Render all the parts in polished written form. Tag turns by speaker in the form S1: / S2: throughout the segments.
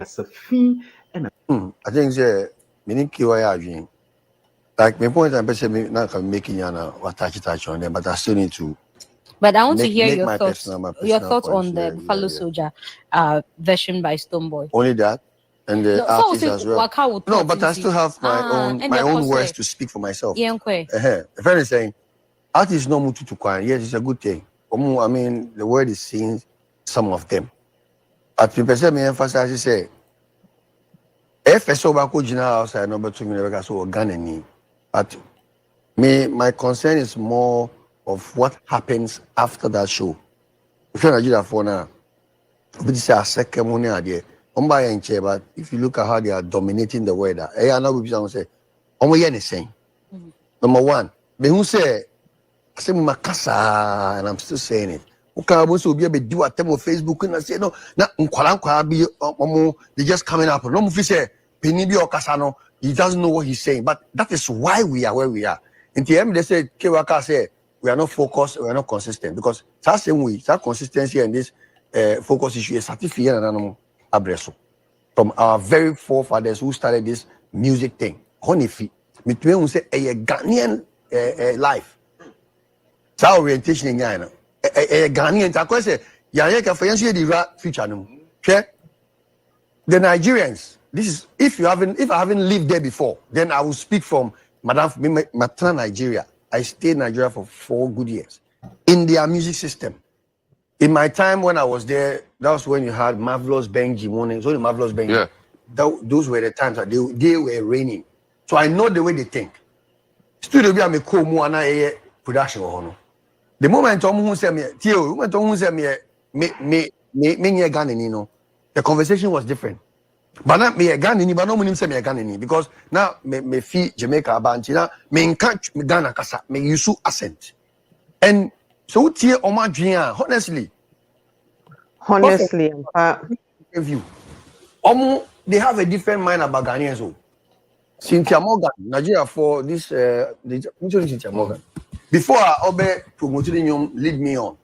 S1: Safi and
S2: I think the meaning kiwa like my point I'm basically not making what touch on them, but I still need to.
S3: But I want to hear your
S2: my
S3: thoughts. Your thoughts on the Buffalo Soldier version by Stonebwoy.
S2: Only that, and the artist as well. No, but I still have my own words to speak for myself.
S3: Yeah,
S2: A friend is saying, artists no mutu to quiet. Yes, it's a good thing. I mean, the word is seeing some of them. At the percent, me emphasize to say, if I saw back outside, number 2 million, so Ghana. But my concern is more of what happens after that show. If you're Nigeria for now, this is a second one idea. But if you look at how they are dominating the weather, I know people say, anything. Number one, they who say, I say Makasa, and I'm still saying it. Also be able to do a time on Facebook and I say no, they just coming up. No, say Penibi or Casano, he doesn't know what he's saying, but that is why we are where we are. In the end, they say Kewaka say we are not focused, we are not consistent because that's same way, that consistency and this focus issue is certified and animal abreso from our very forefathers who started this music thing. Honifi, between who say a Ghanaian life. It's our orientation in Ghana. A Ghanaian, I say, Yaya for the future. Okay, the Nigerians. This is if I haven't lived there before, then I will speak from Matana, Nigeria. I stayed in Nigeria for 4 good years in their music system. In my time when I was there, that was when you had Marvelous Benji morning. So the Marvelous Benji.
S4: Yeah.
S2: Those were the times that they were reigning. So I know the way they think. Studio be a cool production. The moment who said me, the conversation was different. But not me a Ghanaian, but no one say me a Ghanaian because now me fee Jamaica Bantina, me catch me Ghana kasa, me use accent. And so tie Omadria, honestly, review. They have a different mind about Ghanaians. So Cynthia Morgan, Nigeria for this Cynthia Morgan. Before I obey promoted lead me on,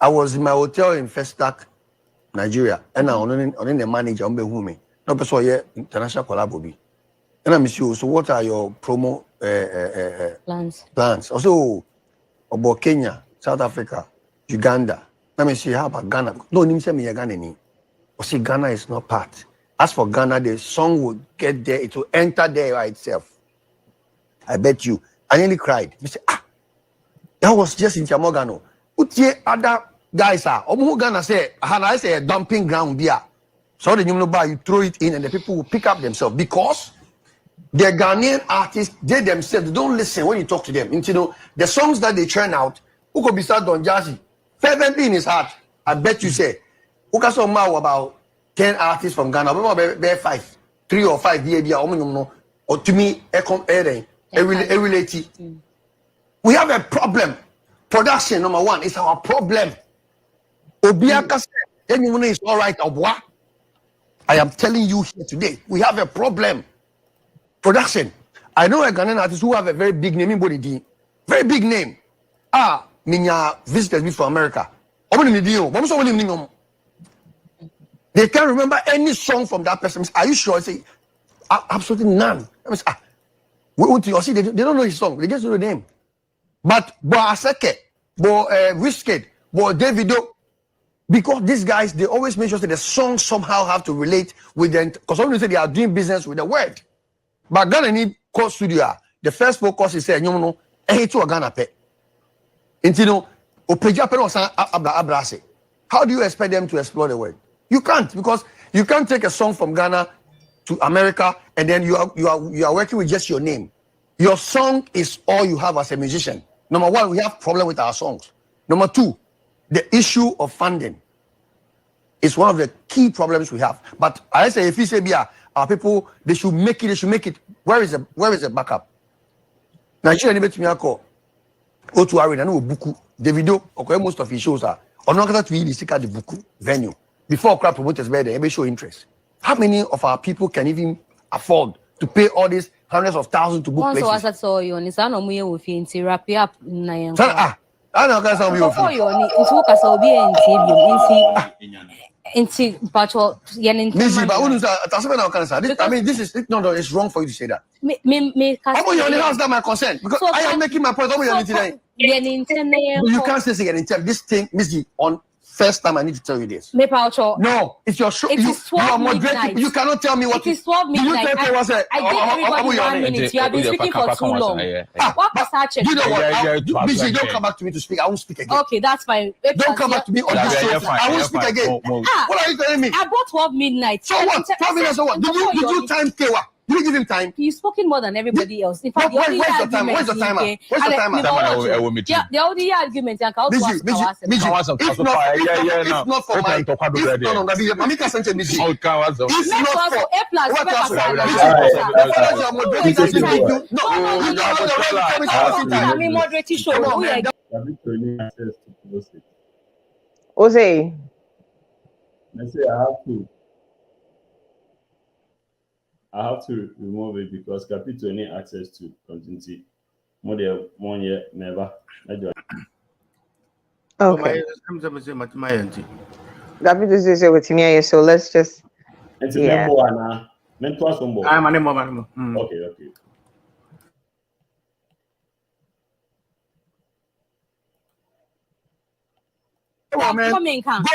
S2: I was in my hotel in Festac, Nigeria, and I on the manager on me. No person here international collab. And I'm sure. So what are your promo plans? Also about Kenya, South Africa, Uganda. Let me see how about Ghana. No, name say me a Ghana. Or see Ghana is not part. As for Ghana, the song will get there, it will enter there by itself. I bet you. I nearly cried. You say, that was just in Chamogano. Utie other guys are Ghana say I say a dumping ground beer. So the you throw it in and the people will pick up themselves because the Ghanaian artists, they themselves don't listen when you talk to them. You the songs that they churn out, who could be start Don Jazzy, fervently in his heart. I bet you say, who can some about 10 artists from Ghana, be 5, 3 or 5 years, or to me, we have a problem. Production number 1 is our problem. Obiaka said, anyone is all right, Obwa. I am telling you here today, we have a problem. Production. I know a Ghanaian artist who have a very big name in Bodidi. Very big name. Minya visitors me from America. They can't remember any song from that person. Are you sure? I say, absolutely none. I say, they don't know his song. They just know the name. But Aseke, Wizkid, Davido, because these guys, they always make sure that the songs somehow have to relate with them. Because some say they are doing business with the word. But Ghana need call studio. The first focus is saying, to a Ghana pe. How do you expect them to explore the word? You can't, because you can't take a song from Ghana to America and then you are working with just your name. Your song is all you have as a musician. Number 1, we have problem with our songs. Number 2, the issue of funding is one of the key problems we have. But I say, if you say, our people, they should make it. Where is the backup? Nigeria, go to Arena, no buku. Davido, okay, most of his shows are on not to really seek out the buku venue before crowd promoters where they show interest. How many of our people can even afford to pay all these hundreds of thousands to book places?
S3: I saw you on his own with wrap up.
S2: I know guys are
S3: Inti, but yen
S2: Missy, but I mean, this is no, it's wrong for you to say that.
S3: Me.
S2: How about you only house that my consent? Because I am making my point. You can't say yen intent. This thing, Missy, on first time I need to tell you this. No, it's your show. You are moderating. You cannot tell me what
S3: it is 12 midnight. I gave everybody 1 minute. You have been speaking for too long. What was that?
S2: You know what? Missy, don't come back to me to speak. I won't speak again.
S3: Okay, that's fine.
S2: Don't come back to me on this show. I won't speak again. What are you telling me?
S3: I bought 12 midnight.
S2: So what? 12 minutes or what? Did you time Kewa? You didn't give him time.
S3: You've spoken more than everybody else. In fact,
S2: where's the timer? Where's the timer?
S3: The only argument I can
S2: it's not for my.
S1: Jose.
S4: I have to remove it because Capito need access to continuity. More than 1 year, never.
S1: Okay. David is here with me, so let's just.
S4: Yeah. Okay.
S2: Come on, man. Go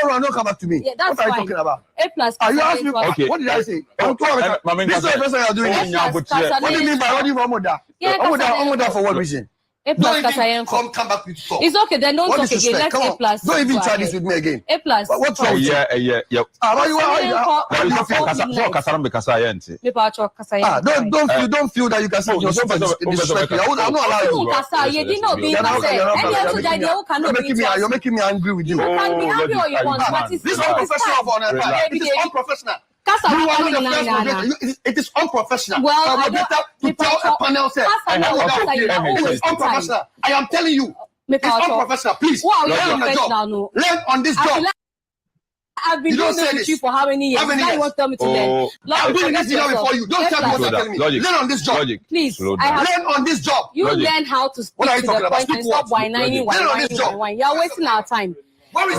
S2: around, don't come back to me.
S3: Yeah, that's
S2: what are you
S3: fine.
S2: talking about?
S3: A+.
S2: Are you asking me?
S5: Okay.
S2: What did I say? This is the first time you're doing this. What do you mean by what do you want that? Omoda for what reason?
S3: A+.
S2: Come back with talk.
S3: It's okay, then don't talk again. Let's A+.
S2: Don't even try this with me again.
S3: A+.
S2: What's wrong?
S5: Yeah.
S2: Don't feel that you can say disrespectful. I'm not allowed you. You're making me angry with you.
S3: You can be angry all you want, but
S2: this is unprofessional. It is unprofessional. It is unprofessional.
S3: Well,
S2: to tell a panel say it is unprofessional. I am telling you, it's unprofessional. Please learn on the job. Learn on this job.
S3: I've been doing this with you for how many years? Now you want to tell me to learn.
S2: I've been this before you. Don't tell me what you're telling me. Learn on this job.
S3: Please,
S2: learn on this job.
S3: You learn how to speak to the point and stop whining. You're wasting our time.
S2: What is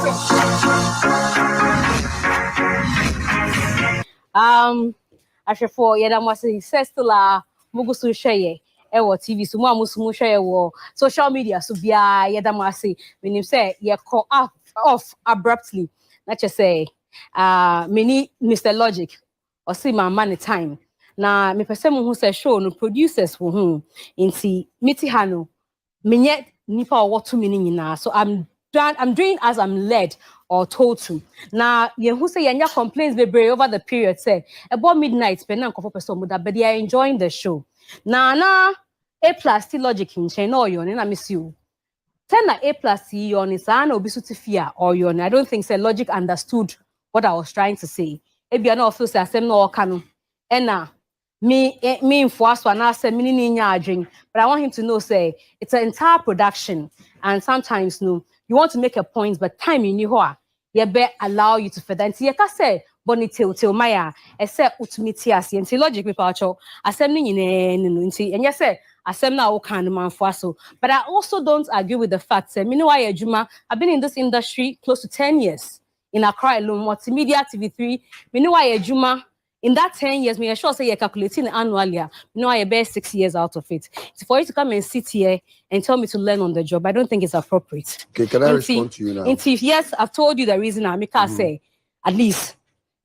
S3: Ashefo yedamwase sestula mugusu sheye ewo TV so mu amusumu sheye wo social media so bia yedamwase menim say ye call off abruptly na che say many Mr.Logic or see my money time na me pese mu hu say show no producers wo hu inti miti hano menye nipa wo to me nyina so I'm doing as I'm led or told to. Now, who say yanya complaints be over the period say about midnight but they are enjoying the show. Now, A+ still Logic in chain or yon and I miss you. Tell na A+ yon is an obisuti fear or yon. I don't think say Logic understood what I was trying to say. Maybe I know feel say same no cano. And now me in first one I said me drink, but I want him to know say it's an entire production and sometimes no. You want to make a point, but time in you you better allow you to further. And you can say, Bonnie till Maya, except Utumitias, and Logic with Pacho, assembling in and yes, assembly all kind of man for so. But I also don't agree with the fact that meanwhile, Juma, I've been in this industry close to 10 years in Accra alone, multimedia TV3, meanwhile, Juma. In that 10 years, me sure say you're calculating annually. I bear 6 years out of it. It's for you to come and sit here and tell me to learn on the job. I don't think it's appropriate.
S2: Okay, can I respond to you now?
S3: Yes, I've told you the reason. I make say at least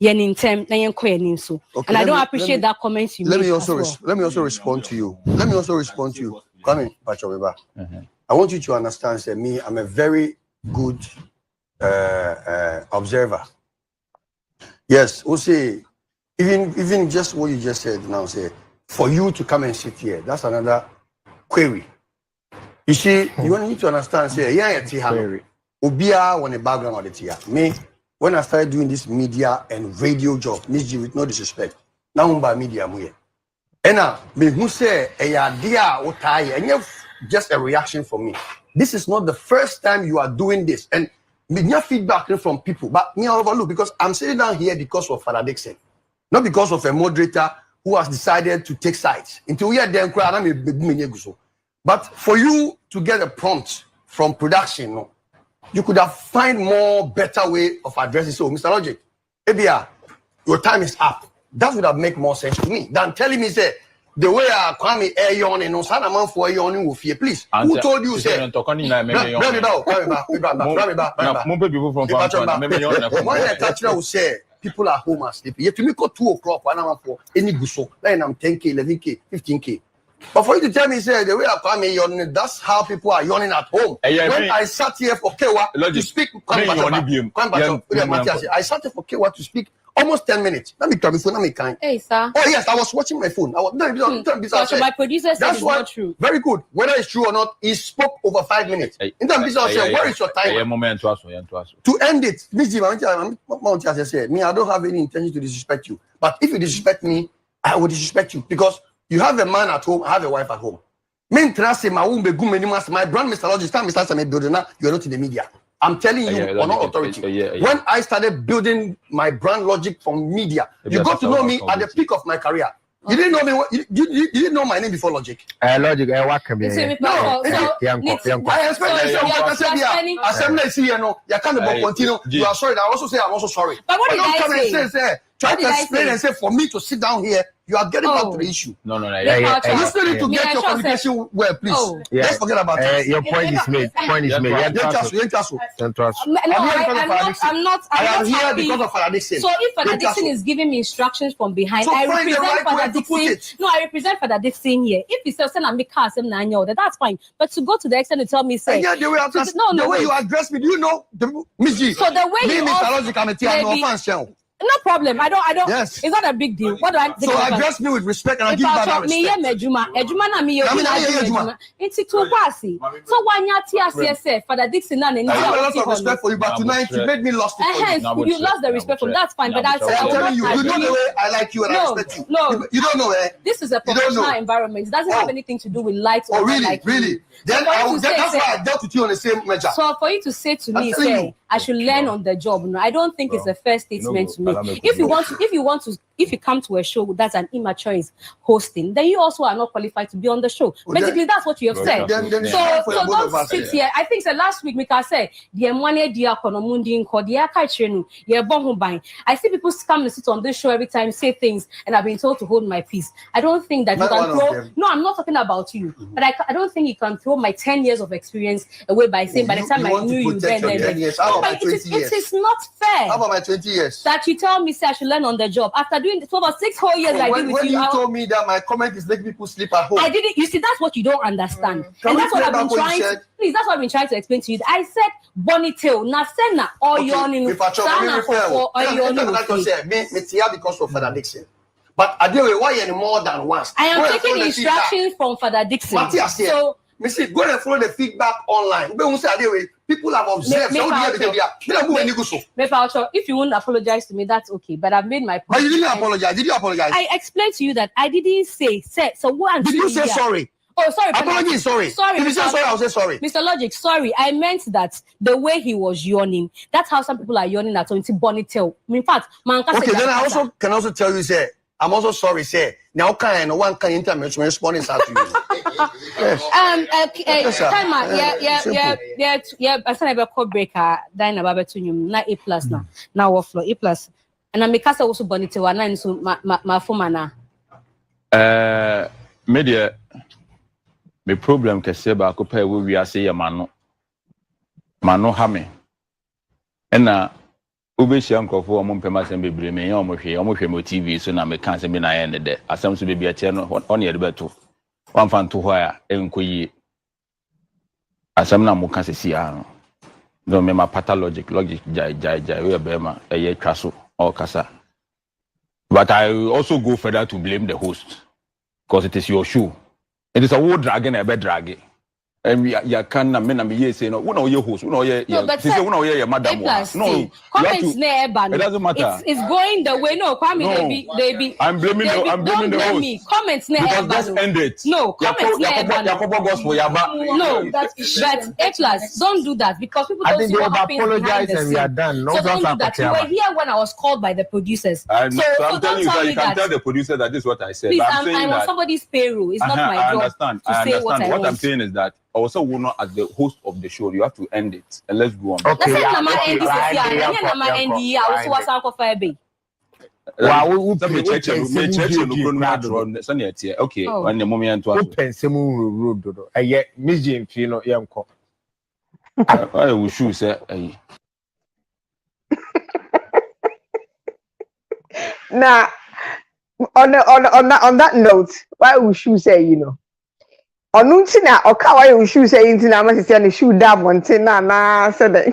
S3: and I don't appreciate that comment you made.
S2: Let me also respond to you. Come in, Pacho. I want you to understand. Say me, I'm a very good observer. Yes, we'll say. Even just what you just said now, say for you to come and sit here, that's another query. You see, you need to understand, say, Ubia on the background of the tia. Me, when I started doing this media and radio job, with no disrespect, now by media muye. And now, me who say a idea or tie, and just a reaction from me. This is not the first time you are doing this, and me your feedback from people, but me overlook because I'm sitting down here because of Father Dixon. Not because of a moderator who has decided to take sides. Until we are then, but for you to get a prompt from production, you could have find more better way of addressing. So, Mr.Logic, Ebia, your time is up. That would have made more sense to me than telling me, say, the way I Kwame air yawning, no son amount for yawning with fear. Please, who told you, say, when I touch now, say, people are home asleep. Yet to me, go 2 o'clock, 1 hour for any guso. Then I'm 10K, 11K, 15K. But for you to tell me, say, the way I come yawning, that's how people are yawning at home. When I sat here for Kewa to speak, I sat here for Kewa to speak almost 10 minutes. Let me tell you, let me kind.
S3: Hey, sir.
S2: Oh, yes, I was watching my phone. I was
S3: so my producer said it's not true.
S2: Very good. Whether it's true or not, he spoke over 5 minutes. In that business, I said, where is your time? To end it, me, I don't have any intention to disrespect you. But if you disrespect me, I will disrespect you because you have a man at home, I have a wife at home. My brand, Mr.Logic, Mr. Building now, you're not in the media. I'm telling you on all authority. When I started building my brand Logic from media, you got to know me at the peak of my career. You didn't know me. You didn't know my name before Logic.
S5: Logic, welcome.
S2: No, I expect you are sorry. I also say I'm also sorry.
S3: But what did I say?
S2: Try to explain and say for me to sit down here, you are getting back to the issue.
S4: No.
S2: You still need to get your communication well, please. Let's forget about it.
S5: Your point is made.
S3: I'm not.
S2: I am here because of Father Dixon.
S3: So if Father Dixon is giving me instructions from behind,
S2: so
S3: I
S2: find the
S3: represent
S2: right way
S3: Father
S2: to put
S3: Dixon.
S2: it.
S3: No, I represent Father Dixon here. If he says, "I'm that's fine." But to go to the extent to tell me, say,
S2: yeah, the way you address me, do you know, Miss G?
S3: So the way you
S2: Mr.Logic, I'm a no offense,
S3: no problem. I don't.
S2: Yes.
S3: It's not a big deal. What do I think?
S2: So address me with respect and I give you that respect.
S3: It's too passy. So when you say Father Dixon and
S2: I have a lot of respect for you, but tonight you made me lost it for you.
S3: You lost the respect from that's fine. But that's
S2: I'm telling you, you know the way I like you and I respect you.
S3: No,
S2: you don't know,
S3: This is a professional environment. It doesn't have anything to do with likes or
S2: really. Then that's why I dealt with you on the same measure.
S3: So for you to say to me, say I should learn on the job. No, I don't think it's a fair statement to me. If you come to a show that's an immature is hosting, then you also are not qualified to be on the show. Basically, that's what you have said. So don't sit here. I think last week, Mika said, I see people come and sit on this show every time, say things, and I've been told to hold my peace. I don't think that you can throw. No, I'm not talking about you, but I don't think you can throw my 10 years of experience away by saying by the time I knew you then. It is not fair.
S2: How about my 20 years?
S3: That you tell me, say I should learn on the job. After doing for about 6 whole years, I did with you.
S2: When you told me that my comment is making people sleep at home.
S3: I didn't. You see, that's what you don't understand. And that's what I've been trying to. Please, that's what I've been trying to explain to you. I said bonny tail, na sena or yawning.
S2: Because of Father Dixon. But I do it why more than once.
S3: I am taking instructions from Father Dixon.
S2: So, go and follow the feedback online. People have observed.
S3: If you won't apologize to me, that's okay. But I've made my point.
S2: But you didn't apologize. Did you apologize?
S3: I explained to you that I didn't say. So what?
S2: Did you say sorry?
S3: Oh, sorry.
S2: Apology is sorry.
S3: Sorry.
S2: If you say sorry, I'll say sorry.
S3: Mr.Logic, sorry. I meant that the way he was yawning, that's how some people are yawning at only bonny tail. In fact,
S2: okay, then I can also tell you, say, I'm also sorry, say, now one can intermit responding to you.
S3: Yes. Time out. Yeah. I said I call breaker. Dine about to you. Now A+ now. Now what floor? A+. And I'm because also bonny tail. And so my phone
S4: media. My problem can say about compare we are say mano hame. And Ubeshi uncle for Mompema and Baby, me almost TV, so now me can't say me na end there. I seem to be a channel on your better. One fan to wire, and kui. As some now can see, don't remember pathologic logic, jai, we are Bema, a year castle or casa. But I also go further to blame the host because it is your shoe. It is a war dragon, a bed dragon. And we can me say no, your host, madam. No,
S3: comments
S4: it doesn't matter.
S3: It's going the way. No, Kwame, they be.
S4: I'm blaming the host.
S3: Me. Comments
S4: because that's ended.
S3: No, comments No, but A+, don't do that because people don't see what happens behind the
S5: and we are done. No,
S3: so don't do that. You were here when I was called by the producers.
S4: So I'm telling you that you can tell the producer that this is what I said.
S3: Please, I'm on somebody's payroll. It's not my job to say what I want.
S4: What I'm saying is that also will not as the host of the show. You have to end it and let's go on.
S5: Okay.
S3: That's not my ND. That's my ND. I was what's uncle for baby.
S5: Wow,
S4: me check okay, when the moment to
S5: open some road. I Miss Jane Fino Yanko.
S4: I will shoot say
S1: Now, on that note, why we should say, you know, Onuntina or Kawaii we should say into Namasi and the shoe dab one tina na said the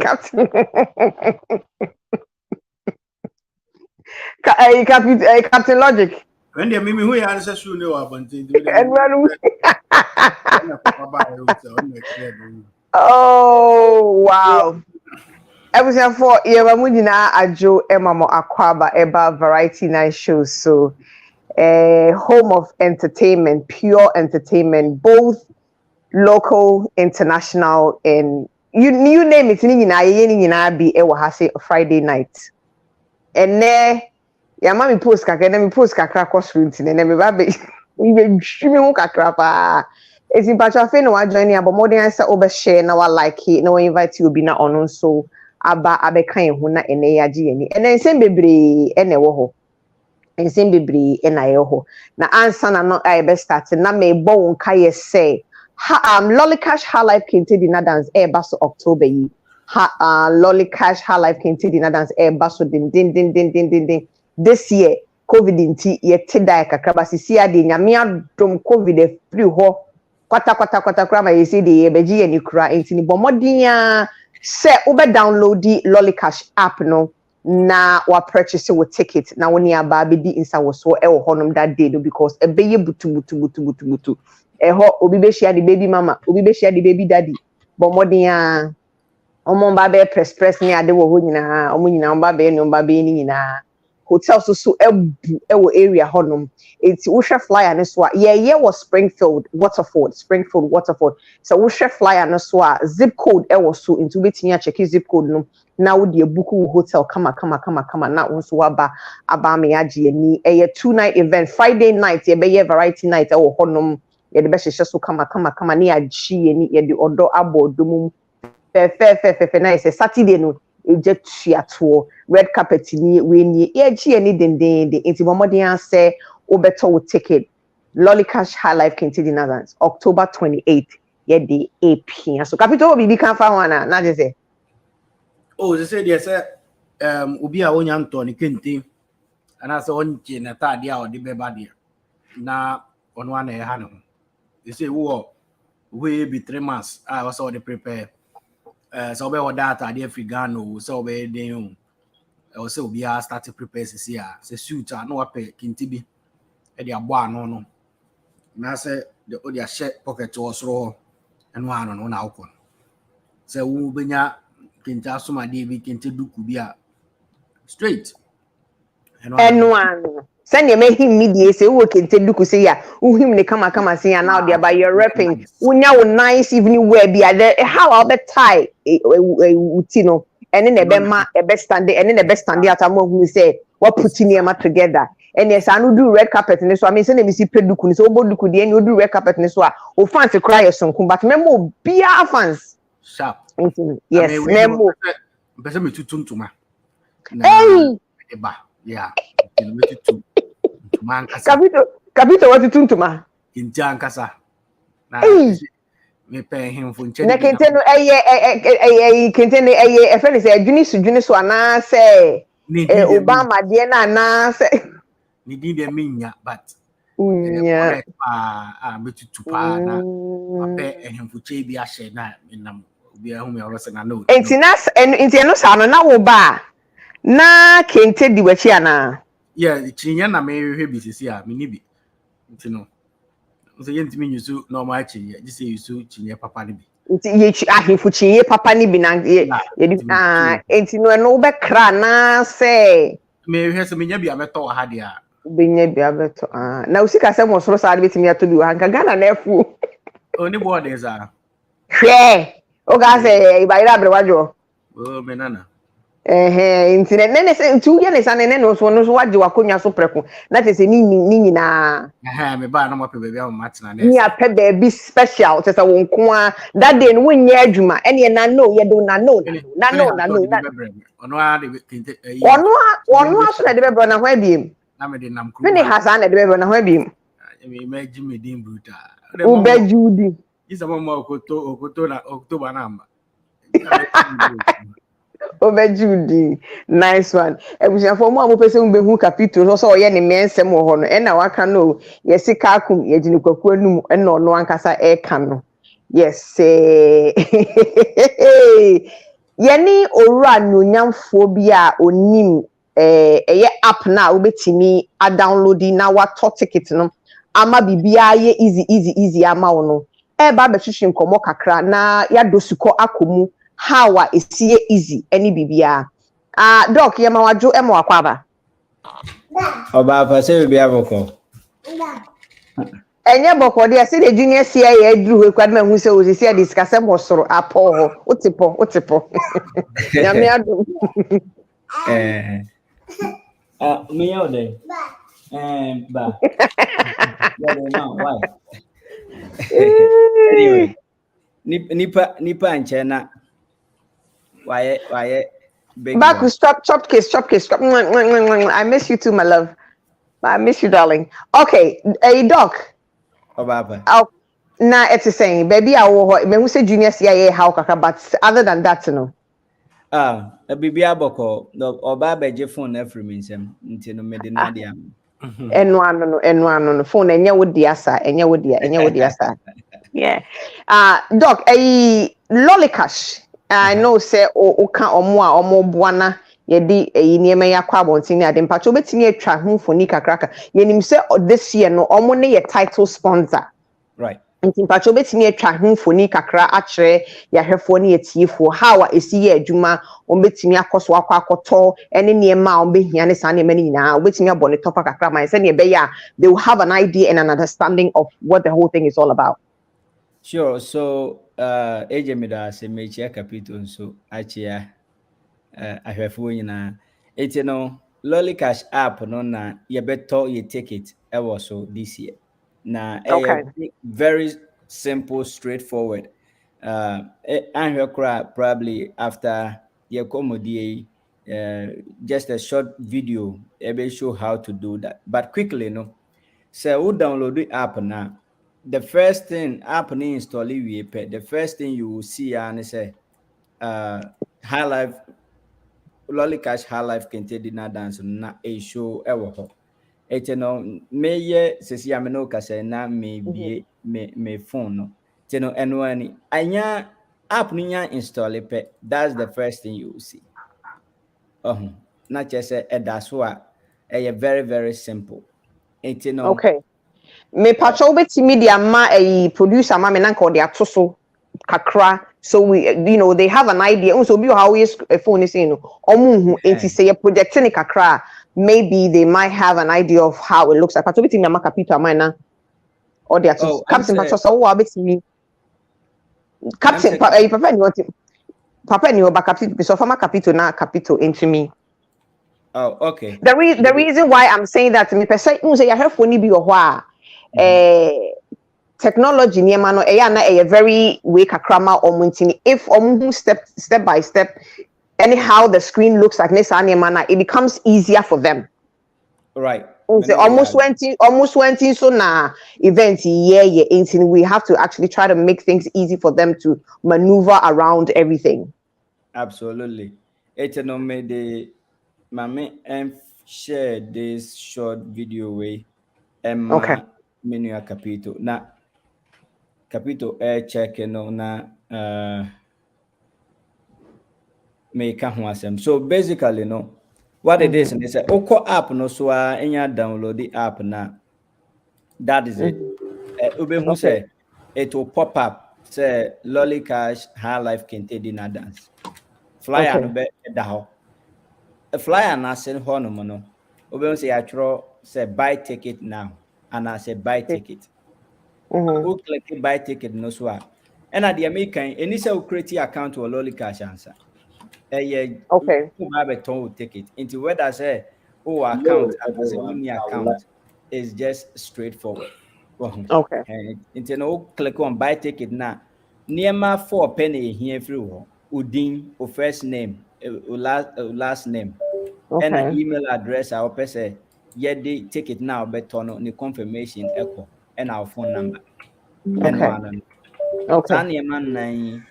S1: Captain Logic.
S6: When they mimi who answer shoe no abonti.
S1: Oh wow. Episode 4 Yewamudina Ajo Emamo Akwaba Eba Variety Night Shows. So home of entertainment, pure entertainment, both local, international, and you name it, be a Friday night. And there, ya mami post kakra cross route, and then me even streaming kakra pa. It's in Patrafe no joining about more than I said over share now like it, no invite you be na on so aba abeka hu na ene yaji ani. And then same bebre ene wo ho. And same bebre ena ye ho. Na answer na no I be start na me bo nka ye say Lollicash High Life Kente Dinner Dance bus October yi. Lollicash High Life Kente Dinner Dance bus din. This year COVID inti ye teda kakra basisi ade nyame adom COVID e free ho. Kwata krama yesi de beji eni kura enti ni bomodin se ube download the Lollicash app no na wa purchase with ticket na woni aba be di insa wo so e wo honom that day no because e beye butu ho obi be share the baby mama obi be share the baby daddy bomodin omo ba be press ni ade wo ho nyina omo nyina omo ba be no ba be ni nyina hotel so ewo area honom it's usha flyer no so yeah was Springfield Waterford so usha flyer no so zip code ewo so into betini check zip code no now the book hotel kama na unso aba me age ani 2-night event Friday night ye be variety night ewo honom ye de be hye so kama ni age ani ye de odo abodum fe nice Saturday no eje tuato red carpet ni we ni eji ani dendende enti momodin say obeto with ticket Lollicash High Life Kente Dinner Dance October 28th ye the 8 p.m. so capital bibi kan fa wana na je say
S6: Oh they say obi a wonya nto ni kente ana say onje na tade a ode beba de na ono ana e ha no they say we be 3 months I was already prepare so we that idea Frigano so we den o se obi a start to prepare this year say suit no ape kintibi e dey abo ano no na say the o dey share pocket osro eno ano no na akọ say wo benya kinti asoma dey bi kinti duku bi a straight
S1: eno ano send you make him media say wo kente duku say ya wo him ne kama say ya now there by your rapping unya wo nice evening wear bi how I'll be tie utino and then the best standing and then the best standing at among who say what putting him together and yes I no do red carpet in this so I mean say me see peduku so oboduku dey you do red carpet in this o fans cry your song but memo bia fans
S6: sharp
S1: yes memo
S6: person me tutuntuma
S1: hey
S6: eba yeah me tutu man kasa
S1: kapito what tutuntuma
S6: kinja ankasa na me pay him for nche
S1: na kente no kente no e friend say adwuni so ana say Obama de na say
S6: ni din de minya but
S1: unya
S6: me tutu pa na pay him for che bi a share na nam obi a hu me oro se na no
S1: enti no sa no na wo ba na kente di wachi ana
S6: yeah chinya na me hwe bi sisi a me ni bi nti no so yenti me nyusu normal chinya just say yusu chinya papa ni bi
S1: nti ye ahifu chinya papa ni bi na ye enti no be kra na say
S6: me hwe so me nya bi ameto ha de a
S1: benya bi abeto na usika se mo soro sa de betimi ato bi wa nka Ghana na afu
S6: oni board is a
S1: hwe o ga say ibaira abrewajo
S6: oh menana
S1: Internet nene se ntu ye ne sa nene no so waje wakonya so preko na te se ni nyina
S6: Me ba na mo pe baby am matna na
S1: ni
S6: ese
S1: apɛ baabi special te se wo nko a that day no wonyɛ adwuma ɛne na no ye do na no na
S6: ono a de tinte
S1: ɔno aso na de bɛbrɛ na ho abiem
S6: na me de nam kru
S1: ne hasa na de bɛbrɛ na ho abiem
S6: me imagine me din bruta
S1: ubajudi
S6: isa mo okoto na October na amba
S1: ubajudi nice one ebusiafo mo amopese mo behu capito so ɔyɛ ne mensɛm wɔ hɔ no ɛna waka no yɛsi kakum yɛgyini kwaku anum ɛna ɔno ankasa ɛka no yes yɛne owura nonyamfo bi a onim ɛyɛ app na wobɛtumi a download na watɔ ticket no ama bibia yɛ easy ama wo no ɛba bɛhwehwe nkɔmɔ kakra na yɛadɔ sukɔ akɔmu how a esi yɛ easy ɛne bibia doc yɛma wadwo ɛma wakɔ aba
S7: Oba fa se bibia bɔkɔ
S1: ɛnyɛ bɔkɔ de ase de junior sia yɛ aduru hɔ kwad ma hu sɛ osisi a discussion wɔ soro apɔ hɔ wotepɔ nyame adom
S7: me yɛ ɔdɛ ba yeah, no, why anyway nipa nkyɛn na why big
S1: back stop kiss stop. I miss you too, my love. I miss you, darling. Okay, doc.
S7: Obaba.
S1: Na it's saying, baby, I will. Me who say junior CIA how kaka, but other than that, no.
S7: A bibi aboko no Obaba je phone na free me nsem nti no me de no ade am.
S1: No phone enye wo dia sa enye wo dia sa. Yeah. Doc, Lollicash. I know say o ka omo boana ye di niema yakwa abontin ade mpacho betimi atwa ho foni kakraka yenim say this year no omo ne ye title sponsor
S7: Right.
S1: nti mpacho betimi atwa ho foni kakra akere ya hwefo ne yetiefo how a esi ye adwuma on betimi akoso akoto ene niema on behia ne sa niema ni nyina betimi abone topa kakra man say ne be ya they will have an idea and an understanding of what the whole thing is all about.
S7: Sure. So eje me da se me chia capital so achia ahwefo nyina eti no Lollicash app no na ye beto ye ticket e was so this year na
S1: Okay.
S7: very simple straightforward ahwe kra probably after ye comedy just a short video ebe show how to do that but quickly no so we download the app now. The first thing app ni install it, the first thing you will see and say high life Lollicash high life can take dinner dance na a show ever. It no me sisi ameno kase na me be me phone no. Tino enwani anya app ni nya install it, that's the first thing you will see. Not just that's why very very simple. It no
S1: Okay. Me pacho betimi dia ma producer ma me nanka o de atoso kakra so we they have an idea so be how we phone is no omu enti say project ni kakra maybe they might have an idea of how it looks like pacho betimi ma capita ma na o de atoso captain pacho so wo betimi captain papa ni want papa ni oba captain so former capito na capito into me.
S7: Oh, okay.
S1: The reason why I'm saying that me person you say you have phone bi ho technology niema no na very way kakrama omuntini if omu step by step anyhow the screen looks like nesa niema na it becomes easier for them.
S7: Right.
S1: Almost 20 so na event we have to actually try to make things easy for them to maneuver around everything.
S7: Absolutely. It's no me the mame and share this short video way
S1: Okay.
S7: menu capito na capito check no na make asem. So basically no what it is and they say oko app no so enya download the app na that is it. Ube who say it will pop up say Lollicash high life can take dinner dance flyer no be da a flyer na send hono no ube say atro say buy ticket now and I say buy ticket who click buy ticket no so and at the American any say create account or Lollicash answer
S1: Okay.
S7: who ticket into whether say account and as a uni account is just straightforward.
S1: Okay.
S7: And into no click on buy ticket now. Near my 4 penny here through Udin or first name, last name, and an
S1: Okay.
S7: email address. Our person, the ticket now, but on the confirmation echo and our phone number. And
S1: Okay.
S7: one
S1: Okay.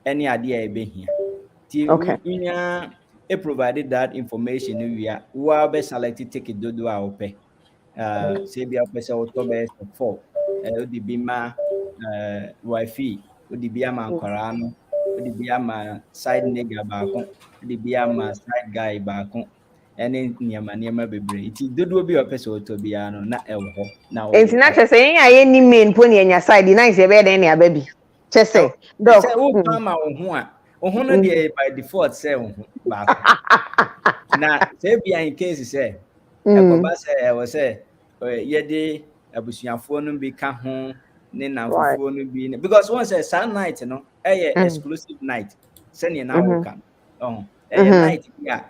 S7: any idea be here.
S1: Okay.
S7: It provided that information we are well be selected ticket do our pay. Say be a person October 4. The bima wifi, the biama corano, the biama side nigga back, the biama side guy back. Ɛne nneɛma bebree nti dodoɔ bi a ɔpɛ sɛ ɔtɔ biara no na ɛwɔ hɔ na
S1: Enti
S7: wɔde
S1: na kyerɛ sɛ yɛn a yɛnni main po ne yɛnya side na sɛ ɛbɛyɛ dɛn ne aba bi. Kyerɛ sɛ
S7: sɛ
S1: dɔk.
S7: wopa ma wo ho a wo ho no deɛ by default sɛ wo ho baako na sɛ bia in case sɛ ɛkɔba sɛ ɛwɔ sɛ yɛde abusuafoɔ no bi ka ho ne
S1: Right.
S7: namfofoɔ no bi because wɔn sɛ saa night no ɛyɛ exclusive night sɛnea na woka no ɛyɛ night bi a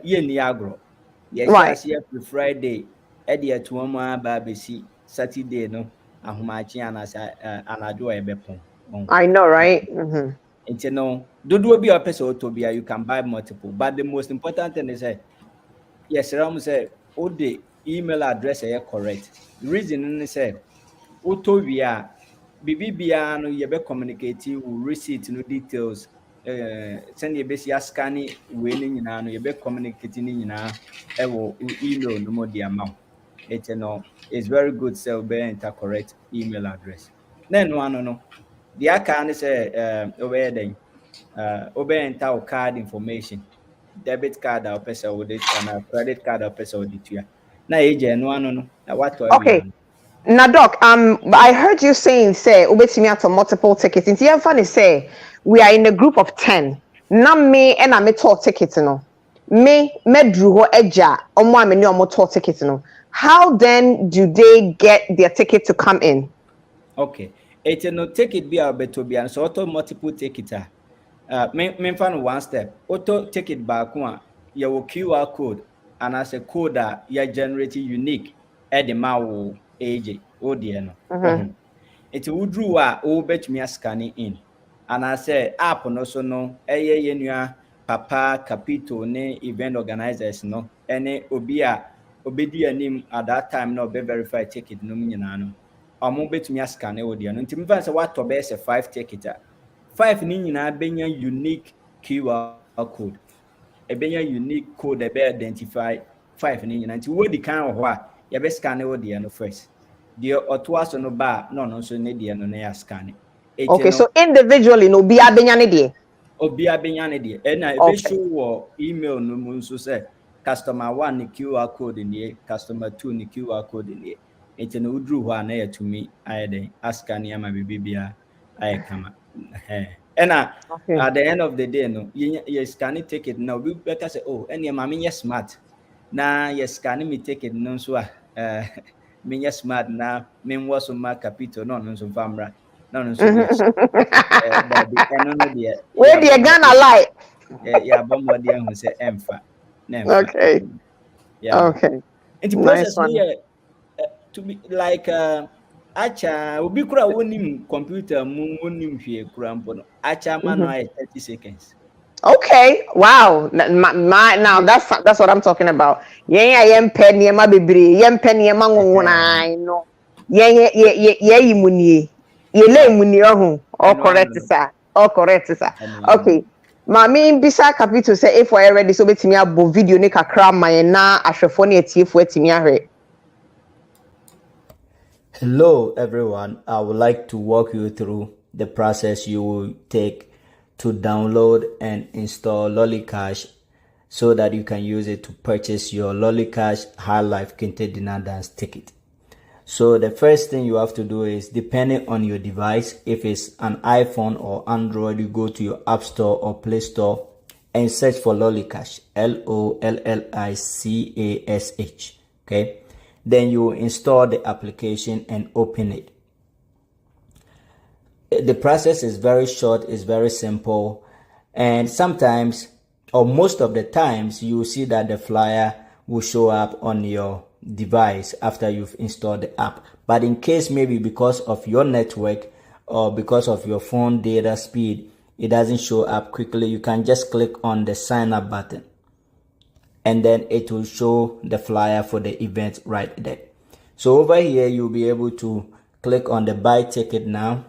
S7: yɛnni agorɔ yɛhyɛ ase yɛfiri Friday ɛde ɛtoa mu aba abɛsi Saturday no ahomakye anaasɛ anadwo a yɛbɛpɔn.
S1: I know, right?
S7: Nti no dodoɔ bi a ɔpɛ sɛ ɔtɔ bia you can buy multiple, but the most important thing is say yes, ram say the email address is correct. The reason is say ɔtɔ wie a bibi bia no yɛbɛ communicate with receipt no details send yɛbɛsi scan we ne nyinaa no yɛbɛ communicate ne nyinaa ɛwɔ email no mo de ama wo. Nti no it's very good sɛ ɔbɛ enter correct email address. Na no ano no the aka ne sɛ ɔbɛyɛ dɛn ɔbɛ enter card information, debit card a ɔpɛ sɛ ɔde and credit card a ɔpɛ sɛ ɔde tua na ɛgye no ano no na watɔ
S1: Okay. Now, Doc, I heard you saying, say, ubetimi ato multiple tickets. Inti yemfa say we are in a group of 10. Na me and I talk tickets no. Me drew ho eja omo ameni omo talk tickets no. How then do they get their ticket to come in?
S7: Okay. It's no ticket be a beto be and so auto multiple ticket. Me fan one step. Auto ticket back one. Your QR code and as a code that you generate unique at the mawo AJ ODN. It would drew a bet me a scanning in. And I say app no so no yenua papa capito ne event organizers no any obia obedi anim at that time no be verify ticket no nyina no. Ɔmo betumi ascan e wodi no nti mfa sɛ watɔ bɛ sɛ 5 ticket a 5 ni nyinaa benya unique QR code e benya unique code e be identify 5 ni nyinaa nti wodi kan wɔ hɔ a yɛ bɛ scan e wodi no first deɛ ɔto aso no ba no no so ne deɛ no na yɛ scan.
S1: Okay, so individually no be abenya ne deɛ
S7: obi abenya ne deɛ ɛna e be show wɔ email no mu nso sɛ customer 1 ne QR code nie, customer 2 ne QR code nie. It's an udru one to me. I had ask any ama bibia I come. And at the end of the day, no, you scan it, take it. Now we better say, oh, any mammy, yes, smart. Now, yes, scanning me take it, no, so me, yes, smart now, mean was on my capito, no, so famra, no, so yes.
S1: Where the Ghana light?
S7: Yeah, bomb what the who say, empha.
S1: Okay.
S7: Yeah.
S1: Okay.
S7: And the process here. To be like acha obi kura wonim computer mu wonim hwe kura mpo no acha ma no 30 seconds.
S1: Okay, wow. Now that's what I'm talking about. Yeah, yempe niema bebre, yempe niema ngunguna no. Yeah imunie. Ye le imunie ho. All correct sir. All correct sir. Okay. Mami bisa capito say if we are ready so betimi abo video ne kakra man na ahwefo ne atiefo atimi ahwe.
S7: Hello everyone, I would like to walk you through the process you will take to download and install Lollicash so that you can use it to purchase your Lollicash High Life Kente Dinner Dance ticket. So the first thing you have to do is, depending on your device, if it's an iPhone or Android, you go to your App Store or Play Store and search for Lollicash, Lollicash, okay? Then you install the application and open it. The process is very short, it's very simple, and sometimes or most of the times, you will see that the flyer will show up on your device after you've installed the app. But in case maybe because of your network or because of your phone data speed, it doesn't show up quickly, you can just click on the sign up button and then it will show the flyer for the event right there. So over here, you'll be able to click on the buy ticket now.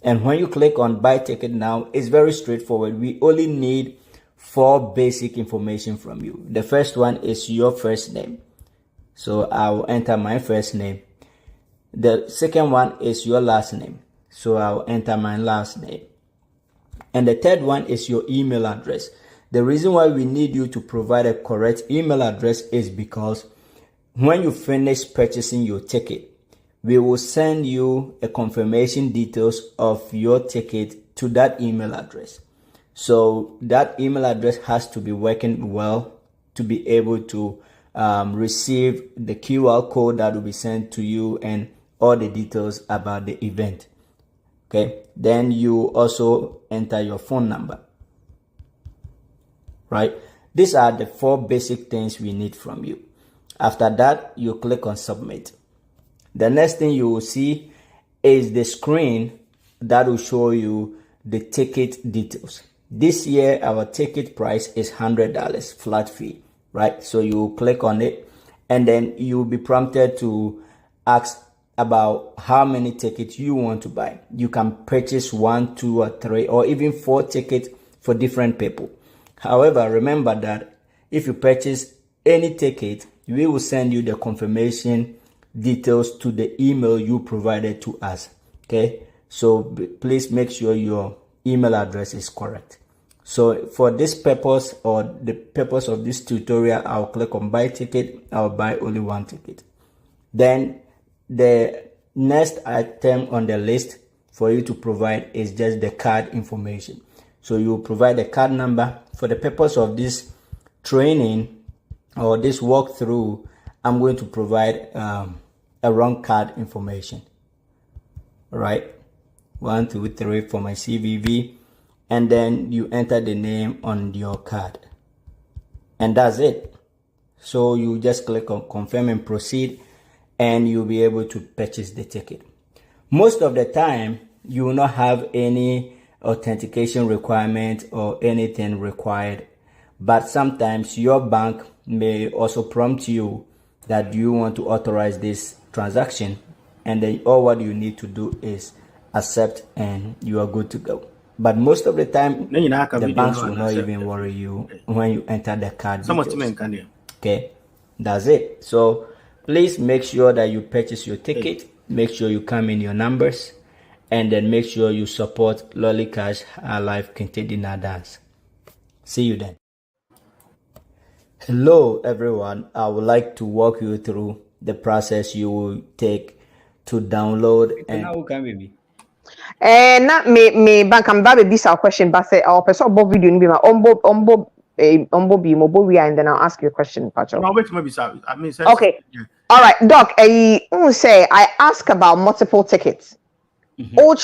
S7: And when you click on buy ticket now, it's very straightforward. We only need 4 basic information from you. The first one is your first name. So I will enter my first name. The second one is your last name. So I will enter my last name. And the third one is your email address. The reason why we need you to provide a correct email address is because when you finish purchasing your ticket, we will send you a confirmation details of your ticket to that email address. So that email address has to be working well to be able to receive the QR code that will be sent to you and all the details about the event. Okay, then you also enter your phone number. Right, these are the 4 basic things we need from you. After that, you click on submit. The next thing you will see is the screen that will show you the ticket details. This year, our ticket price is $100 flat fee, right? So you click on it and then you'll be prompted to ask about how many tickets you want to buy. You can purchase 1, 2, or 3, or even 4 tickets for different people. However, remember that if you purchase any ticket, we will send you the confirmation details to the email you provided to us. Okay, so please make sure your email address is correct. So for this purpose or the purpose of this tutorial, I'll click on buy ticket. I'll buy only 1 ticket. Then the next item on the list for you to provide is just the card information. So you provide the card number. For the purpose of this training or this walkthrough, I'm going to provide a wrong card information. All right, 1, 2, 3 for my CVV, and then you enter the name on your card, and that's it. So you just click on confirm and proceed, and you'll be able to purchase the ticket. Most of the time, you will not have any authentication requirement or anything required, but sometimes your bank may also prompt you that you want to authorize this transaction, and then all what you need to do is accept and you are good to go. But most of the time, the banks will not even worry you when you enter the card details. Okay, that's it. So please make sure that you purchase your ticket, make sure you come in your numbers, and then make sure you support Lollicash Live Quintadina Dance. See you then. Hello everyone, I would like to walk you through the process you will take to download and
S1: not me bank I'm baby this our question but say our person bob video be my ombo be mobile we are and then I'll ask you a question, Pacho. Okay. Yeah. All right, Doc, say I ask about multiple tickets. You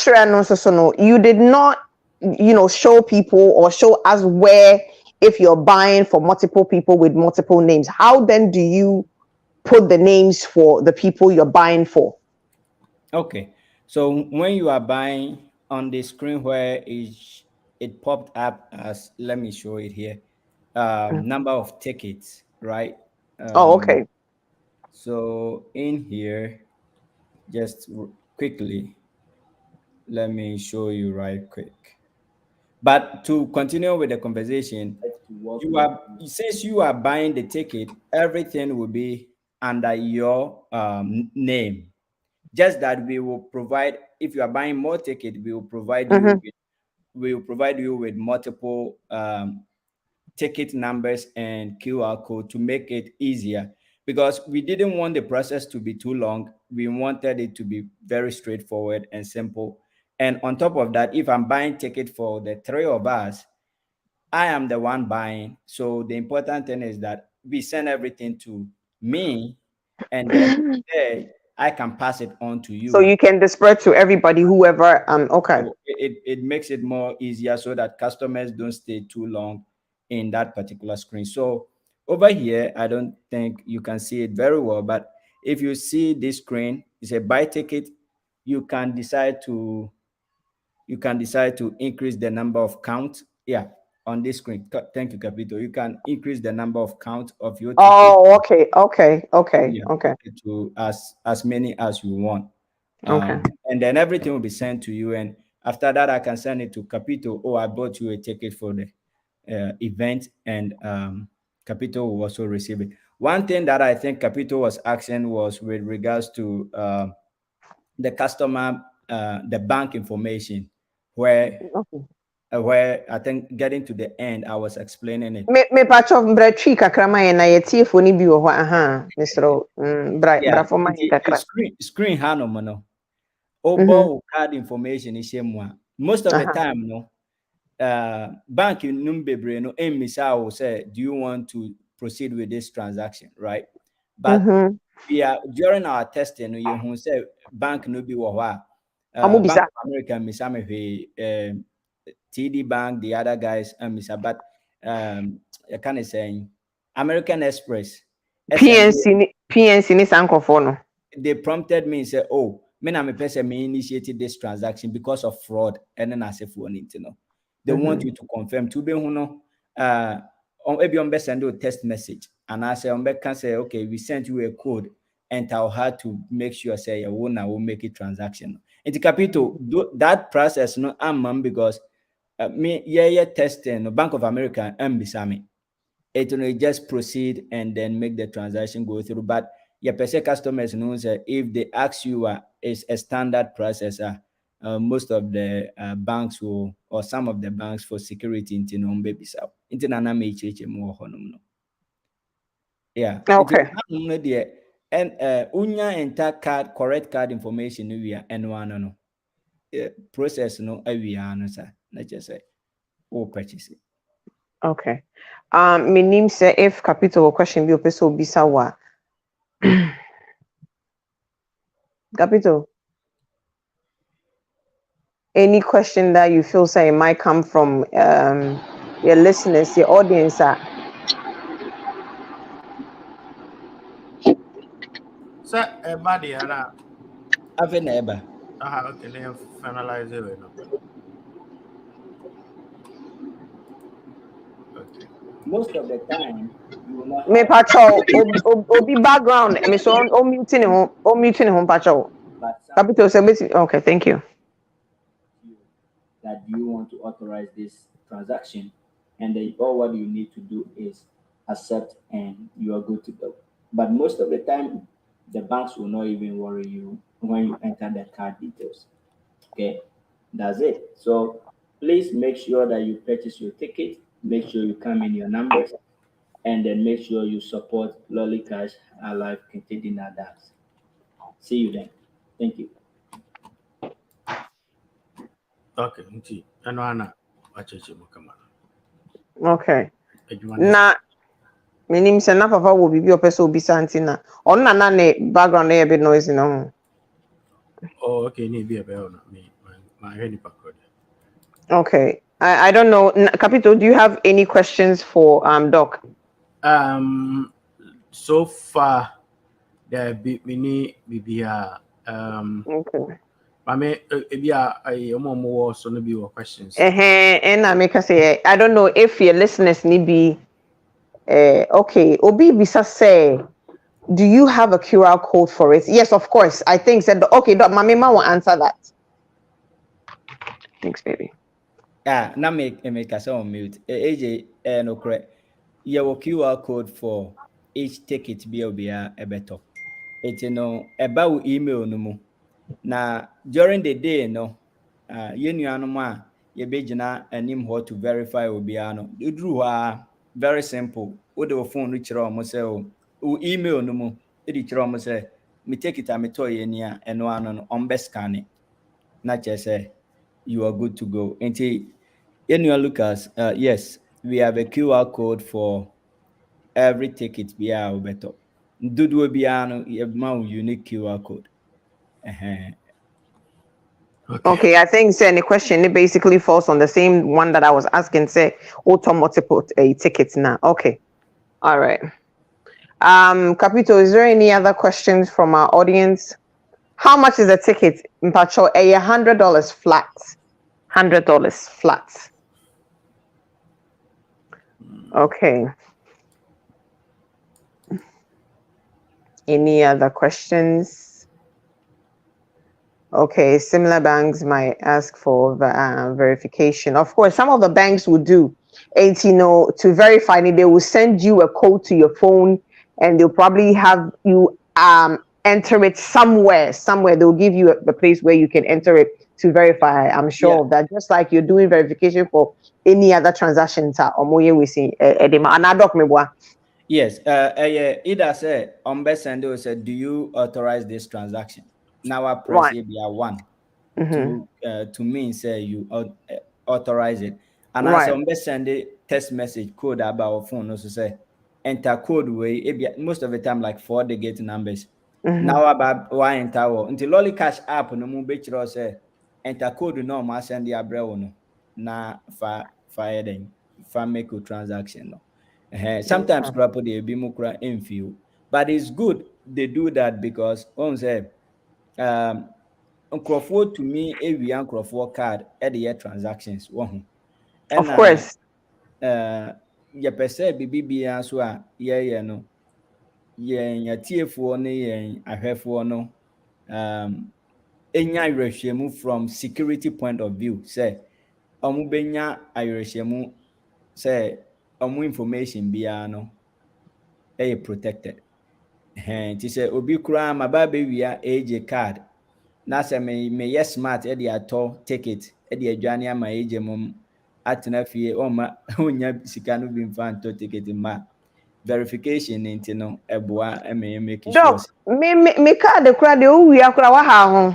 S1: did not show people or show us where if you're buying for multiple people with multiple names, how then do you put the names for the people you're buying for?
S7: Okay, so when you are buying on the screen where it popped up as, let me show it here, number of tickets, right?
S1: Okay.
S7: So in here, just quickly, let me show you right quick. But to continue with the conversation, since you are buying the ticket, everything will be under your name. Just that we will provide, if you are buying more tickets, we will provide you with multiple ticket numbers and QR code to make it easier, because we didn't want the process to be too long. We wanted it to be very straightforward and simple. And on top of that, if I'm buying ticket for the 3 of us, I am the one buying. So the important thing is that we send everything to me, and then there I can pass it on to you.
S1: So you can disperse to everybody, whoever. Okay.
S7: So it makes it more easier so that customers don't stay too long in that particular screen. So over here, I don't think you can see it very well, but if you see this screen, it's a buy ticket. You can decide to increase the number of count. Yeah, on this screen. Thank you, Capito. You can increase the number of count of your ticket.
S1: Oh, okay.
S7: To as many as you want.
S1: Okay.
S7: And then everything will be sent to you. And after that, I can send it to Capito. Oh, I bought you a ticket for the event, and Capito will also receive it. One thing that I think Capito was asking was with regards to the customer, the bank information, where
S1: Okay.
S7: where I think getting to the end, I was explaining it.
S1: Me patch of bretri kakrama na yeti phone bi wo aha Mr.
S7: Yeah,
S1: Bra for my kakra.
S7: screen hanum no. Obo card information is more. Most of the time, no. Bank number no emisa say, do you want to proceed with this transaction, right? But we are during our testing, you who say bank no be wa Bank of America misame TD Bank, the other guys misa, but I kind of saying American Express,
S1: PNC ni sankofo no.
S7: they prompted me and said, oh, me na me person me initiated this transaction because of fraud, and then I said for you know. They want you to confirm to be on maybe on send you a text message, and I say on can say, okay, we sent you a code, and I'll have to make sure say your owner will make it transaction. Into capital that process no I'm because me testing Bank of America and Bisami. It will just proceed and then make the transaction go through. But your person customers knows that if they ask you is a standard processor, most of the banks will, or some of the banks for security into no baby so into nana me more honum. Yeah.
S1: Okay.
S7: And unya enter card correct card information we are and one no process no we are no sir. Let's just say or purchase it.
S1: Okay. My name say if capital question be open so bisa wa. Capital. Any question that you feel say might come from your listeners, your audience
S6: So, everybody,
S7: Have a neighbor.
S6: okay, then finalize it. Okay.
S7: Most of the time, you will not
S1: me
S7: have
S1: patrol obi background me so on muting home patrol.
S7: but
S1: Capital say okay, thank you.
S7: that you want to authorize this transaction, and then all what you need to do is accept and you are good to go. But most of the time, the banks will not even worry you when you enter the card details. Okay, that's it. So please make sure that you purchase your ticket, make sure you come in your numbers, and then make sure you support Lollicash Alive Containing Dance. See you then. Thank you.
S6: Okay, nti eno ana wacheche mo kama.
S1: Okay. Na me nim say na papa wo bibi opese obi santi na on na ne background na be noise no.
S6: Oh, okay, ni be na me my head pakode.
S1: Okay. I don't know. Capito, do you have any questions for Doc?
S6: So far there be many bibia
S1: Okay.
S6: Mame ebia omo so no be questions.
S1: And I make say I don't know if your listeners need be okay. Obi bisa say, do you have a QR code for it? Yes, of course. I think said okay, Doc, my mama will answer that. Thanks, baby.
S7: Yeah, now make us on mute. AJ, no correct. Your QR code for each ticket be a better. It's about email no more. Now during the day, no, you know, you be jina and him how to verify obiano. You drew very simple. What the phone reach around myself, email no more. It reach around say, me take it, I'm toy and one on best scanning. Not just say you are good to go. Until Lucas, yes, we have a QR code for every ticket. Be our better. Do be an unique QR code.
S1: Okay, I think say the question it basically falls on the same one that I was asking. Say auto multiple a ticket now. Okay, all right. Capito, is there any other questions from our audience? How much is the ticket? Mpacho, $100 flat. $100 flat. Okay. Any other questions? Okay, similar banks might ask for verification. Of course, some of the banks will do. And to verify it, they will send you a code to your phone, and they'll probably have you enter it somewhere. They'll give you a place where you can enter it to verify. I'm sure of that. Just like you're doing verification for any other transactions.
S7: Yes, either say on best and they will say, do you authorize this transaction? Now I press
S1: Right.
S7: ABR1
S1: Mm-hmm.
S7: to mean say you authorize it. And I say
S1: Right.
S7: on best send a text message code about phone also say enter code way most of the time like 4-digit numbers.
S1: Mm-hmm.
S7: Now about why enter until Lollicash app no mo be say enter code no ma send the abrel no na fa then fa make a transaction no. Sometimes crap they be mukra infew, but it's good they do that because on say nkurɔfoɔ tumi awia nkurɔfoɔ card de yɛ transactions wɔ ho
S1: Of
S7: ɛna
S1: course.
S7: yɛpɛ sɛ biribi biara so a yɛyɛ no yɛn yɛtiefoɔ ne yɛn ahwɛfoɔ no ɛnya awerɛhwɛmu from security point of view sɛ ɔmo bɛnya awerɛhwɛmu sɛ ɔmo information biara no ɛyɛ protected nti sɛ obi koraa ma ba bɛwia AJ card na sɛ meyɛ smart de atɔ ticket de adwane ama agye mom atena fie ɔma ɔnya sika no bi mfa ntɔ ticket ma verification nti no ɛboa ɛmɛyɛ make sure
S1: Doc, me card kura de uwia kura wa ha ho.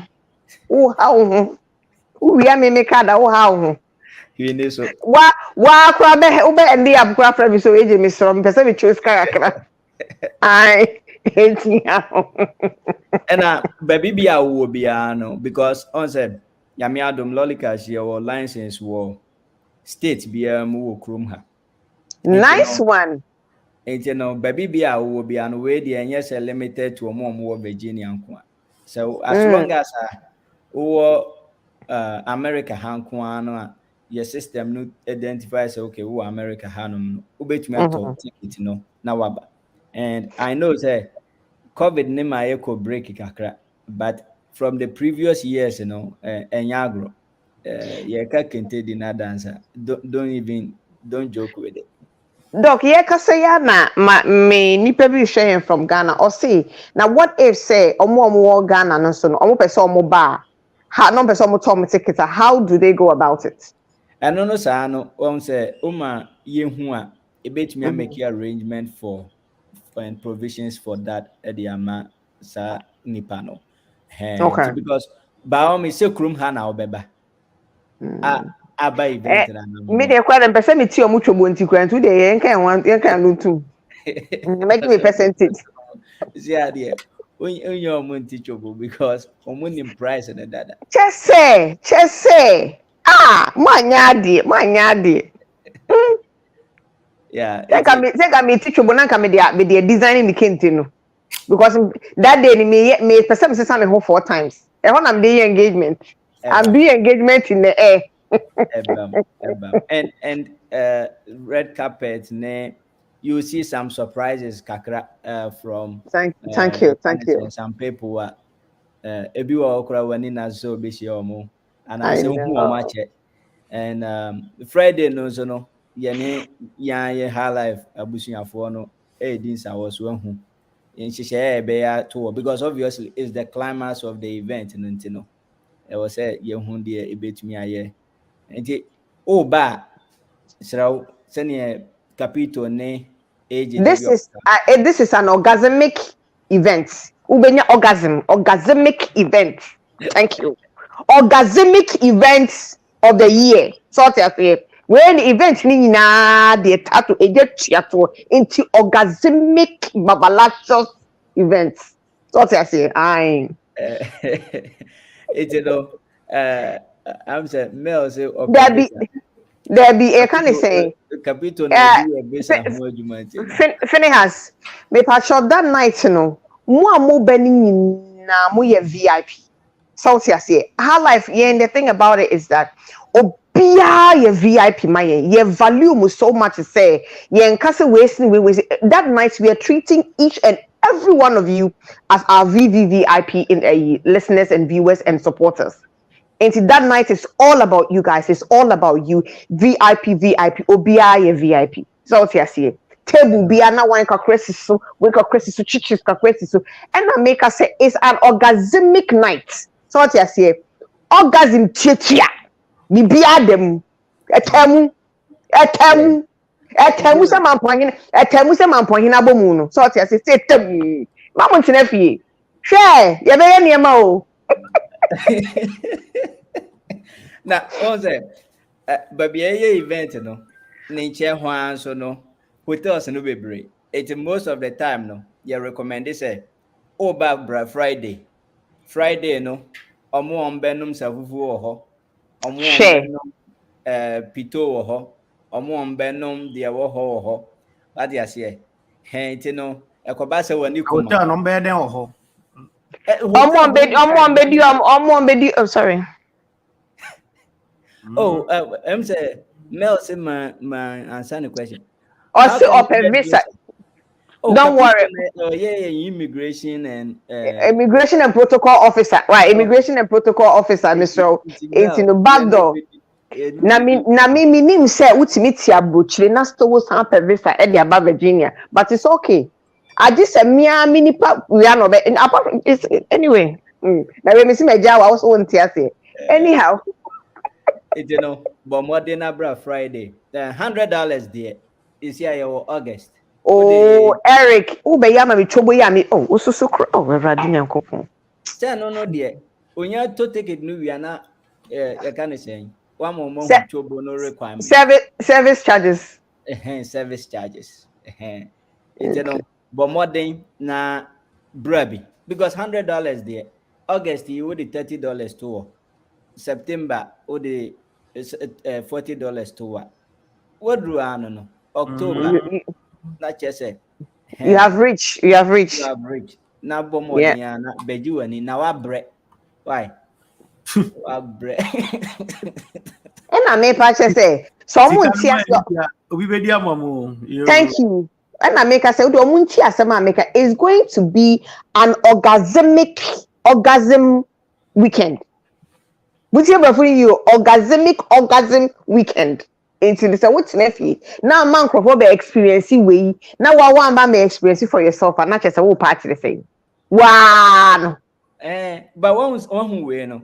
S1: Wo ha ho. Uwia me card wo ha ho.
S7: hwene so
S1: Wa kura be ndi ab kura fra bi so eje me so mpese me choose kara kra. Ai, etia.
S7: ɛna baabi bi a wowɔ biara no because on sɛ nyame adom Lollicash yɛwɔ license wɔ state biara mu wɔ kurom ha
S1: Nice one.
S7: nti no baabi bi a wowɔ biara no wei deɛ ɛnyɛ sɛ limited to ɔmo wɔ Virginia nko a so as long as wowɔ America ha nko a no a your system no identify sɛ okay wowɔ America ha nom no wobɛtumi atɔ ticket no na waba and I know sɛ COVID ne ma yɛkɔ break kakra but from the previous years ɛnyɛ agorɔ yɛka kente di na dansa don't joke with it.
S1: Doc, yeah, kasa ya na me nipa bi hwe from Ghana. Or say, now what if say omo Ghana no so no omo pese omo ba ha no pese omo tom ticket, how do they go about it?
S7: Ɛno no saa no wɔn sɛ oma yehu a ebetumi make arrangement for and provisions for that the ama sa nipa no.
S1: Okay.
S7: Because by all means, say kurum ha na obeba. Aba event na
S1: me dey kwa dem pese me ti omo twobo nti kwa ntu dey yen kan no tu. Make me percentage.
S7: See there. Onye omo nti twobo because omo nim price na dada.
S1: Chese. Manya ade.
S7: Yeah.
S1: Think me teach twobo na kan me dey designing the kente no. Because that day me pese me say me home 4 times. E ho na me dey engagement. I'm doing engagement in the air.
S7: And red carpet you see some surprises kakra from
S1: thank you
S7: some people ebi wa okra wani na so be shi omo and I say hu omo che and Friday no so no ye high life abusuafo no din sa was so hu in hihye be ya to because obviously it's the climax of the event no it was say ye hu de ebetumi aye nti ba sraw sene capito ne age
S1: this is an orgasmic event. Ubenya orgasmic event. Thank you. Orgasmic event of the year. Sort of when the event ni na the tattoo eje into orgasmic babalicious events. Sort of say
S7: it's I'm saying Mel say
S1: there be a kind of say
S7: Capito no be a besa ho adwuma
S1: Phineas me patch that night no mo beni na mo ye VIP salty as how life yeah and the thing about it is that obia ye VIP my ye value mo so much to say ye nkase wasting we that night we are treating each and every one of you as our VVVIP in listeners and viewers and supporters. And that night is all about you guys. It's all about you. VIP, OBI, VIP. So what you see. Table be na wine kakresi so, we kakresi so, chichis kakresi so. And I make us say it's an orgasmic night. So what you see. Orgasm chichia. Ni bia dem. Etemu se mampohin abomu no. So what you say tem. Mama ntena fie. Hwe, ye be ye niema o.
S7: Na onze baby event no nche hwan so no hotels no bebre it most of the time no you recommend say oba bra Friday no omo ombenum safufu wo ho omo ombenum pito wo ho omo ombenum de wo ho what you say he ti no ekoba se wani kuma
S6: hotel no be den wo ho
S1: Oh, sorry.
S7: Oh, I'm saying, Mel say my answer the question.
S1: Or say open visa.
S7: Oh,
S1: don't worry.
S7: Oh, yeah, immigration and
S1: immigration and protocol officer. Right, immigration and protocol officer, Mr. It's in the back door. Na me nim say utimi tia brochire na stowo san per visa e dia ba Virginia, but it's okay. I just say me nipa we are no be apart it's anyway. Na we me see me ja wa so won tia say. Anyhow,
S7: it you know, but more than abra Friday. The $100 there is here your August.
S1: Oh, Eric, be ya ma me chobo ya me oh so oh Eradi Nyankopon.
S7: Say no there. Onya to take it no we are na you can say one more chobo no requirement.
S1: Service charges.
S7: Service charges. It you know, but more than na brabi because $100 there. August you would $30 to September or the $40 to what do I know? October. Not just say
S1: you have reached.
S7: Now bomo yeah. Na beju ani na wa bre. Why? Wa bre.
S1: And I make patch say someone tia
S6: we be dia mamo.
S1: Thank you. And I make us say omun tia asema make is going to be an orgasm weekend. Which you for you orgasm weekend. Until they say what's nephew. Now man crop be experiencing way. Now one ba may experience for yourself and not just a whole party the same. Wow.
S7: But one who we know.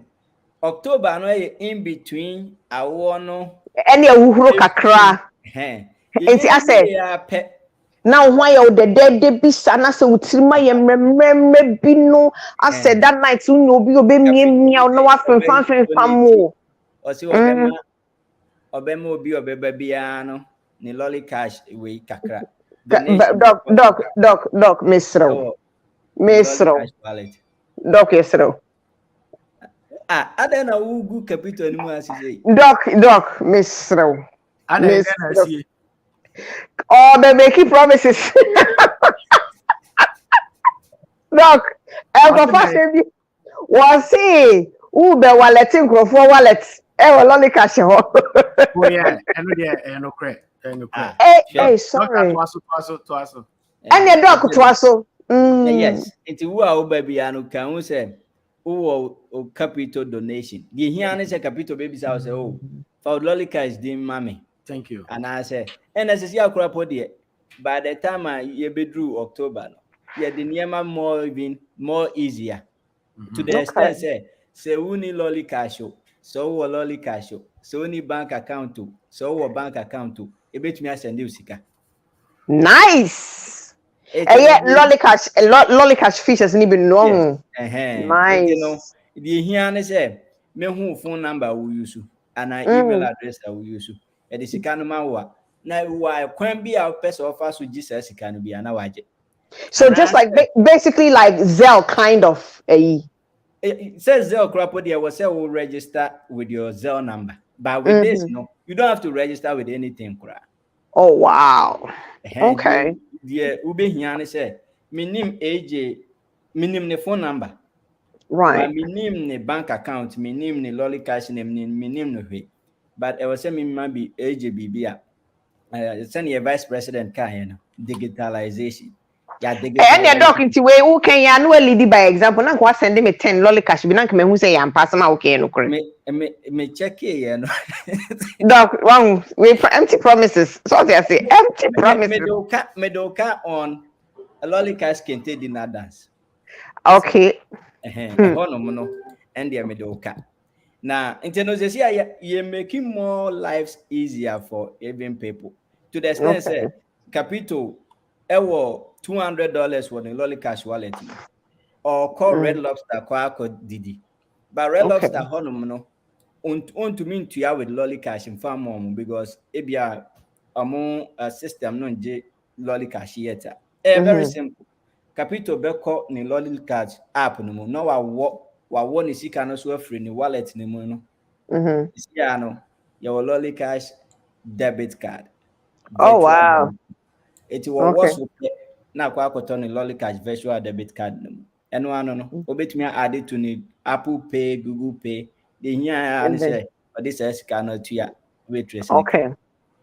S7: October no in between awono
S1: any uhuru kakra. Enti I said now why you the dead be sana se utrima ye memre bi no I said that night you no bi obe mia no wa fan mo.
S7: O si obema obi obeba bia no ni Lollicash we kakra.
S1: Doc Mr. Doc Yesro.
S7: Adena ugu capital ni mu asise.
S1: Doc Mr.
S6: Adena see.
S1: Oh, they making promises. Doc, was see Uber walleting for wallet. Lollicash.
S6: Oh yeah, no credit.
S1: Hey, sorry.
S6: Twaso.
S1: And your dog twaso.
S7: Yes, it's who baby anu can say who capital donation. The here is a capital baby say oh for Lollicash din mommy.
S6: Thank you.
S7: And I say and as you crap there by the time you be through October yeah the near more easier to the extent say who need Lollicash so Lollicash so any bank account to so bank account to a bit me send you sika.
S1: Nice. Yeah, Lollicash features ni even long. Nice.
S7: You know, the here say me who phone number we use and I email address I will use. And the sika no ma na why kwan bi a person offer so Jesus sika no bi na waje.
S1: So just like basically like Zelle kind of
S7: It says Zelle crap there was say will register with your Zelle number. But with this,
S1: Mm-hmm.
S7: no, you don't have to register with anything, crap.
S1: Oh wow. Okay.
S7: The ube here say minim AJ minim the phone number. But
S1: Right.
S7: minim the bank account, minim the Lollicash name, minim no way. But I was saying maybe AJ send your vice president digitalization. Yeah,
S1: And your doc
S7: digitalization.
S1: into way who can ya no lead by example. Now what send me 10 Lollicash be nank me who say I'm passing okay no correct.
S7: Me check here, no.
S1: Doc, wrong. We for empty promises. So they say empty promises.
S7: Medoka on a Lollicash can take dinner dance.
S1: Okay.
S7: No, and the Medoka. Now, international, you're making more lives easier for even people. To the extent,
S1: Okay.
S7: capital, $200 for the Lollicash wallet, or call Red Lobster, Didi. But Red
S1: Okay.
S7: Lobster, no, on to mean to you with Lollicash in farm mom because ebia among a system no J Lollicash yet. Very simple. Capital beko ni Lollicash app no mo no wa ni sika no so afri ni wallet ni mo no. Sia no your Lollicash debit card.
S1: Oh
S7: Virtual
S1: wow.
S7: debit. It will
S1: Okay.
S7: also na kwa akoto ni Lollicash virtual debit card no. Eno ano no obetumi add it to ni Apple Pay, Google Pay. The here and say this is cannot to ya waitress.
S1: Okay.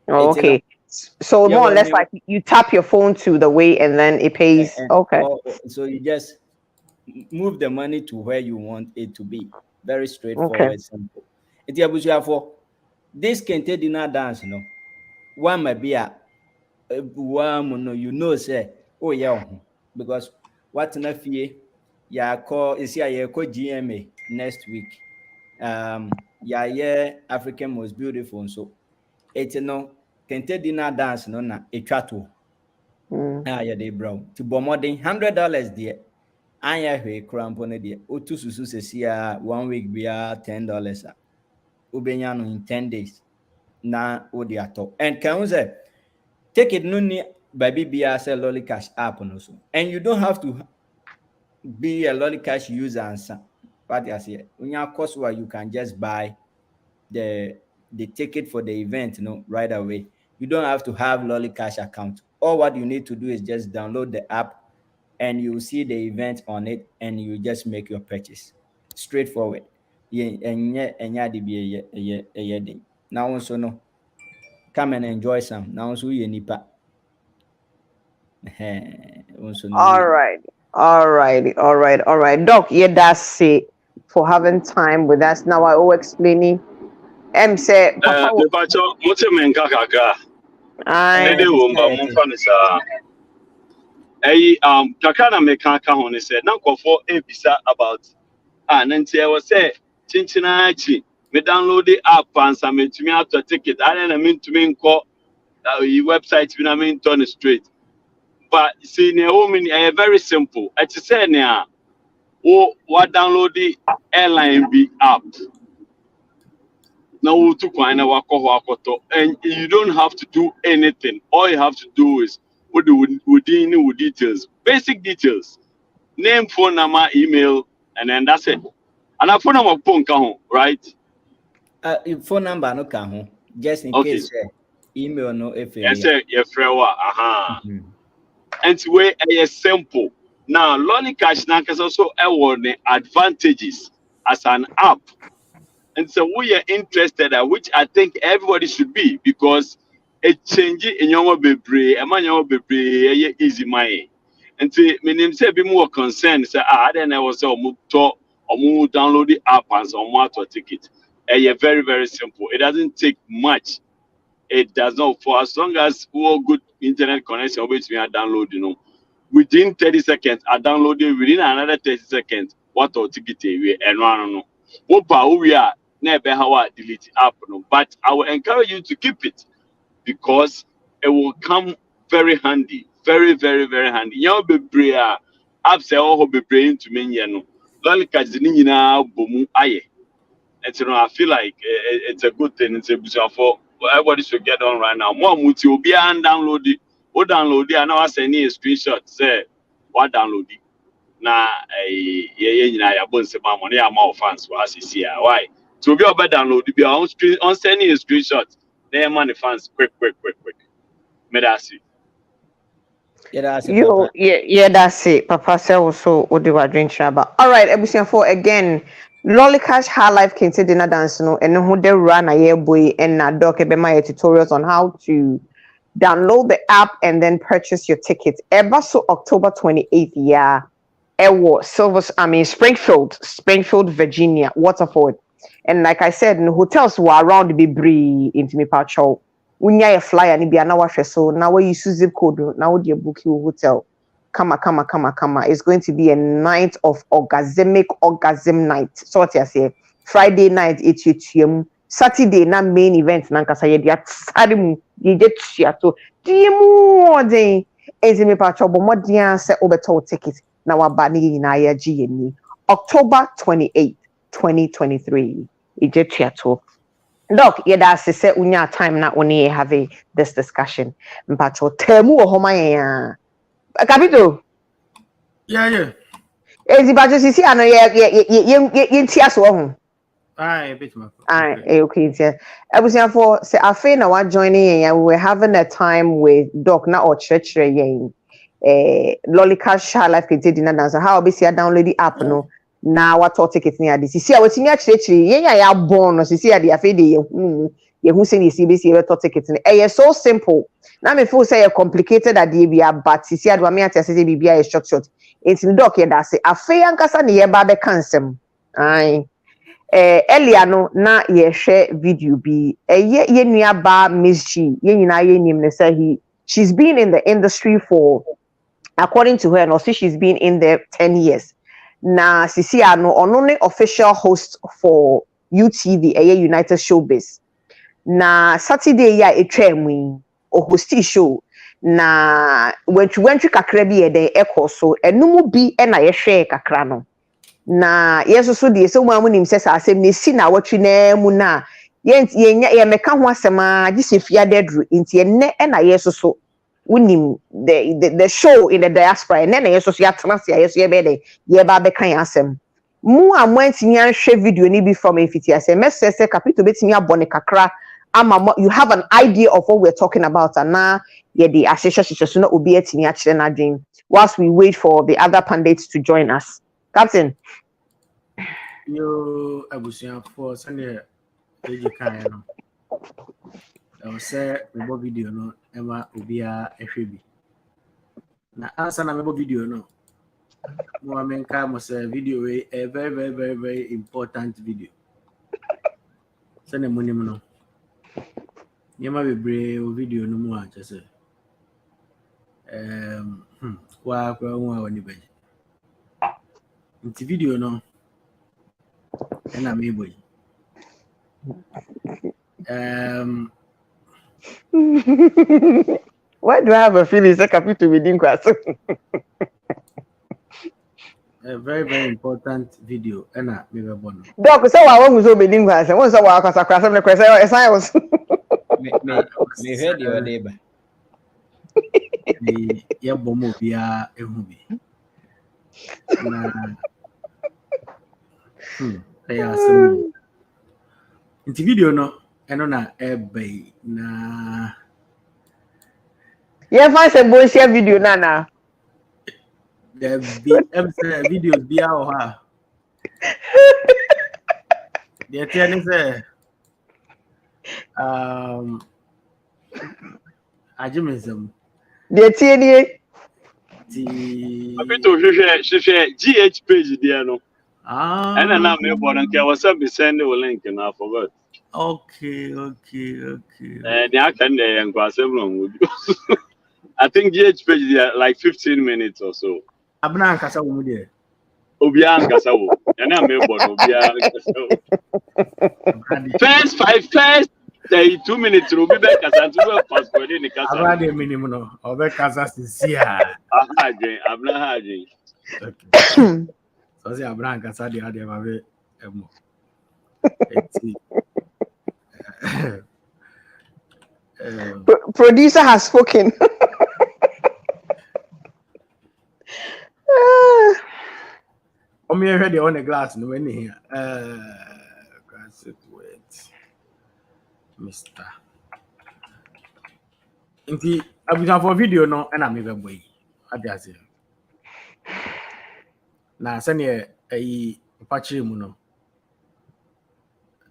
S1: Oh,
S7: It's
S1: okay. So
S7: yeah,
S1: more or
S7: well,
S1: less like you tap your phone to the way and then it pays. Okay.
S7: so you just move the money to where you want it to be. Very
S1: Okay.
S7: straightforward, simple. It's yeah, for this can take dinner dance, you know. One might be a one no, you know, say, oh yeah, because what's enough here? Yeah, call is here, yeah, call GMA next week. Yeah, African most beautiful. So it's no kente dinner dance no na etwato. Yeah, they brown. To bomoding $100 there. Anya hwe crampo ne there. Otu susu sesia 1 week bia $10. Ubenya no in 10 days. Na odi ato. And can we say take it no ni baby bia sell Lollicash app no so. And you don't have to be a Lollicash user and some. What I say, when you course where you can just buy the ticket for the event, right away. You don't have to have Lollicash account. All what you need to do is just download the app and you see the event on it and you just make your purchase. Straightforward. Now also no. Come and enjoy some. Now also you nipa.
S1: All right. All right. All right. All right. Doc, yeah, that's it for having time with us. Now I will explaining. Say Papa.
S8: Mepacho, mote menka kakra.
S1: I
S8: Ede wo mba mumfa ne saa. Kakra na meka ka ho ne say na nkofo ebisa about nanti e was say chinchina achi me download the app ansa mentumi ato ticket ana na mentumi nko website bi na mento ne straight. But see ne wo me very simple. It say ne a what download the airline bi app. Now to and you don't have to do anything. All you have to do is with details, basic details, name, phone number, email, and then that's it. And a phone number right?
S7: Phone number no can just in
S8: Okay.
S7: case email no if
S8: Yes, sir. Your friend, and way a simple. Now, Lollicash is also award advantages as an app. And so we are interested, which I think everybody should be, because it changes in your baby, a man your baby, easy money. And so, my name say be more concerned. Say, then I was or move download the app and some more to ticket. Very, very simple. It doesn't take much. It does not, for as long as we have good internet connection, which we are downloading, within 30 seconds, I download it within another 30 seconds. What or ticket we and run. We are never how I delete app, but I will encourage you to keep it because it will come very handy, very, very, very handy. You be prayer apps all be praying to me, Lollicash bomu aye. And I feel like it's a good thing. It's a boost for everybody should get on right now. More muti will be and download it. Or download it. And now I send you a screenshot. Say what download it. na ye nyina ya bon se ma mo na ya ma fans wa asisi a why to be over download be on screen on sending a screenshot na man fans quick me da see
S7: Yeah, that's it,
S1: You,
S7: Papa.
S1: yeah, that's it. Papa said also what they were drinking about. All right, ebusian for again. Lollicash High Life Kente Dinner Dance no and who they run a year boy and na doc my tutorials on how to download the app and then purchase your ticket. Ever so October 28th, yeah. Ewo, Springfield, Virginia, Waterford. And like I said, no hotels were around the Bri into me pacho. Unya a flyer ni bia na wahwe so now we use zip code now we book you hotel. Come. It's going to be a night of orgasm night. So what you say? Friday night it's Saturday na main event na nkasa ye dia tsade mu ye je tua to die mu odin ezi me pacho bo modia se obeto ticket na waba ni nyina ya gi ni October 28th 2023 ije tua to doc ye da se unya time na oni have this discussion mpacho temu wo homa ya capito
S6: Yeah.
S1: ezi pacho sisi ano ye ntia so ho
S6: Aye, bit my.
S1: okay. Ebusian for say afe na wa joining and we were having a time with Doc na or church yen Lollicash Life Kente Dinner Dance. How be see download the app no na what ticket ni ade. See what me church yen ya born no see ade afe de ye hu say see be see we ticket ni. So simple. Na me feel say complicated ade bia but see ade me ati say bibia is short. It's Doc ye da say afe yankasa ne ye ba be kansem. Aye. Earlier no na ye share video bi ye nua ba Miss G ye nyina ye nim ne say she's been in the industry for according to her no say she's been in there 10 years na sisi ano ono ne official host for UTV United Showbiz na Saturday ya etwam o host show na wentwi kakra bi ye den ekọ so enum bi na ye hwe kakra no na yeso so de so mu amunim se sa asem ne si na watwi na mu na ye meka ho asem a gise fia dedru nti enne na yeso so unim the show in the diaspora enne na yeso so ya trans ya yeso ye be de ye ba be kan asem mu amwantini anhwe video ni bi from efiti asem mesese capito betimi abone kakra ama you have an idea of what we're talking about and na ye the association so na obi atini a kire na dream whilst we wait for the other pundits to join us. Captain.
S6: Yo, abusian for Sunday. Reggie kind no. I will say my video no. Emma ubia ehwebi. Na answer na my video no. Mo amenka mo say video a very important video. Sunday morning no. Nyama bebre o video no mo a chese. Wa kwa nwa woni be. Nti video no. And I'm able.
S1: Why do I have a feeling it's capito within class?
S6: A very important video. And I'm able.
S1: Doc, so I want to be within class. And once I walk across the question, I was.
S7: Me heard your neighbor.
S6: The Yabomo via a movie. They are some in the video no and on a ebay na
S1: Yeah, find some bullshit video nana.
S6: the videos be our ha. The telling say ajimism
S1: The TNA.
S8: Capito hwehwe GH page there no and then I'm able to was up send the link and I forgot.
S6: Okay.
S8: And I can and go several. I think GH page there like 15 minutes or so.
S6: Abna kasa wo there.
S8: Obian Kasawo. And I'm able to first 2 minutes to be back as I do passport in the Casa.
S6: About the minimum no. Obe kasa sia.
S8: Abna Haji.
S6: So say Abna kasa dey ade ma be emo.
S1: Producer has spoken.
S6: I'm here on the glass no any here. Glass it wait. Mr. Inti abuja for video no and I'm even boy. Adiase. Na sene ayi pachi mu no.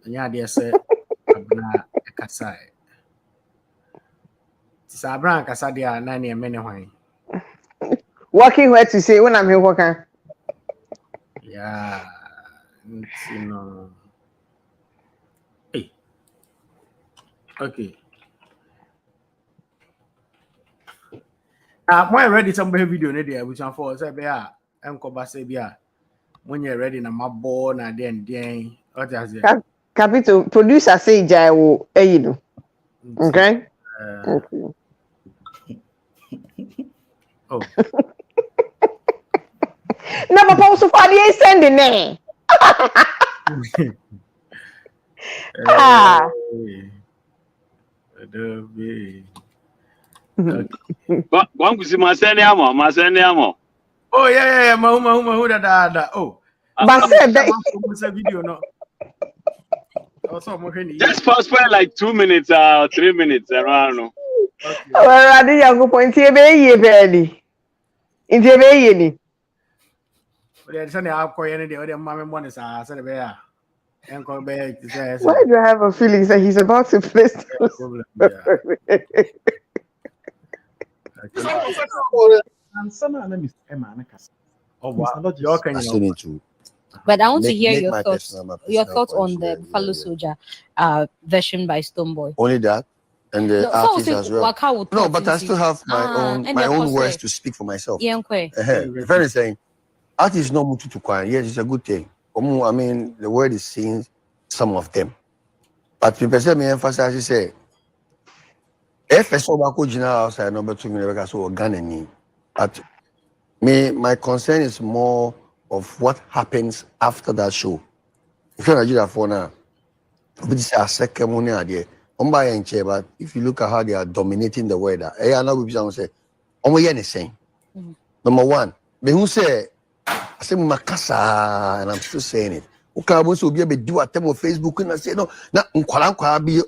S6: Nya de se abna kasa. Ti sa abna kasa dia na ne me ne hwan.
S1: Working where to say when I'm here working.
S6: Yeah. You know. Hey. Okay. When ready somebody video ne there we can for say be a enko ba say be a when you ready na mabo na den what does it?
S1: Capital producer say jai wo you know. Okay? Okay.
S6: Oh.
S1: Na papa also for the sending ne. Ah.
S8: One could see my send amo.
S6: Oh yeah, mahuma da. Oh.
S1: But say that
S6: video no. Also
S8: Just fast forward like 2 minutes or 3 minutes around.
S1: well, I did young point here be barely. In the way ni.
S6: But then I call any day or mammy money sa say be a enko be say.
S1: Why do I have a feeling that he's about to place
S6: Problem. Oh wow. You can
S2: to
S3: But I want to
S2: Make-
S3: hear
S2: make
S3: your
S2: my
S3: thoughts.
S2: personal
S3: Your
S2: point,
S3: thoughts on
S2: yeah,
S3: the
S2: yeah,
S3: Buffalo
S2: yeah.
S3: Soldier version by Stoneboy.
S2: only that and the
S3: No, so
S2: artist
S3: say
S2: as well.
S3: Waka would
S2: No,
S3: talk
S2: but
S3: to
S2: I
S3: you.
S2: still have my
S3: And
S2: my
S3: your
S2: own
S3: cause
S2: words
S3: say,
S2: to speak for myself.
S3: yeah, okay.
S2: If anything, art is not mutu to quiet. Yes, it's a good thing. I mean, the word is seeing some of them. But people say me emphasize you say, if I saw Bako Jina outside number 2 million, I saw Ghana. But my concern is more of what happens after that show. If you're Nigeria for now, which is a second money idea. But if you look at how they are dominating the weather, I know we say, anything. Number one, me who say, I say makasa, and I'm still saying it. Okay, so be able to do a time on Facebook and I say no, be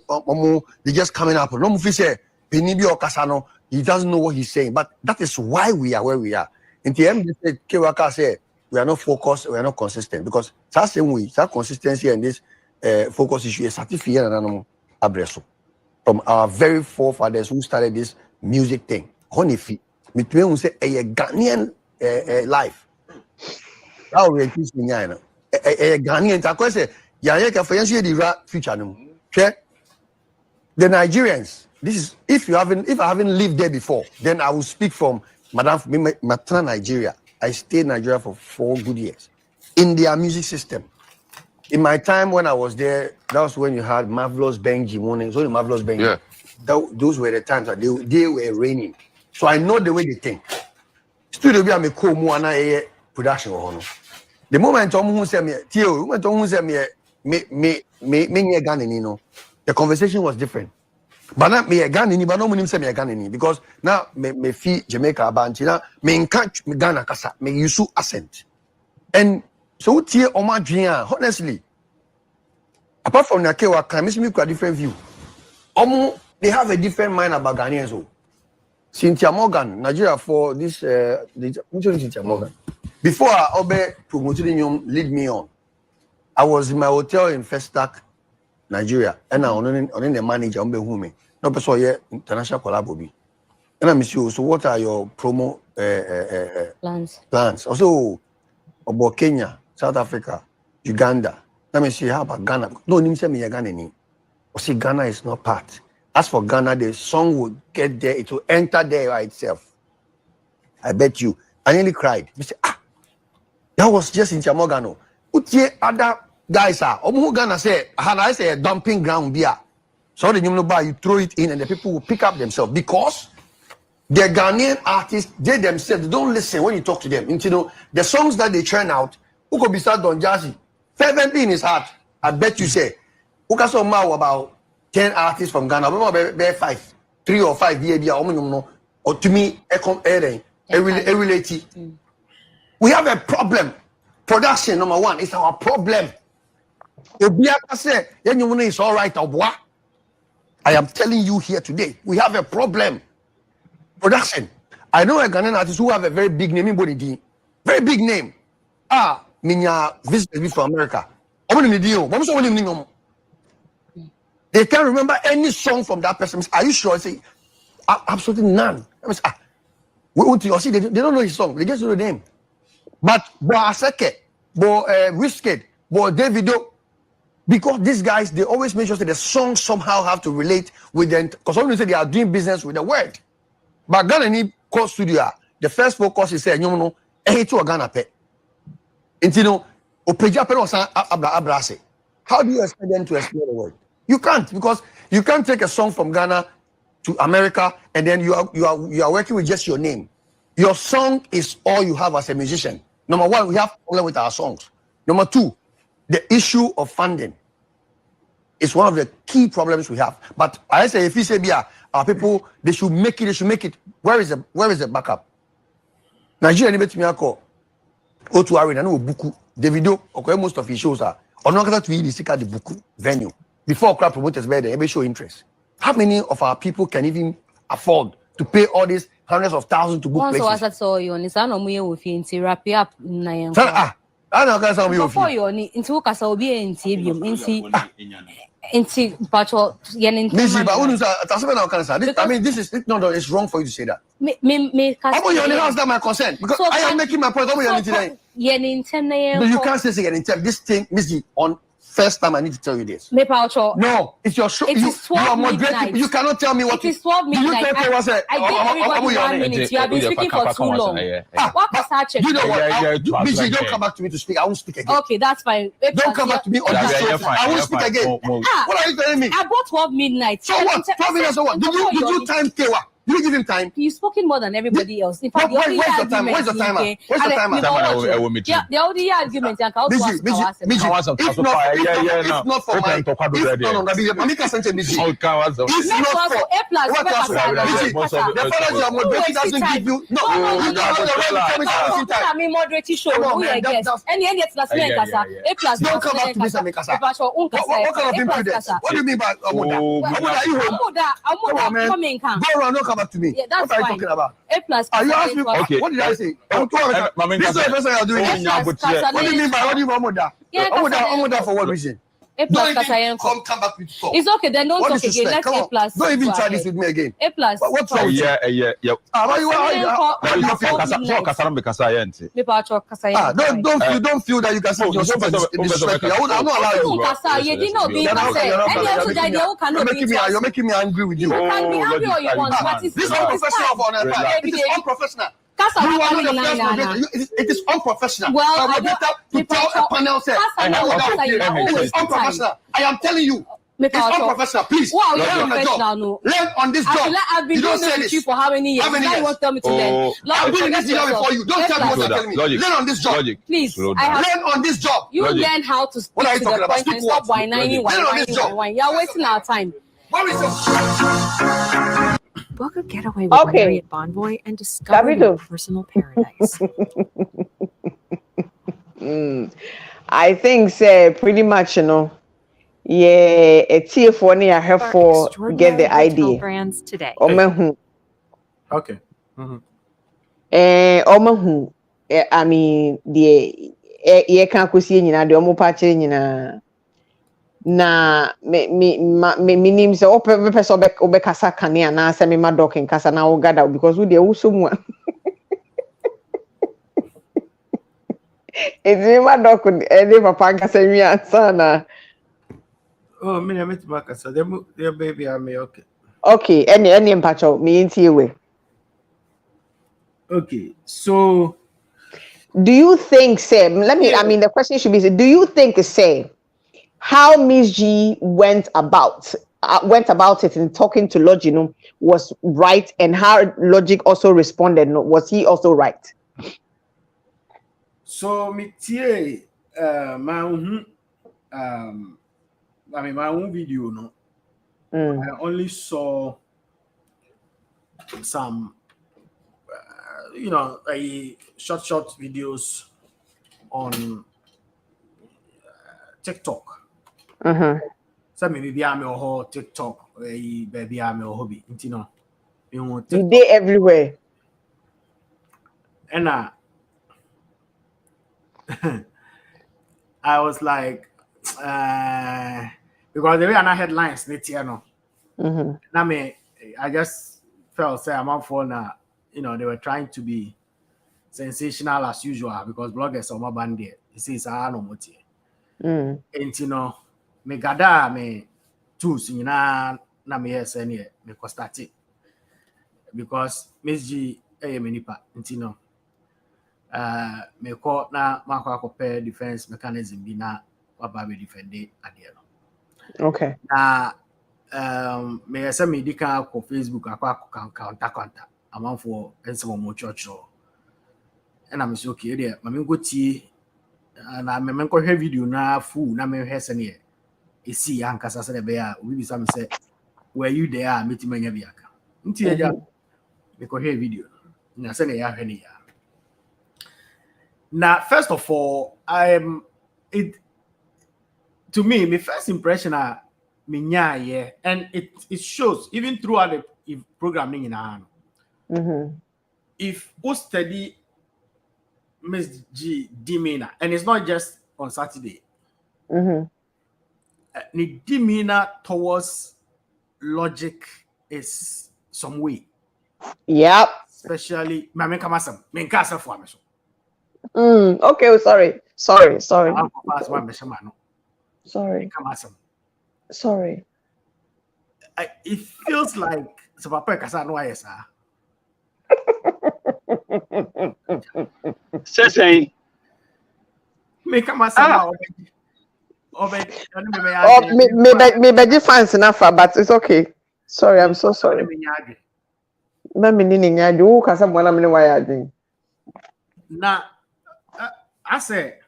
S2: they just coming up. No, if say Penibi or Kasano, he doesn't know what he's saying. But that is why we are where we are. In the end, they said Kewaka said we are not focused, we are not consistent because that same way, that consistency and this focus issue is certified and abreso from our very forefathers who started this music thing. Honifi, between we say a Ghanaian life. How we accuse me, a Ghanaian. I question, yeah, financially the future. The Nigerians. This is if I haven't lived there before, then I will speak from Madam Matra Nigeria. I stayed in Nigeria for 4 good years in their music system. In my time when I was there, that was when you had Marvelous Benji morning. So Marvelous Benji.
S9: Yeah.
S2: Those were the times that they were reigning. So I know the way they think. Studio be a cool muana production or the moment who said me, Tio, when who said me Ghanaian, the conversation was different. But not me a Ghanaian, but no one say me a Ghanaian because now me fee Jamaica Bantina, me catch me Ghana Kasa, me use accent. And so Tio Oma Dream, honestly, apart from Nakewa, can miss me a different view. They have a different mind about Ghanaians. So. Cynthia Morgan, Nigeria for this, Cynthia Morgan. Before Obe promoted lead me on, I was in my hotel in Festac, Nigeria, and I on the manager on Behume. No person here international collab. And I'm sure. So what are your promo plans? Also about Kenya, South Africa, Uganda. Let me see how about Ghana. No, you say me Ghana ni. Or see Ghana is not part. As for Ghana, the song will get there, it will enter there by itself. I bet you. I nearly cried. I said, that was just in Chamogano. Utie other guys are. Ghana say, I say a dumping ground beer. So the you throw it in and the people will pick up themselves because the Ghanaian artists, they themselves don't listen when you talk to them. You know, the songs that they churn out, who could be start Don Jazzy, fervently in his heart. I bet you say, who can so about 10 artists from Ghana, 5, 3 or 5 years, or to me, we have a problem. Production, number one, is our problem. Obiaka say, is all right, Obwa. I am telling you here today, we have a problem. Production. I know a Ghanaian artist who have a very big name in Bonidi. Very big name. Minya visited me from America. They can't remember any song from that person. Are you sure? I say, absolutely none. I say, they don't know his song. They just know the name. But Bo Aseke, Bo Wizkid, Bo Davido, because these guys, they always make sure that the songs somehow have to relate with them. Because some say they are doing business with the word. But Ghana need call studio. The first focus is say, no, to a Ghana pet. And you know, Opeja Perosa Abrase. How do you expect them to explain the word? You can't, because you can't take a song from Ghana to America and then you are working with just your name. Your song is all you have as a musician. Number one, we have a problem with our songs. Number two, the issue of funding is one of the key problems we have. But I say, if you say, our people, they should make it. Where is the backup? Nigeria, anybody to me, I call. Go to Arena, no Buku. Davido, okay, most of his shows are. Or not going to be the Buku venue. Before crowd promoters were there, every show interest. How many of our people can even afford to pay all these hundreds of thousands to book places?
S3: Once I saw you on this, I know me with you wrap you up.
S2: I don't know some
S3: before you on into Casobia and Tibium into Pacho Yenin.
S2: I mean, this is no, it's wrong for you to say that.
S3: Me,
S2: how about you only house that my consent? Because I am making my point. You can't say again. This thing, Missy, on first time I need to tell you this. No, it's your show. You are moderating. You cannot tell me what
S3: it is. 12 midnight. I gave everybody 1 minute. You have been speaking for too long. What was that?
S2: You know what? Missy, don't come back to me to speak. I won't speak again.
S3: Okay, that's fine.
S2: Don't come back to me on this show. I won't speak again. What are you telling me?
S3: I bought 12 midnight.
S2: So what? 12 minutes. So what? Did you time Kewa? Did you give him time?
S3: You've spoken more than everybody else. In fact,
S2: where's the time? Where's the timer? Where's the timer?
S3: Yeah, the only argument. If not for my,
S2: don't come back to me, Samikasa. What do you mean by
S3: Amuda?
S2: Go around, don't come back to me.
S3: Yeah, that's
S2: what are you
S3: fine.
S2: talking about?
S3: A+.
S2: Are you asking me? Okay. What did I say? This is the first thing you're doing. What do you mean by what do you mean Omuda? Omuda for what reason?
S3: A+.
S2: Don't even come back with talk.
S3: It's okay, then don't
S2: What
S3: talk again. Let's A+.
S2: Don't even try this with me again.
S3: A+.
S2: What's wrong with you?
S4: Yeah.
S2: Don't feel that you can say your disrespectful. I'm not allowed you. You're making me angry with you.
S3: You can be angry all you want, but it's
S2: This is unprofessional for an part. It is unprofessional. It is unprofessional.
S3: Well,
S2: to tell a panel say, it is unprofessional. I am telling you. It's unprofessional. Please learn on the job. Learn on this job.
S3: I've been doing this with you for how many years? Now you want to tell me to learn.
S2: I'm doing this job before you. Don't tell me what you're telling me. Learn on this job.
S3: Please.
S2: Learn on this job.
S3: You learn how to speak to the point and stop whining. You're wasting our time.
S9: Book a getaway with Marriott Bonvoy and discover your personal paradise.
S1: I think pretty much, yeah, a tier for near her for get the idea.
S9: Brands today.
S6: Okay.
S1: I mean, the can't see the omo patch na me nim se ope person obe kasa kane na se me ma dokin kasa na o gada because we dey also mu ezi ma dokun e papa kasa mi ansa na
S6: oh me na me to kasa dem baby am
S1: okay any mpacho me ntie we.
S6: Okay, so
S1: do you think I mean the question should be do you think how Miss G went about it in talking to Logic, was right, and how Logic also responded, was he also right?
S6: So my own video, I only saw some, short videos on TikTok.
S1: So
S6: maybe I'm a TikTok, baby, I'm a hobby, you know.
S1: You day everywhere.
S6: And I was like, because the way I headlines, you know. I just felt say I'm up for now. You know, they were trying to be sensational as usual because bloggers are more bandit. It says I know what and you know, me gada me tools na me say me start it because Miss G me nipa you know me call na makwa prepare defense mechanism bi na waba be defend it ade no.
S1: Okay.
S6: Me say me dika ko Facebook akwa counter amanfo ensem mo church and I'm so okay there mame go tie na me ko hwe video na full na me hwe se ne e si ankasa se be ya obi bisa me say were you there meet manya biaka nti eja me ko hwe video na se ne ya hwe ne ya. Now first of all it to me my first impression and it shows even throughout the programming in our if we study Miss G demeanor, and it's not just on Saturday, the demeanor towards Logic is some way.
S1: Yep.
S6: Especially my kamasam, main kasa for me.
S1: Okay, sorry. Sorry.
S6: Sorry. It feels like so papa kasa no ayesa.
S8: Say
S6: Me kamasam
S1: me fans enough, but it's okay. Sorry, I'm so sorry. Mami nini nyadi u kasa mwana mini wayadi.
S6: Na I say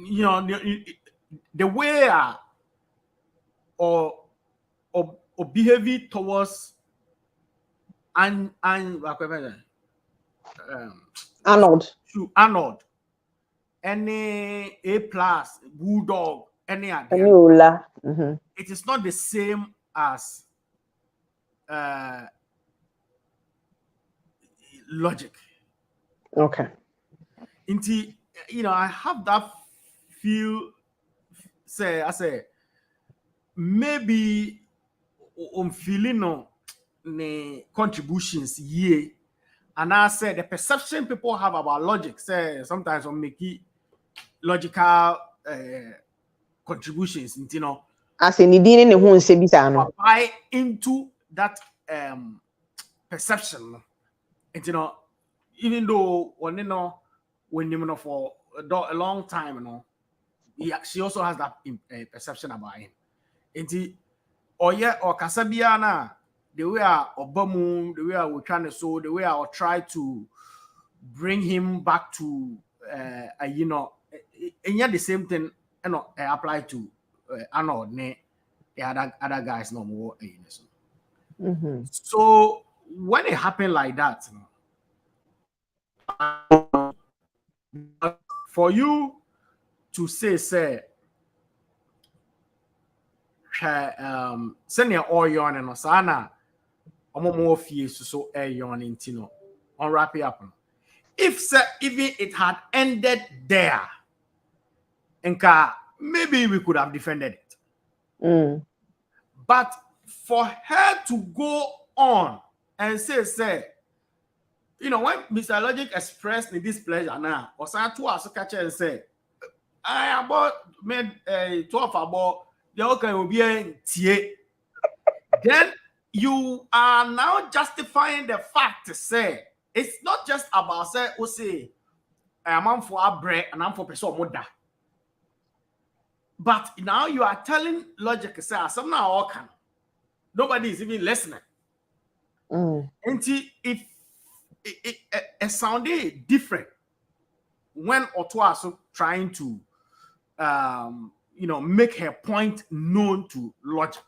S6: you know the way or behavior towards Arnold any A+ Bulldog any
S1: Ola.
S6: It is not the same as Logic.
S1: Okay.
S6: Inti, you know, I have that feel. I say maybe feeling no ne contributions yeah, and I say the perception people have about Logic say sometimes on make it logical contributions. You know,
S1: as in didn't know who say bitano.
S6: Buy into that perception. And you know, even though when you know for a long time, you know, she also has that perception about him. And or Kasabiana, the way Obamu, the way I will trying to so the way I will try to bring him back to you know, and yet the same thing, you know, apply to Arnold, the other guys no more. So when it happened like that, you know, for you to say senior or yon and osana more fees so yon intino on wrap it up. If even it had ended there, and maybe we could have defended it. But for her to go on and say, you know, when Mr. Logic expressed the displeasure now, or some to us catch and say, I about made 12 about the okay will be a TA. Then you are now justifying the fact to say it's not just about say I'm for a bread and I'm for person mother. But now you are telling Logic say some now all can. Nobody is even listening. And if it sounded different when Otuaso trying to you know, make her point known to Logic,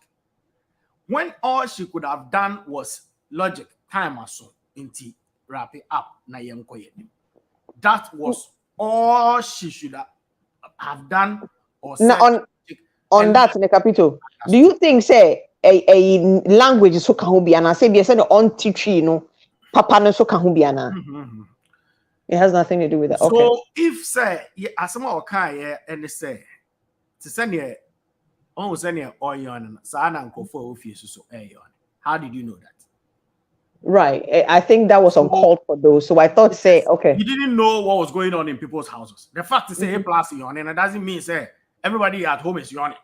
S6: when all she could have done was Logic time or so. wrap it up. That was all she should have done or said.
S1: Now, on that, Nekapito, do you think say a language so can be and I say yes on teach papa no so can be it has nothing to do with that.
S6: So
S1: okay.
S6: If say as some okay and say to send here almost any oyon sana nkofo office so how did you know that?
S1: Right. I think that was uncalled for those. So I thought say okay.
S6: You didn't know what was going on in people's houses. The fact to say A plus yawning, it doesn't mean say everybody at home is yawning.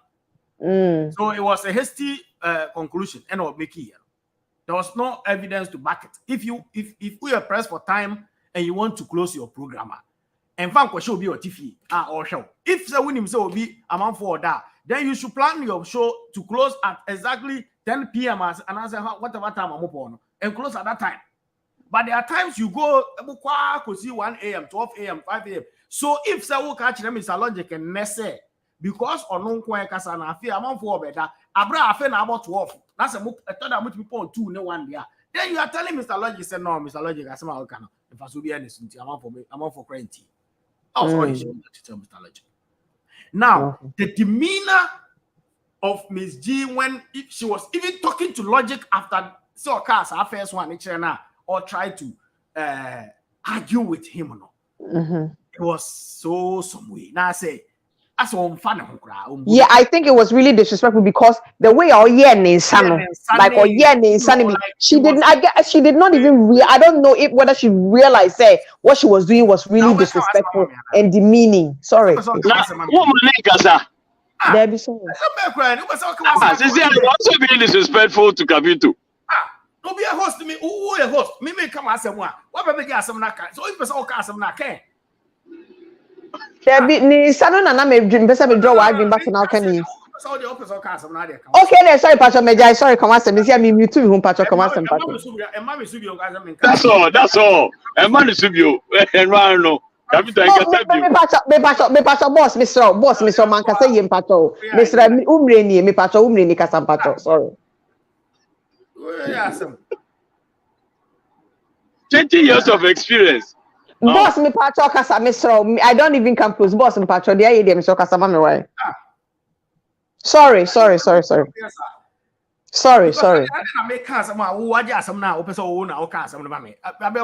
S6: So it was a hasty conclusion and of making there was no evidence to back it. If we are pressed for time and you want to close your programmer, and fan show be your TV or show. If the winning will be amount for that, then you should plan your show to close at exactly 10 p.m. and answer whatever time I'm upon and close at that time. But there are times you go could see 1 a.m., 12 a.m., 5 a.m. So if say will catch them Mr.Logic and Nesse because on non kasa na fear amount for better, Abra afe na about 12. That's a thought I'm people on 2 no one there. Then you are telling Mr.Logic say no, Mr.Logic I say my can if I should be honest, I'm for quarantine. That's all you should tell Mr.Logic. Now, the demeanor of Miss G when she was even talking to Logic after so cast her first one or try to argue with him it was so some way. Now I say that's one fun.
S1: Yeah, I think it was really disrespectful because the way she didn't. I guess she did not even. I don't know whether she realized what she was doing was really disrespectful and demeaning. Sorry.
S8: There be so. Also being disrespectful to Kabito.
S6: No be a host to me. Who a host? Me come as someone. What baby get some naka? So if person cast some naka.
S1: There be ni sano na me dream. Person me draw wide dream back now can you? Okay, then sorry, Pacho Meja. Sorry, come on, me see me too. Whom Pacho come on, Pacho.
S8: That's all. That's all. And man is you. And no.
S1: Me Pacho, boss, Mr. Man, can say him Pacho. Mr. Umreni, me Pacho, Umreni, Kasam Pacho. Sorry.
S8: 20 years of experience.
S1: Boss me Pacho Kasa Mr. I don't even come close. Boss me Pacho, the idea Mr. Kasa mami why. Sorry.
S6: Sorry.
S1: I
S6: make some who watch some now, open so now, some of me. I be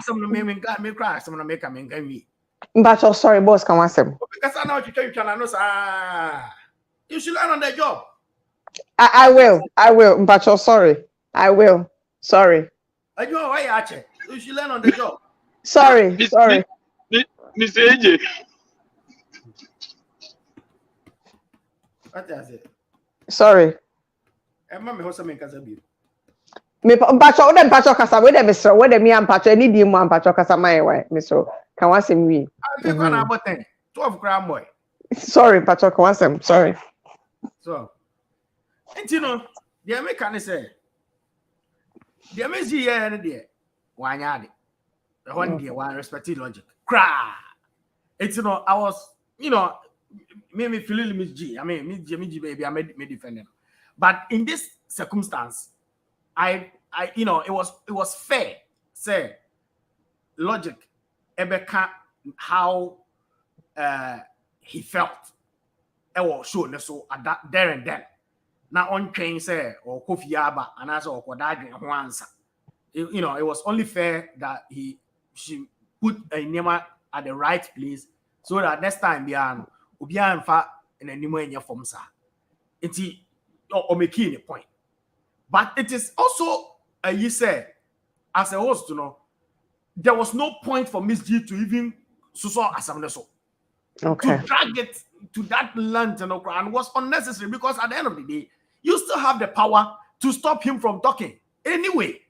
S6: some me cry, some of make a me.
S1: Pacho, sorry, boss, come on, some.
S6: Because I know you can know, you should learn on the job.
S1: I will, Pacho, sorry. I will. Sorry.
S6: I know why actually. You should learn on the job.
S1: Sorry.
S8: Mr. AJ.
S6: What is it?
S1: Sorry.
S6: Me host me kasa bi.
S1: Me Pacho, them Pacho kasa, where them Mr. Where them me and Pacho, any dim one Pacho kasa my way, Mr. Can I say me?
S6: I go na about 10, 12 gram boy.
S1: Sorry, Pacho, can I say? Sorry.
S6: So, and you know, the American say, the American here there, one yard, one day, one respected Logic. Cry. It's I was, made me feel Miss G. I mean, Miss G, baby, I made me defend them. But in this circumstance, it was fair. Say, Logic, Ebeka, how he felt. It was shown so at that there and then. Now on train say or Kofi Yaba and as or Kodadri and answer. It was only fair that she put a name at the right place so that next time beyond Ubian fa in a pneumonia from sa. It's or making a point. But it is also you say as a host, there was no point for Miss G to even so as so.
S1: Okay.
S6: To drag it to that land and was unnecessary because at the end of the day, you still have the power to stop him from talking anyway.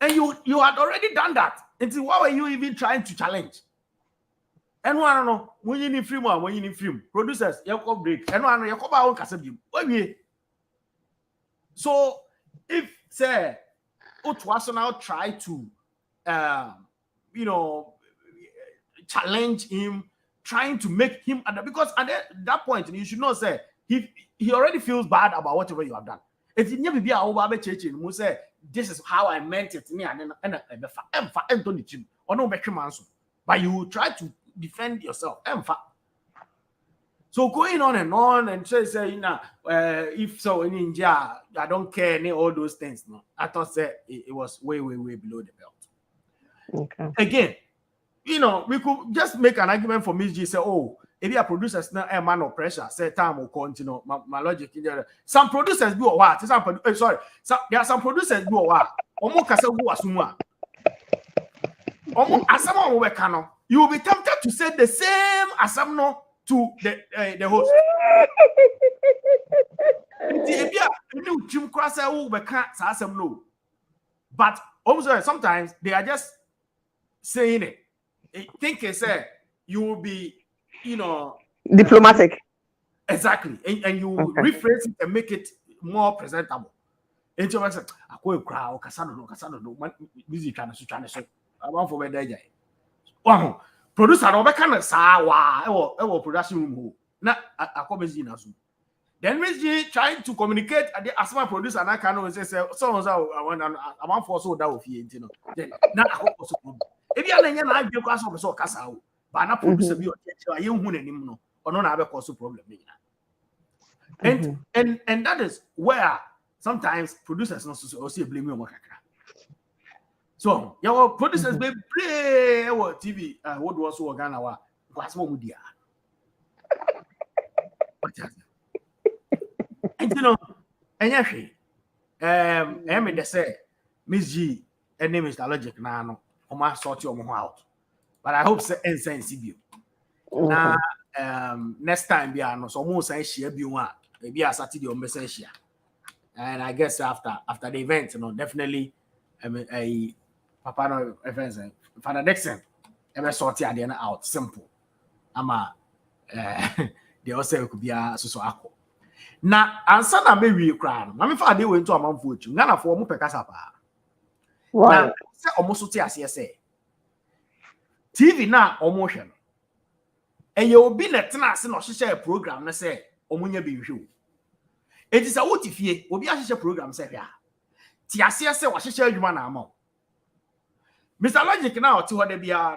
S6: And you had already done that. Until why were you even trying to challenge? And I don't know when you need film or when you need film. Producers, you come break. And I you come out on Kasabi. So if say Otwaso now try to challenge him, trying to make him because at that point you should not say he already feels bad about whatever you have done. It's in your baby over church and say this is how I meant it. Me and Anthony Jim or no manso. But you try to defend yourself. So going on and say you know if so in India I don't care any all those things. No, I thought it was way below the belt.
S1: Okay.
S6: Again, you know, we could just make an argument for Miss G say, oh, if you are producers now a man of pressure, say time will continue. My logic in there. Some producers do a what? Sorry, there are some producers do a what? Omo kasa who asuma. Omo asama omo bekano. You will be tempted to say the same asama to the host. But also sometimes they are just saying it. I think they say you will be, you know,
S1: diplomatic.
S6: Exactly, and you rephrase it and make it more presentable. And you say, "I go crowd, kasano no, music trying to. I want for better. Wow, producer no be kind of sawa. I production room. Na I come busy na so. Then Reggie trying to communicate at the asthma producer and I can say so I want for so that of you know. Then now I hope also if you are na I because of so kasa o but na producer bi o you hu nanim no ono na be cause problem and that is where sometimes producers no so see blame you kakra. So your producers be play what TV what was so Ghana wa because mo dia. And you know, and I mean, they say Miss G and name is Mr.Logic now, or my sort your out. But I hope say insensible. Now, next time, be so almost say she be one, maybe a Saturday or message. And I guess after the event, you know, definitely, a Papa no events, Father Dixon, ever sort the idea out simple. They also could be a so aqua. Na ansa na me wie kra no na me fa de we nto amanfo otu ngana fo mo pekasa pa na se omo so ti ase se TV na omo hwe no eye obi na tena ase na ohyehyɛ program na se omo nya bi hwe o enti sa wo ti fie obi ahyehyɛ program se hwe a ti ase se wo hyehyɛ adwuma na ama Mr.Logic na oti ho de bia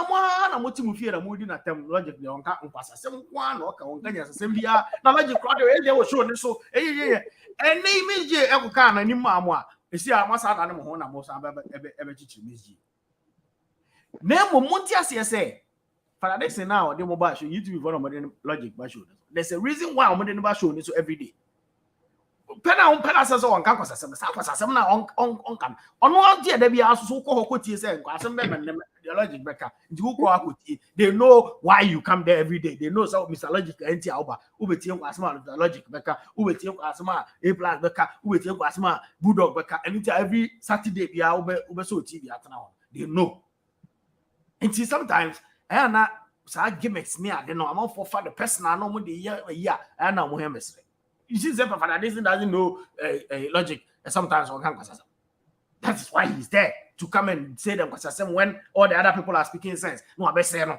S6: mo na mo ti mu fie na mo di na tem Logic de onka nkwasasem kwa na oka onka nya sasem bia na Logic crowd e dey wo show ni so eni image e ka na ni maamo a esi a masa na mo ho na mo sa ebe chichi image na mo monti ase Paradise now the mobile show YouTube for no Logic ba show. There's a reason why I'm not show so every day. Pena says on campus asem na on can ono dia da bia so ko hokoti say asem be the Logic beka nti wo ko akoti they know why you come there every day they know so Mr.Logic anti alba ubetie ko asem Logic beka ubetie ko asem A+ beka ubetie ko asem Bulldog beka and every Saturday bia ube so TV atena ho they know until sometimes and na sa gimmicks me ade no am for the personal no mo de ya and na mo hemesre. You see, Paradise doesn't know Logic sometimes on campus. That is why he's there to come and say them because when all the other people are speaking sense. No, I best say no.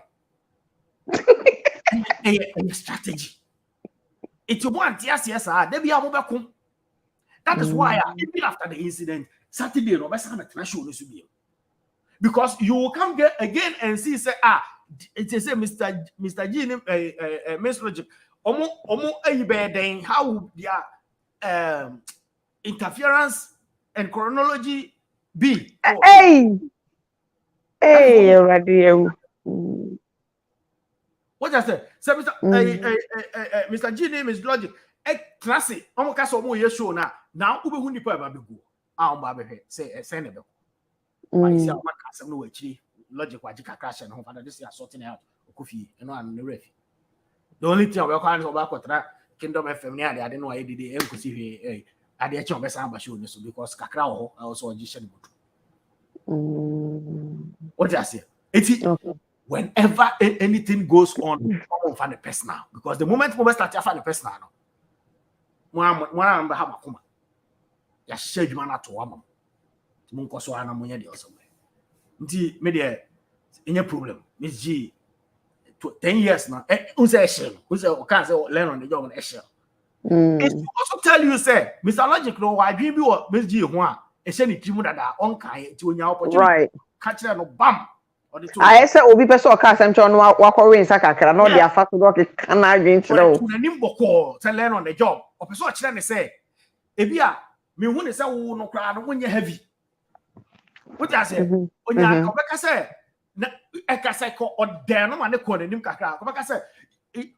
S6: A strategy. It's one yes, they be a mobile. That is why even after the incident, Saturday no best have a show this will be because you will come there again and see say it is a Mr. G Mr.Logic. Omo then how their interference and chronology be?
S1: Hey, radio.
S6: What I say? So Mr. G name is Logic. Classic. Omo kaso omo ye show now ube hu nipa ba begu. Omba be say send be. I say omo kaso no actually Logic wa jika crash and father this year sorting out Kofi and no am refi. The only thing we can about Kingdom FM near I didn't know I did the I did a best show because Kakra also audition. What I say? It's whenever anything goes on find the personal because the moment we start to find the personal, one have a kuma. Ya share you man to one. Munkoso ana munya de also. Nti me there any problem. Miss G 10 years now. Who's a shell? Who's a can't say learn on the job on a shell? It should also tell you, say, Mr. Logic, no, I dream you Miss G. One, a semi Timudada, on Kai, to your opportunity.
S1: Right.
S6: Catch no bam.
S1: I said, Obi Peso Casam John walk away in Sakaka, not the fast rock can I drink to know.
S6: The nimbo call to learn on the job. Or person actually say, Ebia, me when say, oh, no crowd, when you're heavy. What I say? When you come back, I say, I say, or there no man, the corner, Nimka. Come back, I say,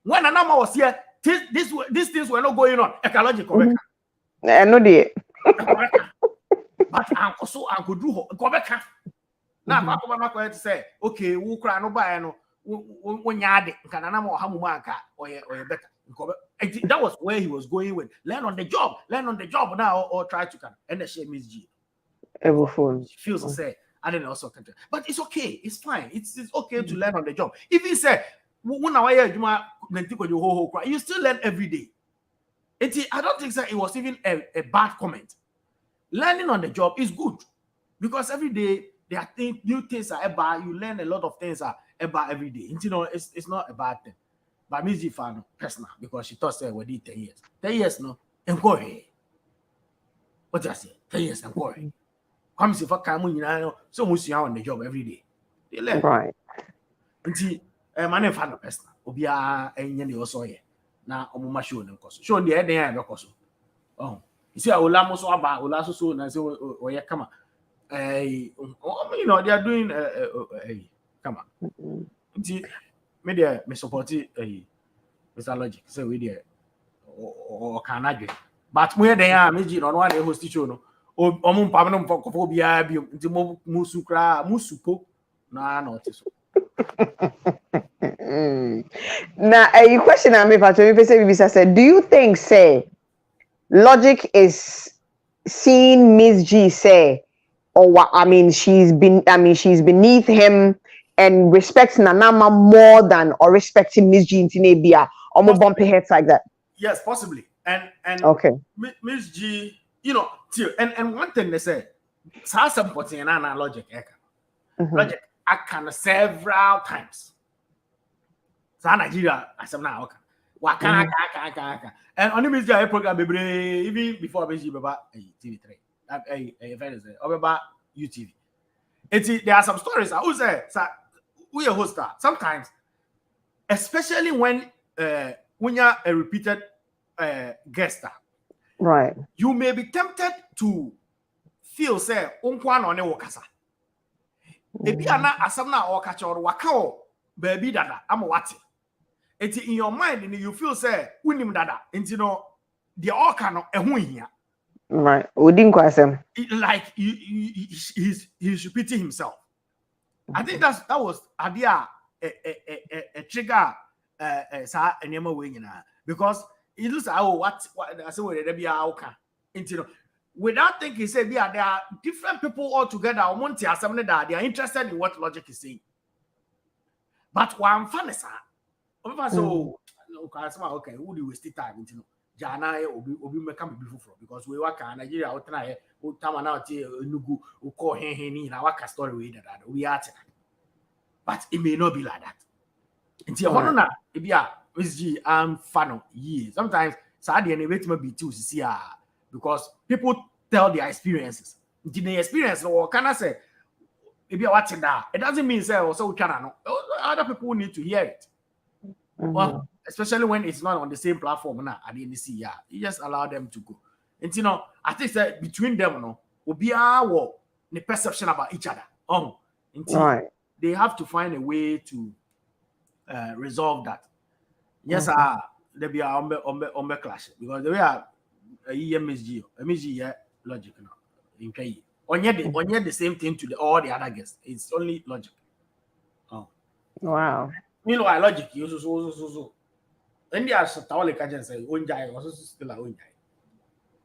S6: when a number was here, these things were not going on. Ecological.
S1: I know the.
S6: But Uncle so Uncle do go back. Now, I'm going to say, okay, we'll cry no buy no when you add it, can I know how much or better. That was where he was going with learn on the job now, or try to come and the shame is G. She feels to say, I don't know, so but it's okay, it's fine, it's okay to learn on the job. If he said, when you still learn every day. I don't think that it was even a bad comment. Learning on the job is good because every day there are new things are about. You learn a lot of things are about every day. You know, it's not a bad thing. But music fan personal because she thought say we did 10 years. 10 years no, encourage. What I say? 10 years encourage. Come see for come you know, so much you on the job every day. They learn.
S1: Right.
S6: Until my name fan personal. Obia enye also here. Na omuma show them koso. Show the head there koso. Oh. You see, Ola Moso about Ola so na say oye come you know they are doing come on. See, me support Mr. Logic. Say we there or can I get. But where they are, me no one host show no. O mo pa no for bia bi nti mo musukra musupo na not so.
S1: Now, a question I made for me said, do you think, say, Logic is seeing Miss G say, or what? I mean, she's beneath him and respects Nanama more than or respecting Miss G in Tinebia or more bumpy heads like that?
S6: Yes, possibly. And
S1: okay,
S6: Miss G, you know, and one thing they say, some putting an Logic, Logic, I can several times. So Nigeria, I said now, okay. Waka. And on the Miss G program, even before Miss G, TV3, about UTV. There are some stories I would say, we a host sometimes, especially when you're a repeated guest star,
S1: right?
S6: You may be tempted to feel say unkwan on wakasa. Ebi ana asam na wakacha or wakao baby dada am wati. Eti in your mind you feel say unim dada. Enti no the all cano ehun hia.
S1: Right. Udin kwasem.
S6: Like he's repeating himself. I think that was idea a trigger sa enema we nyina because it looks like what I say we there be outcome. Into without thinking, say there are different people all together. They are interested in what Logic is saying. But one fan is okay, who do we waste time into? Jana obi make come before because we work in Nigeria out na time now nugu call hen na waka story we that we are. But it may not be like that. Until honor if you are I'm fan of years. Sometimes sadly and wait maybe too see because people tell their experiences. Until the experience or can I say if you're watching that, it doesn't mean say also we cannot know. Other people need to hear it. Well, especially when it's not on the same platform now at the NDC, you just allow them to go. And you know, I think that between them, will be our the perception about each other. Until they have to find a way to resolve that. Yes, there be a clash because they are MSG, Logic now. In Kenya, on yet the same thing to all the other guests. It's only Logic.
S1: Wow.
S6: Meanwhile, Logic you so. India is Lollicash and say, "Unjai was still a unjai."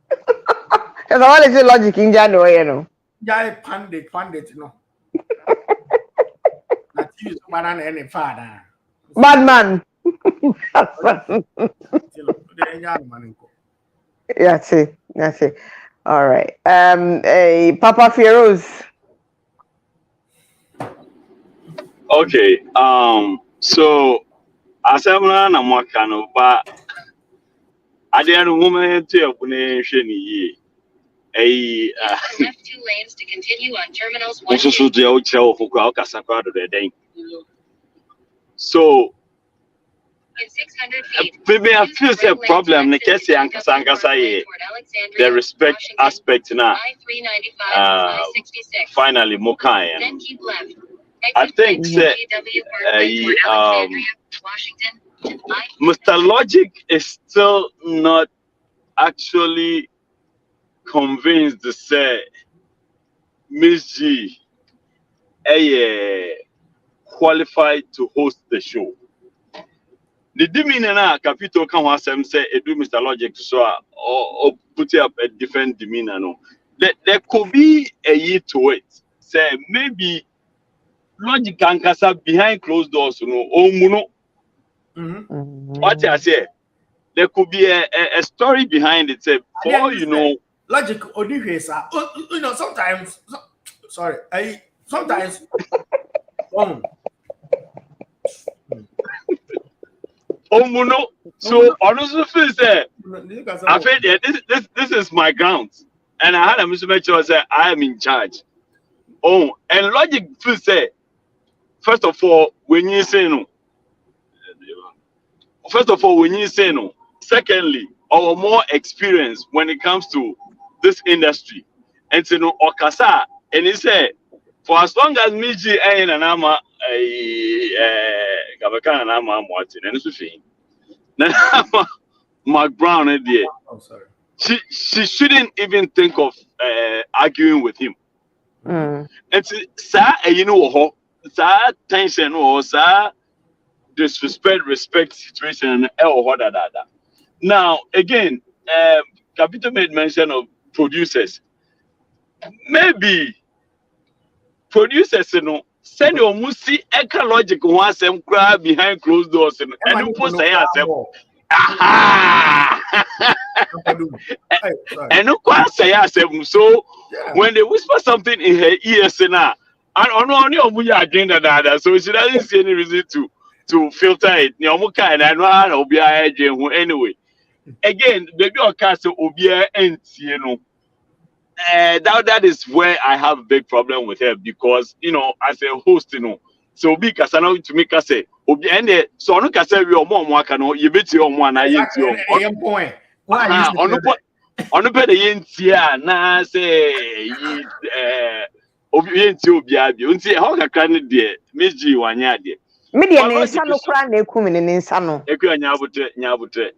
S1: Because all is Logic in January, you know.
S6: Jai pandit, no. Not use banana any father.
S1: Bad man. That's it. All right. Papa Feroz.
S8: Okay. So asemna na mwaka no ba At the end of the moment, left 2
S10: lanes to continue on terminals 1.
S8: also so the old show for the so
S10: In 600 feet,
S8: maybe I feel
S10: use
S8: a
S10: right lane
S8: problem.
S10: to
S8: The
S10: exit
S8: case
S10: Pickup Parkway
S8: Ankasa
S10: toward Alexandria,
S8: the respect
S10: Washington,
S8: aspect now.
S10: I-395 to I-66.
S8: Finally, Mokai.
S10: Then keep left.
S8: I think
S10: Exit GW Parkway toward Alexandria, Washington.
S8: Mr. Logic is still not actually convinced to say Miss G qualified to host the show. The demeanor now, Capito can was say do Mr. Logic so or put up a different demeanor. No, there could be a year to it. Say maybe Logic can cast behind closed doors. No, oh muno. What I say, there could be a story behind it. Say, for you know,
S6: Logic you know, sometimes sometimes
S8: oh muno. So honestly, feel say, I feel this is my ground, and I had a make sure say I am in charge. Oh, and Logic feel say, first of all, when you say no. First of all, when you say no. Secondly, our more experience when it comes to this industry. And so, no, Okasa, and he said, for as long as Miji and Anama, Gavakan and Ama Martin, and it's a Mark Brown, idea.
S6: Oh, sorry.
S8: She shouldn't even think of arguing with him. And sir, you know, sir, tension or sir. Respect situation or that. Now again, Capito made mention of producers. Maybe producers, you know, send your musi ecological one some cry behind closed doors and you post say yourself. And no quite say yourself. So when they whisper something in her ears, now and on your agenda, so she doesn't see any reason to filter it. And I know how to be anyway. Again, baby or cast obia and you know. That is where I have a big problem with her because you know, as a host, you know, so big as I know to make us say, Obi and so no can say we are more can you bet your one I ain't your
S6: point.
S8: On the bed ain't here na say Obi ain't you be unti how can there Miss G one year there.
S1: Media nsa no kra na ekum ne nsa no.
S8: Ekua nyabutre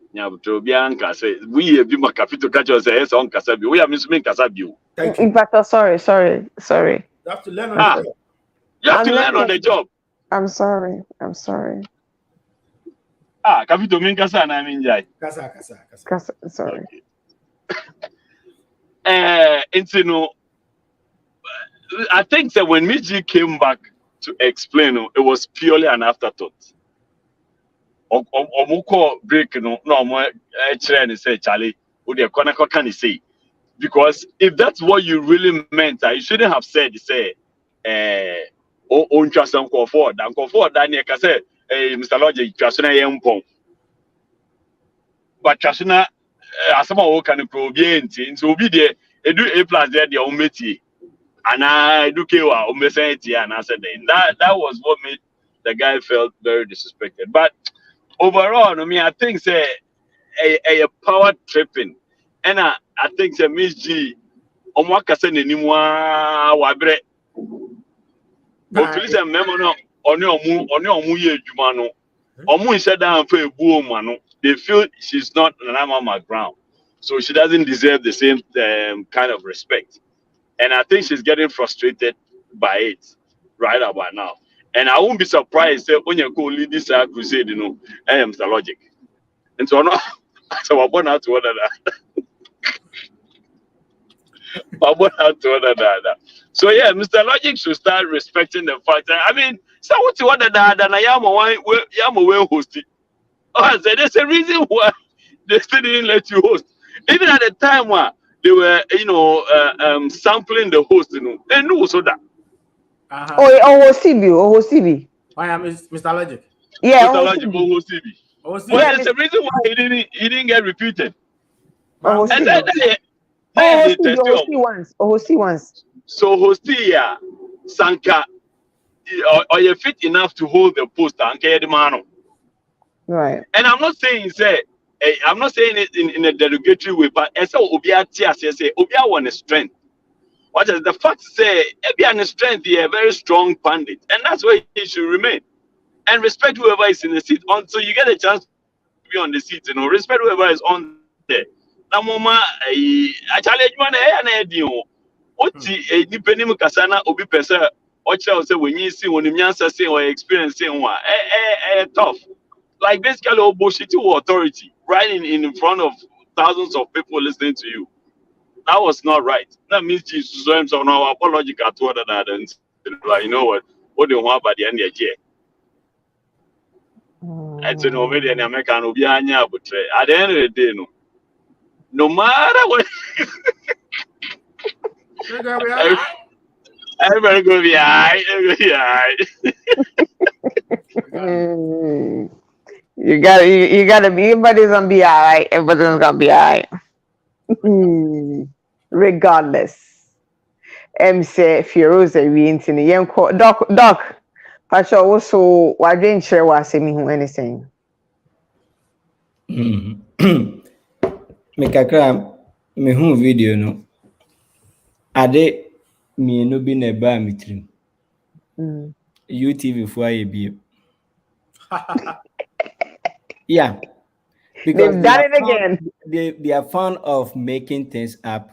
S8: obi anka say we be my capital catch us say on kasa bi. We are me kasa bi.
S6: Thank you.
S1: Sorry.
S6: You have to learn on the job.
S8: You have to learn on the job.
S1: I'm sorry.
S8: Capital mean kasa na mean jai.
S6: Kasa.
S1: Sorry.
S8: And you know, I think that when Miji came back to explain, it was purely an afterthought. Omuko break no more and say Charlie, would you can say? Because if that's what you really meant, you shouldn't have said say own trust Uncle Ford. Uncle Ford Daniel can say Mr. Logic Trasuna Yampong. But Trasuna as someone can probe so be there, do A+ there the ometi. And I do care and I said that was what made the guy felt very disrespected. But overall, I think say a power tripping, and I think say Miss G, Omwaka say anymore wabre. Please remember no, on your muye jumano, omu said down for a boom they feel she's not an ground, so she doesn't deserve the same kind of respect. And I think she's getting frustrated by it right about now. And I won't be surprised when you go lead this crusade, you know, I am Mr. Logic. And so, so I born out to one another. So yeah, Mr. Logic should start respecting the fact that, I mean, so what you want that I am a host. Oh, there's a reason why they still didn't let you host. Even at the time where they were, you know, sampling the host, you know, and no so that.
S1: Oh, CB.
S6: I am Mr. Logic.
S1: Yeah,
S8: Mr. Logic, CB. Well, there's a reason why he didn't get repeated.
S1: Oh,
S8: And
S1: hosti
S8: then
S1: once.
S8: then
S1: Oh,
S8: they
S1: hosti,
S8: test
S1: oh,
S8: you.
S1: hosti once. Oh, hosti once.
S8: So hostia, yeah, Sanka, or you fit enough to hold the post and carry the man.
S1: Right.
S8: And I'm not saying say, I'm not saying it in a derogatory way, but as a obia tia say obia want a strength. What is the fact say obia and strength he a very strong pundit, and that's where he should remain. And respect whoever is in the seat until you get a chance to be on the seat, respect whoever is on there. Now mama I challenge man and I Oti nipa nim kasa na obi pese o kire o say when you see when you nyansa say or experience say one tough. Like basically all bullshit to authority right in front of thousands of people listening to you. That was not right. That means Jesus so himself now apological to other than like you know what they want by the end of the year. And so no media in America no be anya butre. At the end of the day no matter what everybody gonna be alright, everybody be alright.
S1: You gotta be. Everybody's gonna be all right. Everybody's gonna be all right. Regardless. Say Firoza we into the young doc. Pacho also why didn't share what say me who anything.
S7: Me kakra me hu video no. Ade mienu bi na ba mitrim. UTV fo aye bi. Yeah. Because
S1: They've done it again.
S7: They are fond of making things up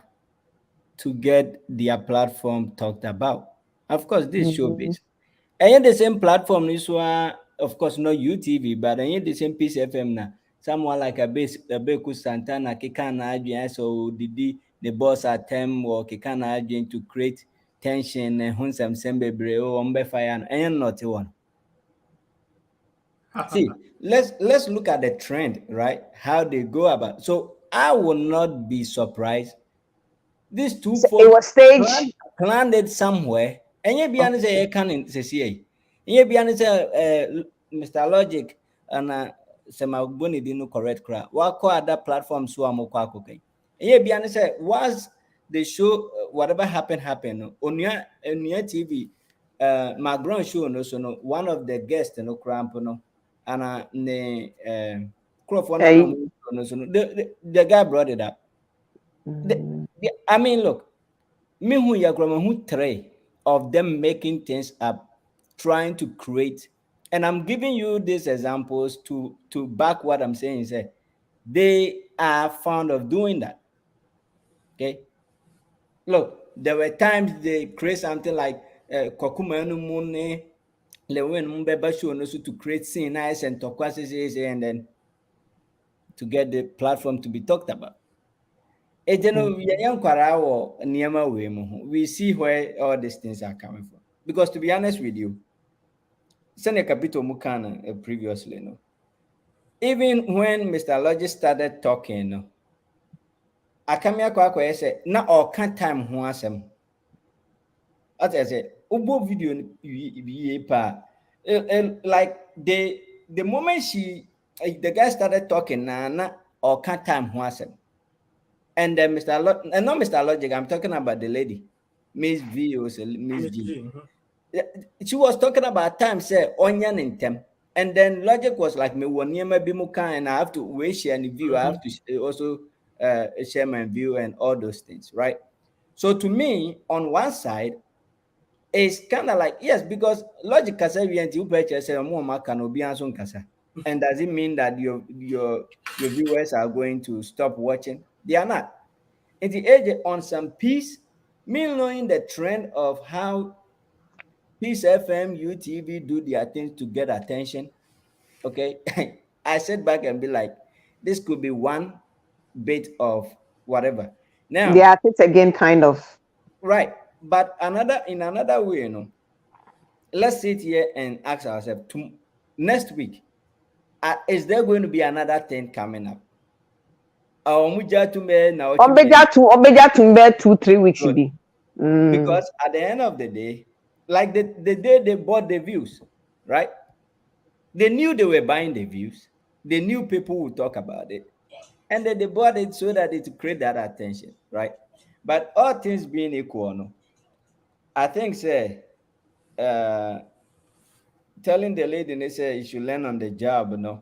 S7: to get their platform talked about. Of course, this showbiz. And the same platform, this one, of course, not UTV, but the same piece FM na. Someone like a Beku Santana, Kikana Adrian, so Didi, the boss attempt or Kikana Adrian to create tension and Hunsam Sembe Breo, Ombe Fire, and not one. See, let's look at the trend, right? How they go about. So I will not be surprised. These two
S1: So
S7: folks
S1: it was staged.
S7: planned it somewhere. And you be honest, I can't say. You be honest, Mr. Logic and Semabuni didn't correct crap. What call other platforms who are more okay? And you be honest, was the show whatever happened on your TV. My show no so no one of the guests no cramp no and the guy brought it up. I mean, look, me who three of them making things up, trying to create, and I'm giving you these examples to back what I'm saying. Is they are fond of doing that. Okay, look, there were times they create something like Kokuma Mune, Lewin Mbeba show also to create scene nice and and then to get the platform to be talked about. We see where all these things are coming from. Because to be honest with you, Seneca Pito Mukana previously, no. Even when Mr. Logic started talking, no, Akamia Kwakwa said, na all can't time who asked him. As I said, Ubo video like the moment the guy started talking, na all can't time who asked him. And then not Mr. Logic, I'm talking about the lady, Miss V or Miss G. She was talking about time, say onion in them. And then Logic was like, me one year maybe muka, and I have to share the view. I have to also share my view and all those things, right? So to me, on one side, it's kind of like yes, because Logic kasa we anti purchase more can be answer kasa. And does it mean that your viewers are going to stop watching? They are not. In the age on some piece, me knowing the trend of how Peace FM, UTV do their things to get attention. Okay. I sit back and be like, this could be one bit of whatever. Now,
S1: Yeah, it's again kind of.
S7: right. But in another way, let's sit here and ask ourselves next week, is there going to be another thing coming up?
S1: Obeja to 2-3 weeks
S7: Good.
S1: be.
S7: Because at the end of the day, like the day they bought the views, right? They knew they were buying the views. They knew people would talk about it. And then they bought it so that it to create that attention, right? But all things being equal, no, I think say telling the lady they say you should learn on the job, no.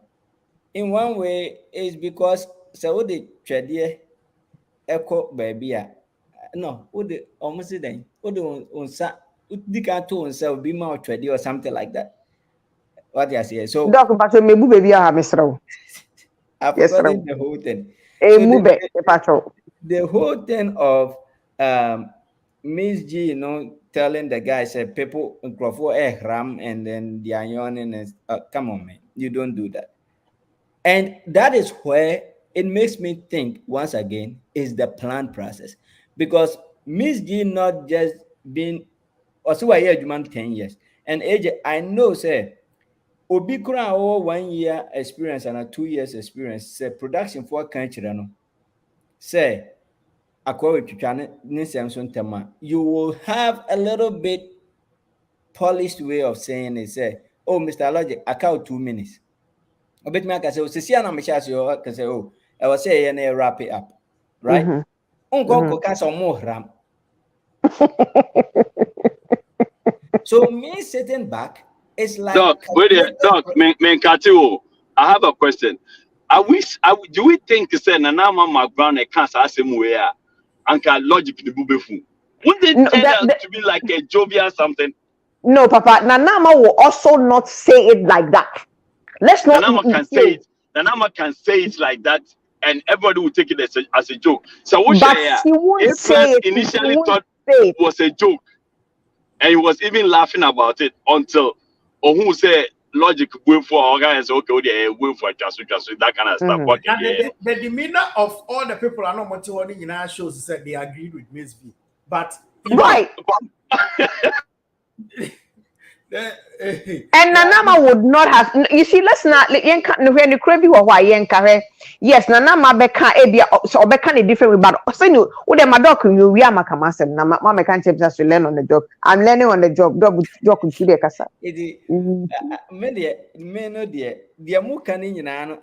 S7: In one way, is because so the trade echo baby no, would the almost then would unsa the car to himself be more trade or something like that. What you say? So
S1: Doc, but me bu baby a misro.
S7: I've
S1: Yes, sir.
S7: forgotten the whole thing.
S1: E
S7: So
S1: mube, e patrol.
S7: the whole thing of Miss G, telling the guy, said people for a ram and then they are yawning and come on, man, you don't do that. And that is where it makes me think once again is the plan process. Because Miss G not just been also a year 10 years. And AJ, I know say Obi Kura 1 year experience and a 2 years experience, say production for country, say you will have a little bit polished way of saying it. Say, oh, Mr.Logic, I count 2 minutes. A bit me I say, oh, can say, oh, I was saying, wrap it up, right?
S1: Mm-hmm.
S7: Some more ram. So me sitting back, it's like
S8: Doc, wait there. Doc, I have a question. Do we think say Nana Mama Brown a cancer same way? Anka logic the bubefu. Wouldn't it
S1: No,
S8: turn out to be like a jovial something?
S1: no, Papa. Nanama will also not say it like that. Let's not.
S8: Nanama can say it. Nanama can say it like that, and everybody will take it as a joke. So what
S1: But
S8: share?
S1: he won't
S8: If
S1: say it.
S8: initially
S1: He won't
S8: thought
S1: say it.
S8: it was a joke, and he was even laughing about it until who said logic going for organize okay, going for just that kind of stuff.
S1: Mhm.
S8: Okay,
S6: And
S8: yeah.
S6: the demeanor of all the people are not motivating in our shows that they agreed with Miss V. But you know,
S1: Right. And
S6: yeah,
S1: Nanama would not have. You see, let's not. When the crabby or why yenka. Yes, Nanama beka ebia so beka a different way. But say you, with my dog, we are makamasem. Na mama can't tell us to learn on the job. I'm learning on the job. Dog could see the kasa.
S7: Me no dear mu can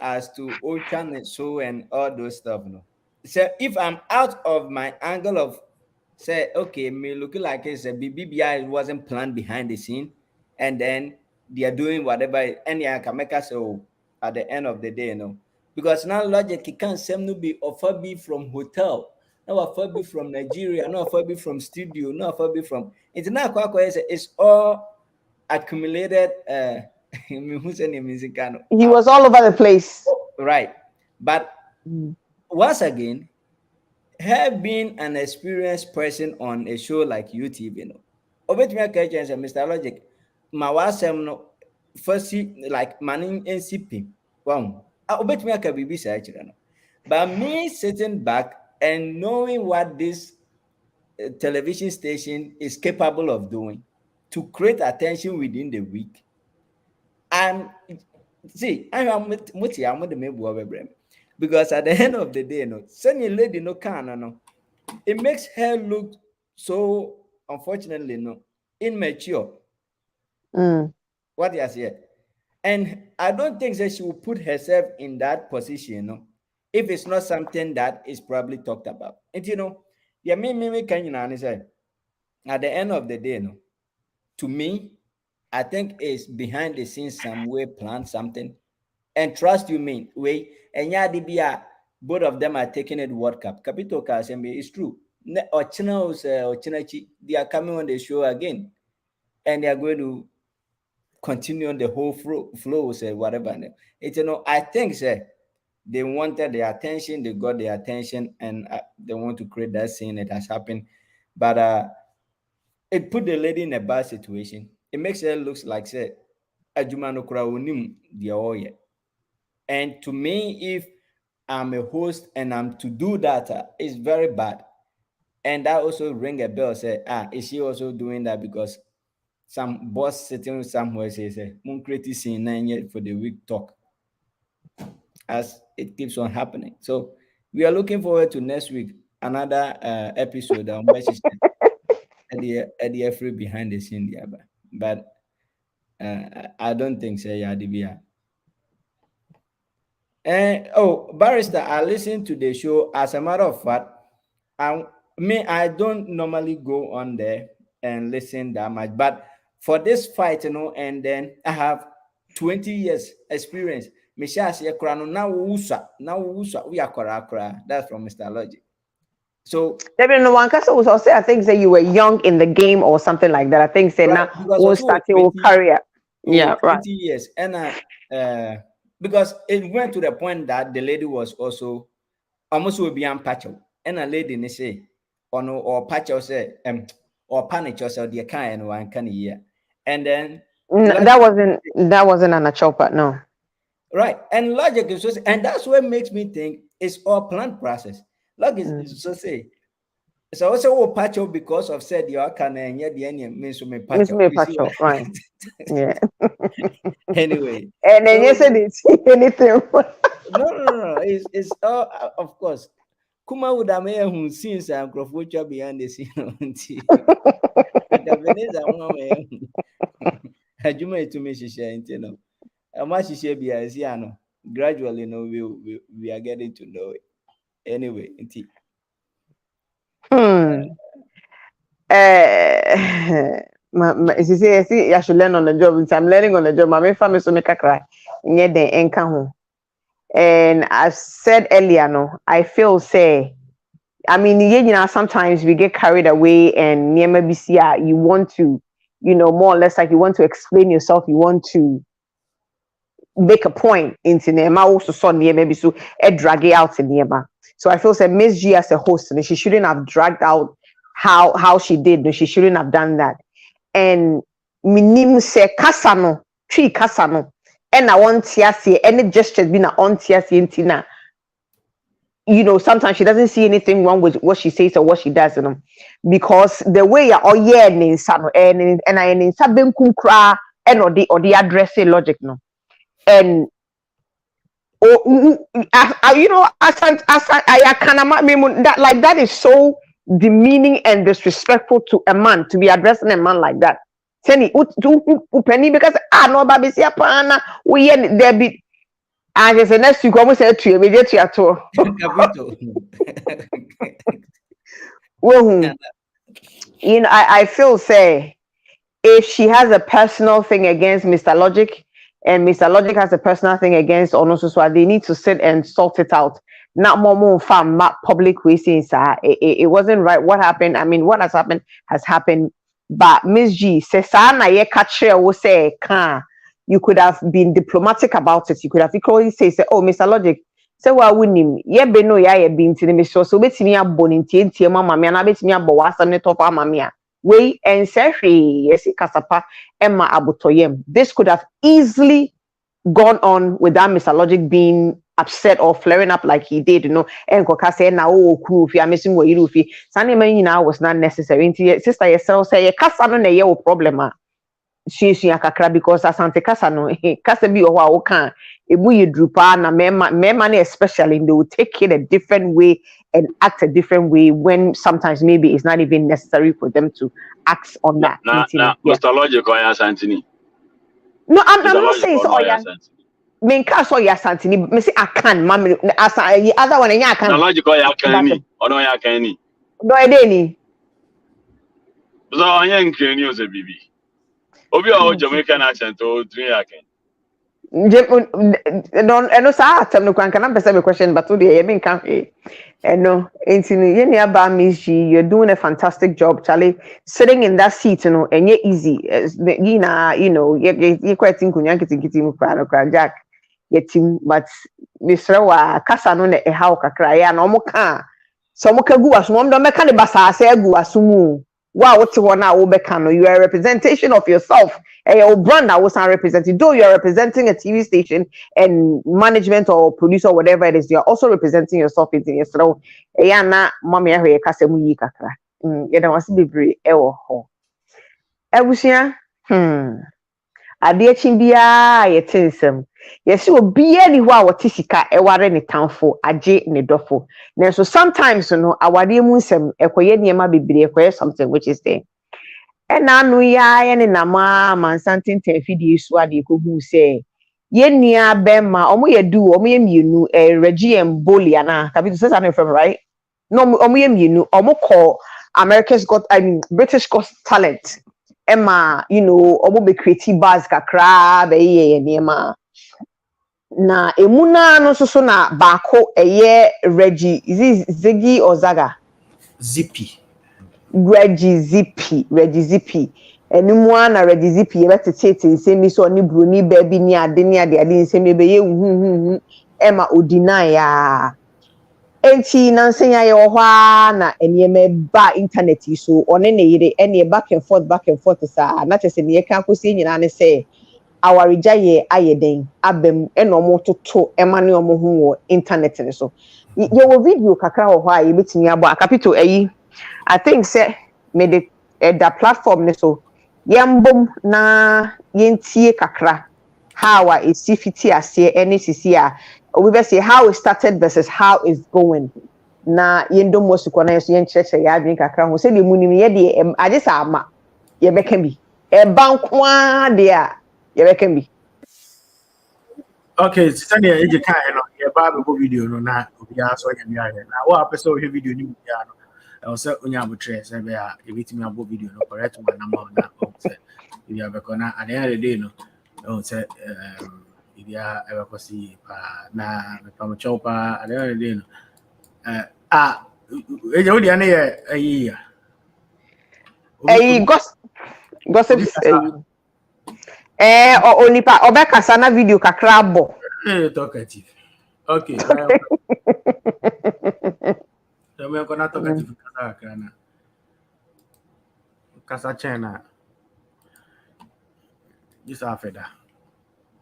S7: as to Ochan so and all those stuff, no. So if I'm out of my angle of say, okay, me looking like it's a BBI wasn't planned behind the scene, and then they are doing whatever, and I can make us so at the end of the day, because now logic it can't seem to be offer be from hotel, no offer be from Nigeria, no offer be from studio, no offer be from it's not quite it's all accumulated who's name music
S1: He was all over the place.
S7: right, but once again, have been an experienced person on a show like UTV, obet me say Mr.Logic, my wasem no first like manning NCP. Wow, obet me ka bibi say no. But me sitting back and knowing what this television station is capable of doing to create attention within the week, and see, I'm with the maybe because at the end of the day, send a lady no, it makes her look so, unfortunately, immature. What you say? And I don't think that she will put herself in that position, if it's not something that is probably talked about. And yeah, me can say at the end of the day, to me, I think it's behind the scenes some way planned something. And trust you me, way and yeah, both of them are taking it World Cup. Capito Kasembe is true. They are coming on the show again, and they are going to continue on the whole flow, say whatever. It's I think they wanted the attention, they got the attention, and they want to create that scene that has happened, but it put the lady in a bad situation. It makes her look like say Ajumano Krawunim the oye. And to me, if I'm a host and I'm to do that, it's very bad. And that also ring a bell, say, is she also doing that because some boss sitting somewhere says, "Moon creative scene 9 for the week talk," as it keeps on happening. So we are looking forward to next week, another episode on at the free behind the scene, but I don't think so. Yeah, Oh, barrister, I listen to the show. As a matter of fact, I don't normally go on there and listen that much. But for this fight, and then I have 20 years experience. Now we are kora. That's from Mr.Logic. So
S1: no one was also, I think say you were young in the game or something like that. I think say now we'll start your career. Yeah,
S7: 20 years. And because it went to the point that the lady was also almost will be unpatchable. And a lady they say, or patch say or panic yourself the kind one can year. And then
S1: that wasn't an Achopa, no.
S7: Right. And logic is just, and that's what makes me think it's all planned process. Logic is so say. So also patch up because of said you can and yet the end means me patch up.
S1: Right. Yeah.
S7: Anyway.
S1: And then you said it's anything.
S7: No. It's all of course. Kuma would have made who scenes and crofutcha behind the scene. Hajuma to me, she share, you know. And what she share be as gradually, we are getting to know it. Anyway,
S1: you see, I should learn on the job. I'm learning on the job. My family so make a cry. And I've said earlier, no, I feel say, I mean, sometimes we get carried away and near maybe you want to, more or less like you want to explain yourself, you want to make a point into Nema also saw near maybe so drag it out in Nema. So I feel say Miss G as a host, and she shouldn't have dragged out how she did. No, she shouldn't have done that. And minim se kasano, tree kasano, and I want to any gestures been on Tina. Sometimes she doesn't see anything wrong with what she says or what she does, because the way and I in sabem kunkra and or the addressing logic no. And that is so demeaning and disrespectful to a man to be addressing a man like that. Penny because no baby see pana we there be and the next week almost said to immediately at all. I feel say if she has a personal thing against Mr.Logic and Mr.Logic has a personal thing against Onosuswa, they need to sit and sort it out. Not more fam public reasons. It wasn't right. What happened? I mean, what has happened. But Miss G says, will say, you could have been diplomatic about it. You could have equally say, oh, Mr.Logic, say, well, wouldn't yeah, be no, yeah, been to the Mr. So bet me a boninti, mamma, and I bet me a boas and net of mamma. Way and say, yes, Kasapa, Emma Abutoyem. This could have easily gone on without Mr.Logic being upset or flaring up like he did, and Koka said, now, oh, I'm missing what you do. Sunday man, was not necessary. Sister, yourself say, Casano, a year problem. She's Yakakra because Asante Casano, Casabi or Waokan, if we drupa, na money especially, they will take it a different way and act a different way when sometimes maybe it's not even necessary for them to act on that.
S8: Mr.Logic or Santini.
S1: No, I'm not saying so. Men cast or Santini, Missy, I can't, mammy, as the other one, and I can't.
S8: Logical, ya can or no, ya can.
S1: No, I didn't.
S8: So I ain't can use a BB. Obi our Jamaican accent or 3 I can.
S1: No, and no, sir, no can answer the question, but today I mean, can't and no, it's in the Miss G, you're doing a fantastic job, Charlie. Sitting in that seat, and you're easy. You're quite thinking, Jack, but Mr. Casano, a how cry, and Omoka. So Mokagu as one, don't make any basa, say, Guasumu. Wow, what's one now? You are a representation of yourself. Your brand that was represented. Though you are representing a TV station and management or producer or whatever it is, you are also representing yourself in yourself. Na mommy ahe kasemu yi kakra. You don't want to be very ho. Ebusia. Ade chimbia ye tinsem. Yes, you be anywhere what tisika eware ne tanfo aje ne dofo. Now so sometimes awade mu nsem ekoye niema bebre ekoye something which is there. And now we are in a man something 10 video so ade ko hu say Yenia Bema, Omo do, Omo Munu, Reggie and Boliana, Kabi says I'm from right? No, Omo Munu, Omo call British Got Talent. Emma, Omo be creative buzz kakra, be niema. Na emuna no so na bako Reggie, is it Ziggy or Zaga?
S6: Zippy.
S1: Reggie Zippy. Enimu na Reggie Zippy yebetete nsemi so ni broni baby ni ade nsemi be ye hu Emma odina ya enti na nsenya ye ho na eniyeme ba internet so one ne yire ene back and forth sa na chese ne yeka akosi nyina ne se awareja ye ayeden abem ene omo toto ema ne omo hu wo internet ne so ye wo video kakra ho a ye betimi abo akapito ayi I think say me the platform ne so yambom na yentie kakra how a fiti ase any sisi a we be say how it started versus how it's going na yendo mosiko na so yenkyerɛkyerɛ ya adwen kakra ho say de munim ye de ade sa ama ye beka bi e bankwa de a ye beka bi.
S6: Okay, Sunday eje kan no ye ba be video no na obi aso nya mi ahe na wa pese o hwe video ni bia no e o se onya abotre se be a e bitimi abo video no correct one number na o se e bia be ko na at the end of the day no o se e bia e be ko si pa na me pa mo chow pa at the end of the day no eje o dia na ye ayi ya
S1: Gossips onipa obekasa na video kakra abo
S6: talkative. Okay. Dame ko na talkative kakra na. Kasa chena. This afeda.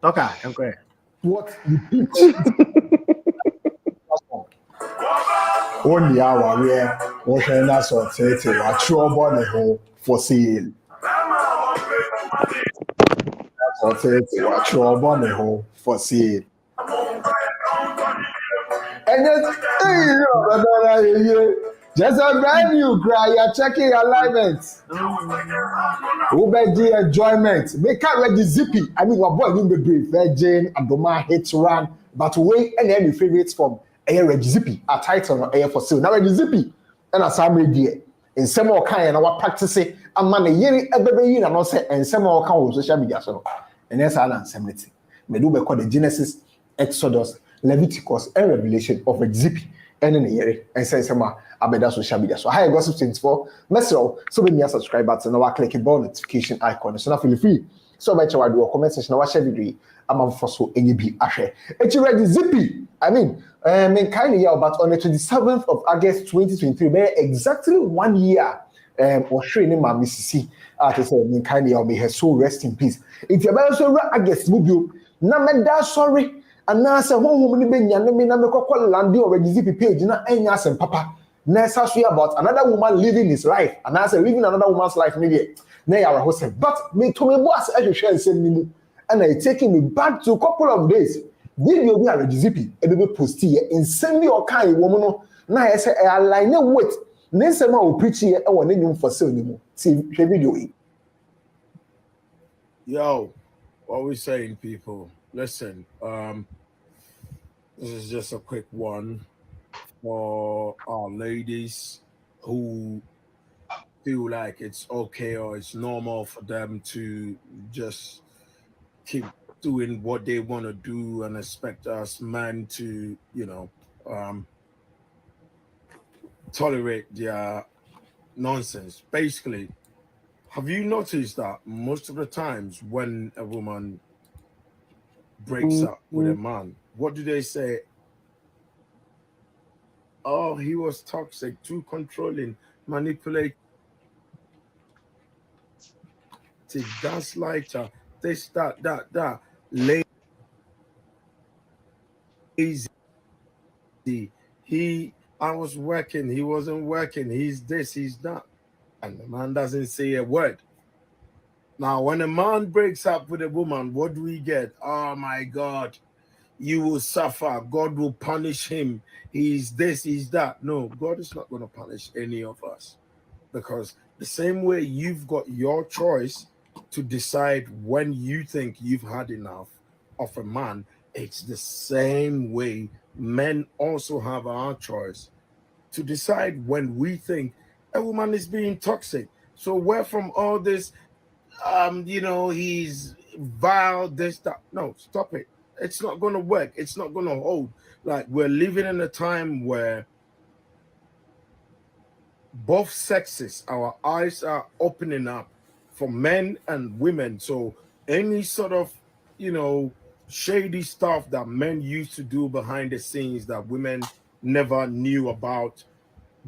S6: Toka, enko.
S5: What the pitch? Only our where what na so tete wa trouble ne ho for sale. Wa trouble ne ho for sale. And just a brand new cry, you're checking alignment. Ubeji enjoyment. Make a Reggie Zippy. I mean, what boy in the brief, Virgin, Adoma, hits run, but wait and any favorites from Reggie Zippy, a title or air for sale. Now Reggie Zippy, and a summary dear. In some more kind of our practice, a man a year every year and also and some more kind of social media. So, and that's all anxiety. Medube called the Genesis, Exodus, Leviticus, and Revelation of Reggie Zippy. And in a year, and say some abeda social media. So hi gossip 24. Mesro, so when you subscribe button, now click the bell notification icon. So now feel free. So by the way, do a comment section. Now share video. I'm for so any be ashare. It's Reggie Zippy. I mean kind of year, but on the 27th of August 2023, exactly 1 year. Or training my Mississippi. To say kind of may her soul rest in peace. It's about so August mobile. Na me da sorry. And now say home ni be nyane me na me kokọ landi or Reggie Zippy page na enya asem papa. Na say about another woman living his life and I say living another woman's life maybe na ya ho say but me to me boss e hwehwe nsem ni mu and I taking me back to a couple of days video bi Reggie Zippy e be post here nsem bi o kan wo mu no na ya say e align with na nsem a o preach here e wo na nyum for sale ni mu see video yi.
S11: Yo, what we saying, people? Listen, this is just a quick one for our ladies who feel like it's okay or it's normal for them to just keep doing what they want to do and expect us men to, tolerate their nonsense. Basically, have you noticed that most of the times when a woman breaks up with a man, what do they say? Oh, he was toxic, too controlling, manipulative, gaslighter, this, that, lazy. I was working, he wasn't working, he's this, he's that. And the man doesn't say a word. Now, when a man breaks up with a woman, what do we get? Oh my God, you will suffer. God will punish him. He's this, he's that. No, God is not going to punish any of us. Because the same way you've got your choice to decide when you think you've had enough, of a man, it's the same way men also have our choice to decide when we think a woman is being toxic. So where from all this, he's vile, this, that. No, stop it. It's not going to work. It's not going to hold. Like, we're living in a time where both sexes, our eyes are opening up for men and women. So any sort of, shady stuff that men used to do behind the scenes that women never knew about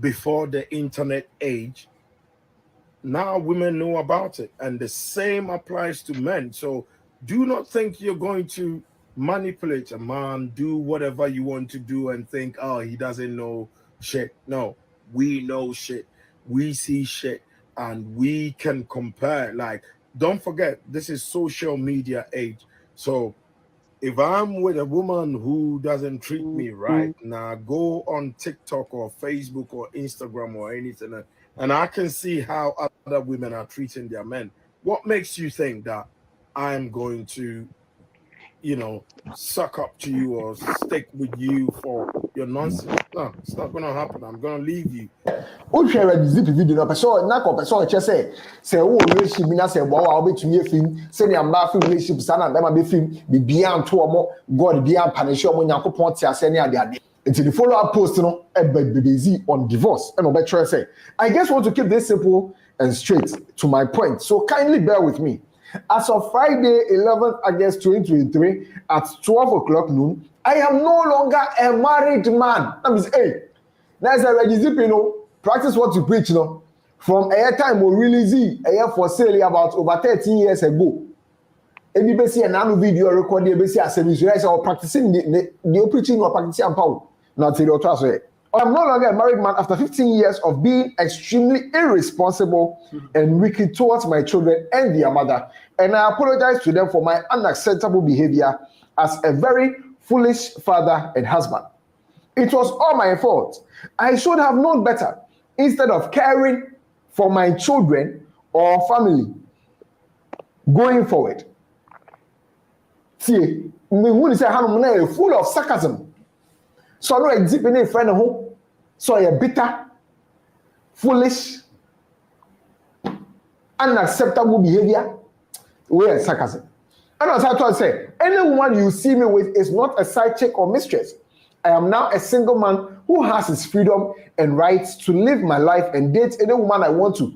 S11: before the internet age, now women know about it. And the same applies to men. So do not think you're going to manipulate a man, do whatever you want to do and think, oh, he doesn't know shit. No, we know shit. We see shit and we can compare. Like, don't forget, this is social media age. So if I'm with a woman who doesn't treat me right, now go on TikTok or Facebook or Instagram or anything, and I can see how other women are treating their men. What makes you think that I'm going to, suck up to you or stick with you for your nonsense? No, it's not going to happen. I'm going to leave you.
S5: O share Reggie Zippy video no person na ko person che say wo relationship na say bo wa obetumi afim say ni amba film relationship sana na be film be bia nto omo God bia punish omo Yakopon ti ase ni ade until the follow up post no be on divorce and obe try say I just want to keep this simple and straight to my point, so kindly bear with me. As of Friday 11th August 2023 at 12 o'clock noon, I am no longer a married man. That means now it's a Reggie Zippy, practice what you preach, From a time we release a year for sale about over 13 years ago. Any basi another video recording basi as a or practicing the preaching or practicing and power. Not to your trust. I'm no longer a married man after 15 years of being extremely irresponsible and wicked towards my children and their mother. And I apologize to them for my unacceptable behavior as a very foolish father and husband. It was all my fault. I should have known better instead of caring for my children or family going forward. See, me say I'm full of sarcasm. So I know exhibit a friend home. So you're bitter, foolish, unacceptable behavior. Where sarcasm. And as I say, anyone you see me with is not a side chick or mistress. I am now a single man who has his freedom and rights to live my life and date any woman I want to,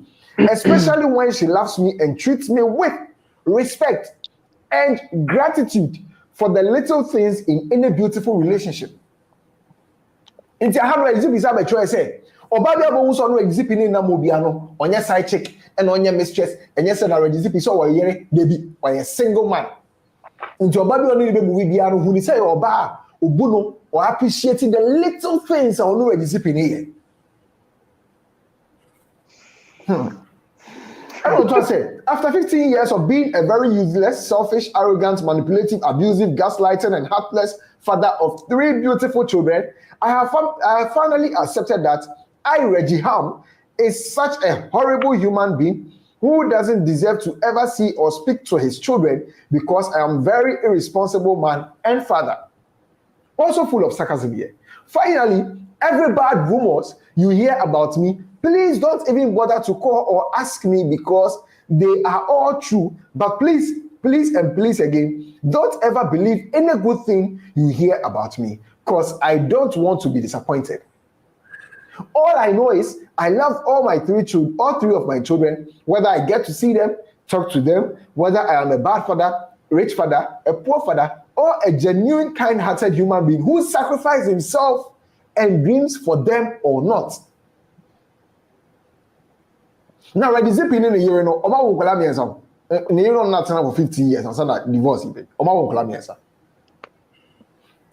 S5: especially when she loves me and treats me with respect and gratitude for the little things in any beautiful relationship. Inti aharo exhibit is a choice say obabia bo so no exhibit ni na mobia no onye side chick and onye mistress and yes na exhibit so wa yere debi or a single man. Inti obabia no be movie bia no hu ni say oba obu no or appreciating the little things on no exhibit ni here. I want to say, after 15 years of being a very useless, selfish, arrogant, manipulative, abusive, gaslighting, and heartless father of 3 beautiful children, I have finally accepted that I, Reggie Ham, is such a horrible human being who doesn't deserve to ever see or speak to his children because I am a very irresponsible man and father. Also full of sarcasm here. Finally, every bad rumors you hear about me, please don't even bother to call or ask me because they are all true. But please, please and please again, don't ever believe any good thing you hear about me because I don't want to be disappointed. All I know is I love all 3 of my children, whether I get to see them, talk to them, whether I am a bad father, rich father, a poor father, or a genuine kind-hearted human being who sacrificed himself and dreams for them or not. Now, Reggie Zippy in a year, no, Oma won't call me as a year not for 15 years, and so that divorce even. Oma won't call me as a.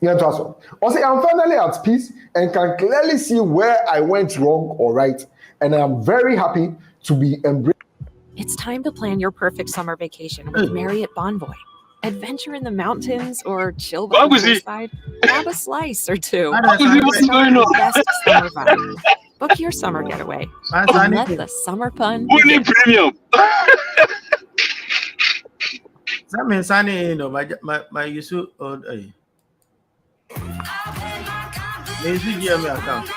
S5: Yeah, also, I'm finally at peace and can clearly see where I went wrong or right, and I'm very happy to be embraced.
S9: It's time to plan your perfect summer vacation with Marriott Bonvoy. Adventure in the mountains or chill by the poolside? Grab a slice or two. The best summer vibe. Book your summer getaway and let the summer fun begin.
S8: Premium.
S6: Some sunny, my you so old. Maybe you have account.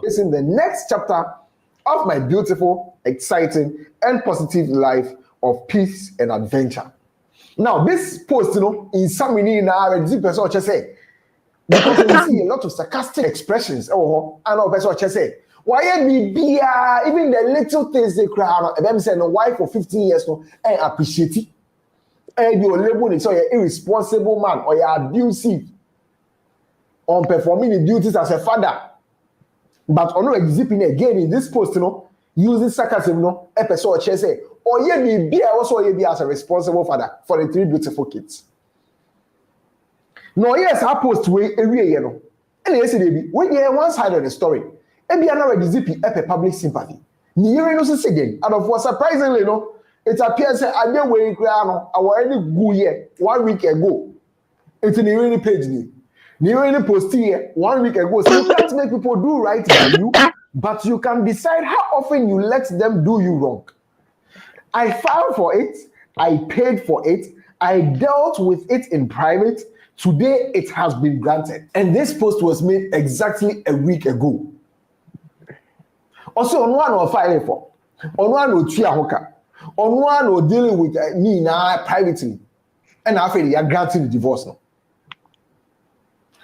S5: It's in the next chapter of my beautiful, exciting, and positive life of peace and adventure. Now, this post, in some meaning now, the person just say, because we see a lot of sarcastic expressions. Oh, I know person just say, why be even the little things they cry. Them say, no, why for 15 years no, I appreciate it. And you label it so you're irresponsible man or you're abusive on performing the duties as a father. But on exhibiting again in this post, using sarcasm, episode say, or ye be also ye be as a responsible father for the 3 beautiful kids. No, yes, I post way every year, and yes, baby, when you hear one side of the story, and be another zippy public sympathy. Near no again, and of what surprisingly, it appears that I didn't wait our any good year 1 week ago. It's in the really page. Near any post here 1 week ago. So you can't make people do right by you, but you can decide how often you let them do you wrong. I filed for it, I paid for it, I dealt with it in private. Today it has been granted. And this post was made exactly a week ago. Also, on one or filing for, on one or three hoka, on one or dealing with me now privately. And after they are granting the divorce now.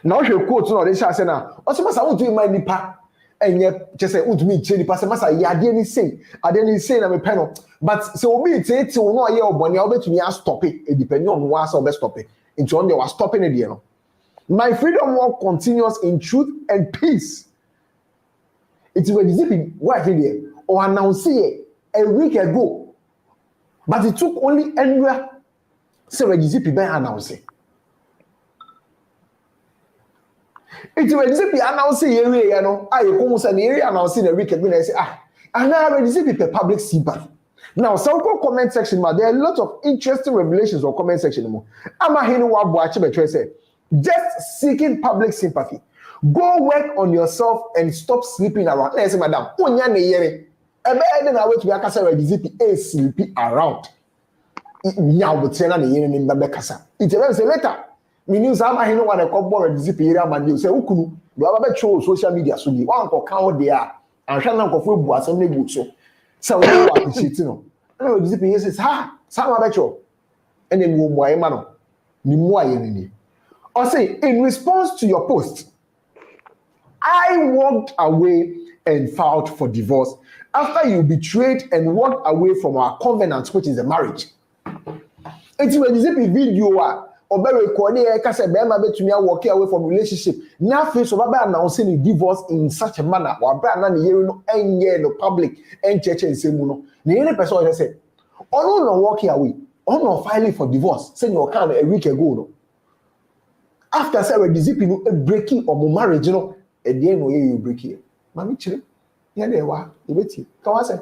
S5: Now she quote no they shall say now. Also, must I want to my nipa and yet just say want me change the must I didn't say na me panel. But so we say till no year oboni I'll bet me stop it. It depends on who else will stop it. Into on they was stopping it there. My freedom walk continues in truth and peace. It was zipping what here or announce it a week ago. But it took only anywhere so Reggie Zippy by announcing. It was Zippy announcing area, I almost an area announcing a week ago. I say, and now Reggie Zippy public sympathy. Now, some comment section, but there are a lot of interesting revelations on comment section. Just seeking public sympathy. Go work on yourself and stop sleeping around. Let's say, madam, sleeping around. Now, but say, it's a letter. Meaning, some I know what I call board disappear. Man, you say, Ukunu, you have a show social media. So you want to count there and try to go for some good. So we appreciate no. No, disappear says, ha, some other show. And then you why man. Ni or say, in response to your post, I walked away and filed for divorce after you betrayed and walked away from our covenant, which is a marriage. It's when you see video or be recording because be walking away from relationship. Now face of announcing a divorce in such a manner or brand no public and church and same no. The only person just said, "Oh no, walking away, oh no, filing for divorce." Saying your kind a week ago no. After say Reggie a breaking of marriage, at the end way you break here. Mami chile, yeah there wa, you bet you. Come on say.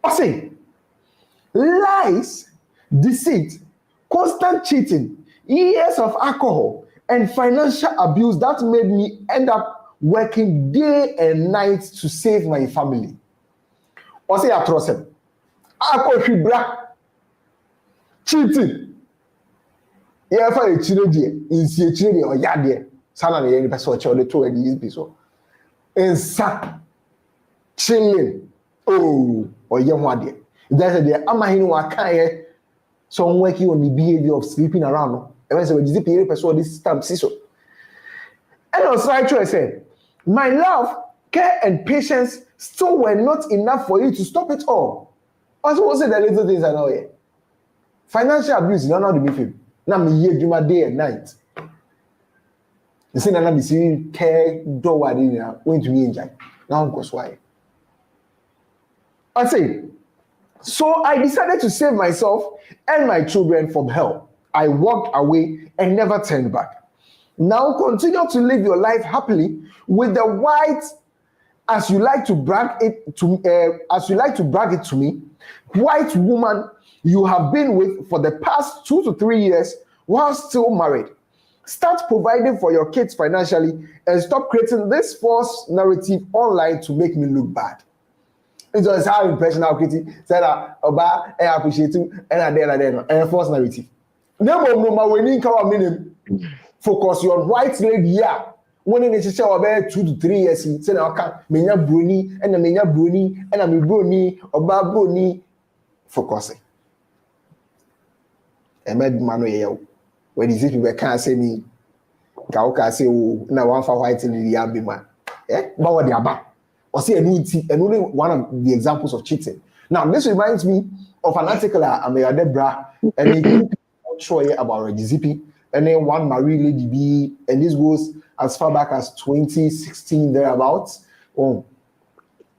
S5: I say, lies, deceit, constant cheating, years of alcohol, and financial abuse that made me end up working day and night to save my family. I say atrocity. Alcohol, cheating. Yeah, for a children, in see children or yard, Sana the person or the 2 years so. And sack, chilling, oh, or young one day. That's a day. I'm a hino some working on the behavior of sleeping around. And I said, "What is the period person this time?" So, and also I said, "My love, care, and patience still were not enough for you to stop it all." Also, was it the little things I know here? Financial abuse is not how to be film. Now me here do my day and night. You see, now be seeing care do what in here going to me enjoy. Now goes why. I say, so I decided to save myself and my children from hell. I walked away and never turned back. Now continue to live your life happily with the white, as you like to brag it to me, white woman you have been with for the past 2 to 3 years while still married. Start providing for your kids financially and stop creating this false narrative online to make me look bad. It's just how impression how creating said that Oba I appreciate you and false narrative. No when you come meaning focus on white lady yeah. When in the about 2 to 3 years, say na waka menya broni and menya broni and me broni oba broni focusing. E med mano ye when these people can say me ka say o na one for white lady ya be man. Ba what they aba. Or say and only one of the examples of cheating. Now this reminds me of an article I'm a Debra and he sure about Reggie Zippy and then one Marie Lady B and this goes as far back as 2016 thereabouts. Oh,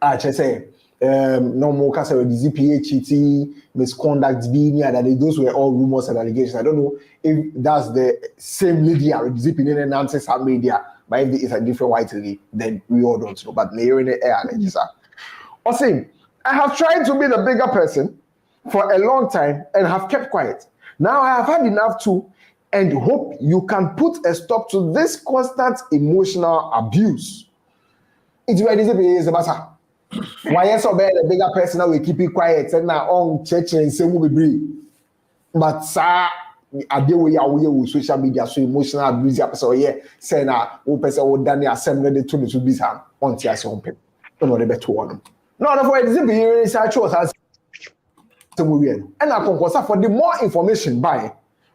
S5: I just say no more case of ZPA cheating, misconduct being here, that those were all rumors and allegations. I don't know if that's the same lady or zipping in and answers our media, but if it's a different white lady, then we all don't know. But they're in the air, like this. Osim, I have tried to be the bigger person for a long time and have kept quiet. Now I have had enough to and hope you can put a stop to this constant emotional abuse. It's where this is about. Why is so bad a bigger person now we keep it quiet and now on church and say we be. But sir, I deal with social media so emotional abuse so yeah, say now who person would done the assembly to be some on TS on paper. No the better one. No, for example, here is actual as and I can for the more information by.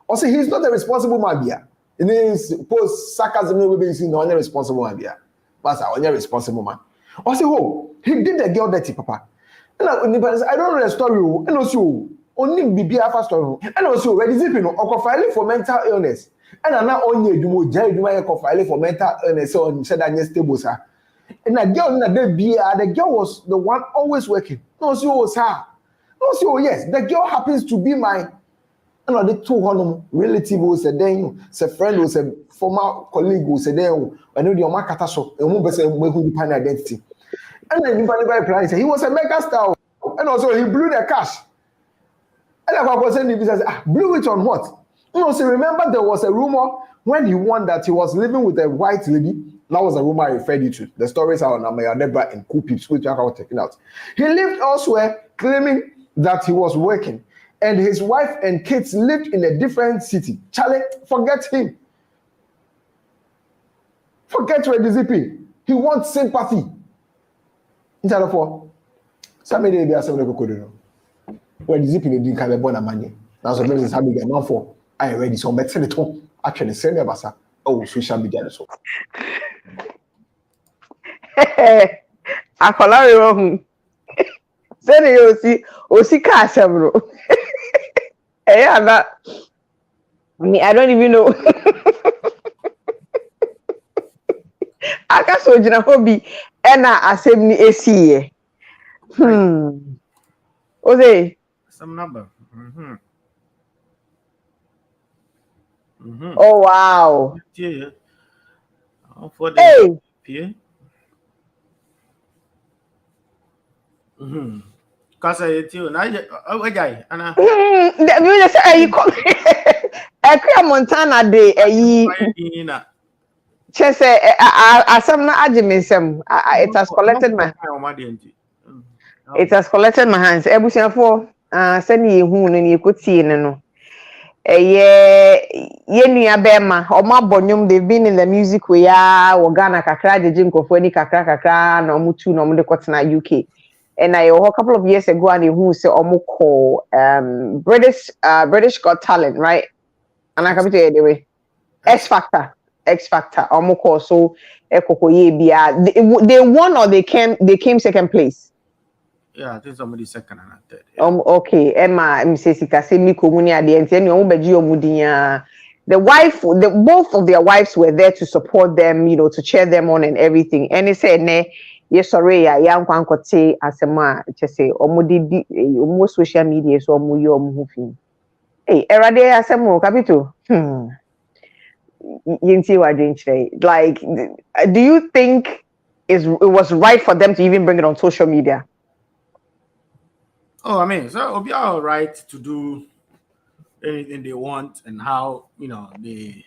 S5: Also, he's not a responsible man here. In his post sarcasm, we be seen on a responsible man here. But I'm a responsible man. Also, oh, he did the girl dirty, papa. And I don't know the story. And also, only BB after story. And also, where is it? You know, or filing for mental illness. And I'm not only you more Jerry do my filing for mental illness. So said that stable, sir. And that girl, the girl was the one always working. No, so sir. No, so yes, the girl happens to be my. And the two honum relative who said then, a friend who said former colleague who said then, I know the Omakata so, and one person who find identity. And then he was a mega star, and also he blew the cash. And I was saying, he says, blew it on what? No, so remember there was a rumor when he won that he was living with a white lady. That was a rumor I referred you to. The stories are on Amayadeba and Cool Peeps, which I was taking out. He lived elsewhere, claiming that he was working. And his wife and kids lived in a different city. Charlie, forget him. Forget Reggie Zippy. He wants sympathy. Instead of somebody be asking the Reggie Zippy didn't have a bona money. Now so many have been known for. I already saw better the tone. Actually, send them basa. Oh, social media so.
S1: Akola wrong. Say you see car several. Yeah, that me, I don't even know. I can't so jina hobby. Ena asem ni AC. Ose.
S6: Some number.
S1: Oh wow.
S6: Yeah. For the
S1: Hey.
S6: Yeah. Kasa yetio na wajai ana.
S1: We just say you come. Ekria Montana de
S6: na.
S1: Chese asem na ajimisem. It has collected my. It has collected my hands. Ebusiafo send ye hu no ye kotie no. Ye nua bema oma bonyum they've been in the music we are Ghana kakra jeje nkofo ni kakra na omutu na omde kotena UK. And a couple of years ago, and who say Omoko British Got Talent, right? And I come to anyway. X Factor. Omoko so they won or they came second place.
S6: Yeah, I think somebody second and third.
S1: Yeah. Okay, Emma Msesika say mi komuni ade enti ene omubeji omudinya. The wife, both of their wives were there to support them, to cheer them on and everything. And they said, "Ne, yes, sorry, ya nkwankote asema chese omudidi omo social media so omo yo omo hufin." Hey, erade asemo kapito. Yinti wa dwenchire. Like, do you think it was right for them to even bring it on social media?
S6: Oh, I mean, so it'll be all right to do anything they want and how they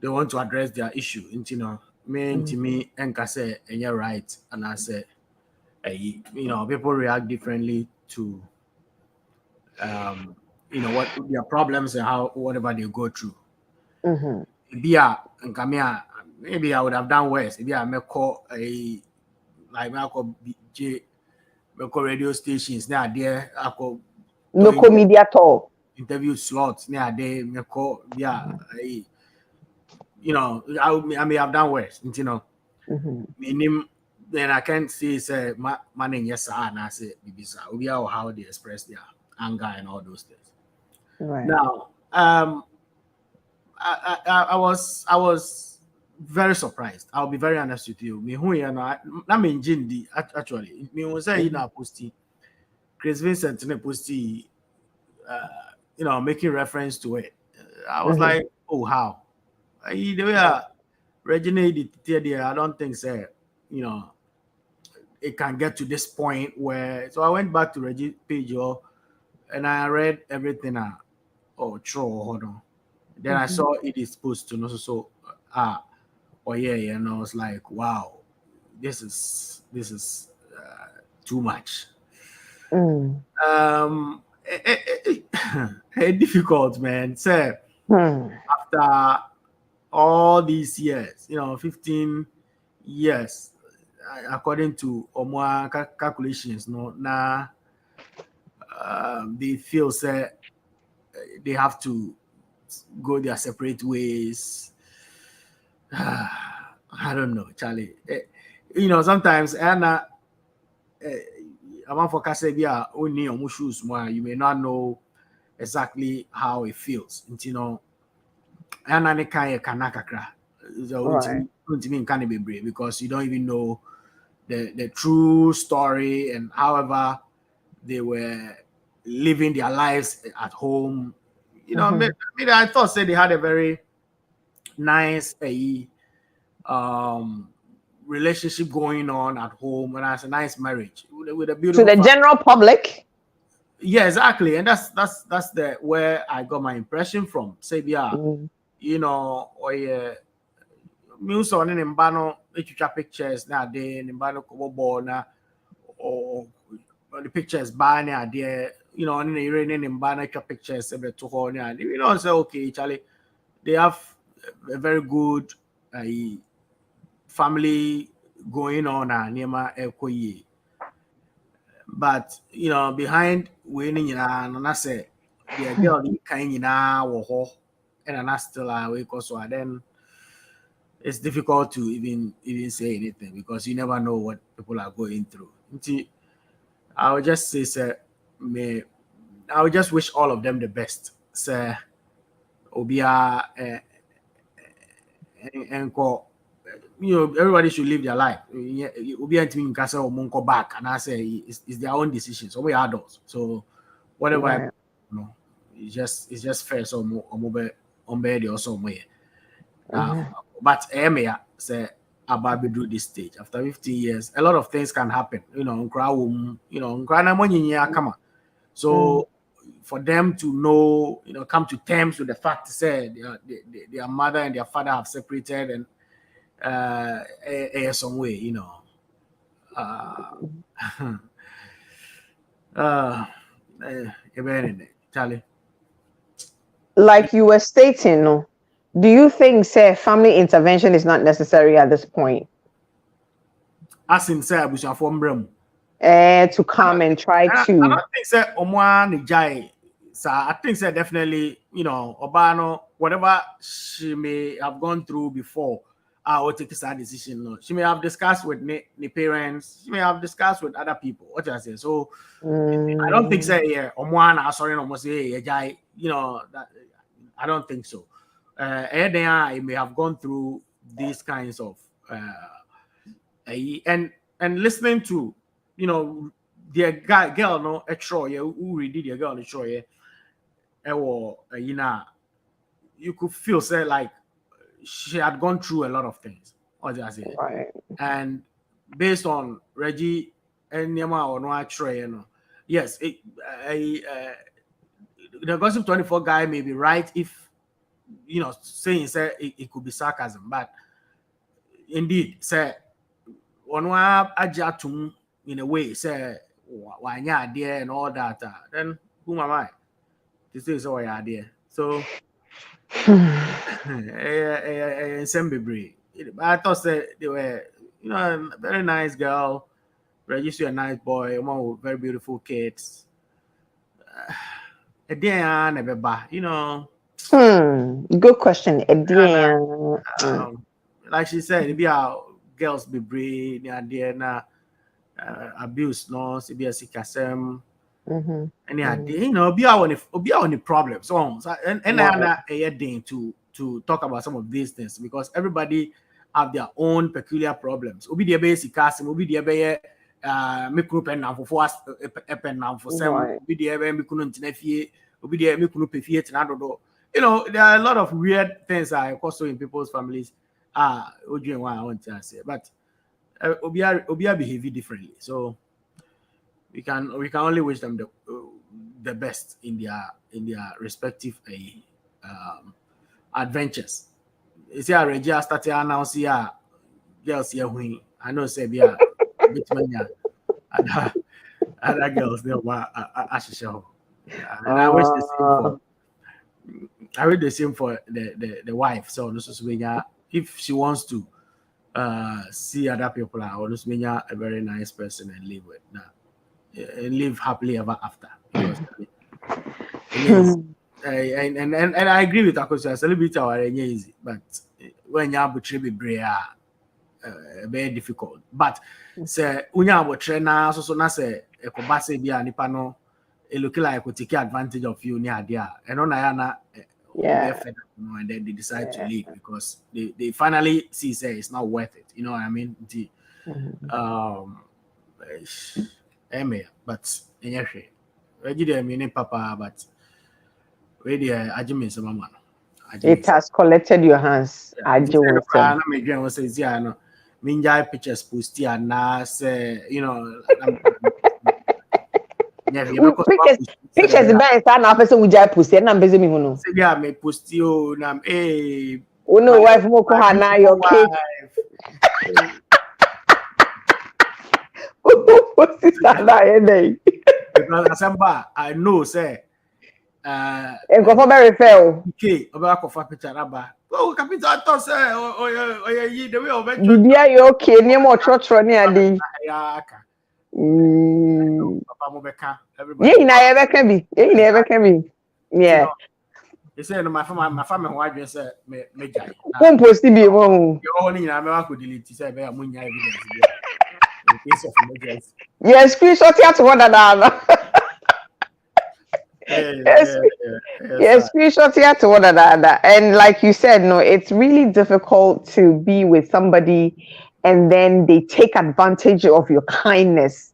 S6: they want to address their issue. You know, me to me and say and you're right, and I say, you know, people react differently to you know what their problems and how whatever they go through. Maybe I would have done worse. Maybe I may call a like I call BJ, I call radio stations. Now there, I call
S1: local media at all.
S6: Interview slots. Now there, I call you know, I may have done worse. You know, meaning then I can't say man yes and I say bibisa. We are how they express their anger and all those things.
S1: Right.
S6: Now, I was very surprised. I'll be very honest with you. Me who you know, I mean Jindi actually. Me was say in a postie, Chris Vincent in a postie, you know, making reference to it. I was like, oh how? The way Reggie did there, I don't think so. You know, it can get to this point where. So I went back to Reggie page and I read everything. Hold on. Then I saw it is supposed to know yeah, and I was like, wow, this is too much. Difficult, man. So after all these years, you know, 15 years, according to Omwa calculations, now they feel they have to go their separate ways. I don't know, Charlie. You know, sometimes Anna, I'm for Casabia, only Ola Shoes, you may not know exactly how it feels. You know, Anna ne kaya kanakakra. Because you don't even know the true story and however they were living their lives at home. You know, I thought they had a very nice relationship going on at home, and as a nice marriage with a beautiful
S1: to the general public.
S6: Yeah, exactly, and that's the where I got my impression from. Say, you know, or music on in Mbano, pictures now they in Mbano Kobo na or the pictures by now there, you know, and in Mbano pictures every 2 hours. You know, say okay, Charlie, they have a very good family going on but you know, behind winning and I say the girl kind and I still awake also, then it's difficult to even say anything because you never know what people are going through. I would just say I would just wish all of them the best. Sir Obia and you know, everybody should live their life. Obia to me castle or back, and I say it's their own decision. So we are adults. So whatever, you know, it's just fair. So mobile on bed or somewhere. But Emia say about do this stage after 15 years, a lot of things can happen. You know, you know, so for them to know, you know, come to terms with the fact say their mother and their father have separated and some way, you know. Charlie.
S1: Like you were stating, no, do you think say family intervention is not necessary at this point?
S6: As in say Abusia from Bram.
S1: To come and try to.
S6: I don't think say Omwa Nijai. So I think say definitely, you know, Obano, whatever she may have gone through before, I will take this decision. No. She may have discussed with the parents, she may have discussed with other people. What I say. So I don't think say Omwana sorry almost say you know that I don't think so. I may have gone through these kinds of and listening to, you know, the girl no a Troy who read the girl the Troy you know, you could feel say like she had gone through a lot of things. What I say,
S1: right.
S6: And based on Reggie and Yama or no Troy, you know, yes, the Gossip 24 guy may be right if saying say it could be sarcasm, but indeed, say one ajatum in a way, say why there and all that. Then who am I? This is all idea. So I thought that they were, a very nice girl, Reggie a nice boy, one with very beautiful kids. A day never back,
S1: Good question.
S6: like she said, it be our girls be brave, they na abuse, no, it be a sikasem. And be our only problem. So and a thing to talk about some of these things because everybody have their own peculiar problems. Obi the basic casting, obi the be mikro pen now for us a pen now for some, obi the be mikro ntinefie, obi the mikro pefie tinado. There are a lot of weird things I also in people's families. Oji one I want to say, but Obia behave differently. So we can only wish them the best in their respective adventures. You see, Reggie started announcing girls here when I know say be a bit many other girls there were Ashisha. And I wish the same for the wife. So this is if she wants to see other people, I always mean a very nice person and live with now. And live happily ever after. Because and I agree with that because a celebrity are easy, but when you have to be brave, very difficult. But say when you have to now, so na say a kobase be an ipano, it look like could take advantage of you near there, and on Ayana, and then they decide to leave because they finally see say it's not worth it. You know what I mean? But Reggie, meaning Papa, but ready, Ajimi Samama.
S1: It has collected your hands.
S6: Minjai pictures post here now, say,
S1: pictures the best and now person with jai pussy and I'm busy me who
S6: say yeah me post you nam
S1: wife moko hana your cake. What's this
S6: because I know say
S1: and go for very fail.
S6: Okay, about coffee picture raba. Oh, capital thought say the way of
S1: Bibia you okay near more church running adi.
S6: Papa Mobeka, everybody.
S1: Never can be. Yeah.
S6: They say no, my family wife say me jai.
S1: Won't post it be wrong.
S6: You only na me wa could delete say be amunya evidence in case of emergency.
S1: Yes, screenshot here to one another. Yes, screenshot here to one another. And like you said, no, it's really difficult to be with somebody and then they take advantage of your kindness.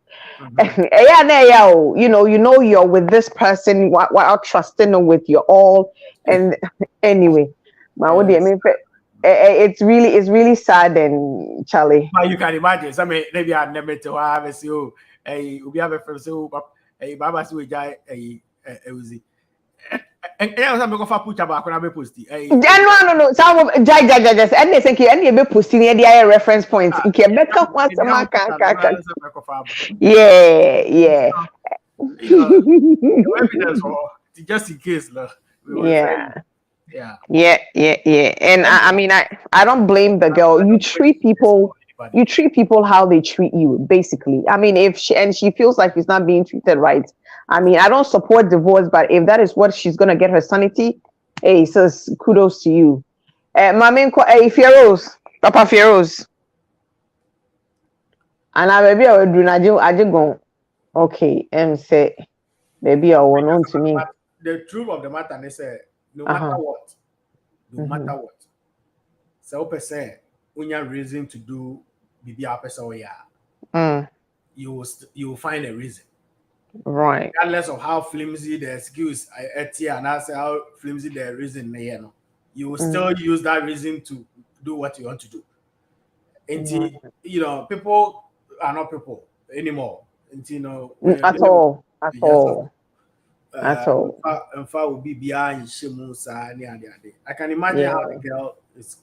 S1: You know you're with this person while trusting with your all. And anyway, it's really sad and Charlie.
S6: But you can imagine, some maybe I never to have you we have a friend so Baba so jai uzi. And I'm going to put about when I be posting.
S1: No. Some of jai just and they say any be posting the reference points. Yeah.
S6: Just in case,
S1: yeah. And I mean, I don't blame the girl. You treat people how they treat you, basically. I mean, if she feels like she's not being treated right. I mean, I don't support divorce, but if that is what she's gonna get her sanity, hey, says kudos to you. Mami, Papa Feroz. And I maybe I would do I just go, okay, say, maybe I will know to me.
S6: The truth of the matter is no matter what, so person when you have reason to do BB person you will find a reason.
S1: Right.
S6: Regardless of how flimsy the excuse and I say how flimsy the reason you will still use that reason to do what you want to do. And people are not people anymore. And
S1: at all. At all.
S6: And far will be behind Shimusa near the other. I can imagine
S1: Yeah.
S6: how the girl is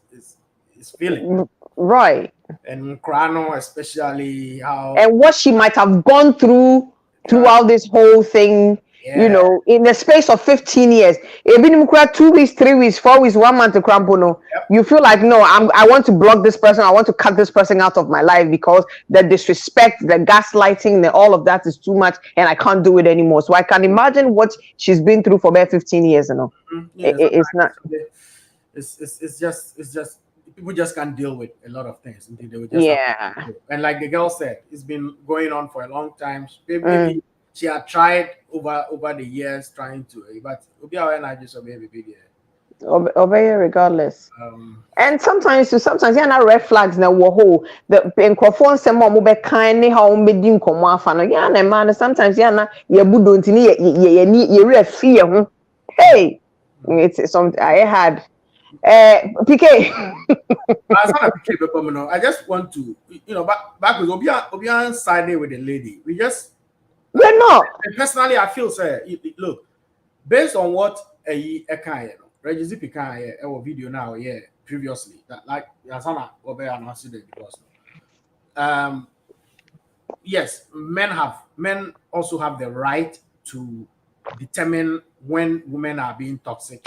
S6: feeling.
S1: Right.
S6: And Krano, especially how
S1: And what she might have gone through throughout this whole thing, you know, in the space of 15 years. Even if you 2 weeks, 3 weeks, 4 weeks, 1 month to crampono, you feel like, no, I want to block this person. I want to cut this person out of my life because the disrespect, the gaslighting, all of that is too much and I can't do it anymore. So I can imagine what she's been through for about 15 years, you know. It's not.
S6: It's just people just can't deal with a lot of things. They will just and like the girl said, it's been going on for a long time. Maybe she had tried over the years trying to, but I just
S1: obey regardless. And sometimes yeah, na red flags na wo ho the encrophone nsem mo be kan ne ha mo di nkomo afa no yeah na man sometimes yeah na ye budo ntini ye re fear ho hey it's something I had PK.
S6: I just want to, back with Obian siding with the lady.
S1: We're not.
S6: Personally, I feel, sir, look, based on what a kind, Reggie Zippy kind, a video now, previously, that like Yazana Obe announced the divorce. Yes, men also have the right to determine when women are being toxic,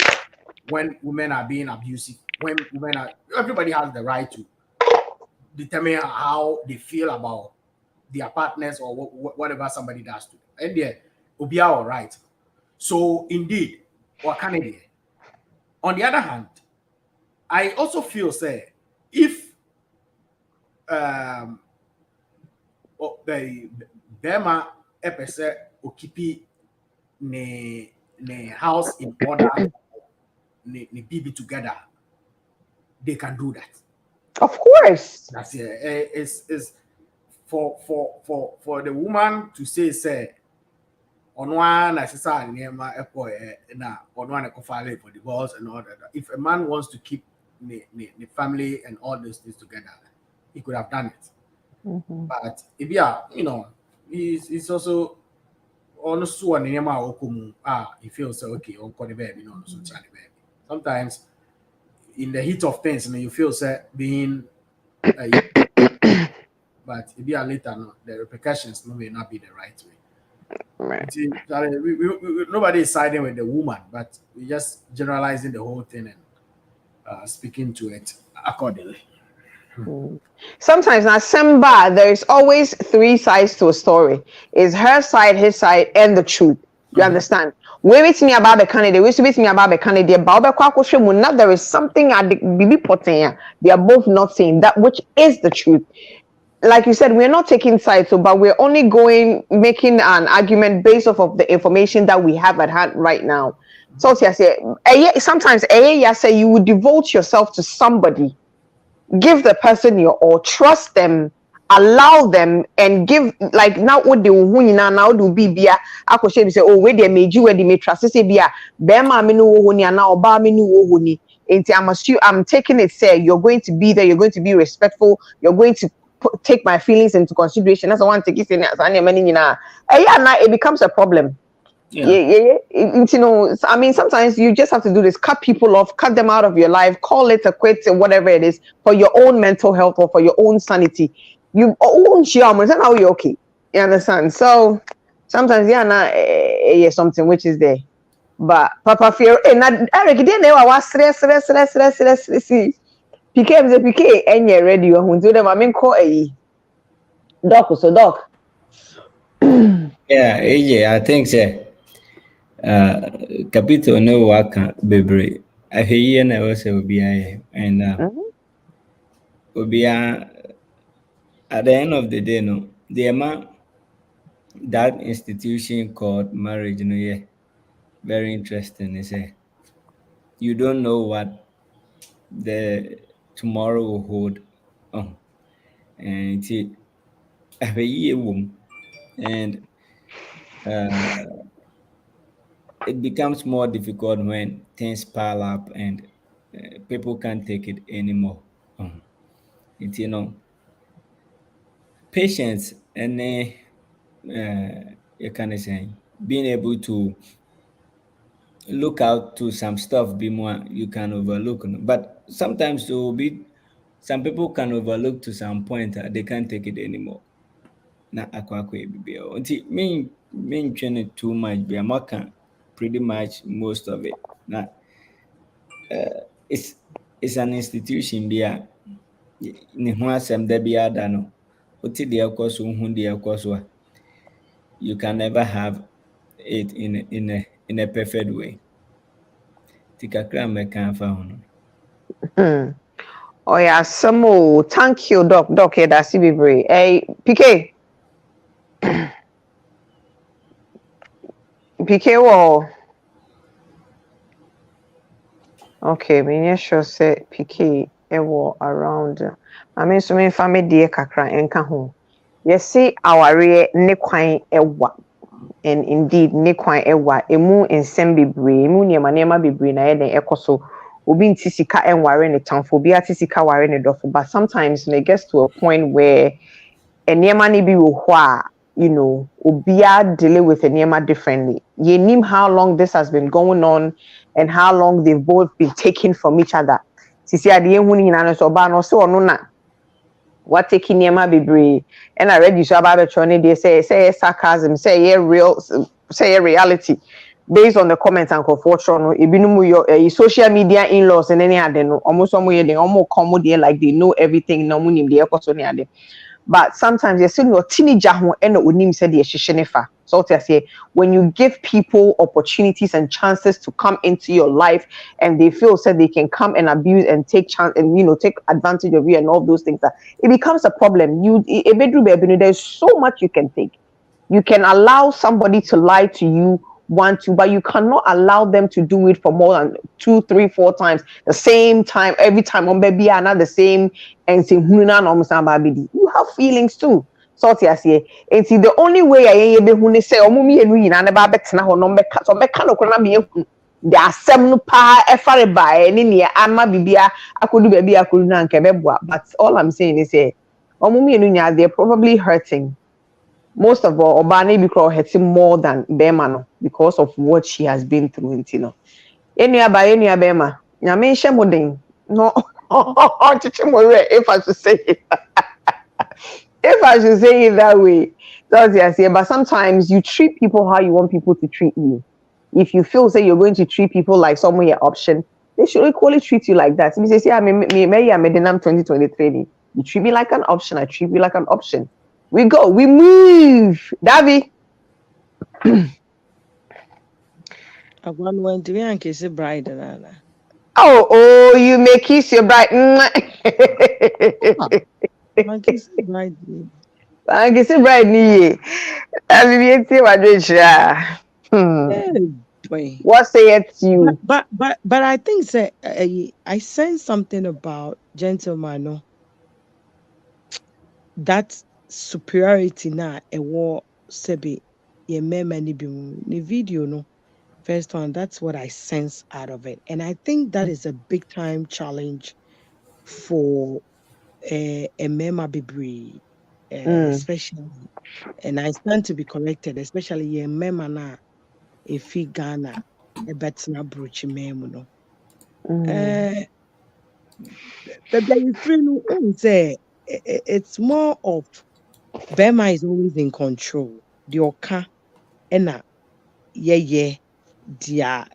S6: when women are being abusive, when women are, everybody has the right to determine how they feel about their partners or whatever somebody does to them. And they will be all right. So indeed, what can it be? On the other hand, I also feel say if the Bema epese okipi ne house in order ne BB together, they can do that.
S1: Of course.
S6: That's it. It's for the woman to say on one necessary near my na on one file for divorce and all that. If a man wants to keep the family and all those things together, he could have done it. But if he's also on one near my okumu he feels okay on the baby no so baby. Sometimes in the heat of things, you feel being but if you are later, no, the repercussions may not be the right way.
S1: Right.
S6: Nobody is siding with the woman, but we're just generalizing the whole thing and speaking to it accordingly.
S1: Sometimes now Semba, there is always 3 sides to a story. It's her side, his side, and the truth. You understand? We with me about the candidate, we with me about the candidate, but there is something at the BB Potin. They are both not saying that which is the truth. Like you said, we're not taking sides, but we're only making an argument based off of the information that we have at hand right now. So sometimes you would devote yourself to somebody, give the person your all, trust them, allow them, and give like now what they now do be say oh where they made you where they made trust say bema me no wo now ba me no wo I'm taking it say you're going to be there, you're going to be respectful, you're going to take my feelings into consideration. That's the one take it it becomes a problem. I mean, sometimes you just have to do this, cut people off, cut them out of your life, call it a quit or whatever it is for your own mental health or for your own sanity. You own how you're okay. You understand? So sometimes something which is there. But Papa fear Eric didn't know I was stress PK the PK and you're ready you want to them I mean call doc so doc.
S7: Yeah, AJ, I think so. Capito no waka bebre. I hear na also Obia and Obia at the end of the day, no, the amount that institution called marriage, very interesting. Is you don't know what the tomorrow will hold. And it's a year womb, and it becomes more difficult when things pile up and people can't take it anymore. It's patience and you can say being able to look out to some stuff be more you can overlook. But sometimes there will be some people can overlook to some point they can't take it anymore. Na akwakwa ebibi. Until me train it too much, be can pretty much most of it. Now it's an institution be a ne ho asɛm da bi ada no. Uti de ɛkɔ so hu de ɛkɔ so a, you can never have it in a perfect way. Tikakra meka afa ho no.
S1: Oh yeah, some thank you, Doc. Doc, yeah, that's Bibre. Hey, PK. PK wall. Okay, me sure say PK ewo around. I mean, so me family dear kakra enka ho. Yes, see our ne kwan ewa. And indeed, ne kwan ewa. Emu nsem bebre, emu niema bebre na yeden ekoso. Obi nti sika enware ne tamfo, obi ati sika ware ne dofo. But sometimes it gets to a point where niema ni bi wo ho a, you know, obia deal with niema differently. You name how long this has been going on and how long they've both been taken from each other. Sisi ade ehu ni nyina no so ba no so ono na what taking niema bebre and I read you so about the say sarcasm, say real, say reality based on the comments and fortune ebinum your social media in-laws and any other no almost some way they almost come there like they know everything no munim dey ekoso ni ade. But sometimes you see your teenager who end up with said the so to say when you give people opportunities and chances to come into your life and they feel said they can come and abuse and take chance and take advantage of you and all those things that it becomes a problem. There's so much you can take. You can allow somebody to lie to you but you cannot allow them to do it for more than 2, 3, 4 times the same time every time on baby not the same and say you have feelings too. So I say it's the only way I be say omumi enu nyina na ba betena ho no mbeka so mbeka no kona me ehu the asem no pa efare ba ni ne ama bibia akodu baby akodu na nke beboa. But all I'm saying is omumi enu nya they're probably hurting. Most of all, Obani because hurting more than Bema because of what she has been through. Any Bema. Nyame shemoding. No, if I should say it. If I should say it that way. That's yes, yeah. But sometimes you treat people how you want people to treat you. If you feel say you're going to treat people like someone your option, they should equally treat you like that. So you say, yeah, me 2023. You treat me like an option, I treat you like an option. We go, we move. Davy.
S12: Bride.
S1: Oh, you may kiss your bride.
S12: Kiss bride.
S1: Kiss your bride. What say it to you?
S12: But I think say I sense something about gentleman. No, that superiority na a war sebe ye many be the video no. First one, that's what I sense out of it, and I think that is a big time challenge for a mema bibri, especially, and I stand to be corrected, especially a mema na if he Ghana a better brooch memo no. Say it's more of Bema is always in control. The Oka and yeah, dear,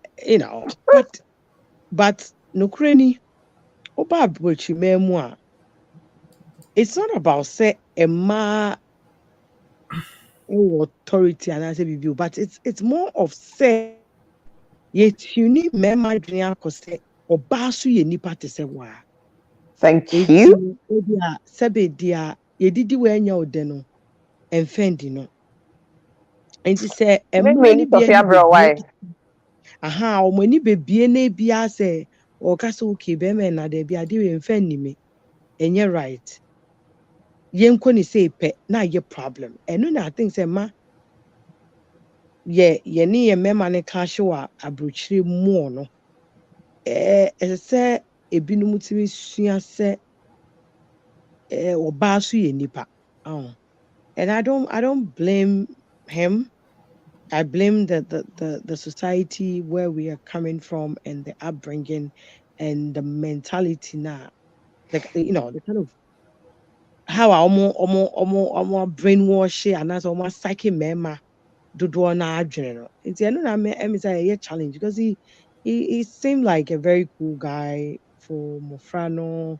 S12: but no cranny. Oba brooch memo. It's not about say a authority and I say review, but it's more of say yet you need mema dream say or basu ye nipa te say wa.
S1: Thank you.
S12: Sebe dia ye didi we nya ode no enfendi no. Enti say
S1: many Sophia bro why?
S12: Aha, o mani bebie na bia say o ka so okay be me na de bia de we enfendi me. Enye right. Yenko ni say pe na ye problem. Eno na I think say ma ye ni ye mema ne ka hwe abrochire mu no. Say ebinom timi sua say oba so ye nipa. And I don't blame him I blame the society where we are coming from and the upbringing and the mentality now. The kind of how almost brainwash and that's almost psyche mema dodoɔ no adwene no. Nti ɛno na me say a challenge because he seemed like a very cool guy for Mofrano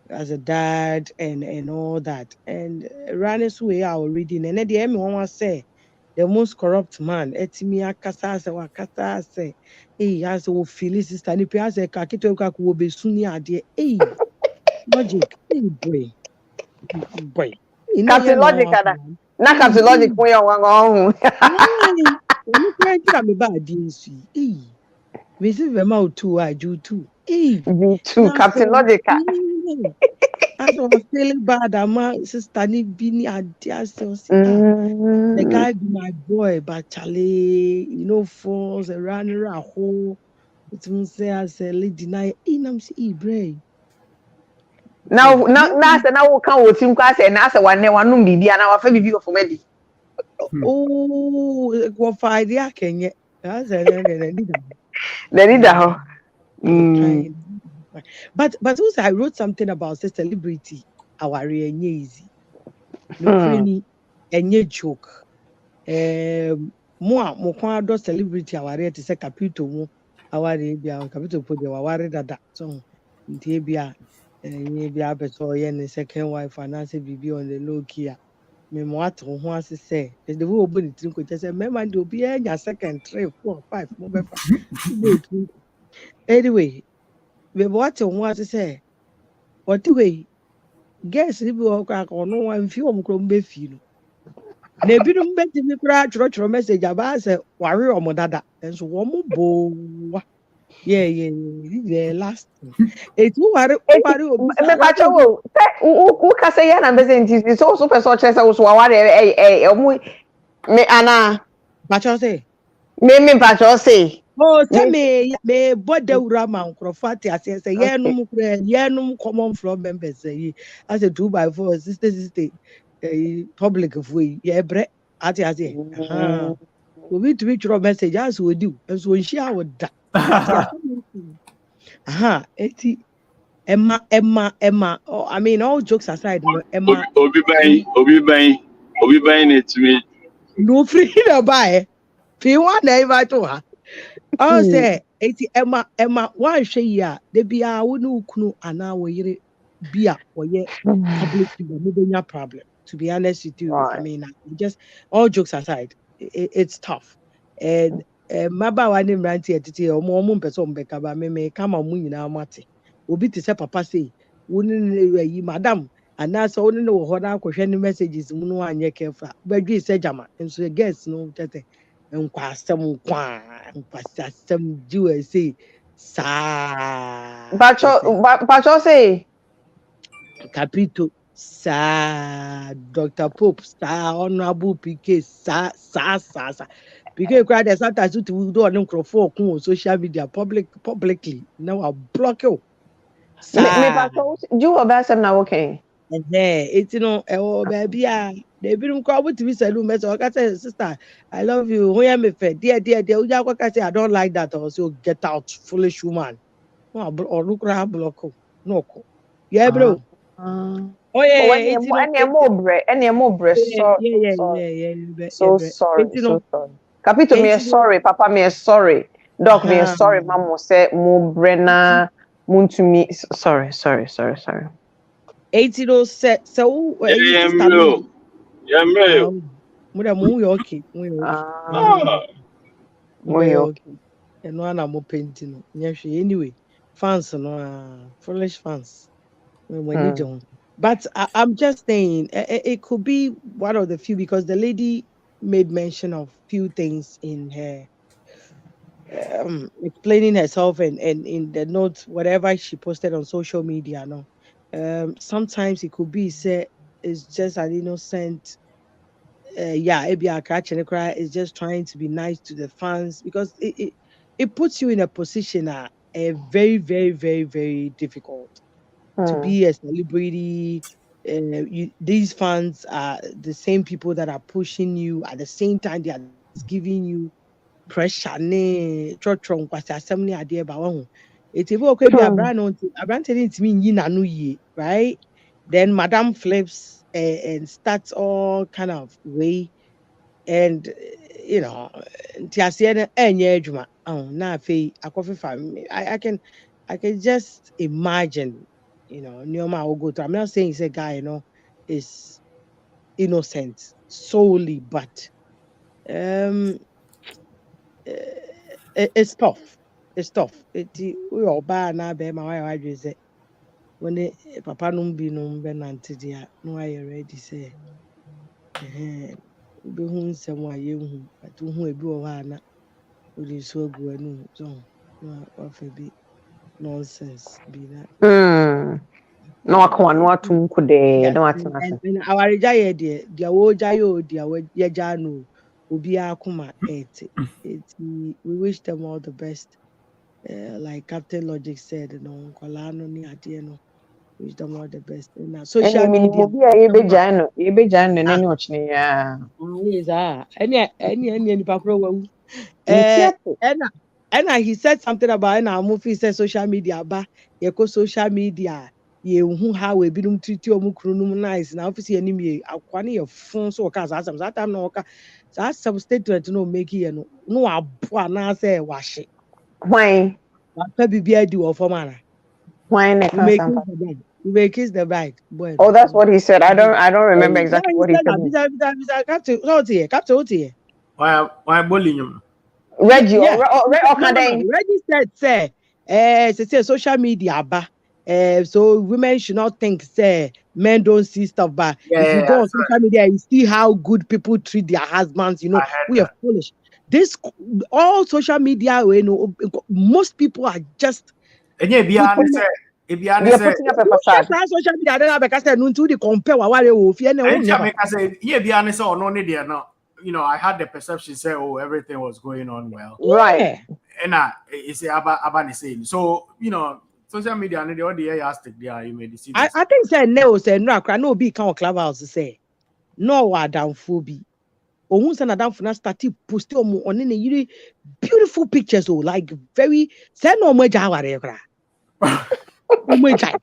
S12: as a dad and all that. And Ranis way our reading and at the end one say the most corrupt man etimi akasa se wakasa se as o feel sister ni pe as kakito ka ko be suni ade logic boy ina ye
S1: Captain
S12: no
S1: Logic
S12: wa
S1: ada. Na Captain Logic mo yan wan ohun.
S12: Oni kura kira me ba ade nsu me se be ma o tu a ju tu
S1: You too,
S12: na
S1: Captain
S12: so
S1: Logic.
S12: as I was feeling bad, ama sister ni bini ade so si the
S1: Mm.
S12: guy be my boy, but Charlie, falls around a hole. It means say as a lady deny in am see bray.
S1: Now say na wo kan wo tim kwa say na say wan wanum bibia na wa fa bibi of medi.
S12: Oh, go find ya kenye. That's a
S1: The leader ho. Mm.
S12: kind. But also I wrote something about the celebrity. Our easy. No
S1: Hmm.
S12: cranny, any joke. Mo a mo kwan adɔ celebrity aware te sɛ Capito mu aware bia Capito po deɛ waware dada so nti bia ɛnyɛ bia abɛ sɛ ɔyɛ ne second wife anaasɛ biribi on the low key a memo ato ho ase sɛ the way obu ne tiri nkokyɛ sɛ mmarima deɛ obiara nya second 3 4 5 mo bɛfa anyway memo ato ho ase sɛ ɔte hɔ yi girls ni bi wɔ hɔ koraa ka ɔno wa mfi wɔn kurom bɛfi no na ebinom bɛtumi koraa atwerɛtwerɛ message abaa sɛ ware ɔmo dada nso wɔn bowa yeah last eti ware obi sa
S1: Me pa
S12: ware
S1: cho
S12: obi
S1: wo. Say wo ka say ya na be say nti so so person chere say wo so wa omu me ana
S12: bàtchɔ sɛ
S1: me pa cho say.
S12: o sɛ
S1: Me
S12: me bɔ dawura ma nkorɔfo ate aseɛ sɛ
S1: okay.
S12: yɛnum koraa yɛnum common floor members yi asɛ 2x4 60 public fo yi yɛbrɛ ate aseɛ
S1: Mm.
S12: obi tumi twerɛ message asɛ odi o nso onhyia wo da ate eti Emma. Oh, I mean, all jokes aside, no, Emma,
S8: obi bɛn na etumi.
S12: no free to buy. Fi one never to her. Oh, say, eti Emma, one share, de be a wunu kunu ana wo yere bia or ye public figure, no problem. To be honest with you, I
S1: Right.
S12: mean, just all jokes aside, it's tough. And maba wa ne mranti etiti omo mpɛ sɛ ɔmo bɛka ba me kama ɔmo nyinaa mate obi te sɛ papa sei wo ne ne yi madam anaasɛ wo ne ne wɔ hɔ na akɔhwɛ ne messages mu no anyɛ careful a wobɛdwee sɛ gyama nso girls no kyɛtɛ nkwasɛm nkwasasɛm gye wɔ sei saa kyɛ sɛ
S1: Pacho say
S12: Capito saa Dr. Pope saa Honorable PK saa PK cried that sometimes to do on nkrofo on social media publicly now I block you
S1: me
S12: saa
S1: pacho you about some na okay.
S12: it's baby they been call with me say me so I say sister I love you who am me fe dear uja kwa say I don't like that also get out foolish woman no or look block you. No yeah
S1: Ah.
S12: bro oh
S1: But when
S12: yeah
S1: you any more bre any more bre sorry.
S12: Yeah,
S1: So
S12: but
S1: sorry,
S12: it's
S1: so sorry. Capito me
S12: it's
S1: is sorry, Papa me is sorry. Doc me is
S12: uh
S1: sorry, Mamo say mo brena muntu me sorry.
S12: it's so you sister
S8: Yɛmmerɛ
S12: no
S8: yɛmmerɛ o.
S12: muda mu yo okay
S1: Ah, mo yo.
S12: okay and one am painting no anyway fans no foolish fans we need
S1: Hmm.
S12: them but I'm just saying it could be one of the few because the lady made mention of few things in her explaining herself and in the notes, whatever she posted on social media. No, sometimes it could be say it's just an innocent. Yeah, maybe a catch and cry is just trying to be nice to the fans because it puts you in a position very very very very difficult to
S1: Hmm.
S12: be a celebrity. These fans are the same people that are pushing you at the same time. They are the same starts giving you pressure ne trotron kwasi asem ne ade ba wo ho eti bo kwa bi abrante didn't mean yi nanu ye right then madam flips and starts all kind of way and you know ntiase na enye adwuma na afei akofefa I can just imagine Neoma will go through. I'm not saying he's a guy is innocent solely, but um it's tough. It's tough. We all buy na be my wife say when papa no be no be nante dia no I already say eh be hu nsem a ye hu but hu ebi wo ha na we dey so go anu so no wa be nonsense be that.
S1: Na waka no atum kude
S12: Yes,
S1: na
S12: and,
S1: watena
S12: and,
S1: se.
S12: and our jaya dear wo jayo dear we jano obi akuma we wish them all the best. Like Captain Logic said, no, Kolano ni adie no, wish them all the best. And
S1: Eni
S12: social
S1: minimo
S12: media,
S1: bi a yebe jano nani ochne ya.
S12: always any pakro wa.
S1: Ntia.
S12: And he said something about and our movie said social media ba ye ko social media ye hu how we bi num treat omu krunum nice na office ye nim ye akwa ne ye fun so ka sa that time no ka sa some statement no make ye no abo na say wahye
S1: Why?
S12: wa pa bibia di wo form ana
S1: Why ne
S12: we
S1: kan
S12: may kiss
S1: sampa?
S12: the bride we may kiss the bride
S1: Oh,
S12: bueno
S1: that's what he said. I don't remember
S12: yeah
S1: exactly
S12: he
S1: what he
S12: said that
S1: said.
S12: bisa captain Otie.
S6: Why bullying him?
S1: Reggie
S12: Yeah.
S1: or
S12: No.
S1: Okada.
S12: Reggie said, say social media, so women should not think, say, men don't see stuff, but if you
S6: Yeah,
S12: go on social media, you see how good people treat their husbands,
S6: I heard
S12: we are
S6: that.
S12: foolish. This, all social media, most people are just
S6: And yeah,
S12: putting,
S6: if you
S1: They are
S6: say,
S1: putting up a
S12: don't share
S1: facade.
S12: social media, then I because no to the compare what we fear, and
S6: I
S12: won't
S6: didn't
S12: never.
S6: make I say, yeah, be honest or no, need no. I had the perception say, oh, everything was going on well.
S1: Right.
S12: Yeah.
S6: And it's about the same. So, social media and the other stick there, you may deceive yourself.
S12: I think say no, no be kind of clubhouse say no, I down phobia. Ohun say na that for start post on ne yiri beautiful pictures like very say no mo ja ware kra. Mo ja.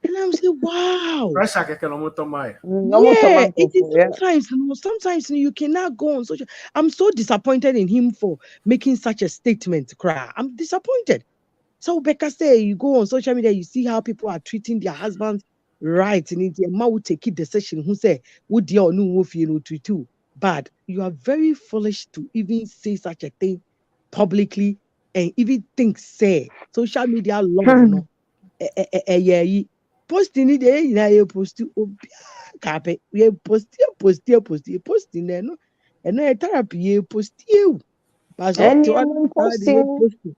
S12: And I'm saying wow.
S6: Pressure keke no moto mai.
S12: Yeah, it is
S1: Yeah.
S12: sometimes you cannot go on social. I'm so disappointed in him for making such a statement. Cry. I'm disappointed. So Becca say you go on social media, you see how people are treating their husbands right. And it's a man will take it decision who say, would you or no wolf to too. But you are very foolish to even say such a thing publicly and even think say social media love no yeah posting it you post carpet we posting no and no therapy you post you but so
S1: And
S12: to
S1: you posting.
S12: posting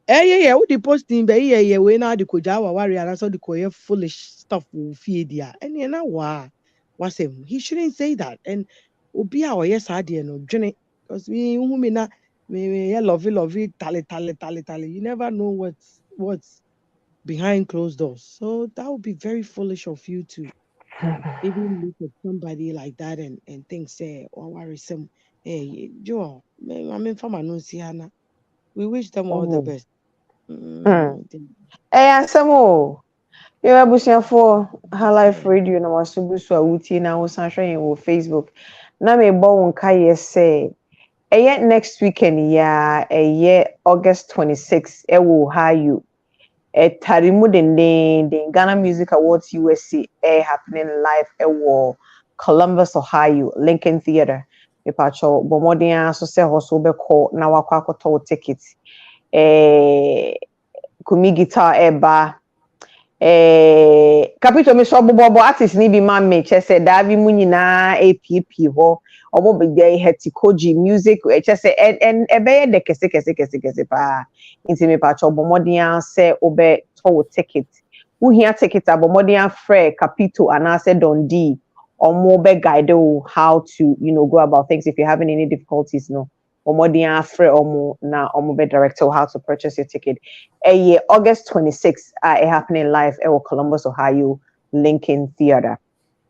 S12: yeah, what the posting be we na the koja wa worry and so the koye foolish stuff will feed dia. And na was him. He shouldn't say that. And obi a yes ade no dwene because me na me lovey tally. You never know what's behind closed doors. So that would be very foolish of you to even look at somebody like that and think say or worry some hey Joe, I mean from Anunciana. We wish them all the best.
S1: Asɛm o. Yɛwɔ abusuafoɔ ha life radio na wasobu so a wutie na wosan hwɛ yɛn wɔ Facebook. Na mebɔ wo nkaeɛ sɛ ɛyɛ next weekend ya ɛyɛ August 26 ɛwɔ Ohio. Ɛtare mu dendenden Ghana Music Awards USA happening live ɛwɔ Columbus, Ohio, Lincoln Theatre. Mepacho bɔ mmɔden ara so sɛ hɔ so wobɛkɔ na wakɔ akɔtɔ wo ticket. Kumi guitar eba Capito me so bobo artist ni bi ma me che se da bi mu nyina APP ho omo be dey Hetikoji music che se en ebe de kese pa nti me pa cho bomodian se obe to ticket wo hia ticket abomodian frɛ Capito and ase Dundee omo be guide how to go about things if you're having any difficulties no omodian frɛ omo na omo be direct how to purchase your ticket August 26th happening live at Columbus, Ohio, Lincoln Theatre.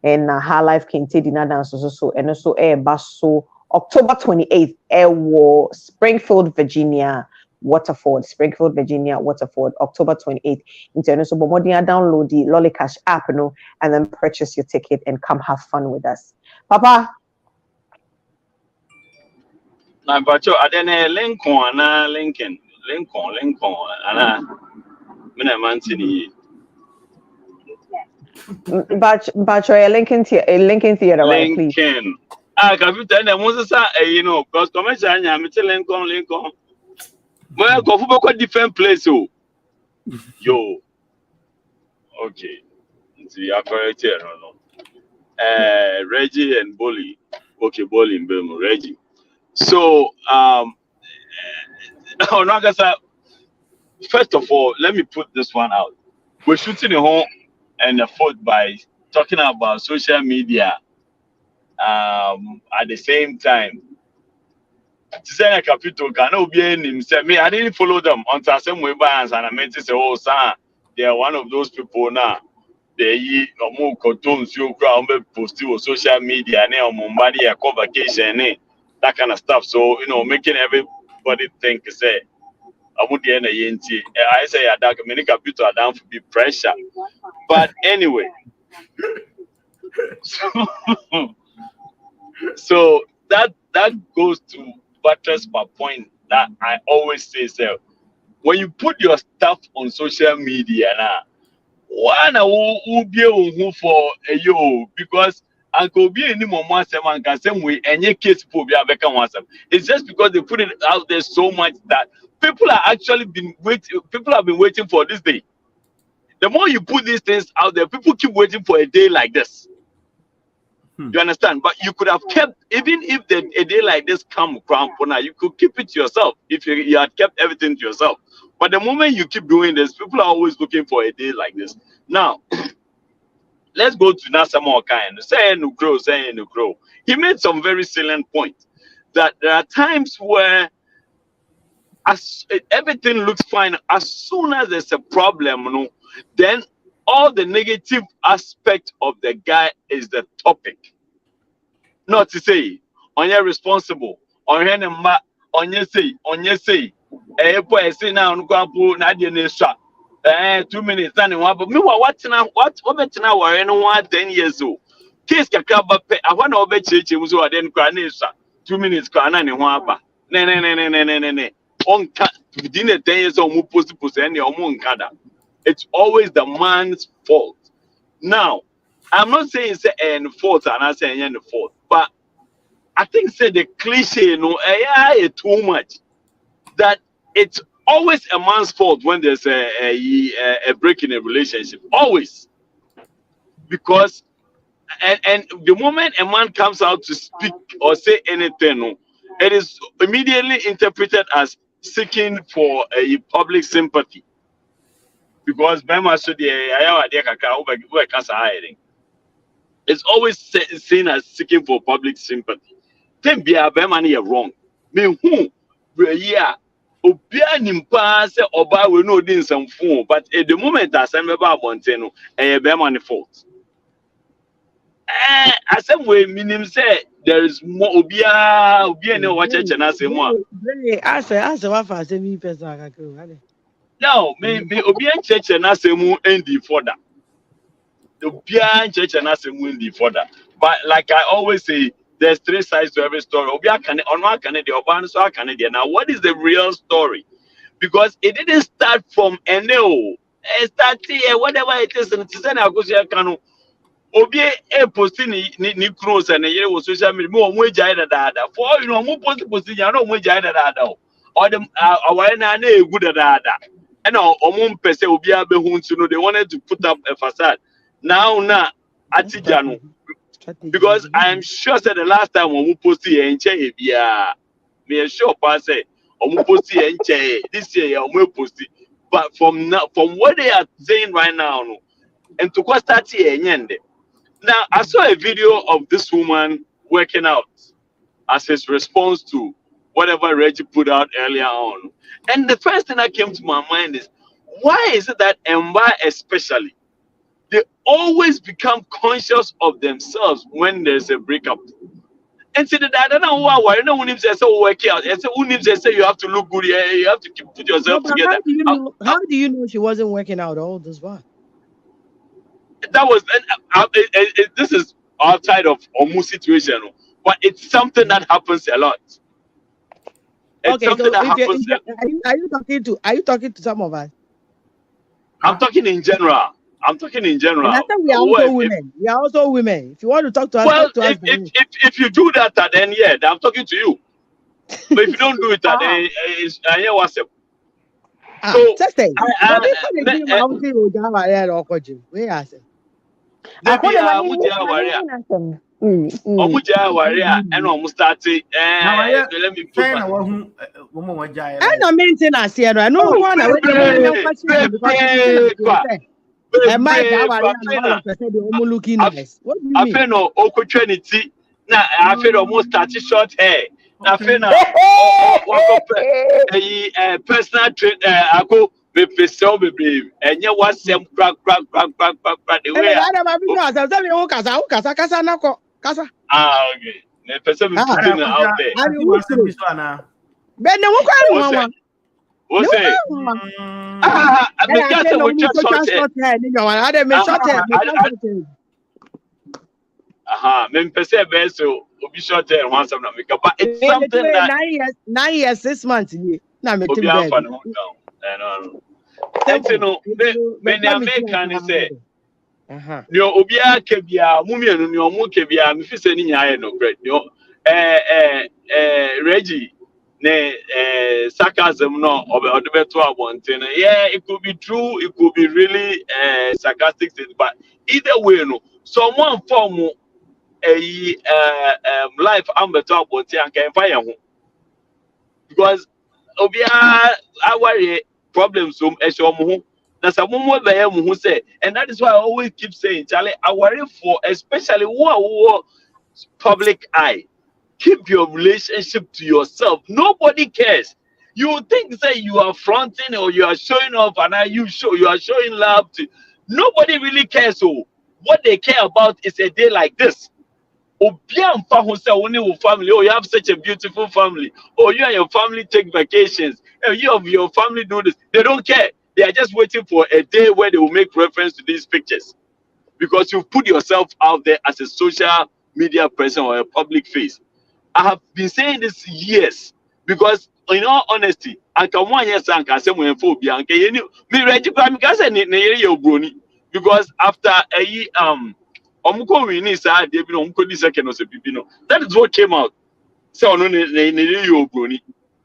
S1: And High Life King Teddy na dance so and also basso October 28th, Springfield, Virginia. Waterford, October 28th. Internet so Bomodia download the Lollicash app, and then purchase your ticket and come have fun with us. Papa.
S8: Na bacho adene Lincoln na Lincoln. Ana mena mantini.
S1: Bacho Lincoln Theater, right, please.
S8: Lincoln. Kapitan na Moses because commercial anya me Lincoln. Well, go for different place Yo. Okay. See, I correct here, no. Reggie and Bolly. Okay, Bolly and Bemo, Reggie. So, first of all, let me put this one out. We're shooting a home and a foot by talking about social media. At the same time, Tisana Capital can be him. Say me, I didn't follow them until some way bands and I meant to say, oh, son, they are one of those people now. They more cartoons you crowd post on social media and on Monday a vacation that kind of stuff. So making everybody think say I would the end I say that many people are down for be pressure. But anyway, so that goes to buttress my point that I always say, so when you put your stuff on social media now, one will be who for a yo because Uncle be any more and can same way any case for be a it's just because they put it out there so much that people are actually people have been waiting for this day. The more you put these things out there, people keep waiting for a day like this. You understand? But you could have kept, even if a day like this come around for now, you could keep it to yourself if you had kept everything to yourself. But the moment you keep doing this, people are always looking for a day like this. Now, let's go to Nasa Mokain. Say no grow. He made some very salient points that there are times where everything looks fine. As soon as there's a problem, then all the negative aspect of the guy is the topic. Not to say, on your responsible, on your say, boy, say now, go Nadia Nesha. 2 minutes, and but me, what now, or anyone 10 years old. Case Kakaba, I want to obey Church, was what then Granisha. 2 minutes, Grana and Waba. Ne. On within the 10 years old, supposed to any or moon kada. It's always the man's fault. Now, I'm not saying it's any fault, and I'm saying any fault, but I think say the cliche, too much. That it's always a man's fault when there's a break in a relationship. Always. Because and the moment a man comes out to speak or say anything, it is immediately interpreted as seeking for a public sympathy. Because it's always seen as seeking for public sympathy. Then be a money wrong. Me who yeah. Obia nimpa say oba we no din some phone, but at the moment as I'm about monteno be money fault. As some way minim say there is more obia no watch na say more.
S12: As what for say me person.
S8: No, me obia church na say mu endi further. Obia church na say mu endi further. But like I always say, there's 3 sides to every story. Now, what is the real story? Because it didn't start from NO. It started whatever it is, and it's an Agusia Cano. Obie posting ni cross and a year was social media more dada. For more position, no more dada. Or the our good dada. And our pese obia behun they wanted to put up a facade. Now, Atijano. Because I am sure that the last time when we posted me sure pass it or posted this year we posted. But from what they are saying right now, and to start here, now I saw a video of this woman working out as his response to whatever Reggie put out earlier on. And the first thing that came to my mind is, why is it that Emba especially, they always become conscious of themselves when there's a breakup? And say that I don't know why. No one says so work out. And so who say you have to look good. You have to put
S12: No,
S8: yourself
S12: but
S8: together.
S12: how do you know she wasn't working out all this while?
S8: That was this is outside of almost situation, but it's something that happens a lot. It's
S12: Okay,
S8: something
S12: so
S8: that
S12: if you're,
S8: happens.
S12: are you talking to some of us?
S8: I'm talking in general. I'm talking in general.
S12: And I said we are
S8: Well,
S12: also women. We are also women. If you want to talk to us,
S8: well,
S12: talk to us.
S8: if you do that, then yeah, I'm talking to you. But if you don't do it, then it's what's up. So ọmụja wari a ɛna ɔmụ start let me put my
S12: and maintenance here. I know one looking nice. What do you mean?
S8: afei no okotwa ne ti na afei no ɔmụ start short hair na afei na wakɔpɛ personal train ako bepesɛw bebree ɛnyɛ wasɛm kra the way okay na pɛsɛ mi put it out there
S12: bɛnɛ wo kɔ ɛnu
S8: what's it? I mean, that's what you short hair. Men perceive so be short hair once I'm not making, but it's something that
S12: 9 years 6 months. Now me
S8: and you know, when American say, "No, Obia Kebia, Mumia, no Mukebia, Mifiseni Yaya no great, no, Reggie." Sarcasm no or the better one thing. Yeah, it could be true, it could be really sarcastic things, but either way, no, someone form a life I'm better one thing and can fire because obia I worry problems that's a moment who say, and that is why I always keep saying, Charlie, I worry for especially who public eye. Keep your relationship to yourself. Nobody cares. You think say you are fronting or you are showing off, and you are showing love to. Nobody really cares. So what they care about is a day like this. Oh, you have such a beautiful family. Oh, you and your family take vacations. Oh, you and your family do this. They don't care. They are just waiting for a day where they will make reference to these pictures because you put yourself out there as a social media person or a public face. I have been saying this years because, in all honesty, I can one year and can say when phobia and me Reggie Brony because after a year omuko wini sa de bi no omuko di second or bibino that is what came out so no ne